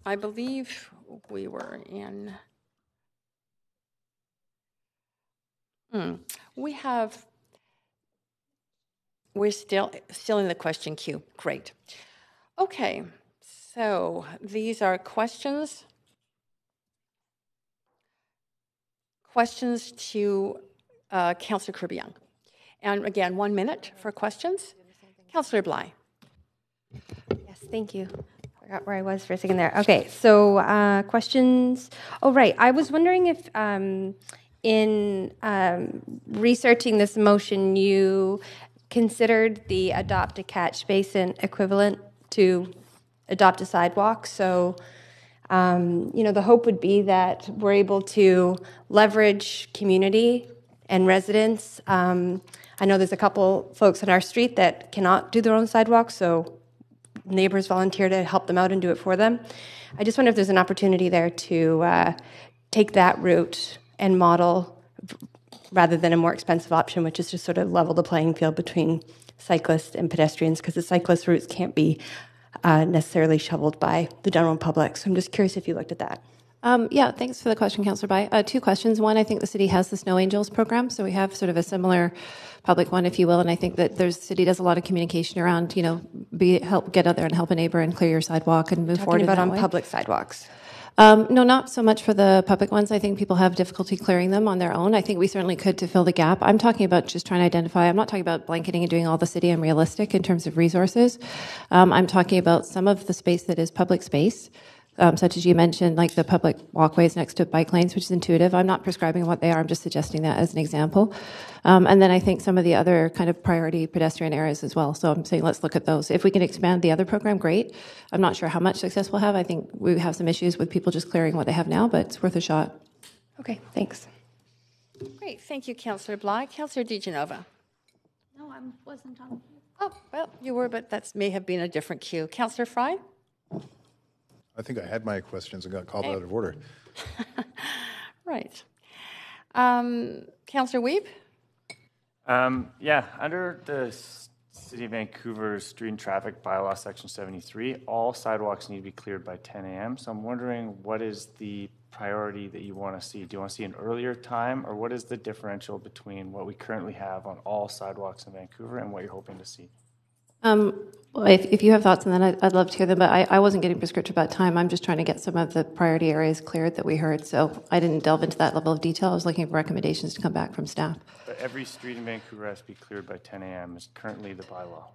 I believe we were in. We're still in the question queue. Great. Okay, so these are questions. Questions to Councillor Kirby-Young. And again, 1 minute for questions. Councillor Bly. Yes, thank you. I forgot where I was for a second there. Okay, so questions. Oh, right. I was wondering if in researching this motion, you considered the adopt a catch basin equivalent to adopt a sidewalk. So, the hope would be that we're able to leverage community and residents. I know there's a couple folks on our street that cannot do their own sidewalks, so neighbors volunteer to help them out and do it for them. I just wonder if there's an opportunity there to take that route and model rather than a more expensive option, which is just sort of level the playing field between cyclists and pedestrians, because the cyclist routes can't be necessarily shoveled by the general public. So I'm just curious if you looked at that. Yeah, thanks for the question, Councillor Bai. Two questions. One, I think the city has the Snow Angels program, so we have sort of a similar public one, if you will, and I think that the city does a lot of communication around, help get out there and help a neighbor and clear your sidewalk and move forward in that way. Talking about on public sidewalks. No, not so much for the public ones. I think people have difficulty clearing them on their own. I think we certainly could to fill the gap. I'm talking about just trying to identify. I'm not talking about blanketing and doing all the city. I'm realistic in terms of resources. I'm talking about some of the space that is public space, such as you mentioned, like the public walkways next to bike lanes, which is intuitive. I'm not prescribing what they are. I'm just suggesting that as an example. And then I think some of the other kind of priority pedestrian areas as well. So I'm saying let's look at those. If we can expand the other program, great. I'm not sure how much success we'll have. I think we have some issues with people just clearing what they have now, but it's worth a shot. Okay, thanks. Great. Thank you, Councillor Bly. Councillor DeGenova. No, I wasn't on. Oh, well, you were, but that may have been a different cue. Councillor Fry? I think I had my questions and got called out of order. Right. Councillor Wiebe? Yeah, under the City of Vancouver Street and Traffic Bylaw, Section 73, all sidewalks need to be cleared by 10 a.m. So I'm wondering, what is the priority that you want to see? Do you want to see an earlier time, or what is the differential between what we currently have on all sidewalks in Vancouver and what you're hoping to see? Well, if you have thoughts on that, I'd love to hear them, but I wasn't getting prescriptive about time. I'm just trying to get some of the priority areas cleared that we heard, so I didn't delve into that level of detail. I was looking for recommendations to come back from staff. But every street in Vancouver has to be cleared by 10 a.m. is currently the bylaw.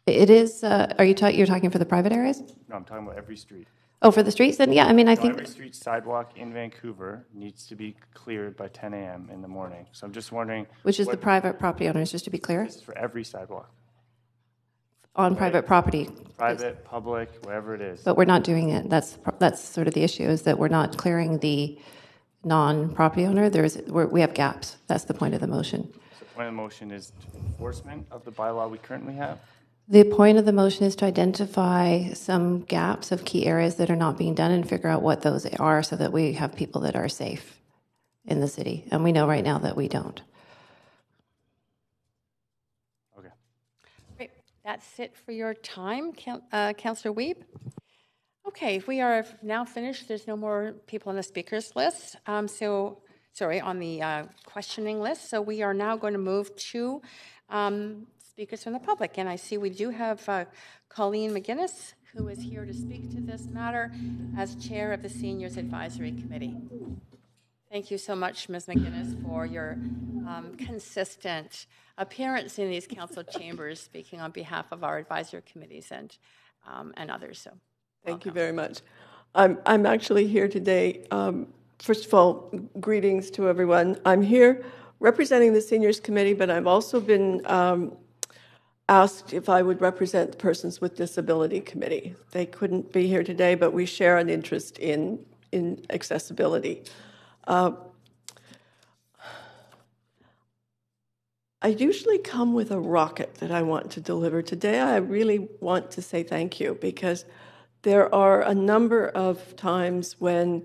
It is, you're talking for the private areas? No, I'm talking about every street. Oh, for the streets? Then, yeah, I mean, I think... Every street sidewalk in Vancouver needs to be cleared by 10 a.m. in the morning. So I'm just wondering... Which is the private property owners, just to be clear? This is for every sidewalk. On private property. Private, public, whatever it is. But we're not doing it. That's sort of the issue, is that we're not clearing the non-property owner. We have gaps. That's the point of the motion. So the point of the motion is enforcement of the bylaw we currently have? The point of the motion is to identify some gaps of key areas that are not being done and figure out what those are so that we have people that are safe in the city. And we know right now that we don't. Okay. Great. That's it for your time, Councillor Wiebe. Okay, we are now finished. There's no more people on the speakers list. On the questioning list. So we are now going to move to speakers from the public. And I see we do have Colleen McGuinness, who is here to speak to this matter as chair of the Seniors Advisory Committee. Thank you so much, Ms. McGuinness, for your consistent appearance in these council chambers, speaking on behalf of our advisory committees and others. So, thank you very much. I'm actually here today. First of all, greetings to everyone. I'm here representing the Seniors Committee, but I've also been asked if I would represent the Persons with Disability Committee. They couldn't be here today, but we share an interest in accessibility. I usually come with a rocket that I want to deliver. Today, I really want to say thank you, because there are a number of times when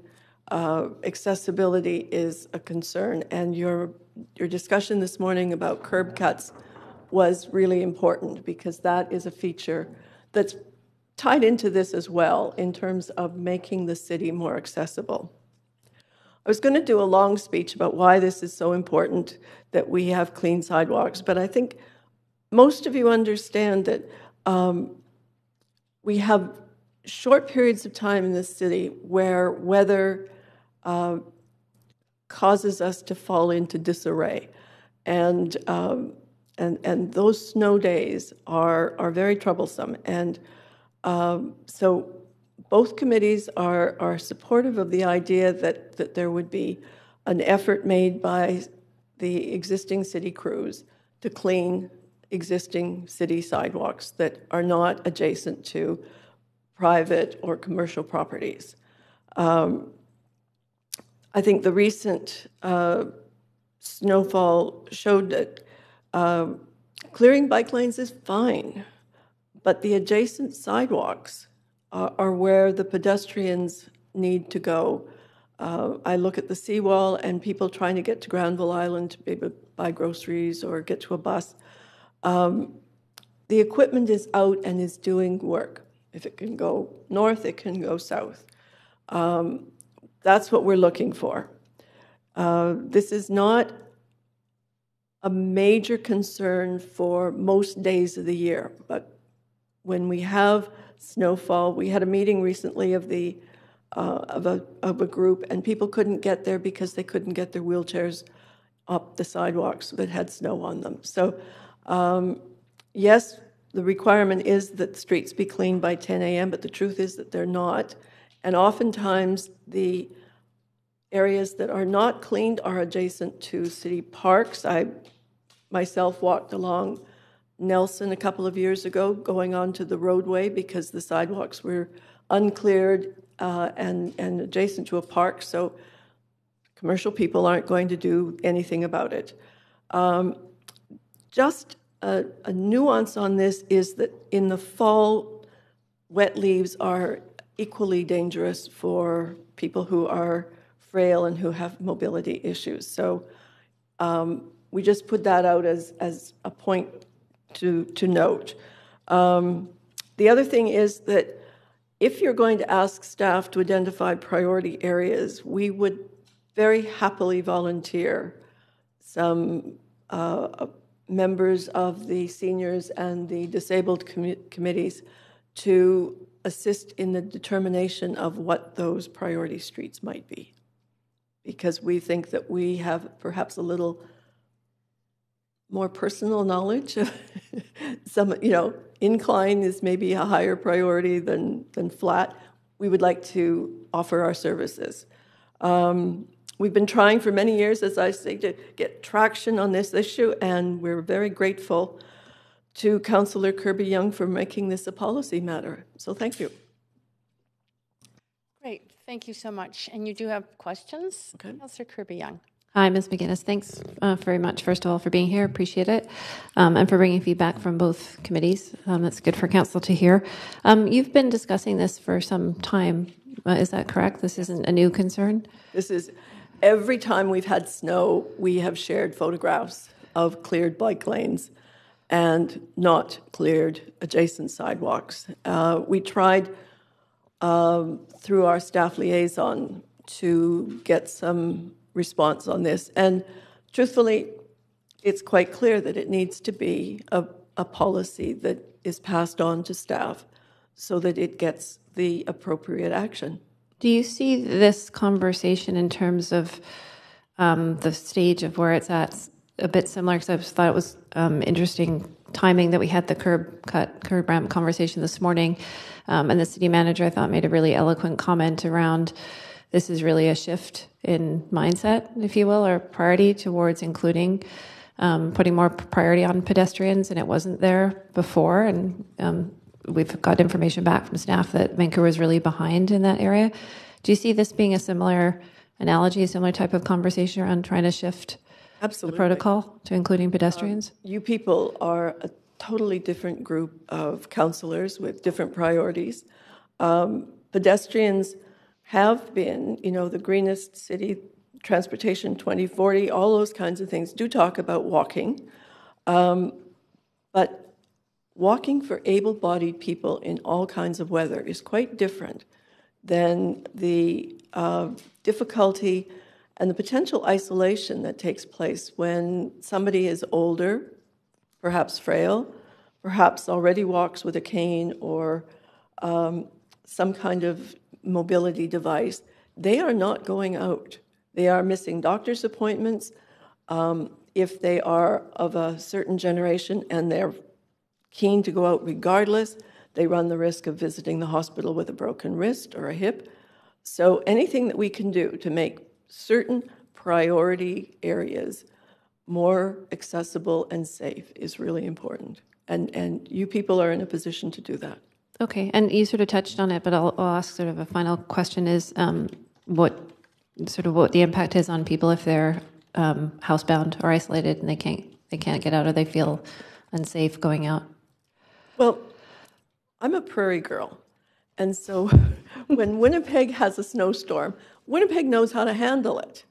accessibility is a concern, and your discussion this morning about curb cuts was really important, because that is a feature that's tied into this as well in terms of making the city more accessible. I was going to do a long speech about why this is so important that we have clean sidewalks, but I think most of you understand that we have short periods of time in this city where weather causes us to fall into disarray, and those snow days are very troublesome. And so both committees are supportive of the idea that there would be an effort made by the existing city crews to clean existing city sidewalks that are not adjacent to private or commercial properties. I think the recent snowfall showed that clearing bike lanes is fine, but the adjacent sidewalks are where the pedestrians need to go. I look at the seawall and people trying to get to Granville Island to maybe buy groceries or get to a bus. The equipment is out and is doing work. If it can go north, it can go south. That's what we're looking for. This is not a major concern for most days of the year, but when we have snowfall, we had a meeting recently of a group, and people couldn't get there because they couldn't get their wheelchairs up the sidewalks that had snow on them. So, yes, the requirement is that streets be cleaned by 10 a.m., but the truth is that they're not. And oftentimes, the areas that are not cleaned are adjacent to city parks. I myself walked along Nelson a couple of years ago, going onto the roadway because the sidewalks were uncleared and adjacent to a park, so commercial people aren't going to do anything about it. Just a nuance on this is that in the fall, wet leaves are equally dangerous for people who are frail and who have mobility issues. So we just put that out as a point to note. The other thing is that if you're going to ask staff to identify priority areas, we would very happily volunteer some members of the seniors and the disabled committees to assist in the determination of what those priority streets might be. Because we think that we have perhaps a little more personal knowledge of some, incline is maybe a higher priority than flat. We would like to offer our services. We've been trying for many years, as I say, to get traction on this issue, and we're very grateful to Councillor Kirby-Yung for making this a policy matter. So thank you. Great. Thank you so much. And you do have questions? Okay. Councillor Kirby-Yung. Hi, Ms. McGuinness. Thanks very much, first of all, for being here. Appreciate it. And for bringing feedback from both committees. That's good for council to hear. You've been discussing this for some time. Is that correct? This isn't a new concern? This is, every time we've had snow, we have shared photographs of cleared bike lanes and not cleared adjacent sidewalks. We tried through our staff liaison to get some response on this. And truthfully, it's quite clear that it needs to be a policy that is passed on to staff so that it gets the appropriate action. Do you see this conversation in terms of the stage of where it's at a bit similar? Because I just thought it was interesting timing that we had the curb ramp conversation this morning. And the city manager, I thought, made a really eloquent comment around this is really a shift in mindset, if you will, or priority towards including, putting more priority on pedestrians, and it wasn't there before. And we've got information back from staff that Vancouver is really behind in that area. Do you see this being a similar analogy, a similar type of conversation around trying to shift Absolutely. the protocol to including pedestrians? You people are a totally different group of councillors with different priorities. Pedestrians have been, the greenest city, transportation 2040, all those kinds of things do talk about walking. But walking for able-bodied people in all kinds of weather is quite different than the difficulty and the potential isolation that takes place when somebody is older, perhaps frail, perhaps already walks with a cane or some kind of mobility device. They are not going out. They are missing doctor's appointments. If they are of a certain generation and they're keen to go out regardless, they run the risk of visiting the hospital with a broken wrist or a hip. So anything that we can do to make certain priority areas more accessible and safe is really important. And you people are in a position to do that. Okay, and you sort of touched on it, but I'll ask sort of a final question is what the impact is on people if they're housebound or isolated and they can't get out or they feel unsafe going out? Well, I'm a prairie girl, and so when Winnipeg has a snowstorm, Winnipeg knows how to handle it.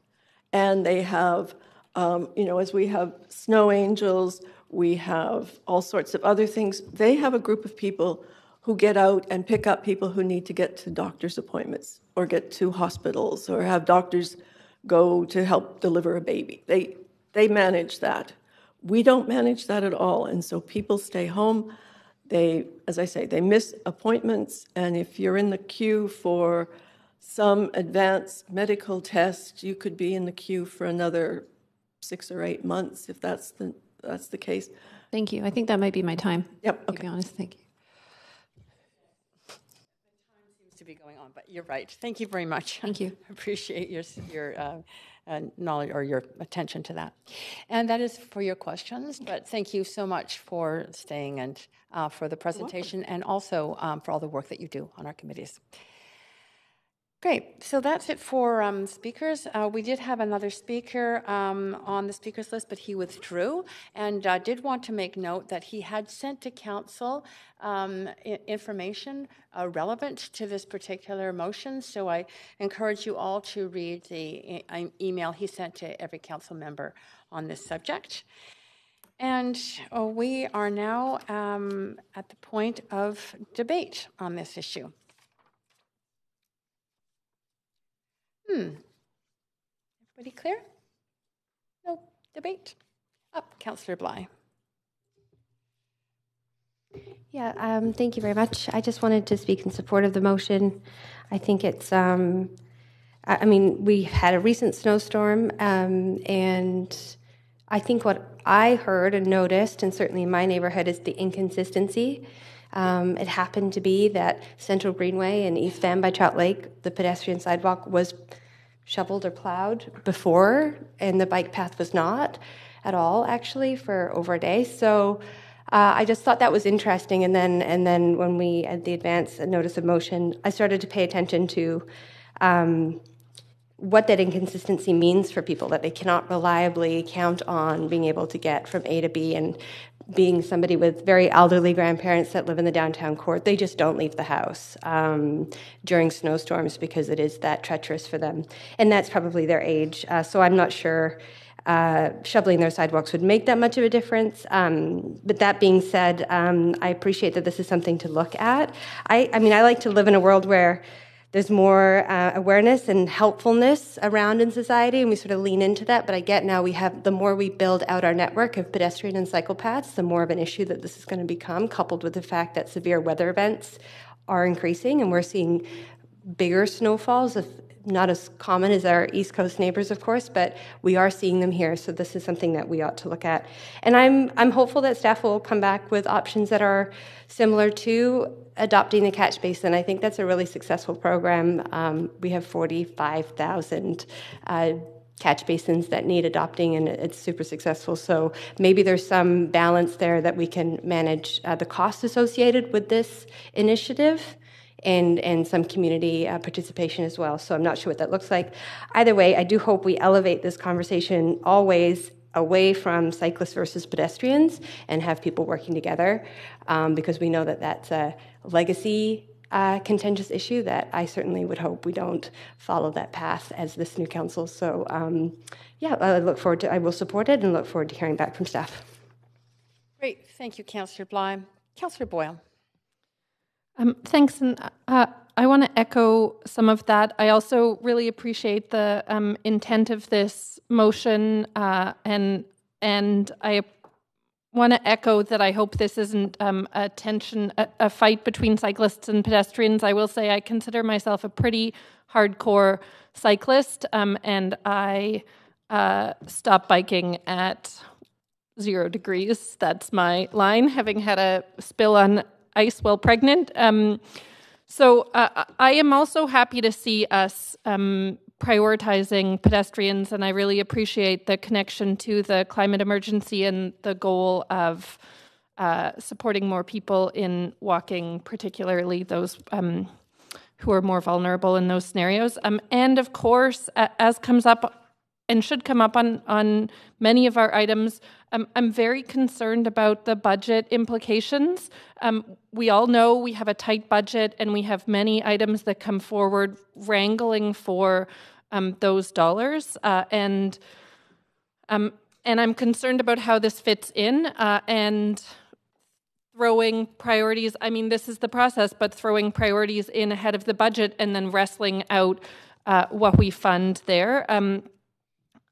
And they have, as we have snow angels, we have all sorts of other things. They have a group of people who get out and pick up people who need to get to doctor's appointments or get to hospitals or have doctors go to help deliver a baby. They manage that. We don't manage that at all, and so people stay home. They, as I say, they miss appointments, and if you're in the queue for some advanced medical test, you could be in the queue for another 6 or 8 months if that's the case. Thank you. I think that might be my time. Yep. Okay. To be honest, thank you. The time seems to be going on, but you're right. Thank you very much. Thank you. I appreciate your knowledge or your attention to that. And that is for your questions, but thank you so much for staying and for the presentation and also for all the work that you do on our committees. Great. So that's it for speakers. We did have another speaker on the speakers list, but he withdrew. And I did want to make note that he had sent to council information relevant to this particular motion. So I encourage you all to read the email he sent to every council member on this subject. And we are now at the point of debate on this issue. Everybody clear? No debate? Up, Councillor Bly. Yeah, thank you very much. I just wanted to speak in support of the motion. I think it's, I mean, we had a recent snowstorm, and I think what I heard and noticed, and certainly in my neighborhood, is the inconsistency. It happened to be that Central Greenway and East Van by Trout Lake, the pedestrian sidewalk was shoveled or plowed before, and the bike path was not at all, actually, for over a day. So I just thought that was interesting. And then when we had the advance notice of motion, I started to pay attention to what that inconsistency means for people, that they cannot reliably count on being able to get from A to B. And being somebody with very elderly grandparents that live in the downtown core, they just don't leave the house during snowstorms because it is that treacherous for them. And that's probably their age. So I'm not sure shoveling their sidewalks would make that much of a difference. But that being said, I appreciate that this is something to look at. I mean, I like to live in a world where there's more awareness and helpfulness around in society, and we sort of lean into that. But I get now the more we build out our network of pedestrian and cycle paths, the more of an issue that this is going to become, coupled with the fact that severe weather events are increasing, and we're seeing bigger snowfalls, not as common as our East Coast neighbors, of course, but we are seeing them here. So this is something that we ought to look at. And I'm hopeful that staff will come back with options that are similar to adopting the catch basin. I think that's a really successful program. We have 45,000 catch basins that need adopting, and it's super successful. So maybe there's some balance there that we can manage the cost associated with this initiative and some community participation as well. So I'm not sure what that looks like. Either way, I do hope we elevate this conversation always away from cyclists versus pedestrians and have people working together, because we know that that's a legacy contentious issue that I certainly would hope we don't follow that path as this new council. So yeah, I will support it and look forward to hearing back from staff. Great, thank you, Councillor Bly. Councillor Boyle. Thanks, and I want to echo some of that. I also really appreciate the intent of this motion, and I want to echo that I hope this isn't a fight between cyclists and pedestrians. I will say I consider myself a pretty hardcore cyclist, and I stop biking at 0 degrees. That's my line, having had a spill on ice while pregnant. So I am also happy to see us prioritizing pedestrians, and I really appreciate the connection to the climate emergency and the goal of supporting more people in walking, particularly those who are more vulnerable in those scenarios. And of course, as comes up and should come up on many of our items, I'm very concerned about the budget implications. We all know we have a tight budget, and we have many items that come forward wrangling for those dollars. And I'm concerned about how this fits in, and throwing priorities. I mean, this is the process, but throwing priorities in ahead of the budget and then wrestling out what we fund there.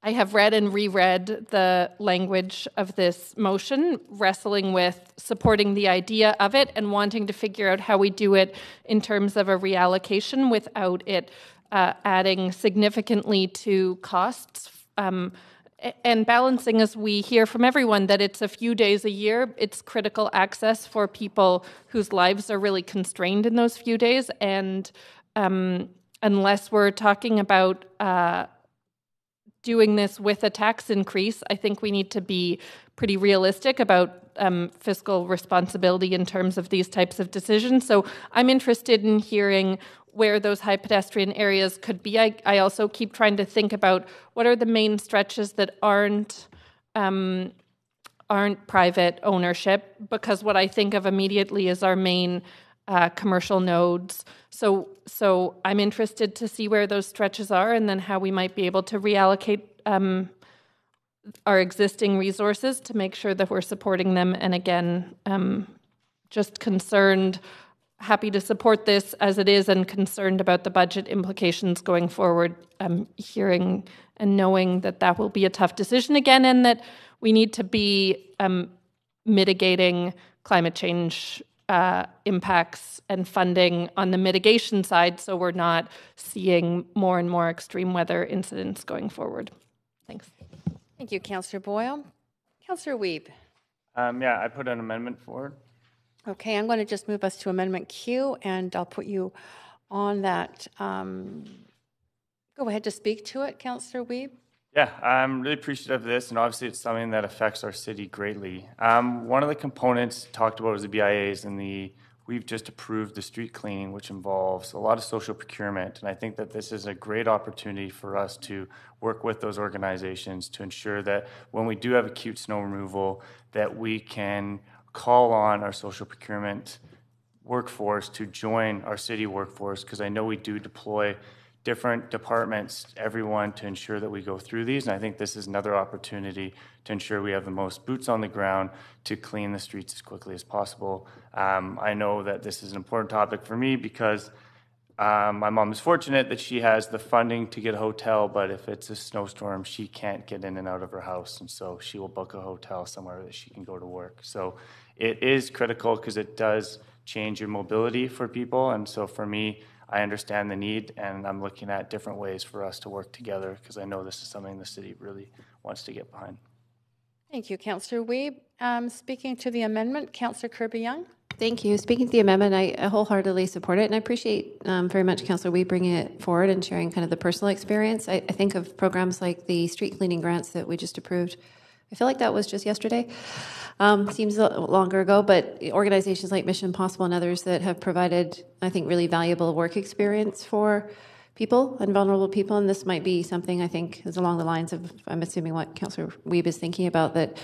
I have read and reread the language of this motion, wrestling with supporting the idea of it and wanting to figure out how we do it in terms of a reallocation without it adding significantly to costs, and balancing, as we hear from everyone, that it's a few days a year. It's critical access for people whose lives are really constrained in those few days. And unless we're talking about doing this with a tax increase, I think we need to be pretty realistic about fiscal responsibility in terms of these types of decisions. So I'm interested in hearing where those high pedestrian areas could be. I also keep trying to think about what are the main stretches that aren't private ownership, because what I think of immediately is our main commercial nodes. So I'm interested to see where those stretches are, and then how we might be able to reallocate our existing resources to make sure that we're supporting them. And again, just concerned happy to support this as it is and concerned about the budget implications going forward. Hearing and knowing that that will be a tough decision again, and that we need to be mitigating climate change impacts and funding on the mitigation side, so we're not seeing more and more extreme weather incidents going forward. Thanks. Thank you, Councillor Boyle. Councillor Wiebe. Yeah, I put an amendment forward. Okay, I'm going to just move us to Amendment Q, and I'll put you on that. Go ahead to speak to it, Councillor Wiebe. Yeah, I'm really appreciative of this, and obviously it's something that affects our city greatly. One of the components talked about was the BIAs, and we've just approved the street cleaning, which involves a lot of social procurement, and I think that this is a great opportunity for us to work with those organizations to ensure that when we do have acute snow removal, that we can call on our social procurement workforce to join our city workforce, because I know we do deploy different departments, everyone, to ensure that we go through these. And I think this is another opportunity to ensure we have the most boots on the ground to clean the streets as quickly as possible. I know that this is an important topic for me because my mom is fortunate that she has the funding to get a hotel, but if it's a snowstorm, she can't get in and out of her house. And so she will book a hotel somewhere that she can go to work. So it is critical because it does change your mobility for people. And so for me, I understand the need, and I'm looking at different ways for us to work together because I know this is something the city really wants to get behind. Thank you, Councillor Wiebe. Speaking to the amendment, Councillor Kirby-Yung. Thank you. Speaking to the amendment, I wholeheartedly support it, and I appreciate very much, Councillor Wiebe, bringing it forward and sharing kind of the personal experience. I think of programs like the street cleaning grants that we just approved. I feel like that was just yesterday. Seems longer ago, but organizations like Mission Impossible and others that have provided, I think, really valuable work experience for people and vulnerable people. And this might be something I think is along the lines of, I'm assuming what Councillor Wiebe is thinking about, that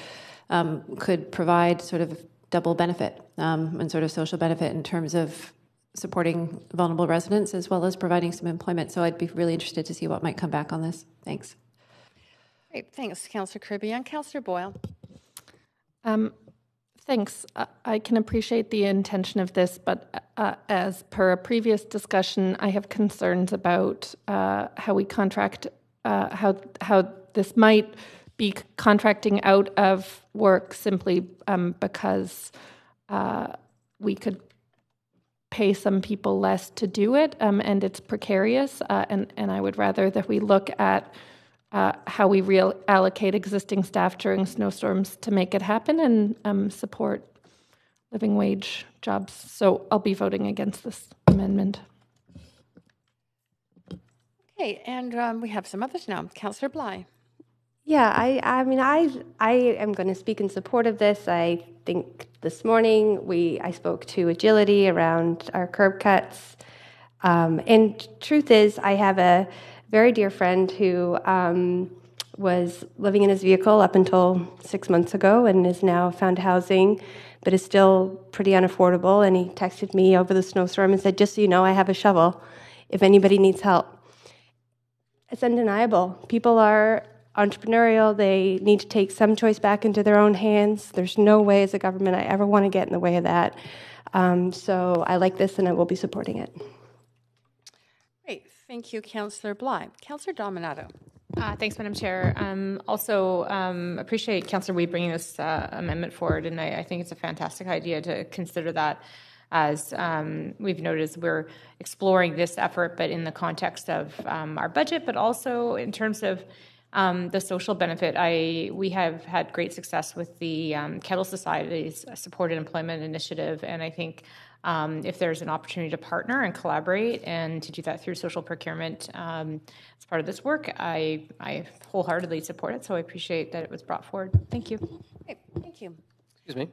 could provide sort of double benefit and sort of social benefit in terms of supporting vulnerable residents as well as providing some employment. So I'd be really interested to see what might come back on this. Thanks. Great, thanks, Councillor Kirby-Yung. Councillor Boyle. Thanks. I can appreciate the intention of this, but as per a previous discussion, I have concerns about how we contract, how this might be contracting out of work simply because we could pay some people less to do it, and it's precarious. And I would rather that we look at how we reallocate existing staff during snowstorms to make it happen and support living wage jobs. So I'll be voting against this amendment. Okay, and we have some others now. Councillor Bly. Yeah, I mean, I am going to speak in support of this. I think this morning I spoke to Agility around our curb cuts. And truth is, I have a very dear friend who was living in his vehicle up until 6 months ago and is now found housing, but is still pretty unaffordable. And he texted me over the snowstorm and said, just so you know, I have a shovel if anybody needs help. It's undeniable. People are entrepreneurial. They need to take some choice back into their own hands. There's no way as a government I ever want to get in the way of that. So I like this and I will be supporting it. Great. Thank you, Councillor Bly. Councillor Dominato. Thanks, Madam Chair. Also appreciate Councillor Wiebe bringing this amendment forward, and I think it's a fantastic idea to consider that. As we've noticed, we're exploring this effort, but in the context of our budget, but also in terms of the social benefit. We have had great success with the Kettle Society's supported employment initiative, and I think if there's an opportunity to partner and collaborate and to do that through social procurement as part of this work, I wholeheartedly support it. So I appreciate that it was brought forward. Thank you. Okay, thank you. Excuse me.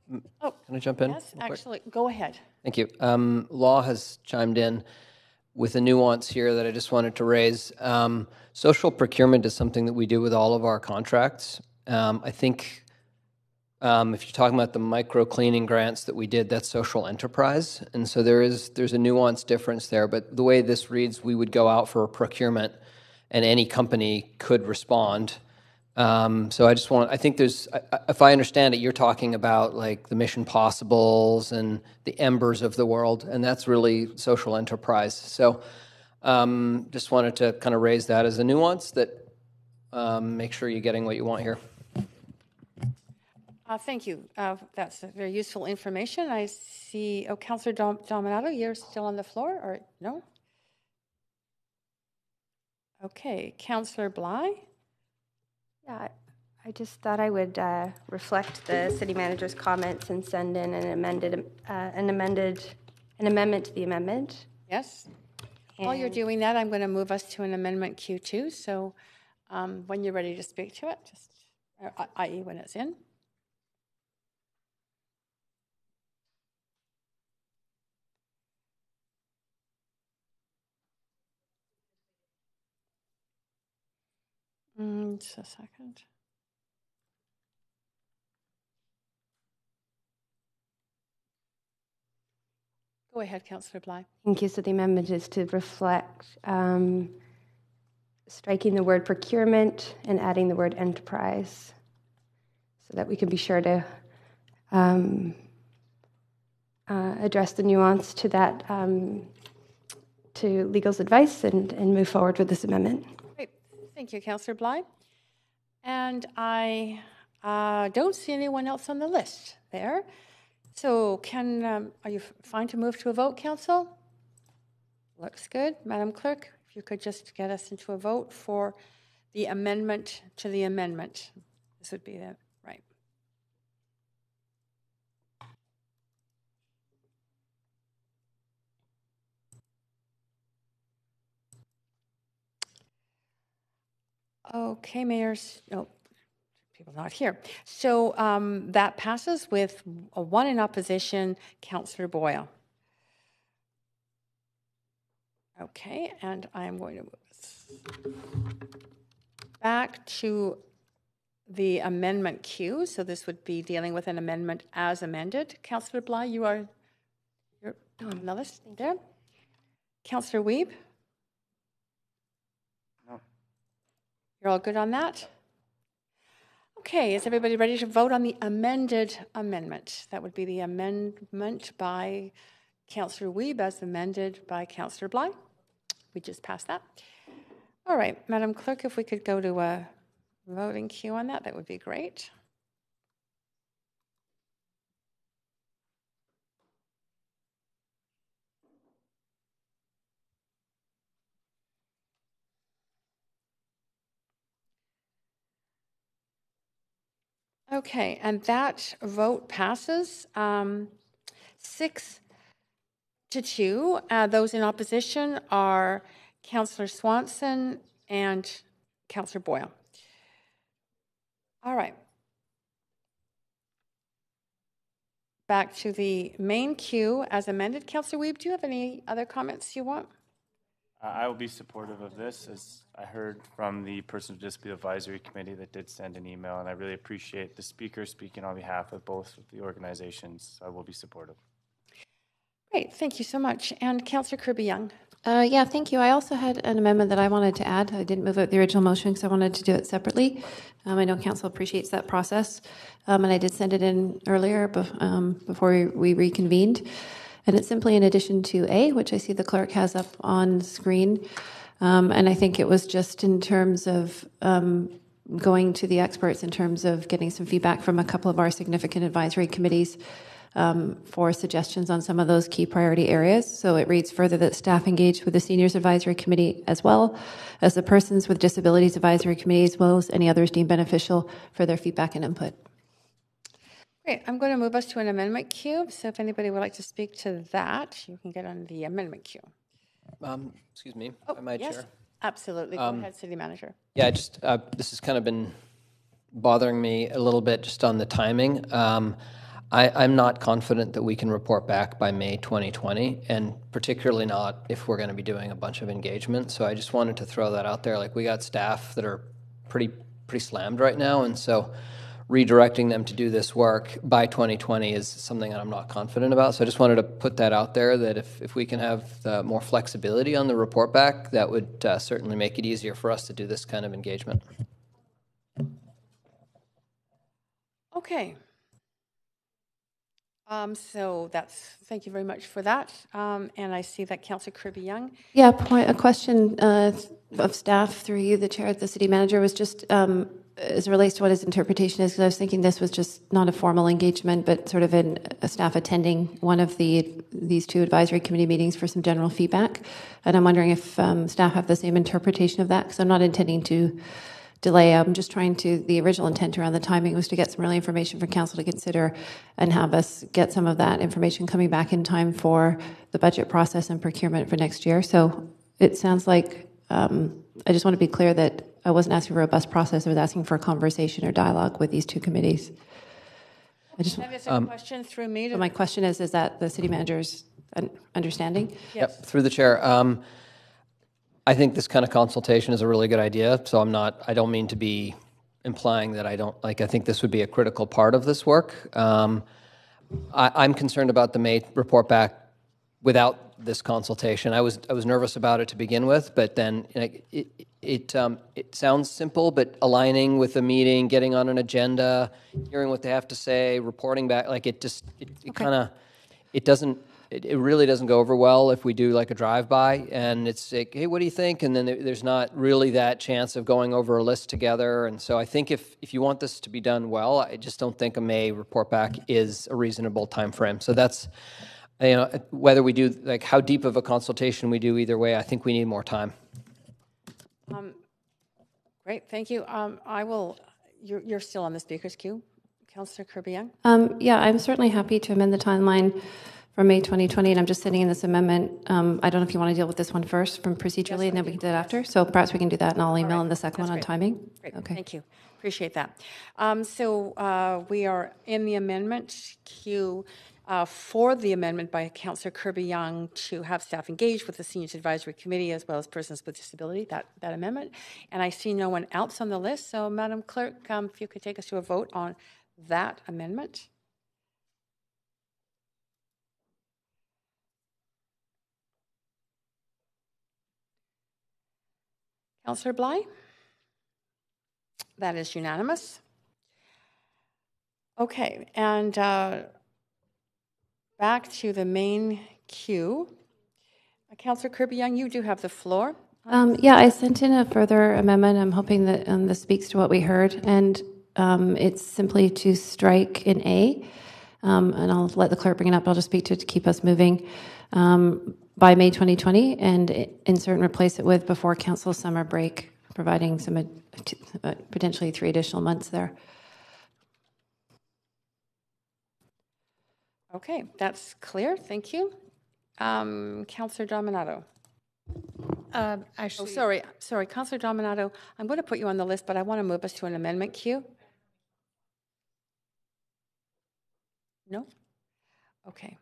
Can I jump in? Yes, actually, go ahead. Thank you. Law has chimed in with a nuance here that I just wanted to raise. Social procurement is something that we do with all of our contracts. I think if you're talking about the micro cleaning grants that we did, that's social enterprise. And so there's a nuance difference there. But the way this reads, we would go out for a procurement and any company could respond So I think if I understand it, you're talking about like the Mission Possibles and the Embers of the world, and that's really social enterprise. So just wanted to kind of raise that as a nuance that make sure you're getting what you want here. Thank you. That's very useful information. I see, Councillor Dominato, you're still on the floor, or no? Okay, Councillor Bly? Yeah, I just thought I would reflect the city manager's comments and send in an amendment to the amendment. Yes. While you're doing that, I'm going to move us to an amendment Q2. So when you're ready to speak to it, just i.e. when it's in. Just a second. Go ahead, Councillor Bly. Thank you. So the amendment is to reflect striking the word procurement and adding the word enterprise so that we can be sure to address the nuance to that, to legal's advice and move forward with this amendment. Great. Thank you, Councillor Bly. And I don't see anyone else on the list there. So are you fine to move to a vote, Council? Looks good. Madam Clerk, if you could just get us into a vote for the amendment to the amendment. This would be the right. Okay, Mayor's, no, people not here. So that passes with a 1 in opposition, Councillor Boyle. Okay, and I am going to move us back to the amendment queue. So this would be dealing with an amendment as amended. Councillor Bly, you're on the list there. Councillor Wiebe? No. You're all good on that? Okay, is everybody ready to vote on the amended amendment? That would be the amendment by Councillor Wiebe as amended by Councillor Bly. We just passed that. All right, Madam Clerk, if we could go to a voting queue on that, that would be great. Okay, and that vote passes 6-2. Those in opposition are Councillor Swanson and Councillor Boyle. All right. Back to the main queue as amended. Councillor Wiebe, do you have any other comments you want? I will be supportive of this, as I heard from the Person with Disability Advisory Committee that did send an email, and I really appreciate the speaker speaking on behalf of both of the organizations. So I will be supportive. Great, thank you so much. And Councillor Kirby-Yung. Yeah, thank you. I also had an amendment that I wanted to add. I didn't move out the original motion because I wanted to do it separately. I know Council appreciates that process, and I did send it in earlier before we reconvened. And it's simply in addition to A, which I see the clerk has up on screen. And I think it was just in terms of going to the experts in terms of getting some feedback from a couple of our significant advisory committees for suggestions on some of those key priority areas. So it reads further that staff engaged with the Seniors Advisory Committee as well as the Persons with Disabilities Advisory Committee, as well as any others deemed beneficial for their feedback and input. Great. I'm going to move us to an amendment queue. So if anybody would like to speak to that, you can get on the amendment queue. Excuse me, if I might, yes, Chair. Absolutely. Go ahead, City Manager. Yeah, just this has kind of been bothering me a little bit just on the timing. I'm not confident that we can report back by May 2020, and particularly not if we're going to be doing a bunch of engagement. So I just wanted to throw that out there. Like, we got staff that are pretty slammed right now, and so redirecting them to do this work by 2020 is something that I'm not confident about. So I just wanted to put that out there, that if we can have more flexibility on the report back, that would certainly make it easier for us to do this kind of engagement. Okay. So thank you very much for that. And I see that Councillor Kirby-Yung. Yeah, a question of staff through you, the chair, the city manager, was just as it relates to what his interpretation is, because I was thinking this was just not a formal engagement, but sort of a staff attending one of these two advisory committee meetings for some general feedback. And I'm wondering if staff have the same interpretation of that, because I'm not intending to delay. I'm just the original intent around the timing was to get some real information for council to consider and have us get some of that information coming back in time for the budget process and procurement for next year. So it sounds like, I just want to be clear that I wasn't asking for a robust process, I was asking for a conversation or dialogue with these two committees. That is a question through me. So my question is that the city manager's understanding? Yes. Yep, through the chair. I think this kind of consultation is a really good idea, so I don't mean to be implying that I don't, I think this would be a critical part of this work. I'm concerned about the May report back without this consultation. I was nervous about it to begin with, but then it sounds simple, but aligning with the meeting, getting on an agenda, hearing what they have to say, reporting back, it really doesn't go over well if we do like a drive-by and it's like, hey, what do you think? And then there's not really that chance of going over a list together. And so I think if you want this to be done well, I just don't think a May report back is a reasonable time frame. So that's, whether we do, how deep of a consultation we do either way, I think we need more time. Great, thank you. You're still on the speaker's queue, Councillor Kirby-Yung. Yeah, I'm certainly happy to amend the timeline for May 2020, and I'm just sitting in this amendment. I don't know if you want to deal with this one first from procedurally, and then we can do it after. So perhaps we can do that, and I'll email in the second one on timing. Great, okay. Thank you. Appreciate that. So we are in the amendment queue for the amendment by Councillor Kirby-Yung to have staff engage with the Seniors Advisory Committee as well as persons with disability, that amendment. And I see no one else on the list. So Madam Clerk, if you could take us to a vote on that amendment. Councillor Bly? That is unanimous. Okay, and back to the main queue. Councillor Kirby-Yung, you do have the floor. Yeah, I sent in a further amendment. I'm hoping that this speaks to what we heard, and it's simply to strike in A, and I'll let the clerk bring it up. I'll just speak to it to keep us moving. By May 2020, and insert and replace it with before council's summer break, providing some potentially 3 additional months there. Okay, that's clear. Thank you. Councillor Dominato. Sorry, Councillor Dominato. I'm going to put you on the list, but I want to move us to an amendment queue. No? Okay.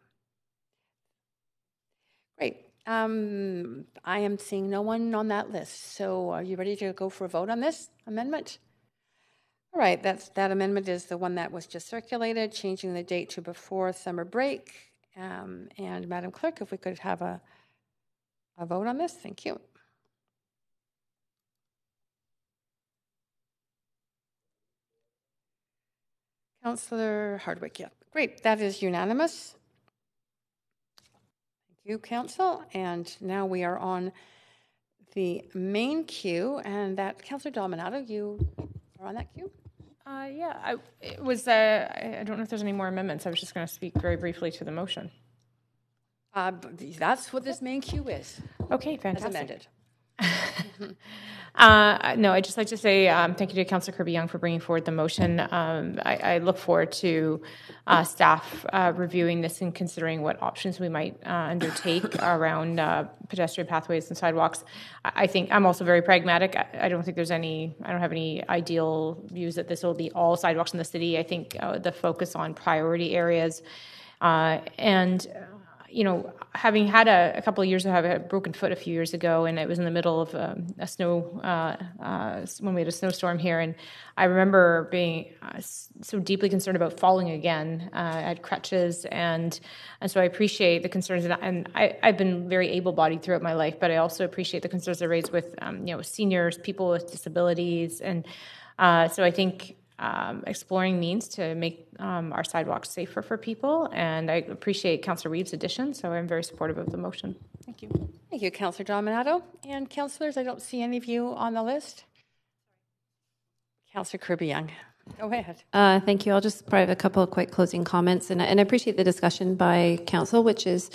Great. I am seeing no one on that list. So are you ready to go for a vote on this amendment? All right, that amendment is the one that was just circulated, changing the date to before summer break. And Madam Clerk, if we could have a vote on this, thank you. Councillor Hardwick, yeah. Great, that is unanimous. You, Council, and now we are on the main queue, and that Councillor Dominato, you are on that queue. Yeah, I don't know if there's any more amendments. I was just going to speak very briefly to the motion. That's what this main queue is. Okay, fantastic. As amended. No, I'd just like to say thank you to Councillor Kirby-Yung for bringing forward the motion. I look forward to staff reviewing this and considering what options we might undertake around pedestrian pathways and sidewalks. I think I'm also very pragmatic. I don't think I don't have any ideal views that this will be all sidewalks in the city. I think the focus on priority areas and having had a couple of years, I have a broken foot a few years ago, and it was in the middle of a snow, when we had a snowstorm here, and I remember being so deeply concerned about falling again. I had crutches, and so I appreciate the concerns, and I've been very able-bodied throughout my life, but I also appreciate the concerns I raised with, seniors, people with disabilities, and so I think exploring means to make our sidewalks safer for people. And I appreciate Councillor Reeves' addition, so I'm very supportive of the motion. Thank you. Thank you, Councillor Dominato. And councillors, I don't see any of you on the list. Councillor Kirby-Young, go ahead. Thank you. I'll just provide a couple of quick closing comments. And I appreciate the discussion by council, which is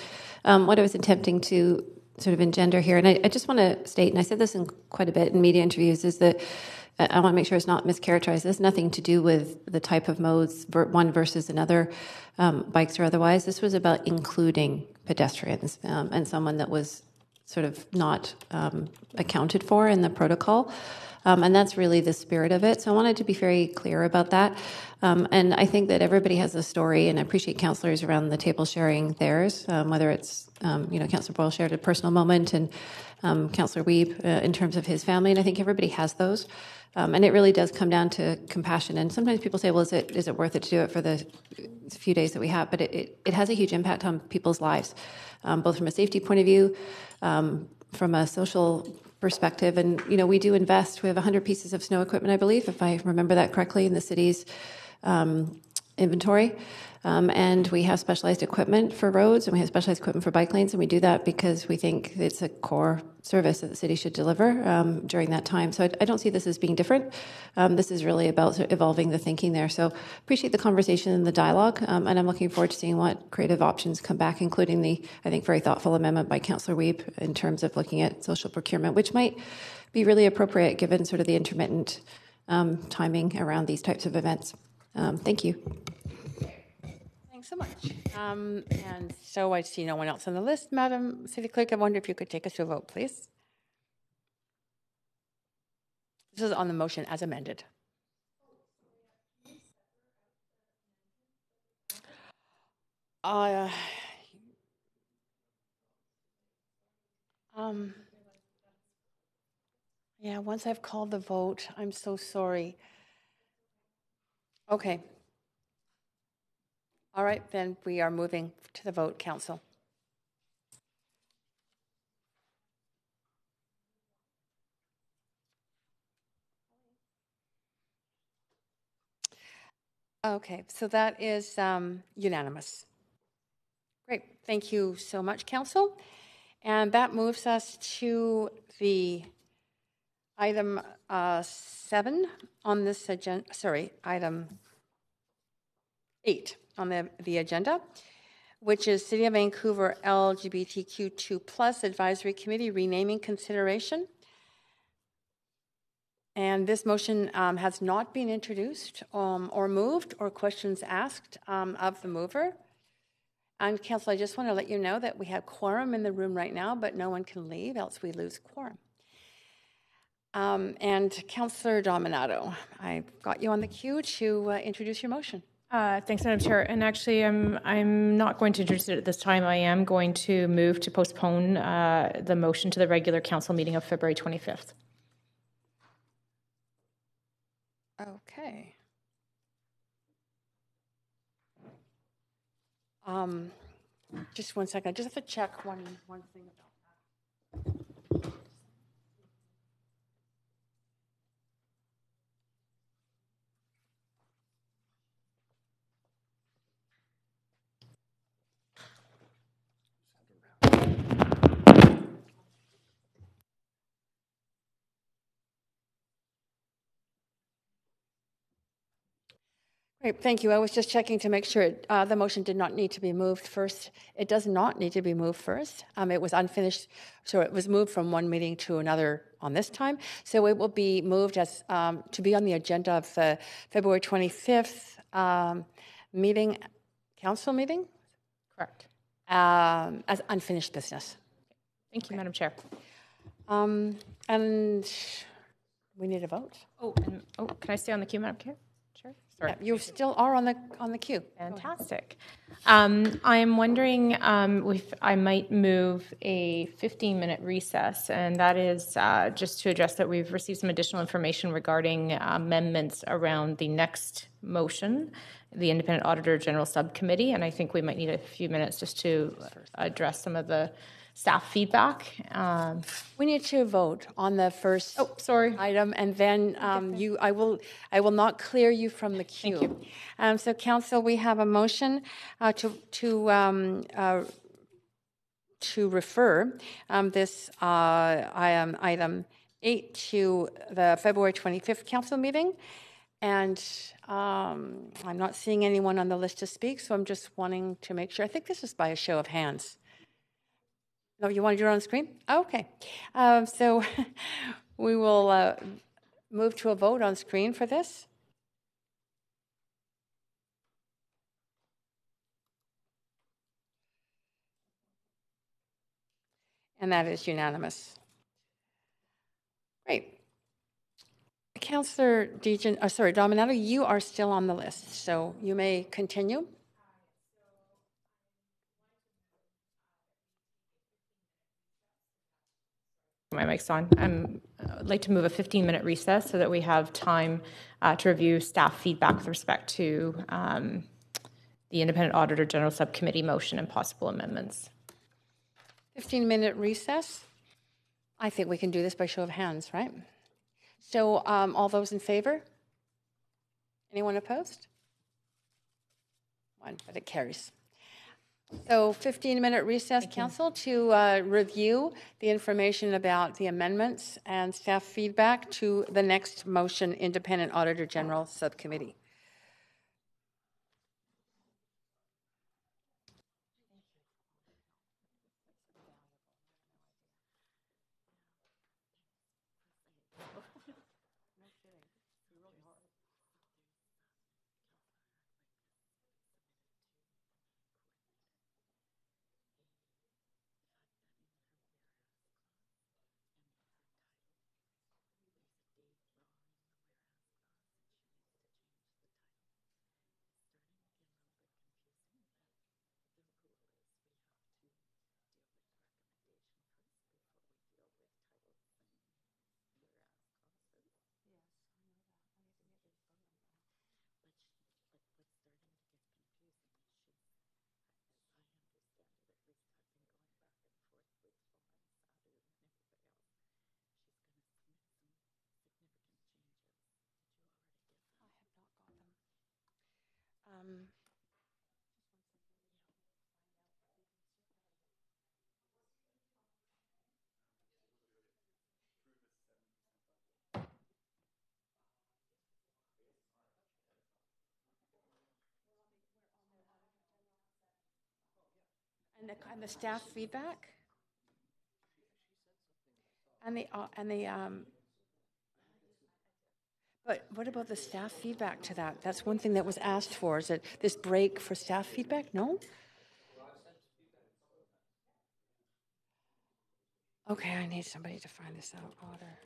what I was attempting to sort of engender here. And I just want to state, and I said this in quite a bit in media interviews, is that I want to make sure it's not mischaracterized. This has nothing to do with the type of modes, one versus another, bikes or otherwise. This was about including pedestrians and someone that was sort of not accounted for in the protocol. And that's really the spirit of it. So I wanted to be very clear about that. And I think that everybody has a story, and I appreciate councillors around the table sharing theirs, whether it's, Councillor Boyle shared a personal moment, and Councillor Wiebe in terms of his family, and I think everybody has those. And it really does come down to compassion. And sometimes people say, well, is it worth it to do it for the few days that we have? But it has a huge impact on people's lives, both from a safety point of view, from a social perspective. And, we do invest. We have 100 pieces of snow equipment, I believe, if I remember that correctly, in the city's inventory. And we have specialized equipment for roads, and we have specialized equipment for bike lanes, and we do that because we think it's a core service that the city should deliver during that time. So I don't see this as being different. This is really about evolving the thinking there. So appreciate the conversation and the dialogue, and I'm looking forward to seeing what creative options come back, including the, I think, very thoughtful amendment by Councillor Wiebe in terms of looking at social procurement, which might be really appropriate given sort of the intermittent timing around these types of events. Thank you. Thanks so much. And so I see no one else on the list. Madam City Clerk, I wonder if you could take us to a vote, please. This is on the motion as amended. Yeah, once I've called the vote, I'm so sorry. Okay. All right, then we are moving to the vote, Council. Okay, so that is unanimous. Great, thank you so much, Council. And that moves us to the item 7 on this agenda, item 8 on the agenda, which is City of Vancouver LGBTQ2+ Advisory Committee renaming consideration. And this motion has not been introduced or moved or questions asked of the mover. And Council, I just want to let you know that we have quorum in the room right now, but no one can leave, else we lose quorum. And Councillor Dominato, I've got you on the queue to introduce your motion. Thanks, Madam Chair. And actually, I'm not going to introduce it at this time. I am going to move to postpone the motion to the regular council meeting of February 25th. Okay. Just 1 second. I just have to check one thing about that. Great, thank you. I was just checking to make sure the motion did not need to be moved first. It does not need to be moved first. It was unfinished, so it was moved from one meeting to another on this time. So it will be moved as to be on the agenda of the February 25th meeting, council meeting? Correct. As unfinished business. Thank you, Madam Chair. And we need a vote. Can I stay on the queue, Madam Chair? Sorry. Yeah, you still are on the queue. Fantastic. I'm wondering if I might move a 15-minute recess, and that is just to address that we've received some additional information regarding amendments around the next motion the Independent Auditor General Subcommittee, and I think we might need a few minutes just to address some of the staff feedback. We need to vote on the first item, and then I will not clear you from the queue. Thank you. So, Council, we have a motion to refer this item 8 to the February 25th Council meeting. And I'm not seeing anyone on the list to speak, so I'm just wanting to make sure. I think this is by a show of hands. No, you want to do it on the screen? Okay. So we will move to a vote on screen for this. And that is unanimous. Great. Councillor Dominato, you are still on the list, so you may continue. My mic's on. I'd like to move a 15-minute recess so that we have time to review staff feedback with respect to the Independent Auditor General Subcommittee motion and possible amendments. 15-minute recess. I think we can do this by show of hands, right? So all those in favor? Anyone opposed? One, but it carries. So 15-minute recess, Council, to review the information about the amendments and staff feedback to the next motion, Independent Auditor General Subcommittee. And the staff feedback? But what about the staff feedback to that? That's one thing that was asked for. Is it this break for staff feedback? No? Okay, I need somebody to find this out. Order.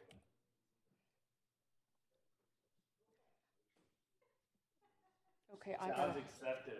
Okay, I got it. Accepted.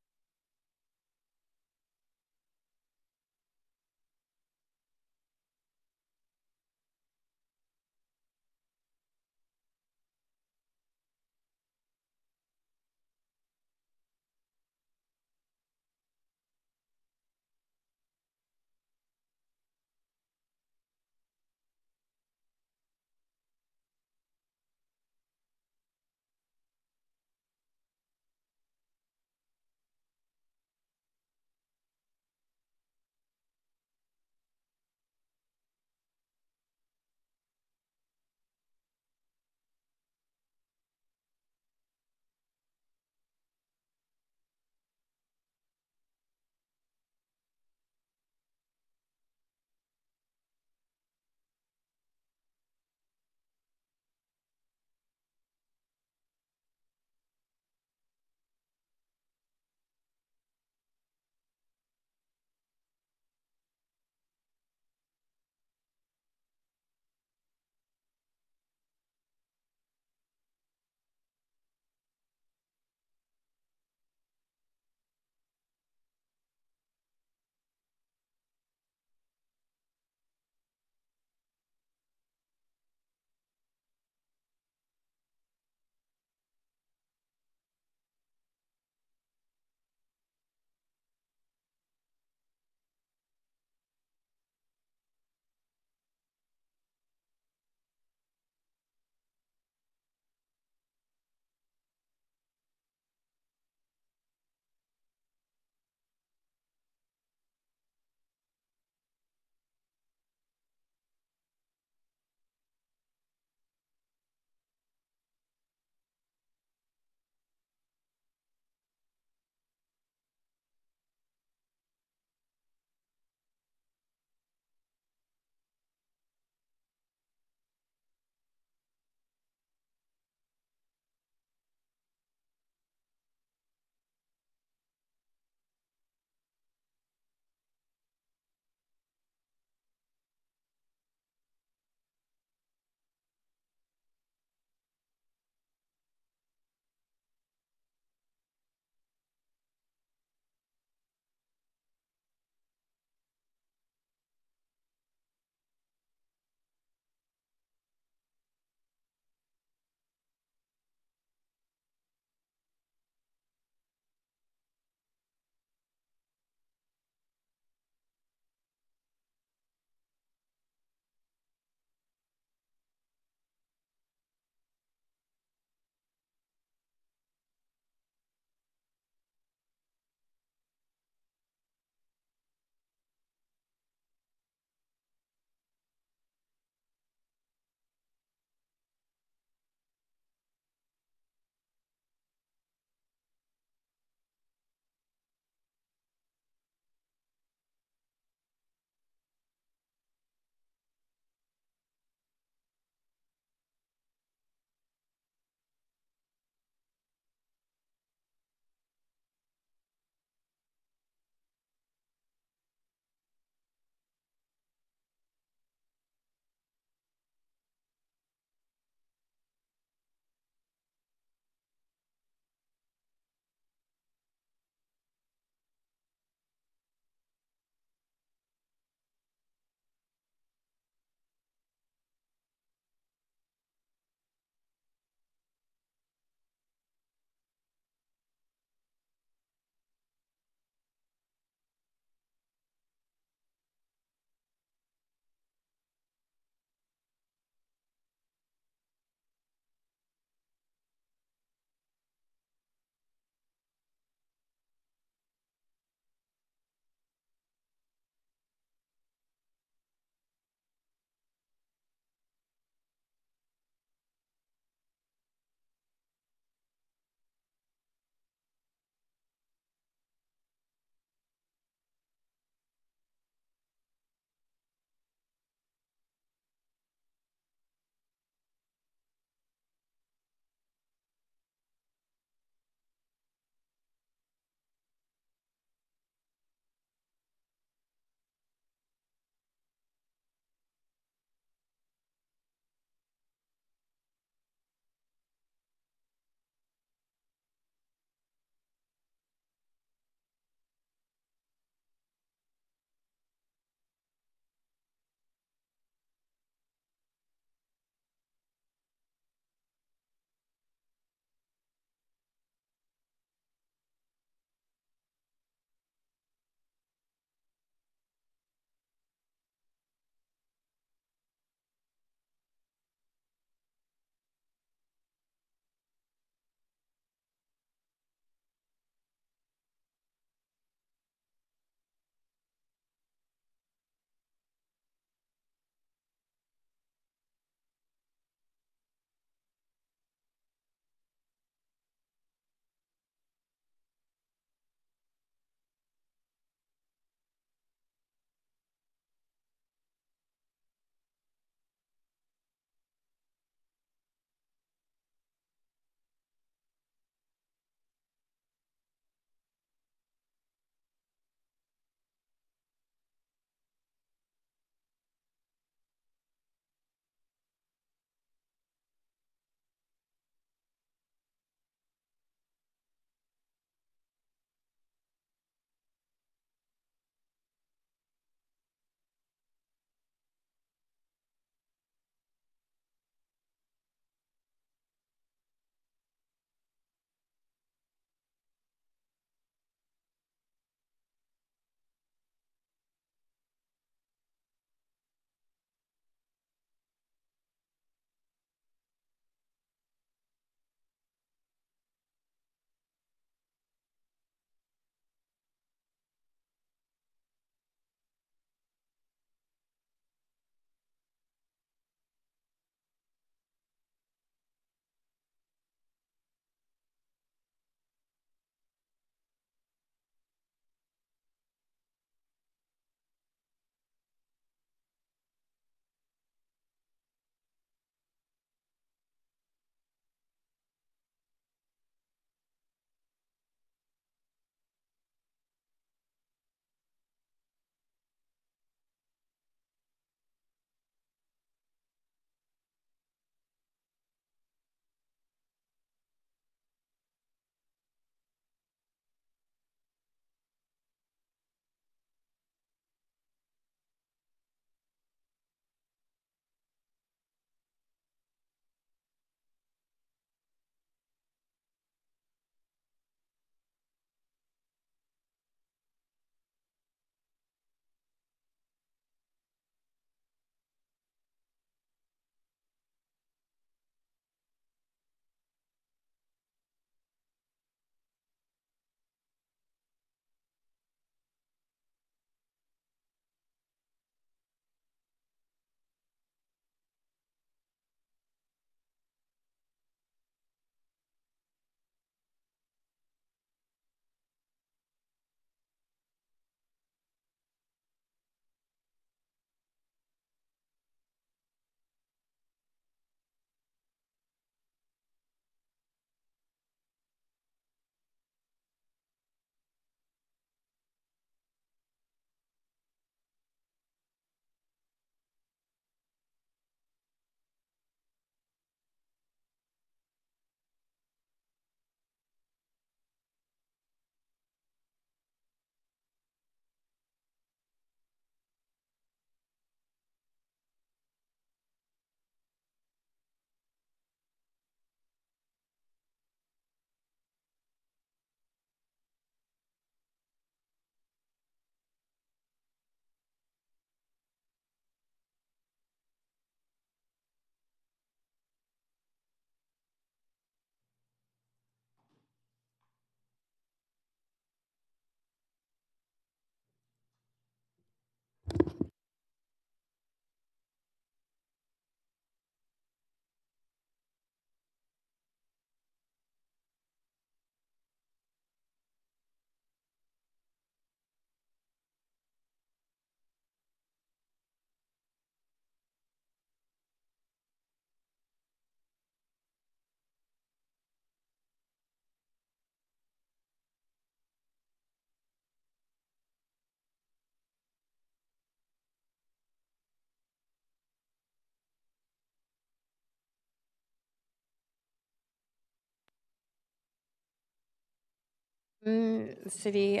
City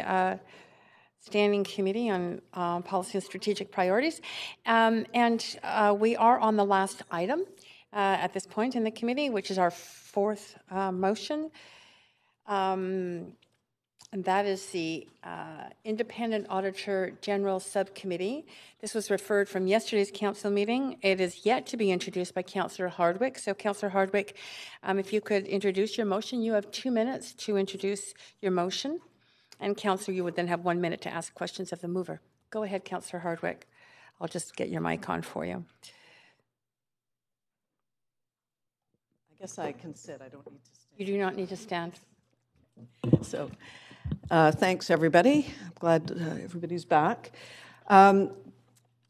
Standing Committee on Policy and Strategic Priorities. We are on the last item at this point in the committee, which is our fourth motion. And that is the Independent Auditor General Subcommittee. This was referred from yesterday's council meeting. It is yet to be introduced by Councillor Hardwick. So, Councillor Hardwick, if you could introduce your motion. You have 2 minutes to introduce your motion. And, Councillor, you would then have 1 minute to ask questions of the mover. Go ahead, Councillor Hardwick. I'll just get your mic on for you. I guess I can sit. I don't need to stand. You do not need to stand. So, thanks, everybody. I'm glad everybody's back.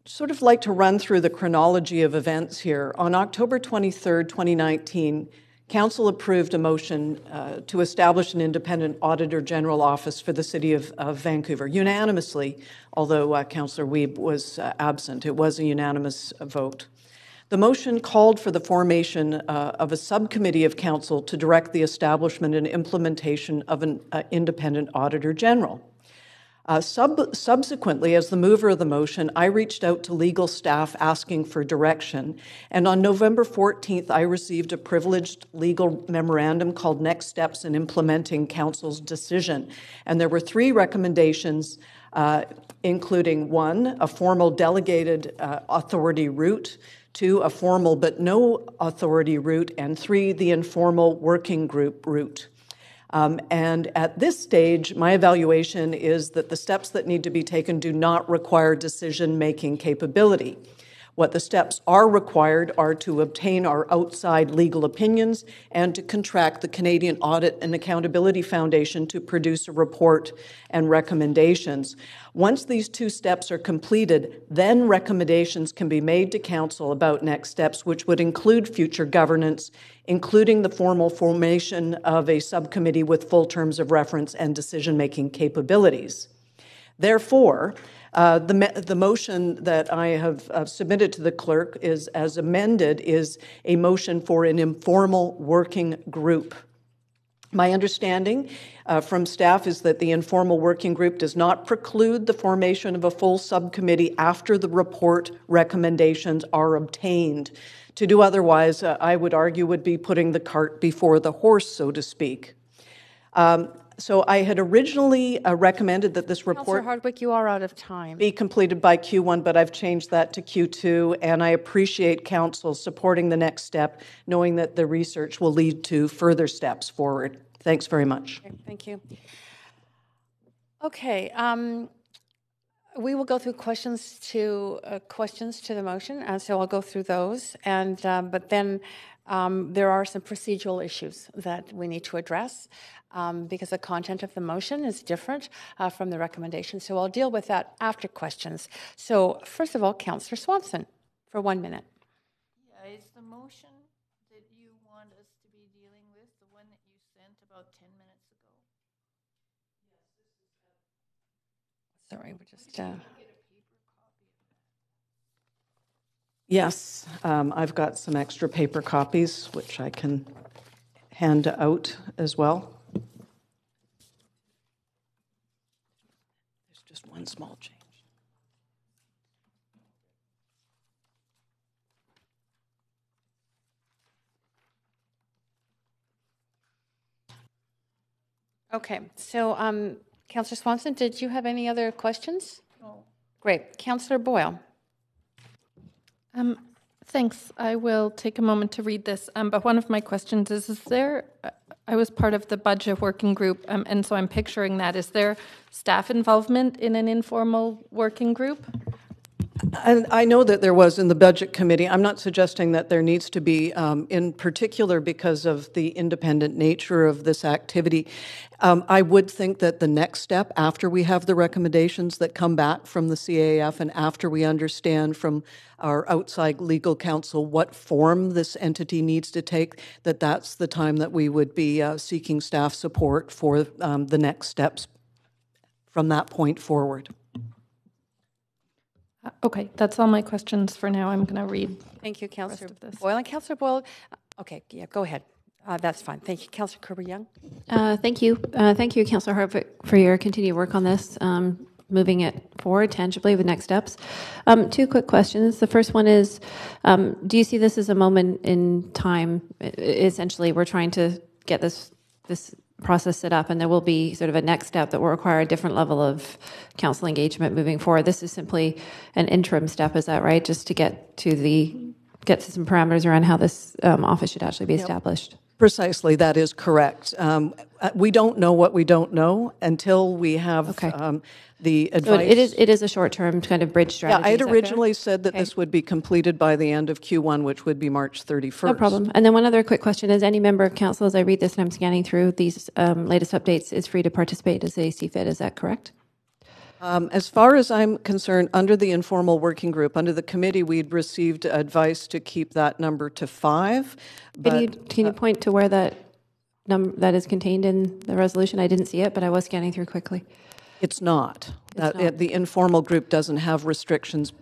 Sort of like to run through the chronology of events here. On October 23rd, 2019, Council approved a motion to establish an independent Auditor General office for the City of Vancouver, unanimously, although Councillor Wiebe was absent. It was a unanimous vote. The motion called for the formation of a subcommittee of Council to direct the establishment and implementation of an independent Auditor General. Subsequently, as the mover of the motion, I reached out to legal staff asking for direction, and on November 14th, I received a privileged legal memorandum called Next Steps in Implementing Council's Decision. And there were 3 recommendations, including 1, a formal delegated authority route, 2, a formal but no authority route, and 3, the informal working group route. And at this stage, my evaluation is that the steps that need to be taken do not require decision-making capability. What the steps are required are to obtain our outside legal opinions and to contract the Canadian Audit and Accountability Foundation to produce a report and recommendations. Once these 2 steps are completed, then recommendations can be made to Council about next steps, which would include future governance, including the formal formation of a subcommittee with full terms of reference and decision-making capabilities. Therefore, the motion that I have submitted to the clerk is, as amended, is a motion for an informal working group. My understanding from staff is that the informal working group does not preclude the formation of a full subcommittee after the report recommendations are obtained. To do otherwise, I would argue, would be putting the cart before the horse, so to speak. So I had originally recommended that this report... Councillor Hardwick, you are out of time. ...be completed by Q1, but I've changed that to Q2, and I appreciate Council supporting the next step, knowing that the research will lead to further steps forward. Thanks very much. Okay, thank you. Okay, we will go through questions to the motion, and so I'll go through those, and but then there are some procedural issues that we need to address because the content of the motion is different from the recommendation. So I'll deal with that after questions. So first of all, Councillor Swanson, for 1 minute. Yeah, is the motion that you want us to be dealing with the one that you sent about 10 minutes ago? Sorry, we're just... Yes, I've got some extra paper copies, which I can hand out as well. There's just one small change. Okay, so Councillor Swanson, did you have any other questions? No. Great. Councillor Boyle. Thanks. I will take a moment to read this. But one of my questions is there, I was part of the budget working group, and so I'm picturing that. Is there staff involvement in an informal working group? And I know that there was in the Budget Committee. I'm not suggesting that there needs to be, in particular because of the independent nature of this activity. I would think that the next step, after we have the recommendations that come back from the CAF and after we understand from our outside legal counsel what form this entity needs to take, that's the time that we would be seeking staff support for the next steps from that point forward. Okay, that's all my questions for now. I'm going to read. Thank you, Councillor Boyle. And Councillor Boyle, okay, yeah, go ahead. That's fine. Thank you. Councillor Kerber-Young. Thank you. Thank you, Councillor Hardwick, for your continued work on this, moving it forward tangibly with next steps. Two quick questions. The first one is, do you see this as a moment in time? Essentially, we're trying to get this process set up, and there will be sort of a next step that will require a different level of council engagement moving forward. This is simply an interim step, is that right? Just to get to some parameters around how this office should actually be established. Precisely, that is correct. We don't know what we don't know until we have the advice. So it is a short-term kind of bridge strategy. Yeah, I had originally said that this would be completed by the end of Q1, which would be March 31st. No problem. And then one other quick question is, any member of council, as I read this and I'm scanning through these latest updates, is free to participate as they see fit. Is that correct? As far as I'm concerned, under the informal working group, under the committee, we'd received advice to keep that number to 5. Can you point to where that is contained in the resolution? I didn't see it, but I was scanning through quickly. It's not. The informal group doesn't have restrictions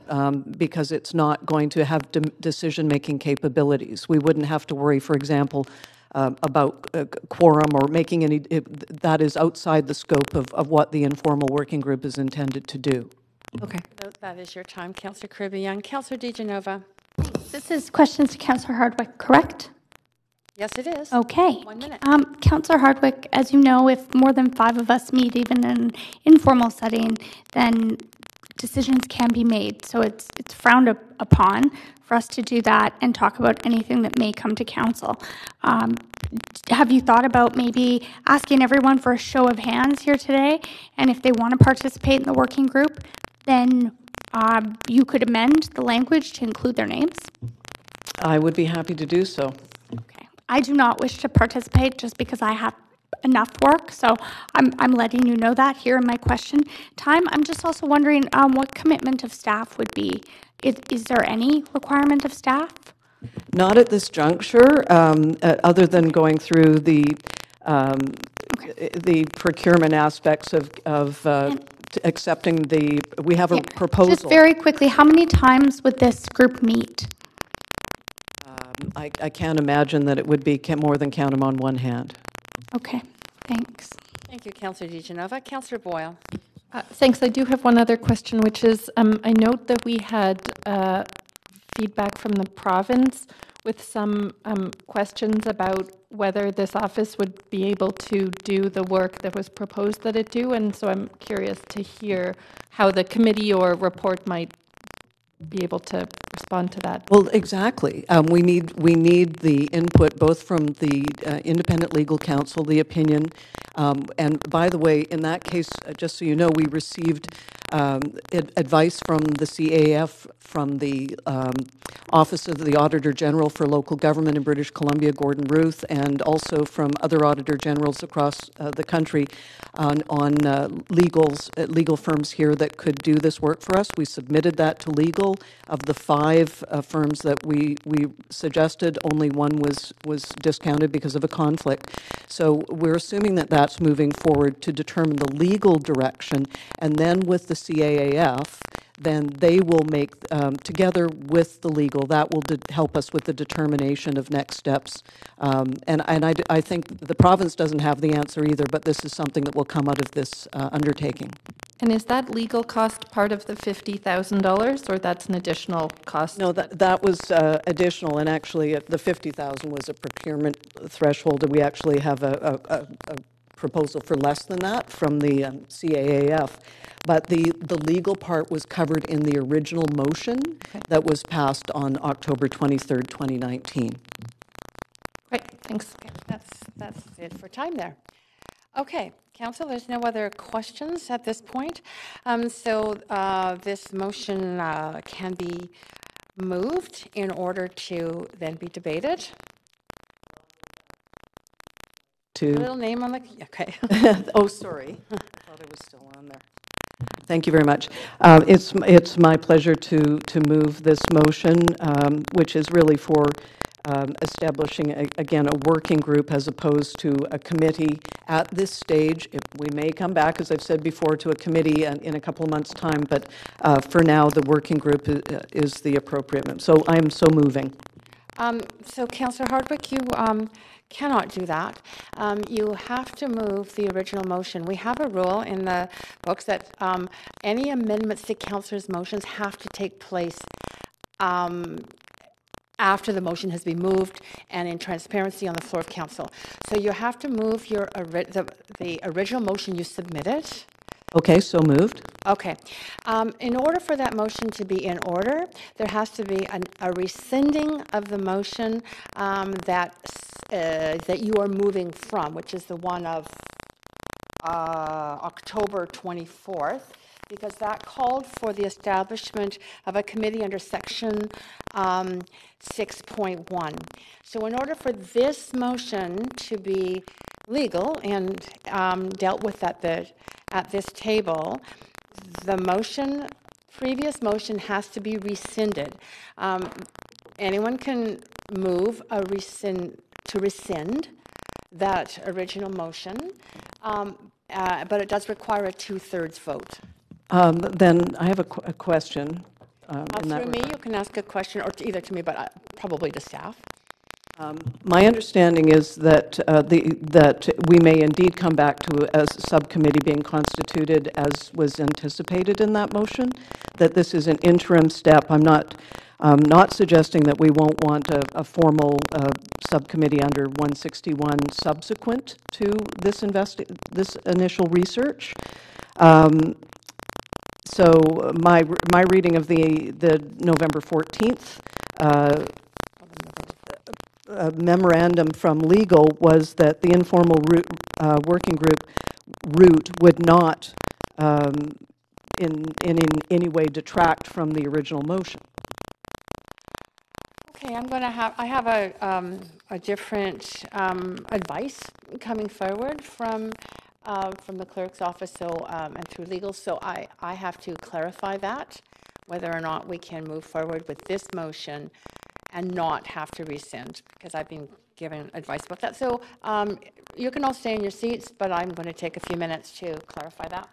because it's not going to have decision-making capabilities. We wouldn't have to worry, for example, about quorum or making any, that is outside the scope of what the informal working group is intended to do. Okay. That is your time, Councillor Kerber-Young. Councillor DeGenova. This is questions to Councillor Hardwick, correct? Yes, it is. Okay. 1 minute. Councillor Hardwick, as you know, if more than 5 of us meet, even in an informal setting, then decisions can be made. So it's frowned upon for us to do that and talk about anything that may come to council. Have you thought about maybe asking everyone for a show of hands here today? And if they want to participate in the working group, then you could amend the language to include their names? I would be happy to do so. Okay. I do not wish to participate just because I have enough work, so I'm letting you know that here in my question time. I'm just also wondering what commitment of staff would be. Is there any requirement of staff? Not at this juncture, other than going through the procurement aspects of accepting the. We have a proposal. Just very quickly, how many times would this group meet? I can't imagine that it would be more than count them on one hand. Okay, thanks. Thank you, Councillor DeGenova. Councillor Boyle. Thanks. I do have one other question, which is I note that we had feedback from the province with some questions about whether this office would be able to do the work that was proposed that it do. And so I'm curious to hear how the committee or report might be able to respond to that. Well, exactly. We need the input both from the independent legal counsel, the opinion, and by the way, in that case, just so you know, we received advice from the CAF, from the Office of the Auditor General for Local Government in British Columbia, Gordon Ruth, and also from other Auditor Generals across the country on legal firms here that could do this work for us. We submitted that to legal. Of the 5 firms that we suggested, only one was discounted because of a conflict. So we're assuming that that's moving forward to determine the legal direction, and then with the CAAF, then they will make, together with the legal, that will help us with the determination of next steps. And I think the province doesn't have the answer either, but this is something that will come out of this undertaking. And is that legal cost part of the $50,000, or that's an additional cost? No, that was additional, and actually the $50,000 was a procurement threshold, and we actually have a proposal for less than that from the CAAF. But the legal part was covered in the original motion that was passed on October 23rd, 2019. Great, thanks. Okay, that's it for time there. Okay, Council, there's no other questions at this point. So this motion can be moved in order to then be debated. A little name on the, okay. Oh, sorry. I thought it was still on there. Thank you very much. It's my pleasure to move this motion, which is really for establishing, again, a working group as opposed to a committee at this stage. We may come back, as I've said before, to a committee in a couple of months' time, but for now, the working group is the appropriate. So I'm so moving. So, Councillor Hardwick, you cannot do that. You have to move the original motion. We have a rule in the books that any amendments to councillors' motions have to take place after the motion has been moved and in transparency on the floor of council. So you have to move your the original motion you submitted. Okay, so moved. Okay. In order for that motion to be in order, there has to be a rescinding of the motion that you are moving from, which is the one of October 24th, because that called for the establishment of a committee under section 6.1. So in order for this motion to be legal and dealt with at this table, the previous motion has to be rescinded. Anyone can move to rescind that original motion, but it does require a 2/3 vote. Then I have a question. Through me, you can ask a question, or either to me, but probably to staff. My understanding is that that we may indeed come back to a subcommittee being constituted as was anticipated in that motion, that this is an interim step. I'm not suggesting that we won't want a formal subcommittee under 161 subsequent to this initial research. So my reading of the November 14th memorandum from legal was that the informal working group route would not in any way detract from the original motion. Okay, I have a different advice coming forward from the clerk's office, and through legal. So I have to clarify that, whether or not we can move forward with this motion and not have to rescind, because I've been given advice about that. So you can all stay in your seats, but I'm going to take a few minutes to clarify that.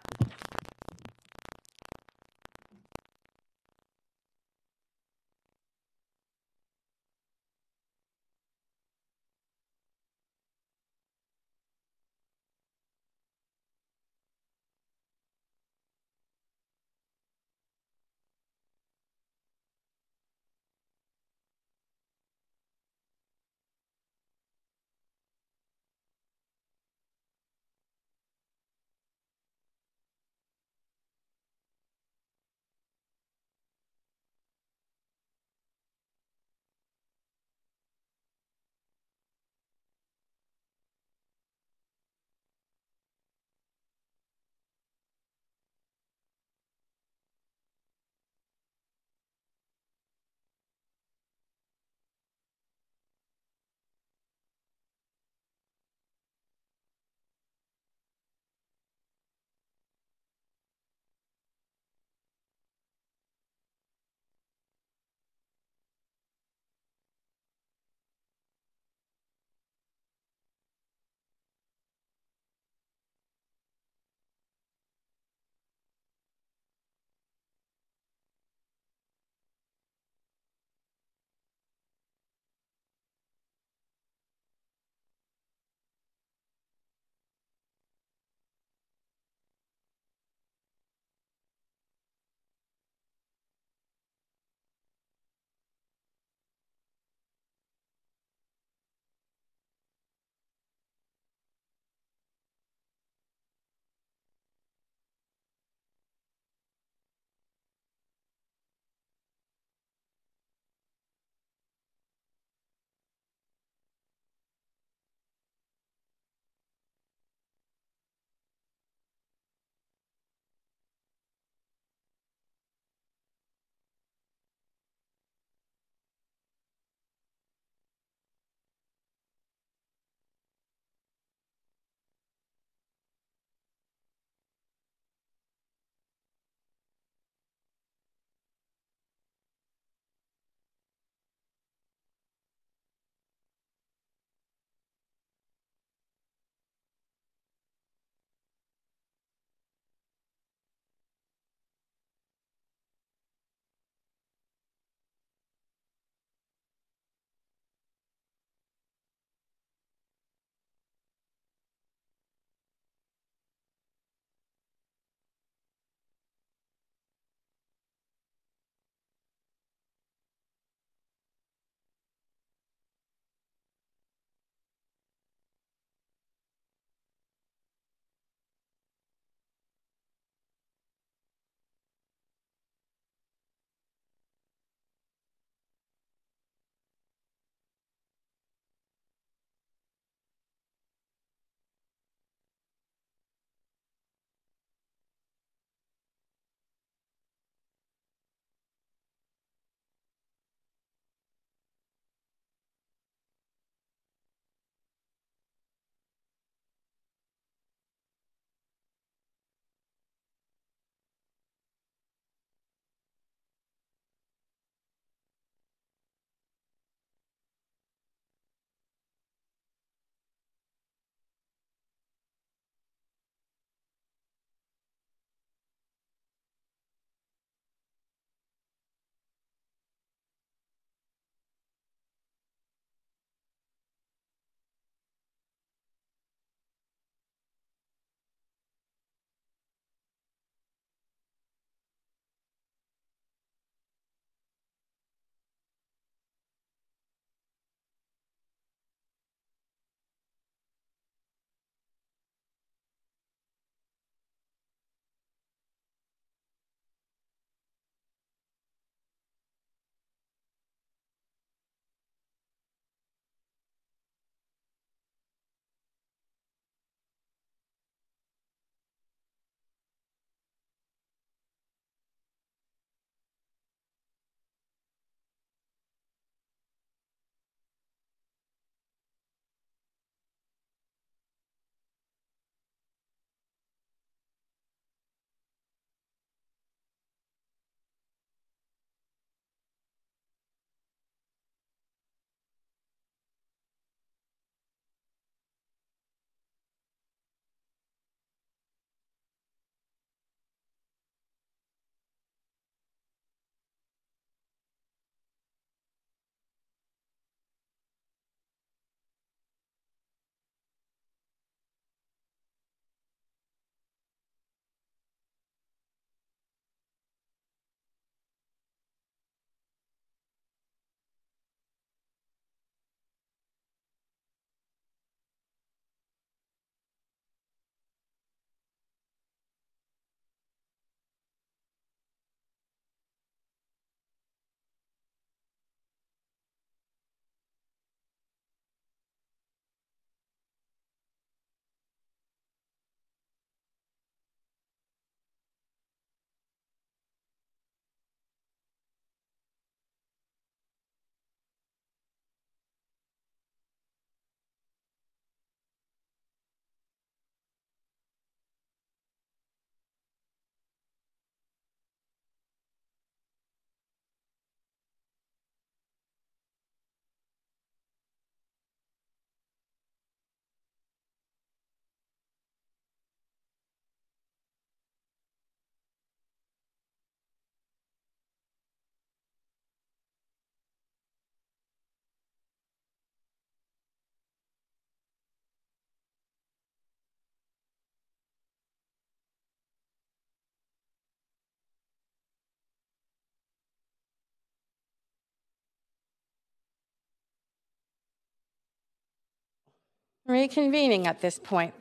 reconvening at this point.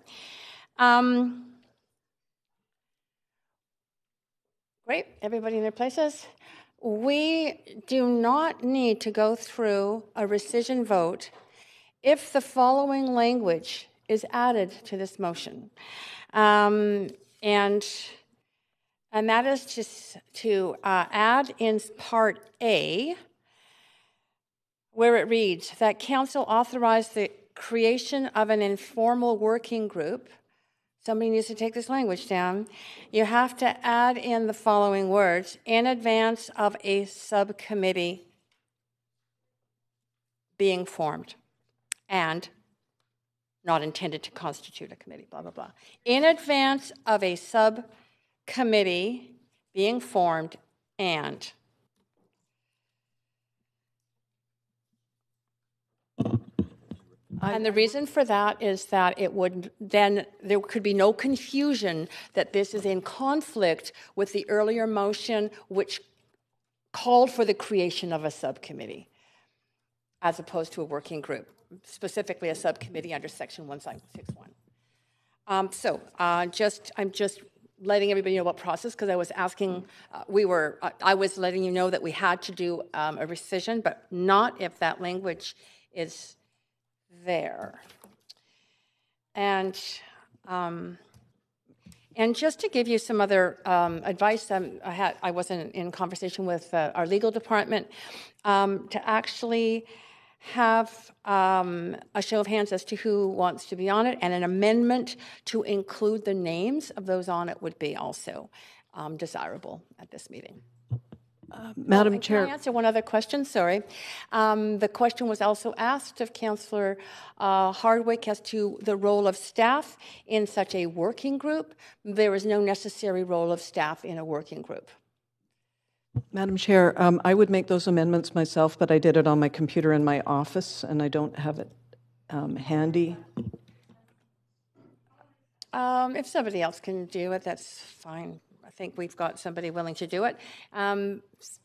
Great, everybody in their places? We do not need to go through a rescission vote if the following language is added to this motion. And that is just to add in Part A, where it reads that Council authorized the creation of an informal working group. Somebody needs to take this language down. You have to add in the following words: in advance of a subcommittee being formed and not intended to constitute a committee, blah, blah, blah. In advance of a subcommittee being formed and. And the reason for that is that it would then, there could be no confusion that this is in conflict with the earlier motion which called for the creation of a subcommittee as opposed to a working group, specifically a subcommittee under Section 161. I'm just letting everybody know about process because I was asking, I was letting you know that we had to do a rescission, but not if that language is there. And just to give you some other advice, I was in conversation with our legal department to actually have a show of hands as to who wants to be on it, and an amendment to include the names of those on it would be also desirable at this meeting. Madam Chair. Can I answer one other question? Sorry. The question was also asked of Councillor Hardwick as to the role of staff in such a working group. There is no necessary role of staff in a working group. Madam Chair, I would make those amendments myself, but I did it on my computer in my office, and I don't have it handy. If somebody else can do it, that's fine. I think we've got somebody willing to do it.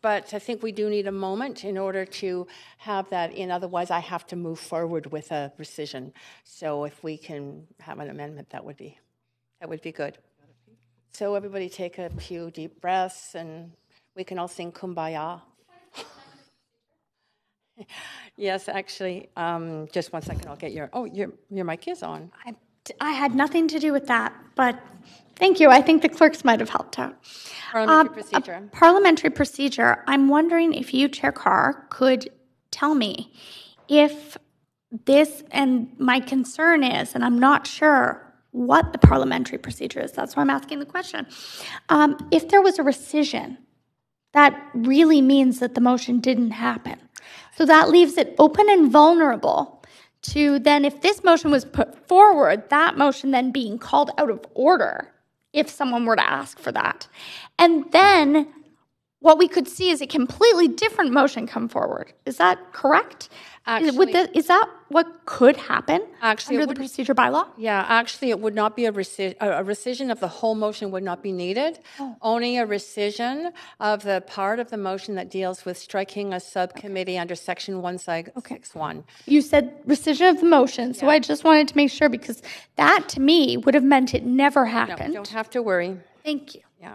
But I think we do need a moment in order to have that in. Otherwise, I have to move forward with a rescission. So if we can have an amendment, that would be good. So everybody take a few deep breaths, and we can all sing Kumbaya. Yes, actually, just 1 second. I'll get your mic is on. I had nothing to do with that, but thank you. I think the clerks might have helped out. Parliamentary procedure. Parliamentary procedure. I'm wondering if you, Chair Carr, could tell me if this, and my concern is, and I'm not sure what the parliamentary procedure is, that's why I'm asking the question. If there was a rescission, that really means that the motion didn't happen. So that leaves it open and vulnerable to then, if this motion was put forward, that motion then being called out of order if someone were to ask for that. And then what we could see is a completely different motion come forward. Is that correct? Actually, is that what could happen under the procedure bylaw? Yeah, actually, it would not be a rescission of the whole motion would not be needed. Only a rescission of the part of the motion that deals with striking a subcommittee under Section 161. You said rescission of the motion, so I just wanted to make sure, because that to me would have meant it never happened. No, don't have to worry. Thank you. Yeah.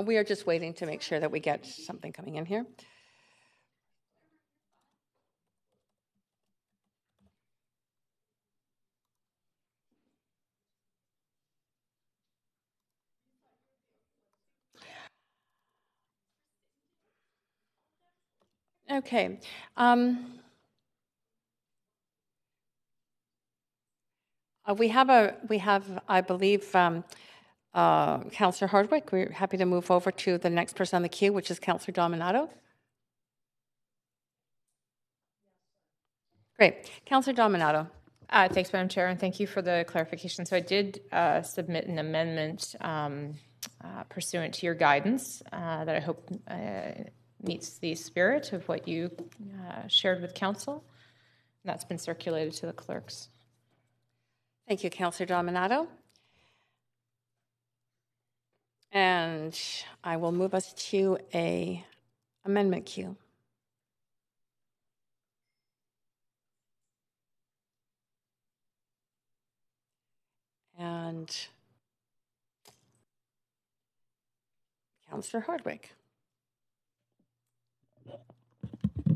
We are just waiting to make sure that we get something coming in here. Okay. We have, I believe, Councillor Hardwick. We're happy to move over to the next person on the queue, which is Councillor Dominato. Great. Councillor Dominato. Thanks, Madam Chair, and thank you for the clarification. So I did submit an amendment pursuant to your guidance that I hope meets the spirit of what you shared with Council. And that's been circulated to the clerks. Thank you, Councillor Dominato. And I will move us to a amendment queue. And Councillor Hardwick.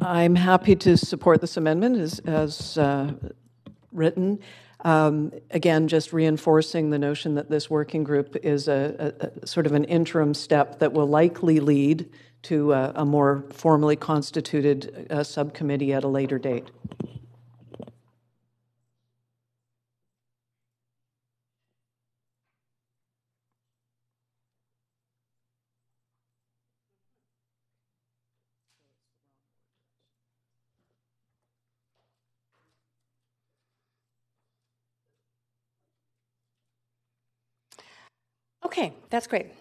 I'm happy to support this amendment as written. Again, just reinforcing the notion that this working group is a sort of an interim step that will likely lead to a more formally constituted subcommittee at a later date. Okay, that's great.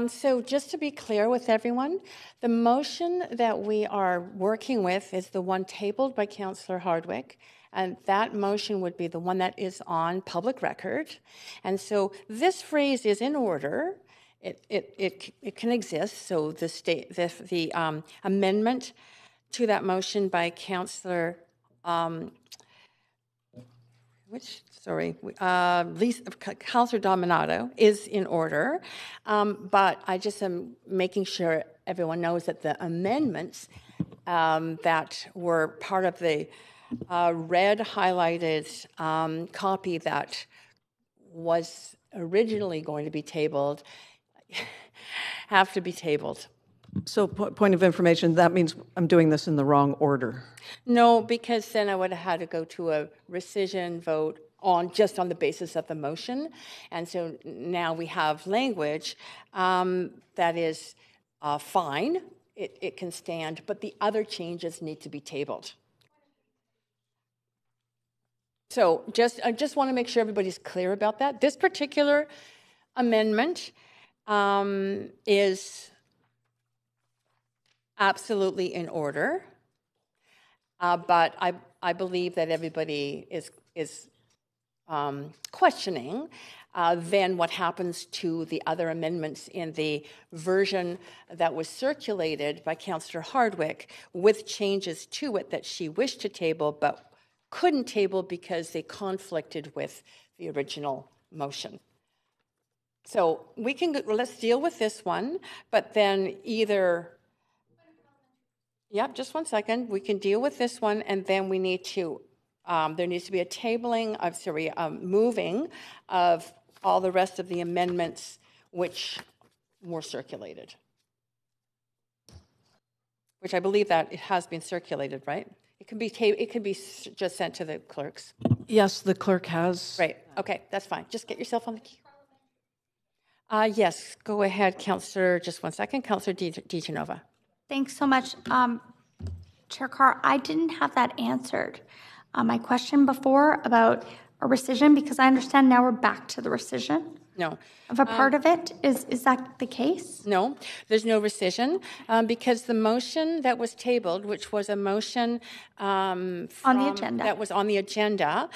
So just to be clear with everyone, the motion that we are working with is the one tabled by Councillor Hardwick, and that motion would be the one that is on public record. And so this phrase is in order. It can exist. So the amendment to that motion by Councillor Councillor Dominato is in order, but I just am making sure everyone knows that the amendments that were part of the red highlighted copy that was originally going to be tabled have to be tabled. So point of information, that means I'm doing this in the wrong order. No, because then I would have had to go to a rescission vote just on the basis of the motion. And so now we have language that is fine. It can stand, but the other changes need to be tabled. So I just want to make sure everybody's clear about that. This particular amendment is absolutely in order, but I believe that everybody is questioning then what happens to the other amendments in the version that was circulated by Councillor Hardwick with changes to it that she wished to table but couldn't table because they conflicted with the original motion. So let's deal with this one, but then just one second. We can deal with this one, and then we need to, there needs to be a moving of all the rest of the amendments which were circulated. Which I believe that it has been circulated, right? It can be just sent to the clerks. Yes, the clerk has. Right, okay, that's fine. Just get yourself on the queue. Yes, go ahead, Councillor, just one second. Councillor DiGenova. Thanks so much. Chair Carr, I didn't have that answered. My question before about a rescission, because I understand now we're back to the rescission. No. Of a part of it? Is that the case? No, there's no rescission because the motion that was tabled, which was a motion on the agenda. That was on the agenda,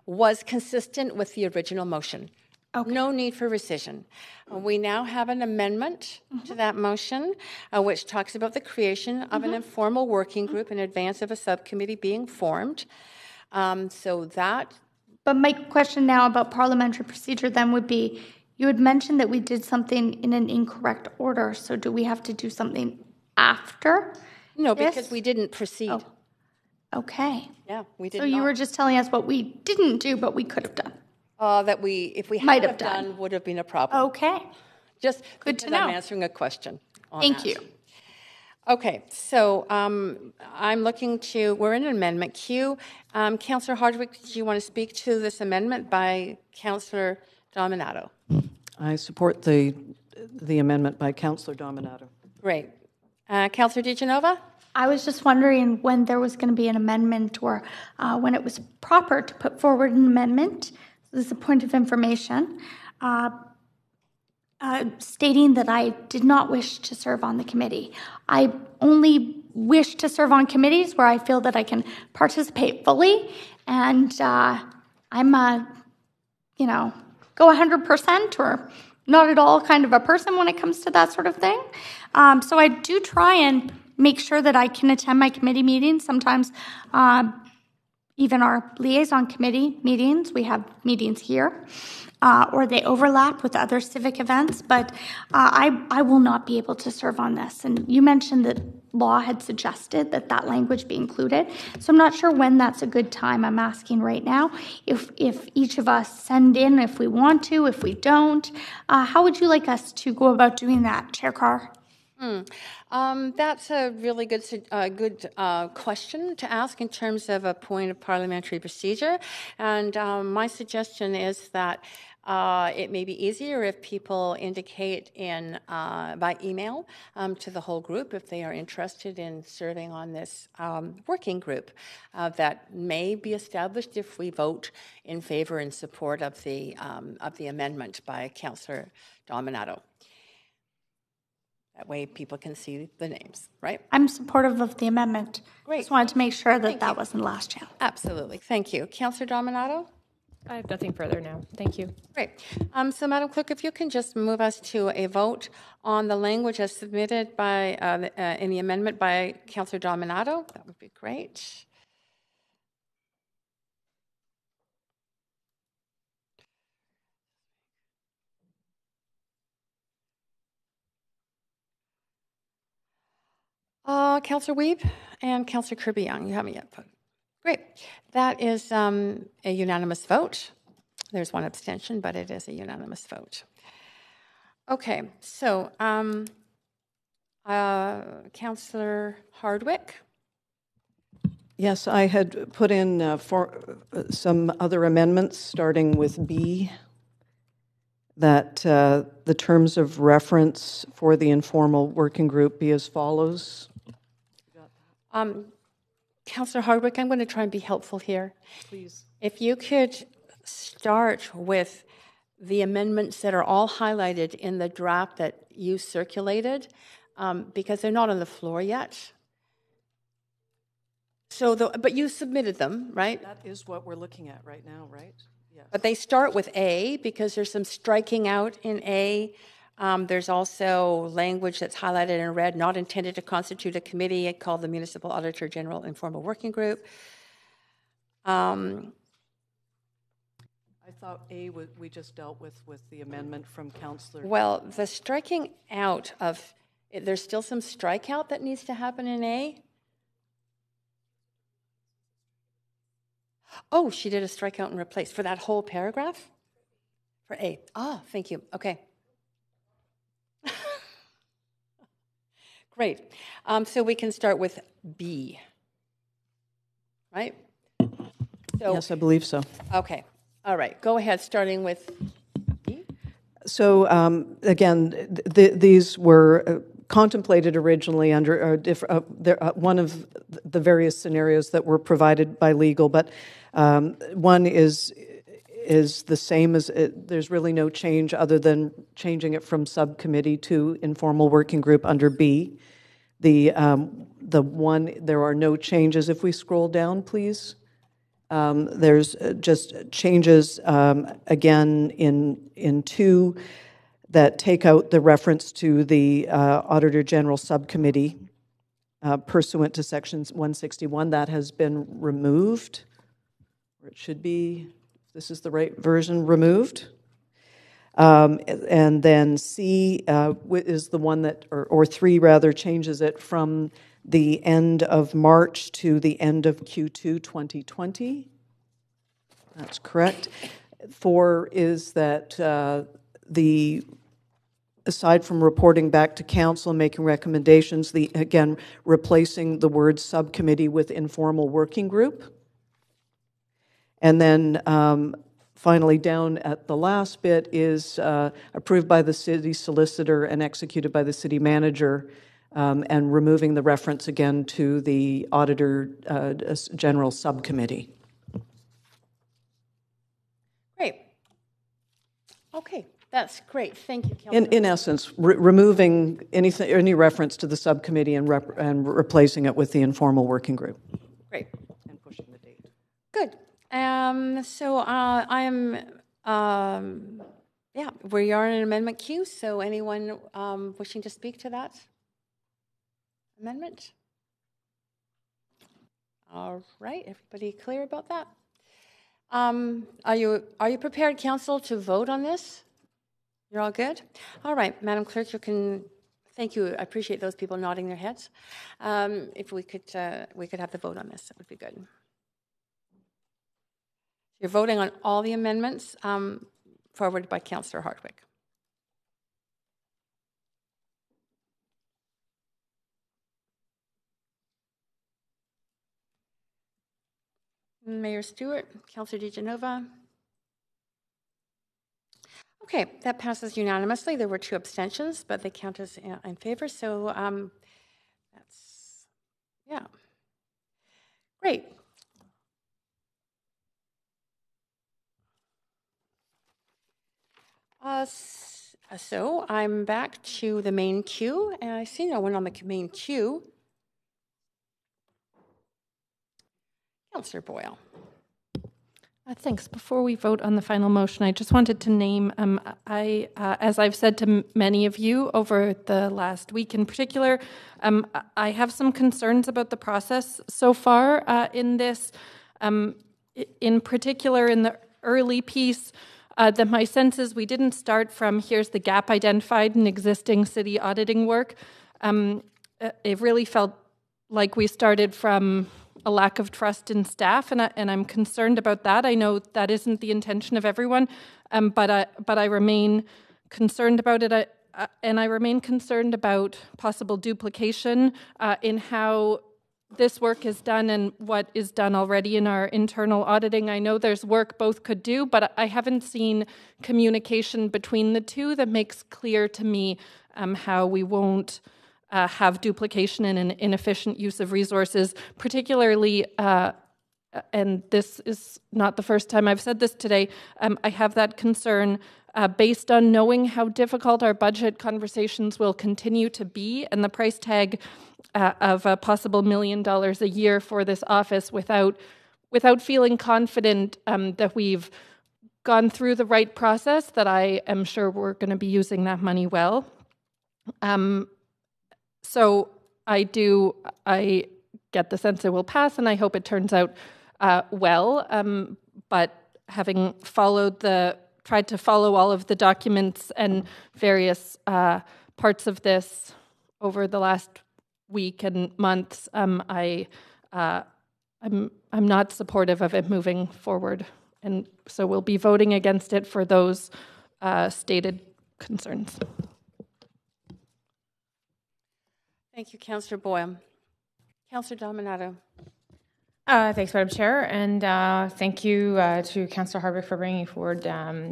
was consistent with the original motion. Okay. No need for rescission. We now have an amendment to that motion, which talks about the creation of an informal working group in advance of a subcommittee being formed. But my question now about parliamentary procedure then would be, you had mentioned that we did something in an incorrect order, so do we have to do something after? No, because we didn't proceed. Oh. Okay. Yeah, we did So you were just telling us what we didn't do, but we could have done. That if we had have done, would have been a problem. Okay. Just good to know. I'm answering a question on Thank that. you. Okay, so we're in an amendment queue. Councillor Hardwick, do you want to speak to this amendment by Councillor Dominato? I support the amendment by Councillor Dominato. Great. Councillor DiGenova? I was just wondering when there was going to be an amendment or when it was proper to put forward an amendment. This is a point of information. Stating that I did not wish to serve on the committee. I only wish to serve on committees where I feel that I can participate fully, and I I'm a, go 100% or not at all kind of a person when it comes to that sort of thing. So I do try and make sure that I can attend my committee meetings. Sometimes even our liaison committee meetings, we have meetings here, or they overlap with other civic events, but I will not be able to serve on this. And you mentioned that law had suggested that language be included. So I'm not sure when that's a good time. I'm asking right now if each of us send in if we want to, if we don't. How would you like us to go about doing that, Chair Carr? That's a really good question to ask in terms of a point of parliamentary procedure. And my suggestion is that it may be easier if people indicate by email to the whole group if they are interested in serving on this working group that may be established if we vote in favor and support of the amendment by Councillor Dominato. That way people can see the names, right? I'm supportive of the amendment. Great. Just wanted to make sure that wasn't last chance. Absolutely. Thank you. Councillor Dominato? I have nothing further now. Thank you. Great. So, Madam Clerk, if you can just move us to a vote on the language as submitted by in the amendment by Councillor Dominato, that would be great. Councillor Wiebe and Councillor Kirby-Yung, you haven't yet voted. Great. That is a unanimous vote. There's one abstention, but it is a unanimous vote. Okay, so Councillor Hardwick. Yes, I had put in some other amendments, starting with B, that the terms of reference for the informal working group be as follows. Councillor Hardwick, I'm going to try and be helpful here. Please. If you could start with the amendments that are all highlighted in the draft that you circulated, because they're not on the floor yet. So, but you submitted them, right? That is what we're looking at right now, right? Yes. But they start with A because there's some striking out in A. There's also language that's highlighted in red, not intended to constitute a committee, called the Municipal Auditor General Informal Working Group. I thought A we just dealt with the amendment from Councillor. Well, the striking out of, there's still some strikeout that needs to happen in A. Oh, she did a strikeout and replace for that whole paragraph? For A. Ah, thank you. Okay. Great. So we can start with B. Right? So, yes, I believe so. Okay. All right. Go ahead, starting with B. So, again, these were contemplated originally under one of the various scenarios that were provided by legal, but one is the same as there's really no change other than changing it from subcommittee to informal working group under B. The one, there are no changes. If we scroll down, please. There's just changes again in 2 that take out the reference to the Auditor General Subcommittee pursuant to Section 161. That has been removed, or it should be, if this is the right version, removed. And then C is the one that, or 3 rather, changes it from the end of March to the end of Q2 2020. That's correct. 4 is that aside from reporting back to council and making recommendations, again, replacing the word subcommittee with informal working group. And then finally, down at the last bit is approved by the city solicitor and executed by the city manager, and removing the reference again to the Auditor General Subcommittee. Great. Okay, that's great. Thank you, Councillor. In essence, removing any reference to the subcommittee and replacing it with the informal working group. Great. And pushing the date. Good. Yeah, we are in an amendment queue, so anyone wishing to speak to that amendment? All right, everybody clear about that? Are you prepared, Council, to vote on this? You're all good? All right, Madam Clerk, you can, thank you, I appreciate those people nodding their heads. If we could have the vote on this, that would be good. You're voting on all the amendments forwarded by Councillor Hardwick. Mayor Stewart, Councillor DiGenova. Okay, that passes unanimously. There were 2 abstentions, but they count as in favor. So that's, yeah, great. So I'm back to the main queue, and I see no one on the main queue. Councillor Boyle. Thanks. Before we vote on the final motion, I just wanted to name, as I've said to many of you over the last week in particular, I have some concerns about the process so far in this. In particular, in the early piece, that my sense is we didn't start from here's the gap identified in existing city auditing work. It really felt like we started from a lack of trust in staff, and I'm concerned about that. I know that isn't the intention of everyone, but I remain concerned about it, and I remain concerned about possible duplication in how this work is done and what is done already in our internal auditing. I know there's work both could do, but I haven't seen communication between the two that makes clear to me how we won't have duplication and an inefficient use of resources, particularly, and this is not the first time I've said this today, I have that concern based on knowing how difficult our budget conversations will continue to be and the price tag of a possible $1 million a year for this office without feeling confident that we've gone through the right process, that I am sure we're going to be using that money well. So I get the sense it will pass, and I hope it turns out well. But having tried to follow all of the documents and various parts of this over the last week and months, I'm not supportive of it moving forward, and so we'll be voting against it for those stated concerns. Thank you, Councillor Boyle. Councillor Dominato. Thanks, Madam Chair, and thank you to Councillor Hardwick for bringing forward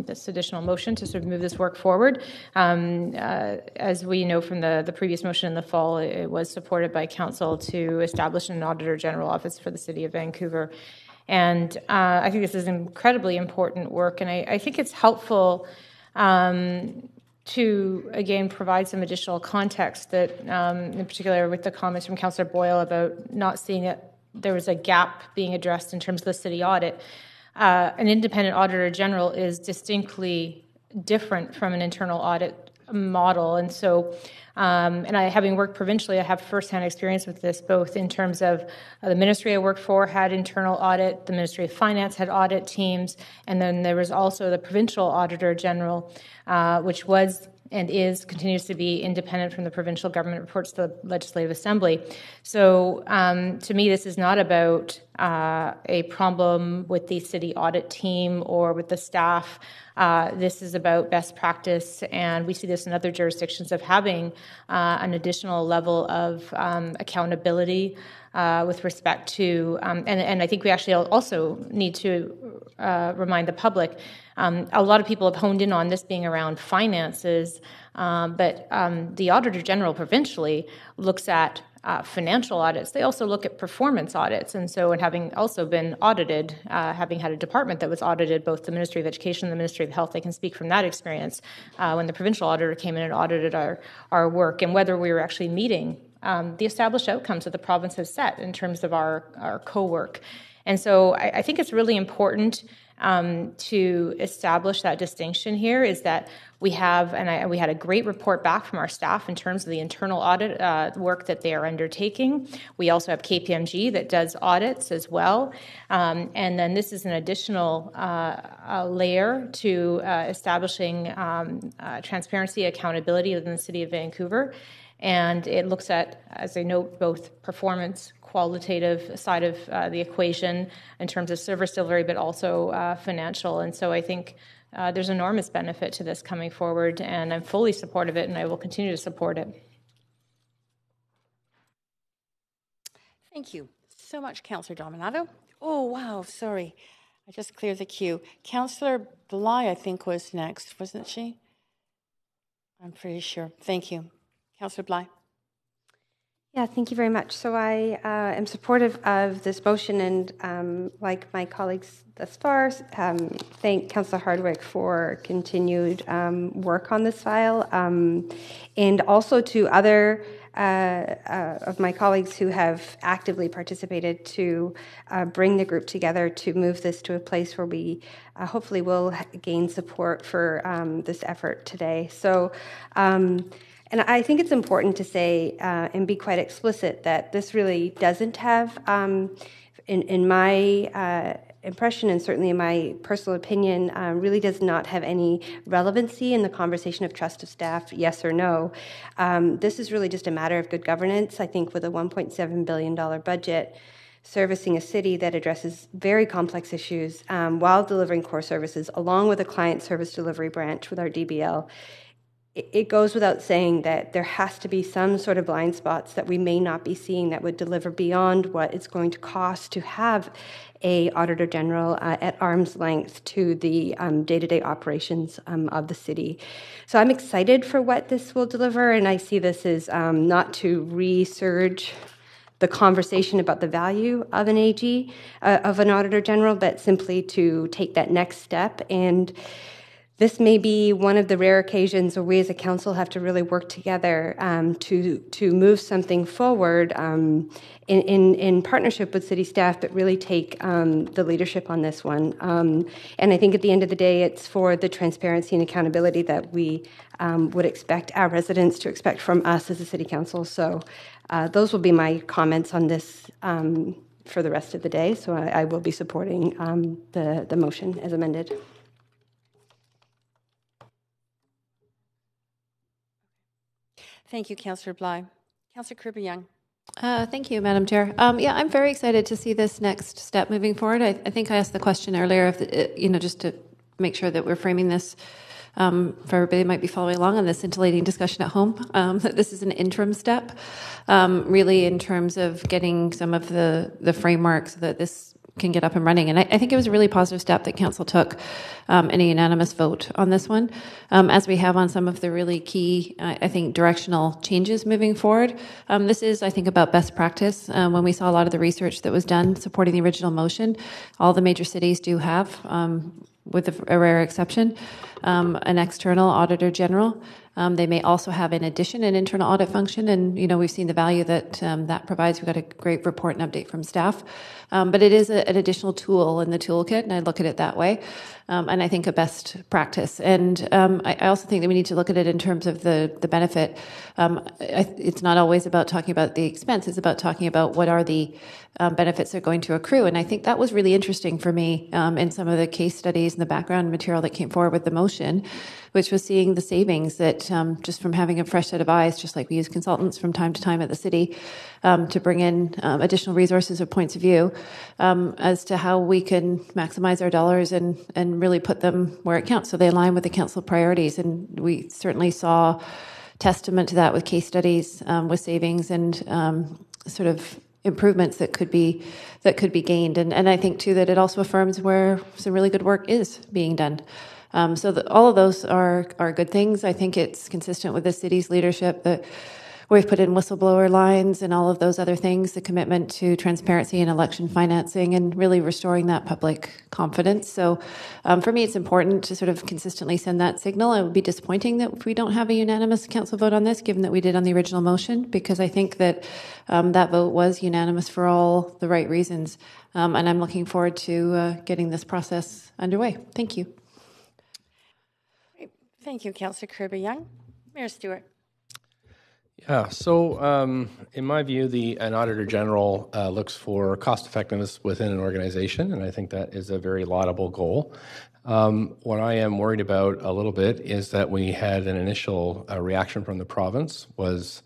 this additional motion to sort of move this work forward. As we know from the previous motion in the fall, it was supported by Council to establish an Auditor General Office for the City of Vancouver. And I think this is incredibly important work, and I think it's helpful to, again, provide some additional context that, in particular with the comments from Councillor Boyle about not seeing it, there was a gap being addressed in terms of the city audit. An independent auditor general is distinctly different from an internal audit model. And so, and having worked provincially, I have firsthand experience with this, both in terms of the ministry I worked for had internal audit, the Ministry of Finance had audit teams, and then there was also the provincial auditor general, which was and continues to be independent from the provincial government, reports to the Legislative Assembly. So to me, this is not about a problem with the city audit team or with the staff. This is about best practice, and we see this in other jurisdictions of having an additional level of accountability with respect to, and I think we actually also need to remind the public, a lot of people have honed in on this being around finances, but the Auditor General provincially looks at financial audits. They also look at performance audits. And so, and having also been audited, having had a department that was audited, both the Ministry of Education and the Ministry of Health, I can speak from that experience, when the provincial auditor came in and audited our work and whether we were actually meeting the established outcomes that the province has set in terms of our co-work. And so I think it's really important to establish that distinction here, is that we have, we had a great report back from our staff in terms of the internal audit work that they are undertaking. We also have KPMG that does audits as well. And then this is an additional layer to establishing transparency, accountability within the City of Vancouver. And it looks at, as I note, both performance, qualitative side of the equation in terms of service delivery, but also financial. And so I think there's enormous benefit to this coming forward, and I'm fully supportive of it, and I will continue to support it. Thank you so much, Councillor Dominato. Oh, wow, sorry. I just cleared the queue. Councillor Bly, I think, was next, wasn't she? I'm pretty sure. Thank you. Councillor Bly. Yeah, thank you very much. So I am supportive of this motion, and like my colleagues thus far, thank Councillor Hardwick for continued work on this file, and also to other of my colleagues who have actively participated to bring the group together to move this to a place where we hopefully will gain support for this effort today. So. And I think it's important to say and be quite explicit that this really doesn't have, in my impression and certainly in my personal opinion, really does not have any relevancy in the conversation of trust of staff, yes or no. This is really just a matter of good governance. I think with a $1.7 billion budget, servicing a city that addresses very complex issues while delivering core services, along with a client service delivery branch with our DBL, it goes without saying that there has to be some sort of blind spots that we may not be seeing that would deliver beyond what it's going to cost to have a Auditor General at arm's length to the day-to-day operations of the city. So I'm excited for what this will deliver, and I see this as not to resurge the conversation about the value of an AG, of an Auditor General, but simply to take that next step. And this may be one of the rare occasions where we as a council have to really work together to move something forward in partnership with city staff, but really take the leadership on this one. And I think at the end of the day, it's for the transparency and accountability that we would expect our residents to expect from us as a city council. So those will be my comments on this for the rest of the day. So I will be supporting the motion as amended. Thank you, Councillor Bly. Councillor Kirby-Young. Thank you, Madam Chair. Yeah, I'm very excited to see this next step moving forward. I think I asked the question earlier, if just to make sure that we're framing this for everybody that might be following along on this scintillating discussion at home, that this is an interim step, really in terms of getting some of the framework so that this can get up and running. And I think it was a really positive step that Council took in a unanimous vote on this one, as we have on some of the really key, I think, directional changes moving forward. This is, I think, about best practice. When we saw a lot of the research that was done supporting the original motion, all the major cities do have, with a rare exception, an external Auditor General. They may also have, in addition, an internal audit function, and we've seen the value that that provides. We've got a great report and update from staff, but it is an additional tool in the toolkit, and I look at it that way, and I think a best practice. And I also think that we need to look at it in terms of the benefit. It's not always about talking about the expense; it's about talking about what are the benefits that are going to accrue. And I think that was really interesting for me in some of the case studies and the background material that came forward with the motion, which was seeing the savings that just from having a fresh set of eyes, just like we use consultants from time to time at the city to bring in additional resources or points of view as to how we can maximize our dollars and really put them where it counts so they align with the council priorities. And we certainly saw testament to that with case studies with savings and sort of improvements that could be gained. And I think too that it also affirms where some really good work is being done. So all of those are good things. I think it's consistent with the city's leadership that we've put in whistleblower lines and all of those other things, the commitment to transparency and election financing, and really restoring that public confidence. So for me, it's important to sort of consistently send that signal. It would be disappointing that if we don't have a unanimous council vote on this, given that we did on the original motion, because I think that that vote was unanimous for all the right reasons. And I'm looking forward to getting this process underway. Thank you. Thank you, Councillor Kirby-Yung. Mayor Stewart. Yeah, so in my view, an Auditor General looks for cost effectiveness within an organization, and I think that is a very laudable goal. What I am worried about a little bit is that we had an initial reaction from the province was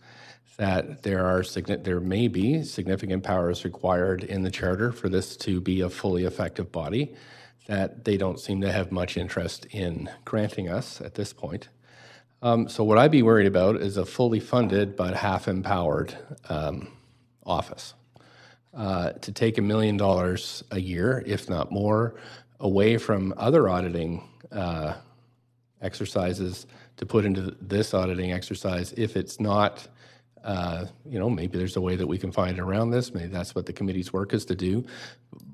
that there may be significant powers required in the charter for this to be a fully effective body, that they don't seem to have much interest in granting us at this point. So what I'd be worried about is a fully funded but half-empowered office. To take $1 million a year, if not more, away from other auditing exercises to put into this auditing exercise, if it's not, maybe there's a way that we can find around this. Maybe that's what the committee's work is to do.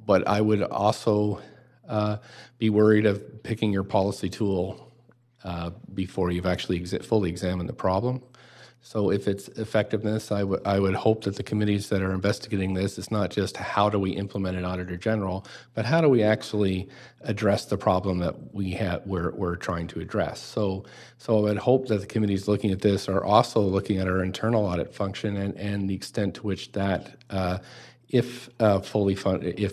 But I would also be worried of picking your policy tool before you've actually fully examined the problem. So if it's effectiveness, I would hope that the committees that are investigating this, it's not just how do we implement an Auditor General, but how do we actually address the problem that we're trying to address. So I would hope that the committees looking at this are also looking at our internal audit function and the extent to which that, if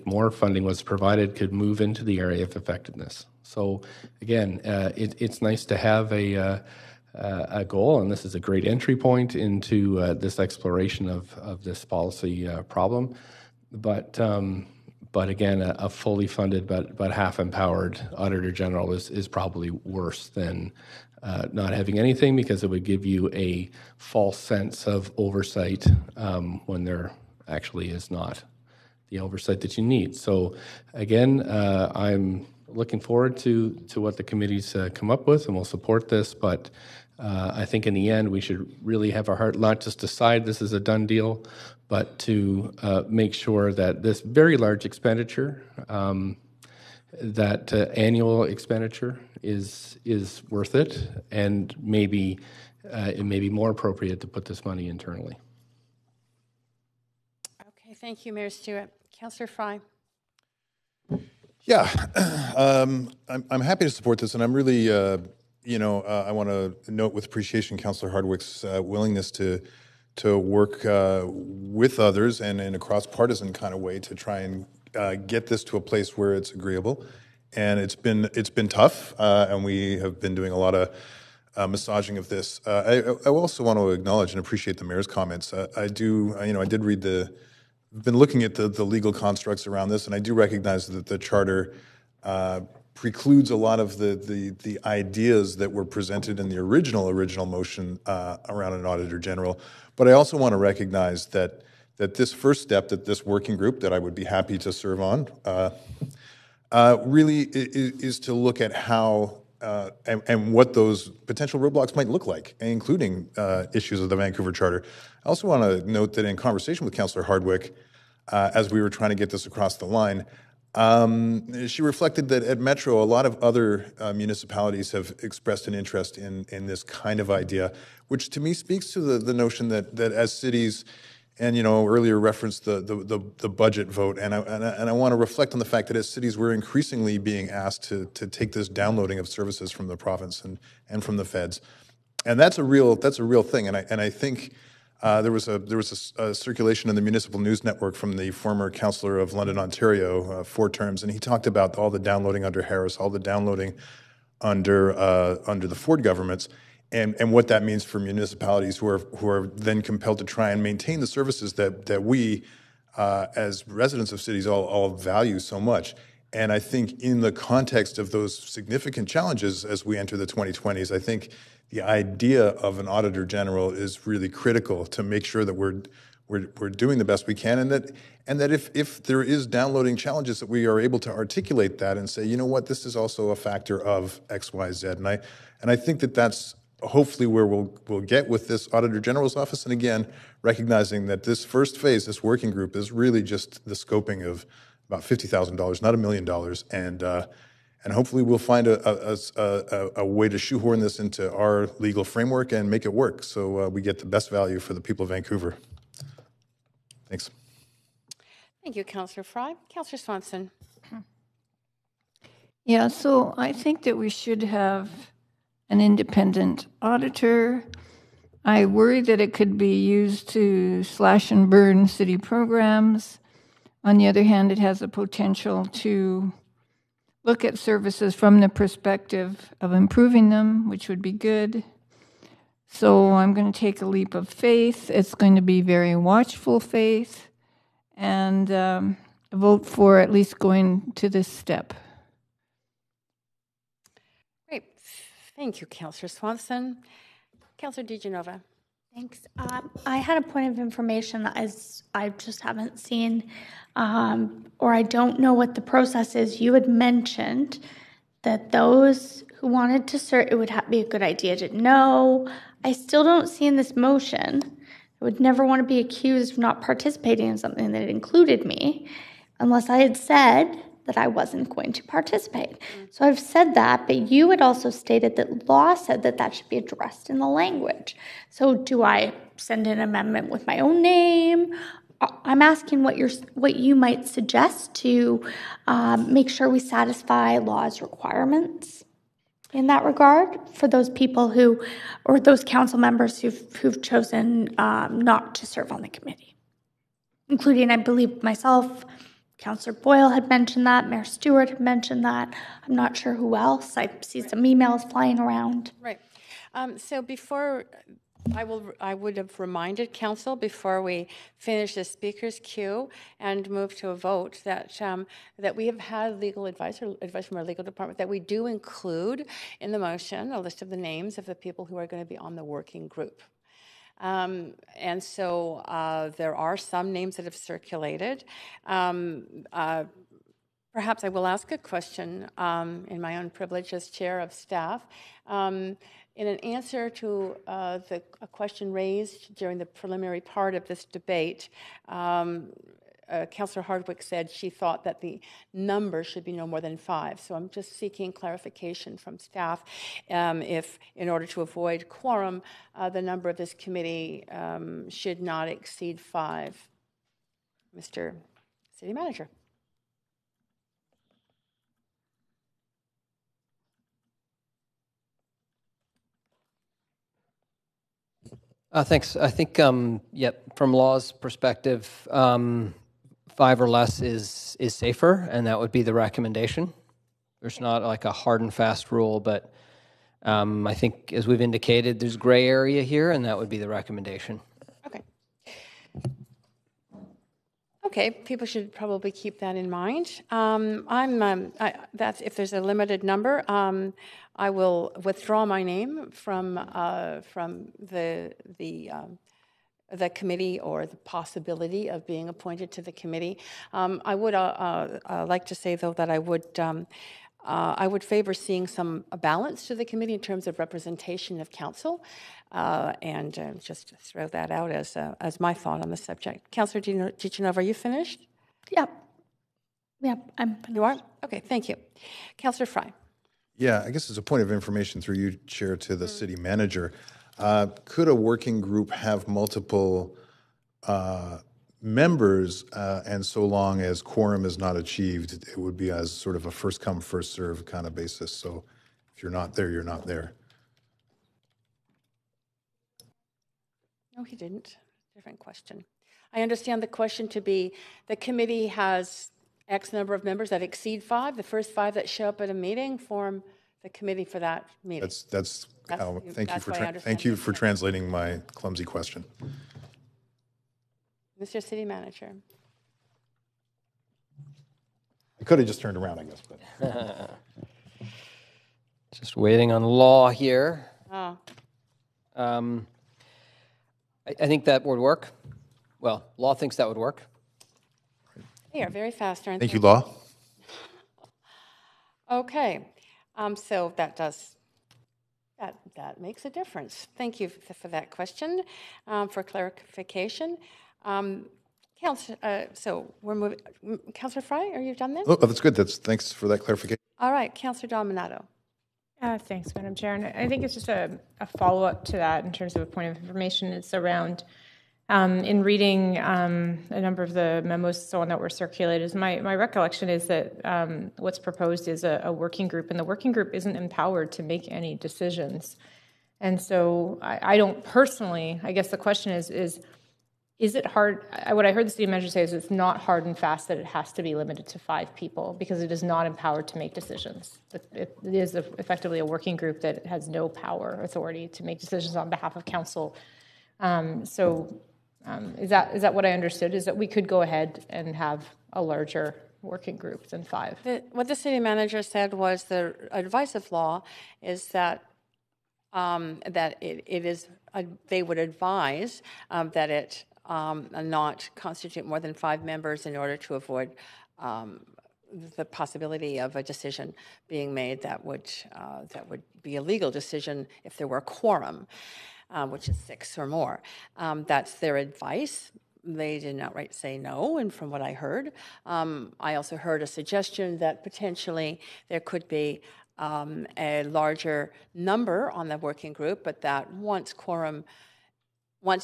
more funding was provided, could move into the area of effectiveness. So again, it's nice to have a goal, and this is a great entry point into this exploration of this policy problem. But again, a fully funded but half empowered Auditor General is probably worse than not having anything, because it would give you a false sense of oversight when there actually is not the oversight that you need. So again, I'm looking forward to what the committees come up with, and we'll support this. But I think in the end, we should really have our heart not just decide this is a done deal, but to make sure that this very large expenditure, that annual expenditure is worth it, and maybe it may be more appropriate to put this money internally. Okay, thank you, Mayor Stewart. Councillor Fry. Yeah, I'm happy to support this, and I'm really, I want to note with appreciation Councillor Hardwick's willingness to work with others and in a cross-partisan kind of way to try and get this to a place where it's agreeable. And it's been tough, and we have been doing a lot of massaging of this. I also want to acknowledge and appreciate the mayor's comments. I did read been looking at the legal constructs around this, and I do recognize that the charter precludes a lot of the ideas that were presented in the original motion around an Auditor General. But I also want to recognize that this first step, that this working group that I would be happy to serve on, really is to look at how and what those potential roadblocks might look like, including issues of the Vancouver Charter. I also want to note that in conversation with Councillor Hardwick, as we were trying to get this across the line, she reflected that at Metro, a lot of other municipalities have expressed an interest in this kind of idea, which to me speaks to the notion that as cities, and earlier referenced the budget vote, and I want to reflect on the fact that as cities we're increasingly being asked to take this downloading of services from the province and from the feds, and that's a real thing, and I think there was a circulation in the Municipal News Network from the former councillor of London, Ontario, 4 terms, and he talked about all the downloading under Harris, all the downloading under the Ford governments. And what that means for municipalities who are then compelled to try and maintain the services that we, as residents of cities, all value so much. And I think in the context of those significant challenges as we enter the 2020s, I think the idea of an Auditor General is really critical to make sure that we're doing the best we can, and that if there is downloading challenges, that we are able to articulate that and say, you know what, this is also a factor of X, Y, Z. And I think that's hopefully where we'll get with this Auditor General's office. And again, recognizing that this first phase, this working group, is really just the scoping of about $50,000, not $1 million. And hopefully we'll find a way to shoehorn this into our legal framework and make it work so we get the best value for the people of Vancouver. Thanks. Thank you, Councillor Fry. Councillor Swanson. Yeah, so I think that we should have an independent auditor. I worry that it could be used to slash and burn city programs. On the other hand, it has the potential to look at services from the perspective of improving them, which would be good. So I'm going to take a leap of faith. It's going to be very watchful faith, and vote for at least going to this step. Great. Thank you, Councillor Swanson. Councillor DiGenova. Thanks. I had a point of information as I just haven't seen, or I don't know what the process is. You had mentioned that those who wanted to serve, it would be a good idea to know. I still don't see in this motion. I would never want to be accused of not participating in something that included me unless I had said that I wasn't going to participate. So I've said that, but you had also stated that law said that that should be addressed in the language. So do I send an amendment with my own name? I'm asking what you might suggest to make sure we satisfy law's requirements in that regard for those people who, or those council members who've chosen not to serve on the committee, including, I believe, myself. Councillor Boyle had mentioned that. Mayor Stewart had mentioned that. I'm not sure who else. I see some emails flying around. Right. So before, I would have reminded council before we finish the speaker's queue and move to a vote that that we have had legal advice or advice from our legal department that we do include in the motion a list of the names of the people who are going to be on the working group. And so there are some names that have circulated. Perhaps I will ask a question in my own privilege as chair of staff. In an answer to a question raised during the preliminary part of this debate, Councillor Hardwick said she thought that the number should be no more than 5. So I'm just seeking clarification from staff if, in order to avoid quorum, the number of this committee should not exceed 5. Mr. City Manager. Thanks. I think, from law's perspective, 5 or less is safer, and that would be the recommendation. There's not like a hard and fast rule, but I think, as we've indicated, there's gray area here, and that would be the recommendation. Okay. Okay, people should probably keep that in mind. That's if there's a limited number. I will withdraw my name from the committee or the possibility of being appointed to the committee. I would like to say, though, that I would favor seeing some balance to the committee in terms of representation of council, and just throw that out as my thought on the subject. Councillor DiGenova, are you finished? Yep. I'm finished. You are? Okay, thank you. Councillor Fry. Yeah, I guess as a point of information through you, Chair, to the city manager, could a working group have multiple members, and so long as quorum is not achieved, it would be as sort of a first come, first serve kind of basis. So if you're not there, you're not there. No, he didn't. Different question. I understand the question to be the committee has X number of members that exceed 5. The first 5 that show up at a meeting form the committee for that meeting. That's how. Thank you for translating my clumsy question. Mr. City Manager. I could have just turned around, I guess. But. Just waiting on law here. Oh. I think that would work. Well, law thinks that would work. They are very fast, aren't they? Thank you, law. Okay. So that does That makes a difference. Thank you for that question, for clarification. So we're moving. Councillor Fry, are you done then? Oh, that's good. Thanks for that clarification. All right, Councillor Dominato. Thanks, Madam Chair. And I think it's just a follow-up to that in terms of a point of information. It's around, in reading a number of the memos and so on that were circulated, my recollection is that what's proposed is a working group, and the working group isn't empowered to make any decisions. And so I don't personally, I guess the question is it hard? What I heard the city manager say is it's not hard and fast that it has to be limited to 5 people because it is not empowered to make decisions. It is effectively a working group that has no power or authority to make decisions on behalf of council. Is that what I understood? Is that we could go ahead and have a larger working group than 5? What the city manager said was the advice of law is that they would advise that it not constitute more than 5 members in order to avoid the possibility of a decision being made that would be a legal decision if there were a quorum, which is 6 or more. That's their advice. They did not say no, and from what I heard, I also heard a suggestion that potentially there could be a larger number on the working group, but that once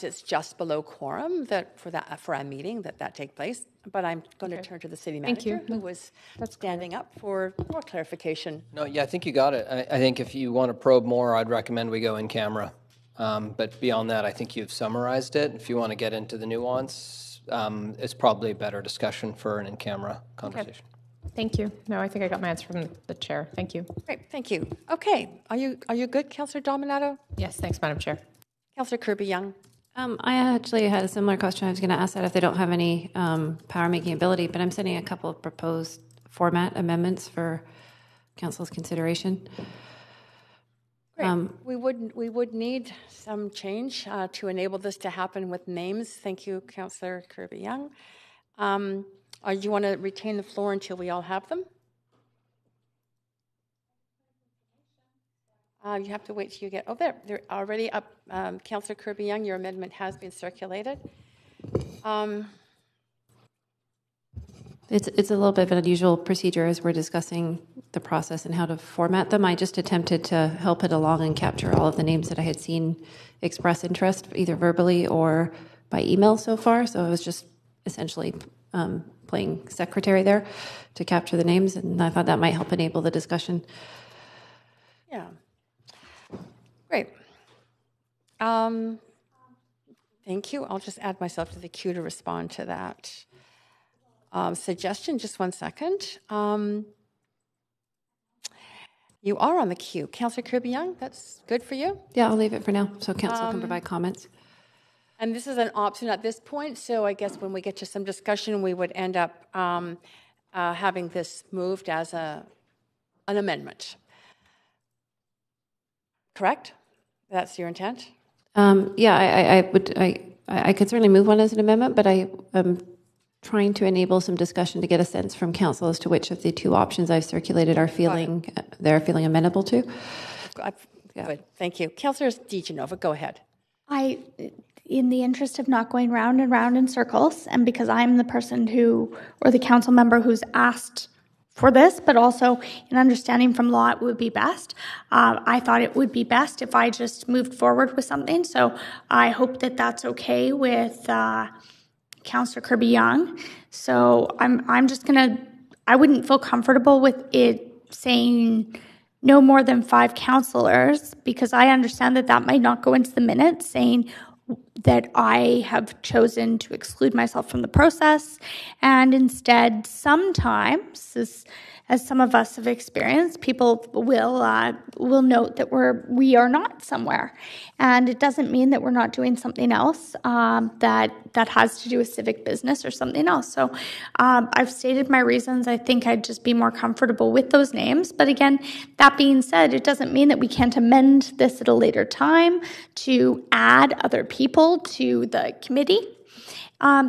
it's just below quorum, that for a meeting that take place. But I'm going to turn to the city manager, who was standing up for more clarification. No, yeah, I think you got it. I think if you want to probe more, I'd recommend we go in camera. But beyond that, I think you've summarized it. If you want to get into the nuance, it's probably a better discussion for an in-camera conversation. Okay. Thank you. No, I think I got my answer from the chair. Thank you. Great, thank you. Okay, are you good, Councillor Dominato? Yes, thanks, Madam Chair. Councillor Kirby-Young. I actually had a similar question. I was going to ask that if they don't have any power-making ability, but I'm sending a couple of proposed format amendments for council's consideration. Great. We would need some change to enable this to happen with names. Thank you, Councillor Kirby-Young. You want to retain the floor until we all have them? You have to wait till you get... Oh, they're already up. Councillor Kirby-Young, your amendment has been circulated. It's a little bit of an unusual procedure as we're discussing the process and how to format them. I just attempted to help it along and capture all of the names that I had seen express interest, either verbally or by email so far. So I was just essentially playing secretary there to capture the names, and I thought that might help enable the discussion. Yeah. Great. Thank you. I'll just add myself to the queue to respond to that suggestion. Just 1 second. You are on the queue. Councillor Kirby-Young, that's good for you? Yeah, I'll leave it for now so council can provide comments. And this is an option at this point, so I guess when we get to some discussion, we would end up having this moved as an amendment. Correct? That's your intent? Yeah, I could certainly move one as an amendment, but I am trying to enable some discussion to get a sense from council as to which of the 2 options I've circulated they're feeling amenable to. Good, thank you. Councillor DiGenova, go ahead. In the interest of not going round and round in circles, and because I'm the person or the council member who's asked for this, but also in understanding from law it would be best. I thought it would be best if I just moved forward with something. So I hope that that's okay with Councillor Kirby-Young. So I'm just I wouldn't feel comfortable with it saying no more than 5 councillors, because I understand that might not go into the minutes saying that I have chosen to exclude myself from the process, and instead sometimes, as some of us have experienced, people will note that we are not somewhere, and it doesn't mean that we're not doing something else that has to do with civic business or something else. So I've stated my reasons. I think I'd just be more comfortable with those names. But again, that being said, it doesn't mean that we can't amend this at a later time to add other people to the committee.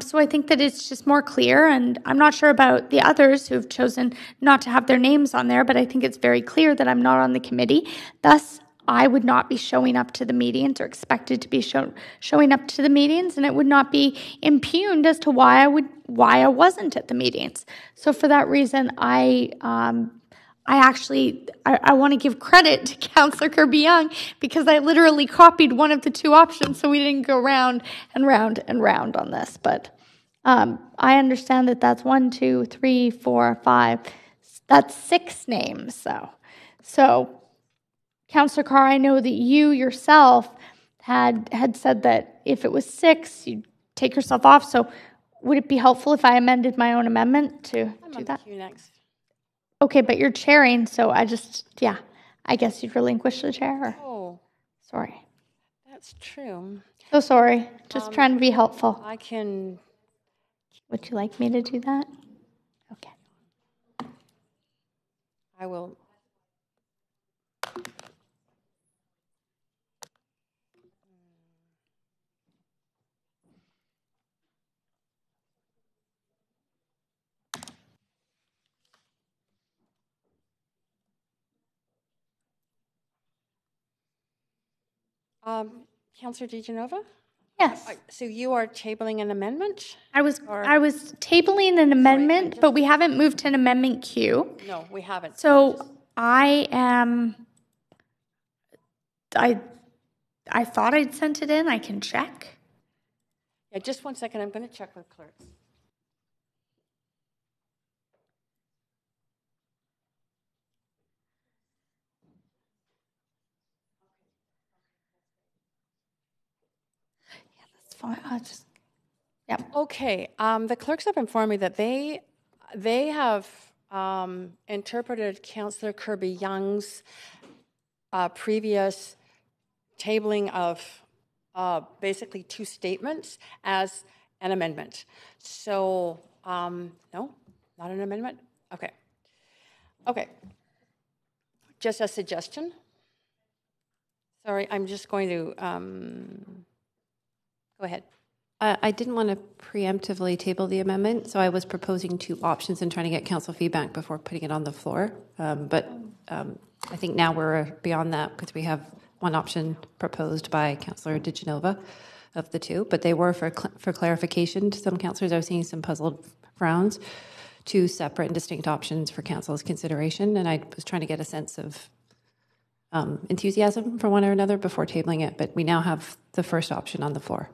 So I think that it's just more clear, and I'm not sure about the others who have chosen not to have their names on there, but I think it's very clear that I'm not on the committee. Thus, I would not be showing up to the meetings or expected to be showing up to the meetings, and it would not be impugned as to why I wasn't at the meetings. So for that reason, I want to give credit to Councillor Kirby-Yung because I literally copied one of the two options, so we didn't go round and round and round on this. But I understand that that's 1, 2, 3, 4, 5. That's 6 names, So, Councillor Carr, I know that you yourself had said that if it was 6, you'd take yourself off. So, would it be helpful if I amended my own amendment to do that? You next. Okay, but you're chairing, so I guess you'd relinquish the chair. Or? Oh, Sorry. that's true. So sorry. Just trying to be helpful. I can. Would you like me to do that? Okay. I will. Councillor DiGenova? Yes. So you are tabling an amendment? I was tabling an amendment, but we haven't moved to an amendment queue. No, we haven't. So I thought I'd sent it in. I can check. Yeah, just 1 second. I'm going to check with clerks. Fine. I'll just. Yeah. Okay. The clerks have informed me that they have interpreted Councillor Kirby-Young's previous tabling of basically 2 statements as an amendment. So no, not an amendment. Okay. Okay. Just a suggestion. Sorry, I'm just going to. Go ahead. I didn't want to preemptively table the amendment, so I was proposing 2 options and trying to get council feedback before putting it on the floor. But I think now we're beyond that because we have one option proposed by Councillor DiGenova of the 2, but they were for clarification to some councillors. I was seeing some puzzled frowns, 2 separate and distinct options for council's consideration, and I was trying to get a sense of enthusiasm for one or another before tabling it, but we now have the first option on the floor.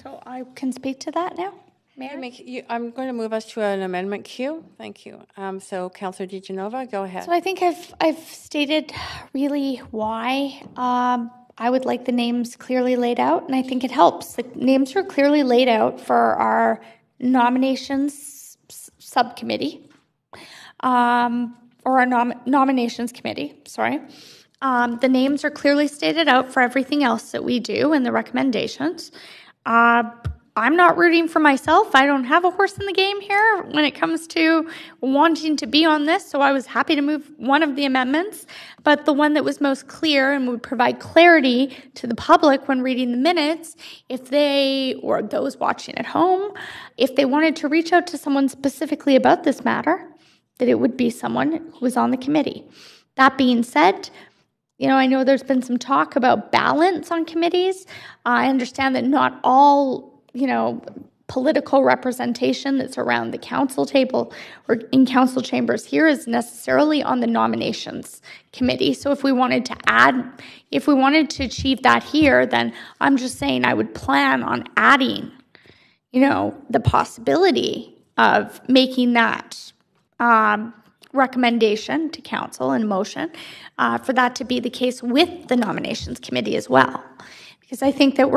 So I can speak to that now? I'm going to move us to an amendment queue. Thank you. So, Councillor DiGenova, go ahead. So I think I've stated really why I would like the names clearly laid out, and I think it helps. The names are clearly laid out for our nominations subcommittee, or our nominations committee, sorry. The names are clearly stated out for everything else that we do and the recommendations. I'm not rooting for myself. I don't have a horse in the game here when it comes to wanting to be on this, so I was happy to move one of the amendments, but the one that was most clear and would provide clarity to the public when reading the minutes, if they, or those watching at home, if they wanted to reach out to someone specifically about this matter, that it would be someone who was on the committee. That being said, I know there's been some talk about balance on committees. I understand that not all, political representation that's around the council table or in council chambers here is necessarily on the nominations committee. So if we wanted to achieve that here, then I'm just saying I would plan on adding, the possibility of making that recommendation to council and motion for that to be the case with the nominations committee as well. Because I think that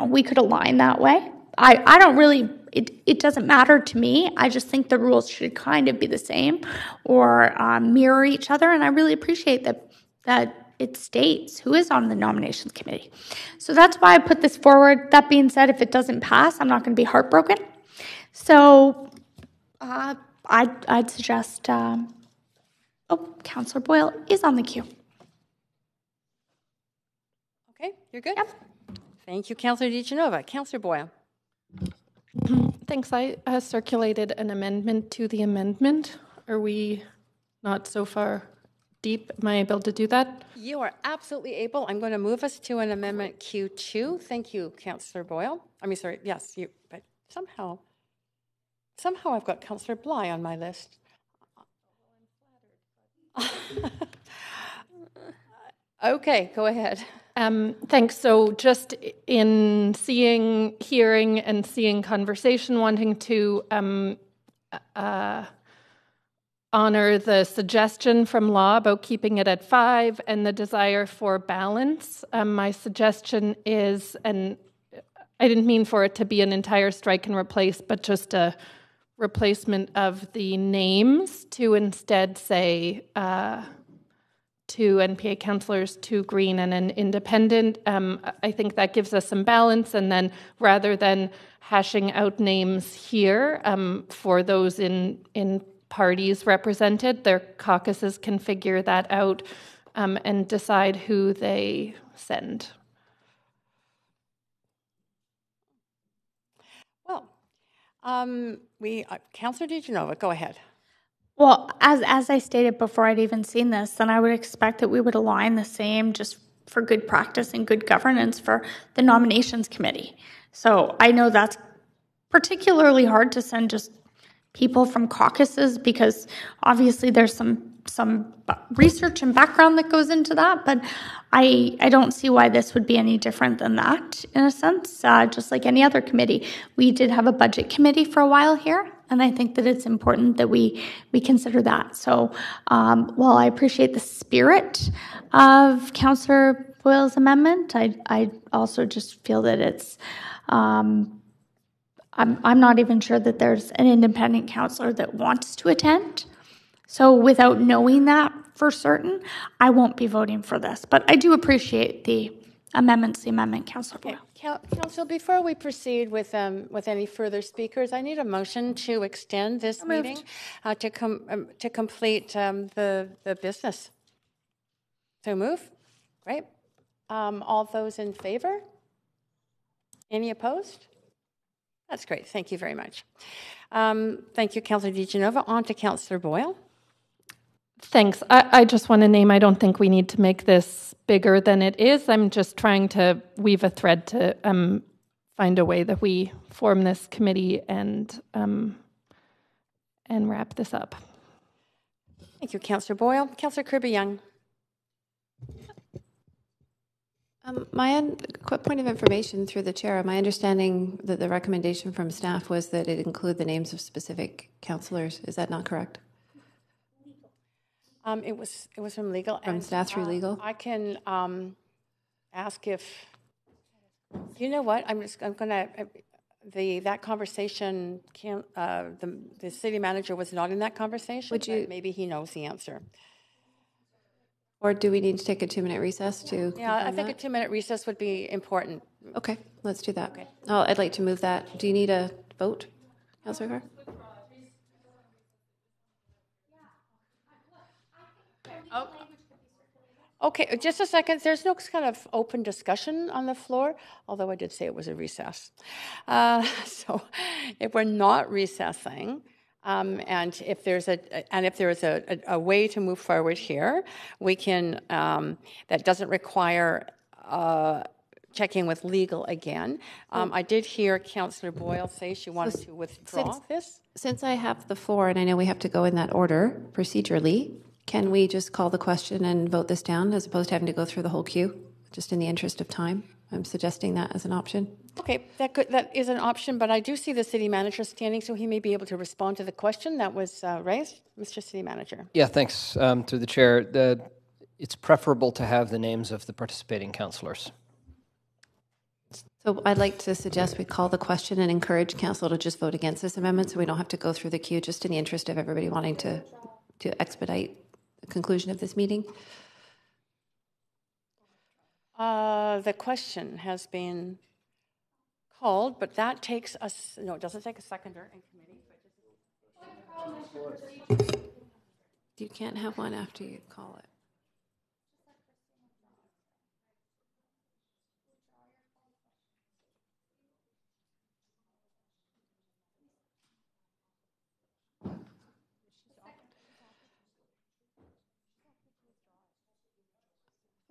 we could align that way. I don't really, it doesn't matter to me. I just think the rules should kind of be the same or mirror each other. And I really appreciate that it states who is on the nominations committee. So that's why I put this forward. That being said, if it doesn't pass, I'm not going to be heartbroken. So I'd suggest, Councillor Boyle is on the queue. Okay, you're good? Yep. Thank you, Councillor DiGenova. Councillor Boyle. Thanks. I circulated an amendment to the amendment. Are we not so far deep. Am I able to do that? You are absolutely able. I'm going to move us to an amendment Q2. Thank you, Councillor Boyle. I mean, sorry, yes, you, but somehow I've got Councillor Bly on my list. Okay, go ahead. Thanks. So just in hearing and seeing conversation, wanting to honor the suggestion from law about keeping it at 5 and the desire for balance. My suggestion is, and I didn't mean for it to be an entire strike and replace, but just a replacement of the names to instead say 2 NPA councillors, 2 Green and an independent. I think that gives us some balance, and then rather than hashing out names here for those in parties represented, their caucuses can figure that out and decide who they send. Well, Councillor DiGenova, go ahead. Well, as I stated before I'd even seen this, then I would expect that we would align the same just for good practice and good governance for the nominations committee. So I know that's particularly hard to send just people from caucuses because obviously there's some research and background that goes into that, but I don't see why this would be any different than that in a sense, just like any other committee. We did have a budget committee for a while here, and I think that it's important that we consider that. So while I appreciate the spirit of Councillor Boyle's amendment, I also just feel that it's I'm not even sure that there's an independent councillor that wants to attend. So without knowing that for certain, I won't be voting for this. But I do appreciate the amendment, Councillor Boyle. Council, before we proceed with any further speakers, I need a motion to extend this meeting to complete the business. So move. Great. All those in favor? Any opposed? That's great. Thank you very much. Thank you, Councillor DiGenova. On to Councillor Boyle. Thanks. I just want to name, I don't think we need to make this bigger than it is. I'm just trying to weave a thread to find a way that we form this committee and wrap this up. Thank you, Councillor Boyle. Councillor Kirby-Young. Quick point of information through the chair. My understanding that the recommendation from staff was that it include the names of specific councillors. Is that not correct? It was from legal. From staff through legal? I can ask if, you know what, I'm going to, that conversation, the city manager was not in that conversation. Would you? Maybe he knows the answer. Or do we need to take a 2-minute recess to? Yeah, I think a 2-minute recess would be important. Okay, let's do that. Okay. Oh, I'd like to move that. Do you need a vote, Councillor Carr? Oh. Okay, just a second. There's no kind of open discussion on the floor, although I did say it was a recess. So if we're not recessing, and if there is a way to move forward here, we can, that doesn't require checking with legal again. I did hear Councillor Boyle say she wanted to withdraw this. Since I have the floor, and I know we have to go in that order procedurally, can we just call the question and vote this down as opposed to having to go through the whole queue, just in the interest of time? I'm suggesting that as an option. Okay, that is an option, but I do see the city manager standing, so he may be able to respond to the question that was raised. Mr. City Manager. Yeah, thanks. Through the chair, it's preferable to have the names of the participating councillors. So I'd like to suggest we call the question and encourage council to just vote against this amendment so we don't have to go through the queue, just in the interest of everybody wanting to expedite the conclusion of this meeting. The question has been called, but that takes us, no, it doesn't take a seconder in committee. You can't have one after you call it.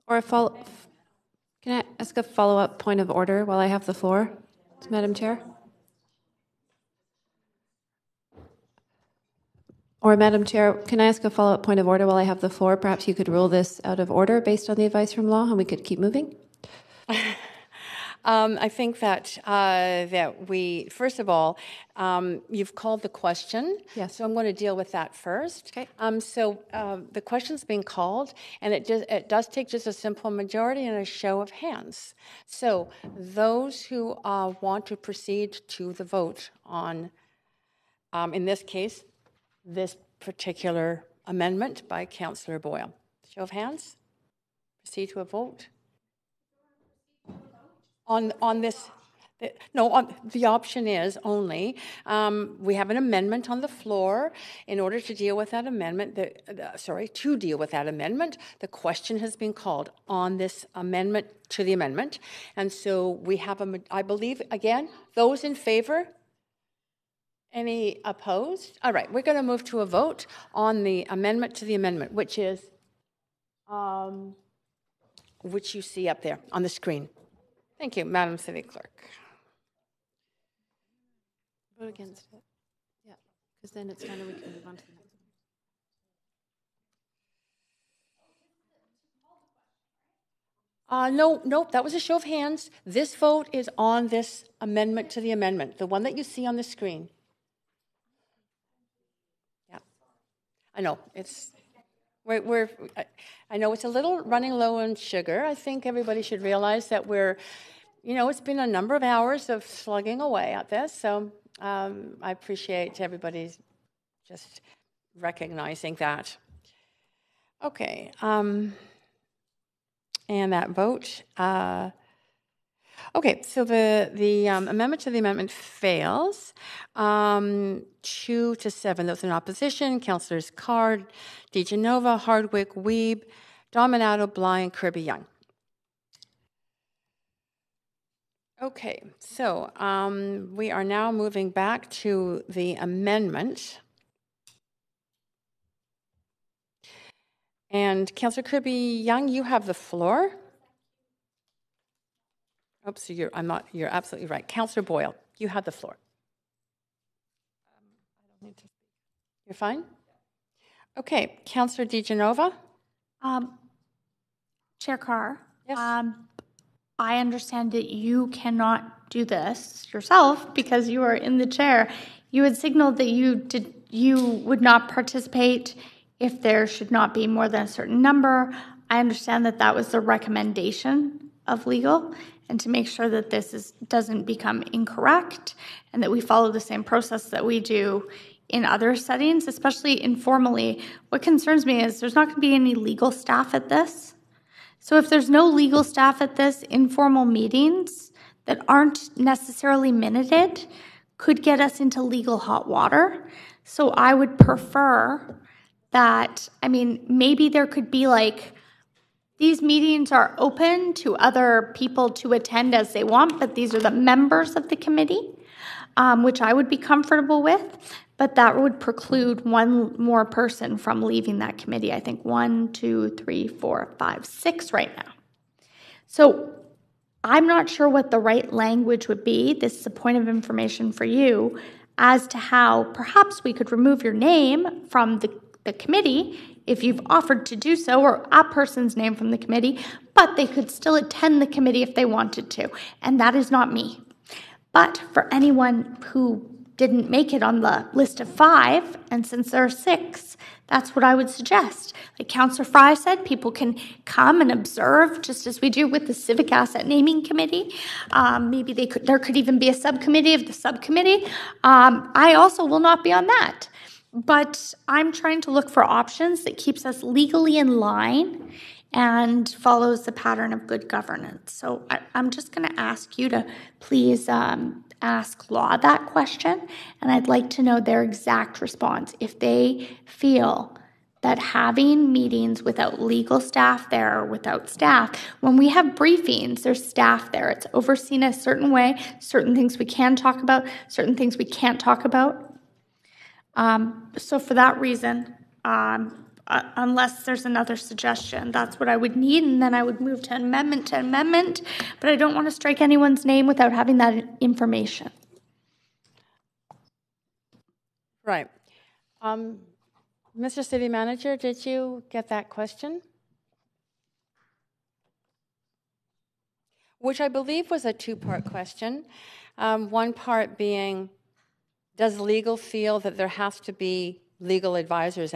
Or a follow. Can I ask a follow-up point of order while I have the floor, Madam Chair? Or, Madam Chair, can I ask a follow-up point of order while I have the floor? Perhaps you could rule this out of order based on the advice from law, and we could keep moving. I think that that we, first of all, you've called the question. Yes. So I'm going to deal with that first. Okay. The question's being called, and it does take just a simple majority and a show of hands. So those who want to proceed to the vote on, in this case, this particular amendment by Councillor Boyle. Show of hands. Proceed to a vote. On this, the option is only, we have an amendment on the floor. In order to deal with that amendment, to deal with that amendment, the question has been called on this amendment to the amendment. And so we have, I believe, again, those in favor? Any opposed? All right, we're going to move to a vote on the amendment to the amendment, which is, which you see up there on the screen. Thank you, Madam City Clerk. Vote against it. Yeah, because then it's kind of, we can move on to the next one. No, that was a show of hands. This vote is on this amendment to the amendment, the one that you see on the screen. Yeah, I know it's. I know it's a little running low on sugar. I think everybody should realize that it's been a number of hours of slugging away at this. So I appreciate everybody just recognizing that. Okay. And that vote. Okay, so the amendment to the amendment fails. 2 to 7, those in opposition. Councillors Card, DeGenova, Hardwick, Wiebe, Dominato, Bly, and Kirby-Young. Okay, so we are now moving back to the amendment. And Councillor Kirby-Young, you have the floor. Oops, so you're absolutely right. Councillor Boyle, you have the floor. I don't need to speak. You're fine? Okay, Councillor DeGenova. Chair Carr. Yes. I understand that you cannot do this yourself because you are in the chair. You had signaled that you would not participate if there should not be more than a certain number. I understand that that was the recommendation of legal, and to make sure that this doesn't become incorrect and that we follow the same process that we do in other settings, especially informally. What concerns me is there's not going to be any legal staff at this. So if there's no legal staff at this, informal meetings that aren't necessarily minuted could get us into legal hot water. So I would prefer that, maybe there could be these meetings are open to other people to attend as they want, but these are the members of the committee, which I would be comfortable with, but that would preclude one more person from leaving that committee. I think 1, 2, 3, 4, 5, 6 right now. So I'm not sure what the right language would be. This is a point of information for you as to how perhaps we could remove your name from the committee if you've offered to do so, or a person's name from the committee, but they could still attend the committee if they wanted to, and that is not me. But for anyone who didn't make it on the list of 5, and since there are 6, that's what I would suggest. Like Councillor Fry said, people can come and observe, just as we do with the Civic Asset Naming Committee. Maybe there could even be a subcommittee of the subcommittee. I also will not be on that. But I'm trying to look for options that keeps us legally in line and follows the pattern of good governance. So I'm just going to ask you to please ask law that question, and I'd like to know their exact response. If they feel that having meetings without legal staff there or without staff, when we have briefings, there's staff there. It's overseen a certain way, certain things we can talk about, certain things we can't talk about. So for that reason, unless there's another suggestion. That's what I would need, and then I would move to amendment, but I don't want to strike anyone's name without having that information. Right. Mr. City Manager, did you get that question? Which I believe was a two-part question. One part being, does legal feel that there has to be legal advisors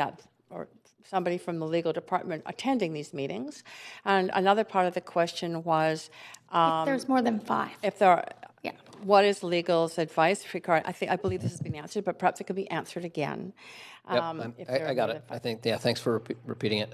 or somebody from the legal department attending these meetings? And another part of the question was, if there's more than 5. If there are, yeah. What is legal's advice regarding? I believe this has been answered, but perhaps it could be answered again. Yep, I got it. I think, thanks for repeating it.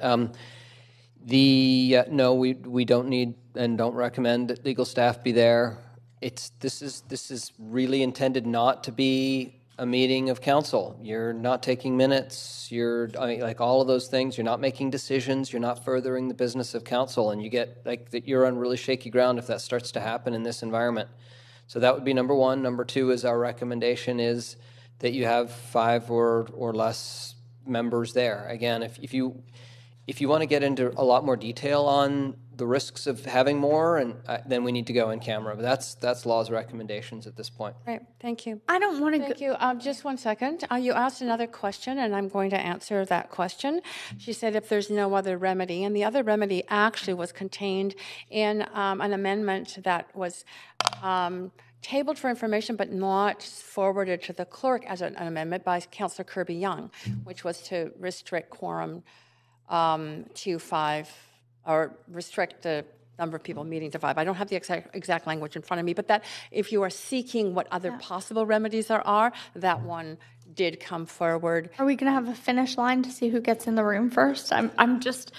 No, we don't need and don't recommend that legal staff be there. This is really intended not to be a meeting of council. You're not taking minutes. Like all of those things. You're not making decisions. You're not furthering the business of council, and you get that you're on really shaky ground if that starts to happen in this environment. So that would be number one. Number two is our recommendation is that you have 5 or less members there. Again, if you want to get into a lot more detail on the risks of having more, and then we need to go in camera. But that's law's recommendations at this point. Right. Thank you. I don't want to. Thank you. Just one second. You asked another question, and I'm going to answer that question. She said if there's no other remedy, and the other remedy actually was contained in an amendment that was tabled for information but not forwarded to the clerk as an amendment by Councillor Kirby Young, which was to restrict quorum to 5, or restrict the number of people meeting to 5. I don't have the exact language in front of me, but that if you are seeking what other possible remedies there are, that one did come forward. Are we going to have a finish line to see who gets in the room first? I'm just,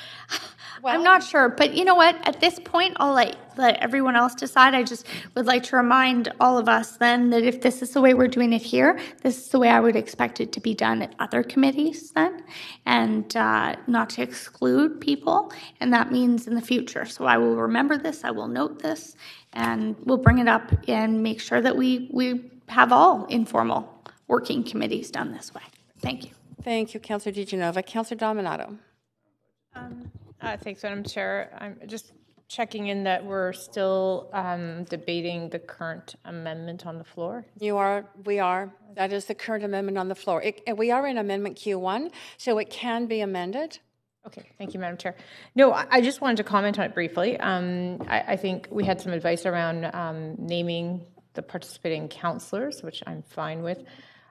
I'm not sure. But you know what? At this point, I'll let everyone else decide. I just would like to remind all of us then that if this is the way we're doing it here, this is the way I would expect it to be done at other committees then, and not to exclude people. And that means in the future. So I will remember this, I will note this, and we'll bring it up and make sure that we have all informal working committees done this way. Thank you. Thank you, Councillor DiGenova. Councillor Dominato. Thanks, Madam Chair. I'm just checking in that we're still debating the current amendment on the floor. We are. That is the current amendment on the floor. We are in Amendment Q1, so it can be amended. Okay, thank you, Madam Chair. No, I just wanted to comment on it briefly. I think we had some advice around naming the participating councillors, which I'm fine with.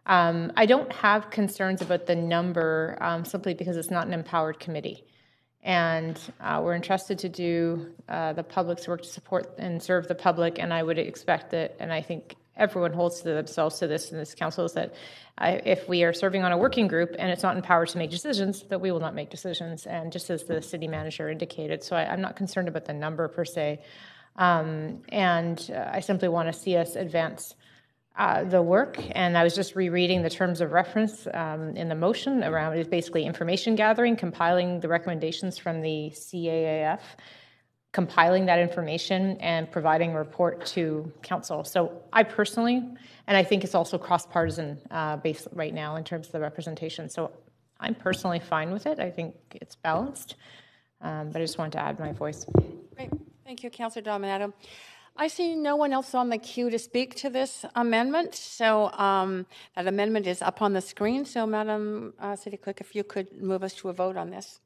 I don't have concerns about the number simply because it's not an empowered committee. And we're entrusted to do the public's work to support and serve the public, and I would expect that, and I think everyone holds to themselves to this in this council, is that if we are serving on a working group and it's not empowered to make decisions, that we will not make decisions, and just as the city manager indicated. So I'm not concerned about the number per se, and I simply want to see us advance the work. And I was just rereading the terms of reference in the motion around is basically information gathering, compiling the recommendations from the CAAF, compiling that information and providing a report to council. So I personally, and I think it's also cross-partisan based right now in terms of the representation. So I'm personally fine with it. I think it's balanced, but I just wanted to add my voice. Great. Thank you, Councillor Dominato. I see no one else on the queue to speak to this amendment, so that amendment is up on the screen. So, Madam City Clerk, if you could move us to a vote on this.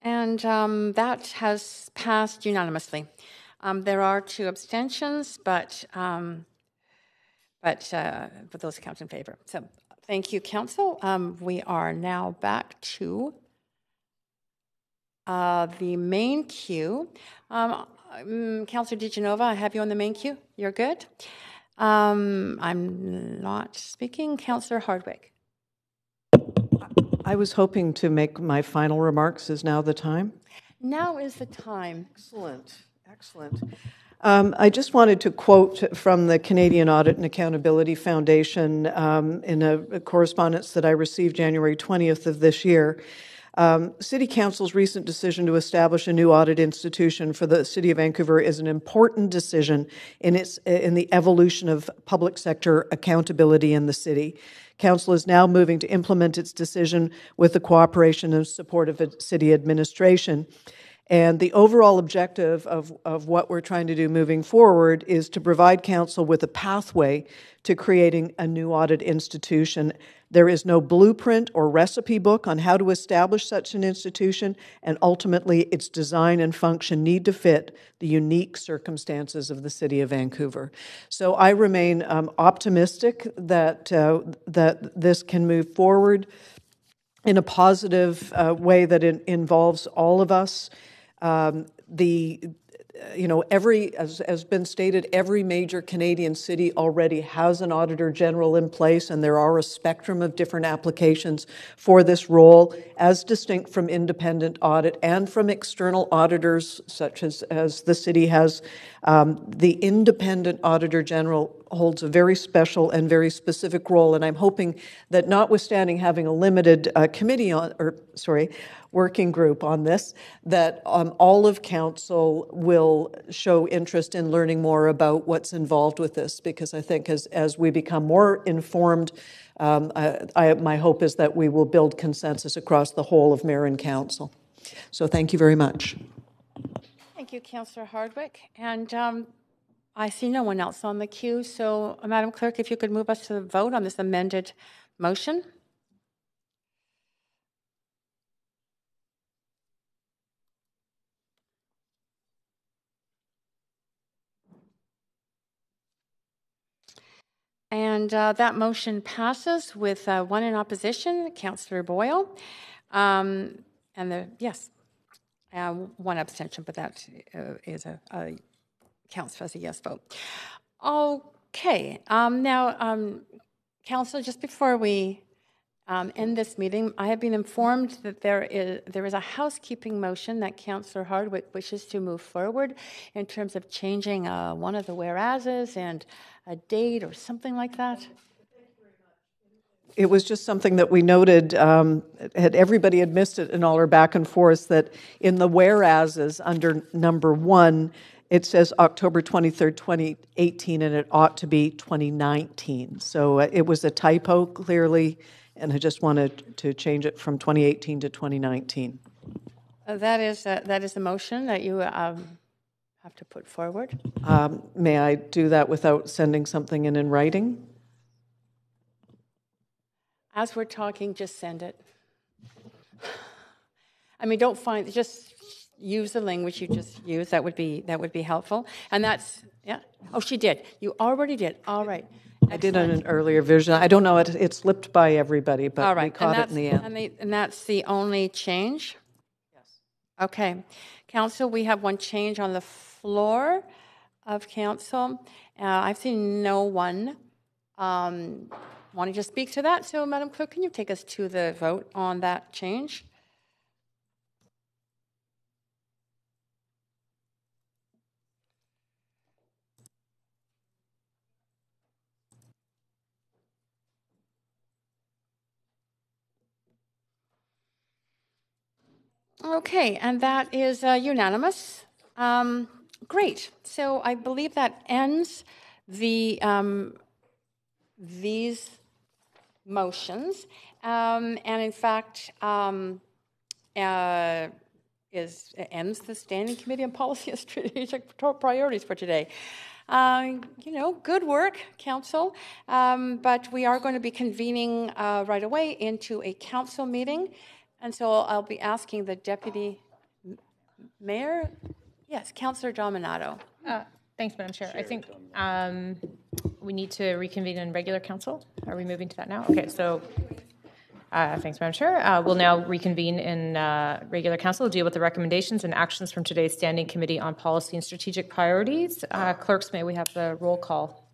And that has passed unanimously. There are 2 abstentions, but those count in favor. So thank you, Council. We are now back to the main queue. Councillor DiGenova, I have you on the main queue. You're good. I'm not speaking. Councillor Hardwick. I was hoping to make my final remarks. Is now the time? Now is the time. Excellent, excellent. I just wanted to quote from the Canadian Audit and Accountability Foundation in a correspondence that I received January 20th of this year. City Council's recent decision to establish a new audit institution for the City of Vancouver is an important decision in the evolution of public sector accountability in the city. Council is now moving to implement its decision with the cooperation and support of its city administration. And the overall objective of what we're trying to do moving forward is to provide Council with a pathway to creating a new audit institution. There is no blueprint or recipe book on how to establish such an institution, and ultimately its design and function need to fit the unique circumstances of the City of Vancouver. So I remain optimistic that this can move forward in a positive way that it involves all of us. As been stated, every major Canadian city already has an Auditor General in place, and there are a spectrum of different applications for this role, as distinct from independent audit and from external auditors, such as the city has. The independent Auditor General holds a very special and very specific role, and I'm hoping that, notwithstanding having a limited working group on this, that all of Council will show interest in learning more about what's involved with this, because I think as we become more informed, my hope is that we will build consensus across the whole of Mayor and Council. So thank you very much. Thank you, Councillor Hardwick. And I see no one else on the queue, so Madam Clerk, if you could move us to the vote on this amended motion. And that motion passes with one in opposition, Councillor Boyle. One abstention, but that is counts as a yes vote. Okay. Now, Council, just before we end this meeting, I have been informed that there is a housekeeping motion that Councillor Hardwick wishes to move forward in terms of changing one of the whereases and a date or something like that. It was just something that we noted, had everybody had missed it in all our back and forth, that in the whereases under number 1, it says October 23rd, 2018, and it ought to be 2019. So it was a typo, clearly, and I just wanted to change it from 2018 to 2019. That is a motion that you have to put forward. May I do that without sending something in writing? As we're talking, just send it. I mean, just use the language you just used. That would be helpful. And that's, yeah. Oh, she did. You already did. All right. Excellent. I did on an earlier version. I don't know, it slipped by everybody, but all right. we caught it in the end. And that's the only change? Yes. Okay. Council, we have one change on the floor of Council. I've seen no one wanting to speak to that. So, Madam Clerk, can you take us to the vote on that change? Okay, and that is unanimous. Great. So I believe that ends the these motions, and in fact ends the Standing Committee on Policy and Strategic Priorities for today. Good work, Council. But we are going to be convening right away into a Council meeting. And so I'll be asking the Deputy Mayor. Yes, Councillor Dominato. Thanks, Madam Chair. I think we need to reconvene in regular council. Are we moving to that now? Okay, so thanks, Madam Chair. We'll now reconvene in regular council to deal with the recommendations and actions from today's Standing Committee on Policy and Strategic Priorities. Clerks, may we have the roll call?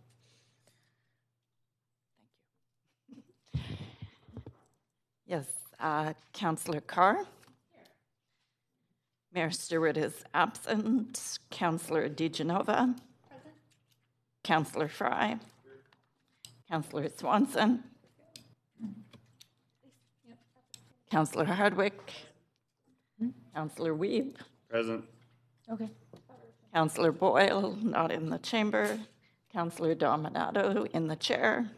Yes. Councillor Carr. Mayor Stewart is absent. Councillor DiGenova. Present. Councillor Fry. Councillor Swanson. Councillor Hardwick. Councillor Wiebe. Present. Okay. Councillor Boyle, not in the chamber. Councillor Dominato in the chair.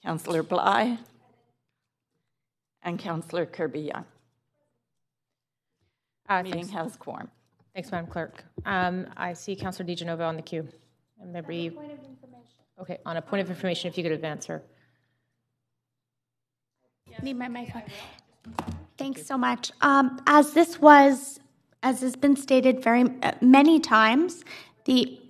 Councillor Bly. And Councillor Kirby-Yung. Meeting has quorum. Thanks, Madam Clerk. I see Councillor DiGenova on the queue. And maybe, point of information. Okay, on a point of information, if you could advance her. Need my microphone. Thanks so much. As has been stated very many times, the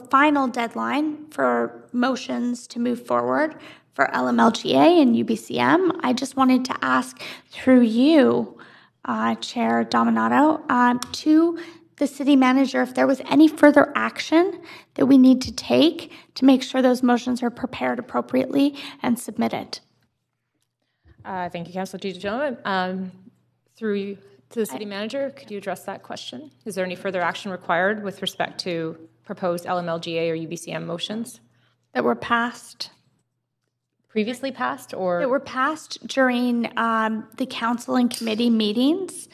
final deadline for motions to move forward for LMLGA and UBCM, I just wanted to ask through you, Chair Dominato, to the city manager if there was any further action that we need to take to make sure those motions are prepared appropriately and submitted. Thank you, Councillor DiGenova. Through you to the city manager, could you address that question? Is there any further action required with respect to proposed LMLGA or UBCM motions? That were passed? Previously passed, or? That were passed during the council and committee meetings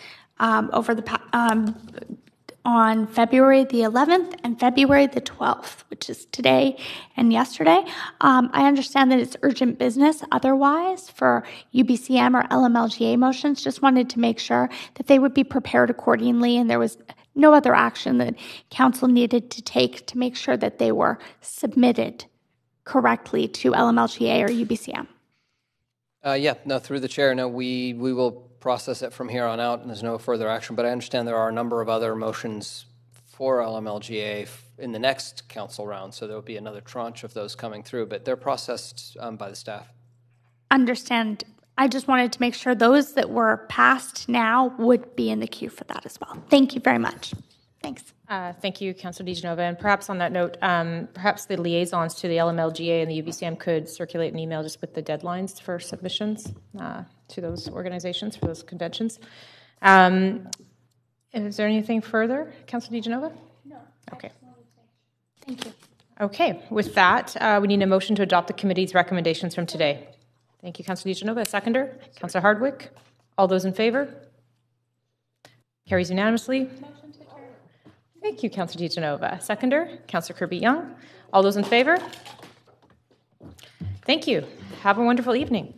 on February the 11th and February the 12th, which is today and yesterday. I understand that it's urgent business otherwise for UBCM or LMLGA motions. Just wanted to make sure that they would be prepared accordingly and there was no other action that council needed to take to make sure that they were submitted correctly to LMLGA or UBCM. Through the chair, we will process it from here on out, and there's no further action. But I understand there are a number of other motions for LMLGA in the next council round, so there will be another tranche of those coming through, but they're processed by the staff. Understand. I just wanted to make sure those that were passed now would be in the queue for that as well. Thank you very much. Thanks. Thank you, Councillor DiGenova. And perhaps on that note, perhaps the liaisons to the LMLGA and the UBCM could circulate an email just with the deadlines for submissions to those organizations for those conventions. Is there anything further, Councillor DiGenova? No. Okay. Thank you. Okay. With that, we need a motion to adopt the committee's recommendations from today. Thank you, Councillor DiGenova. A seconder? Councillor Hardwick. All those in favor? Carries unanimously. Thank you, Councillor DiGenova. Seconder, Councillor Kirby-Yung. All those in favor? Thank you. Have a wonderful evening.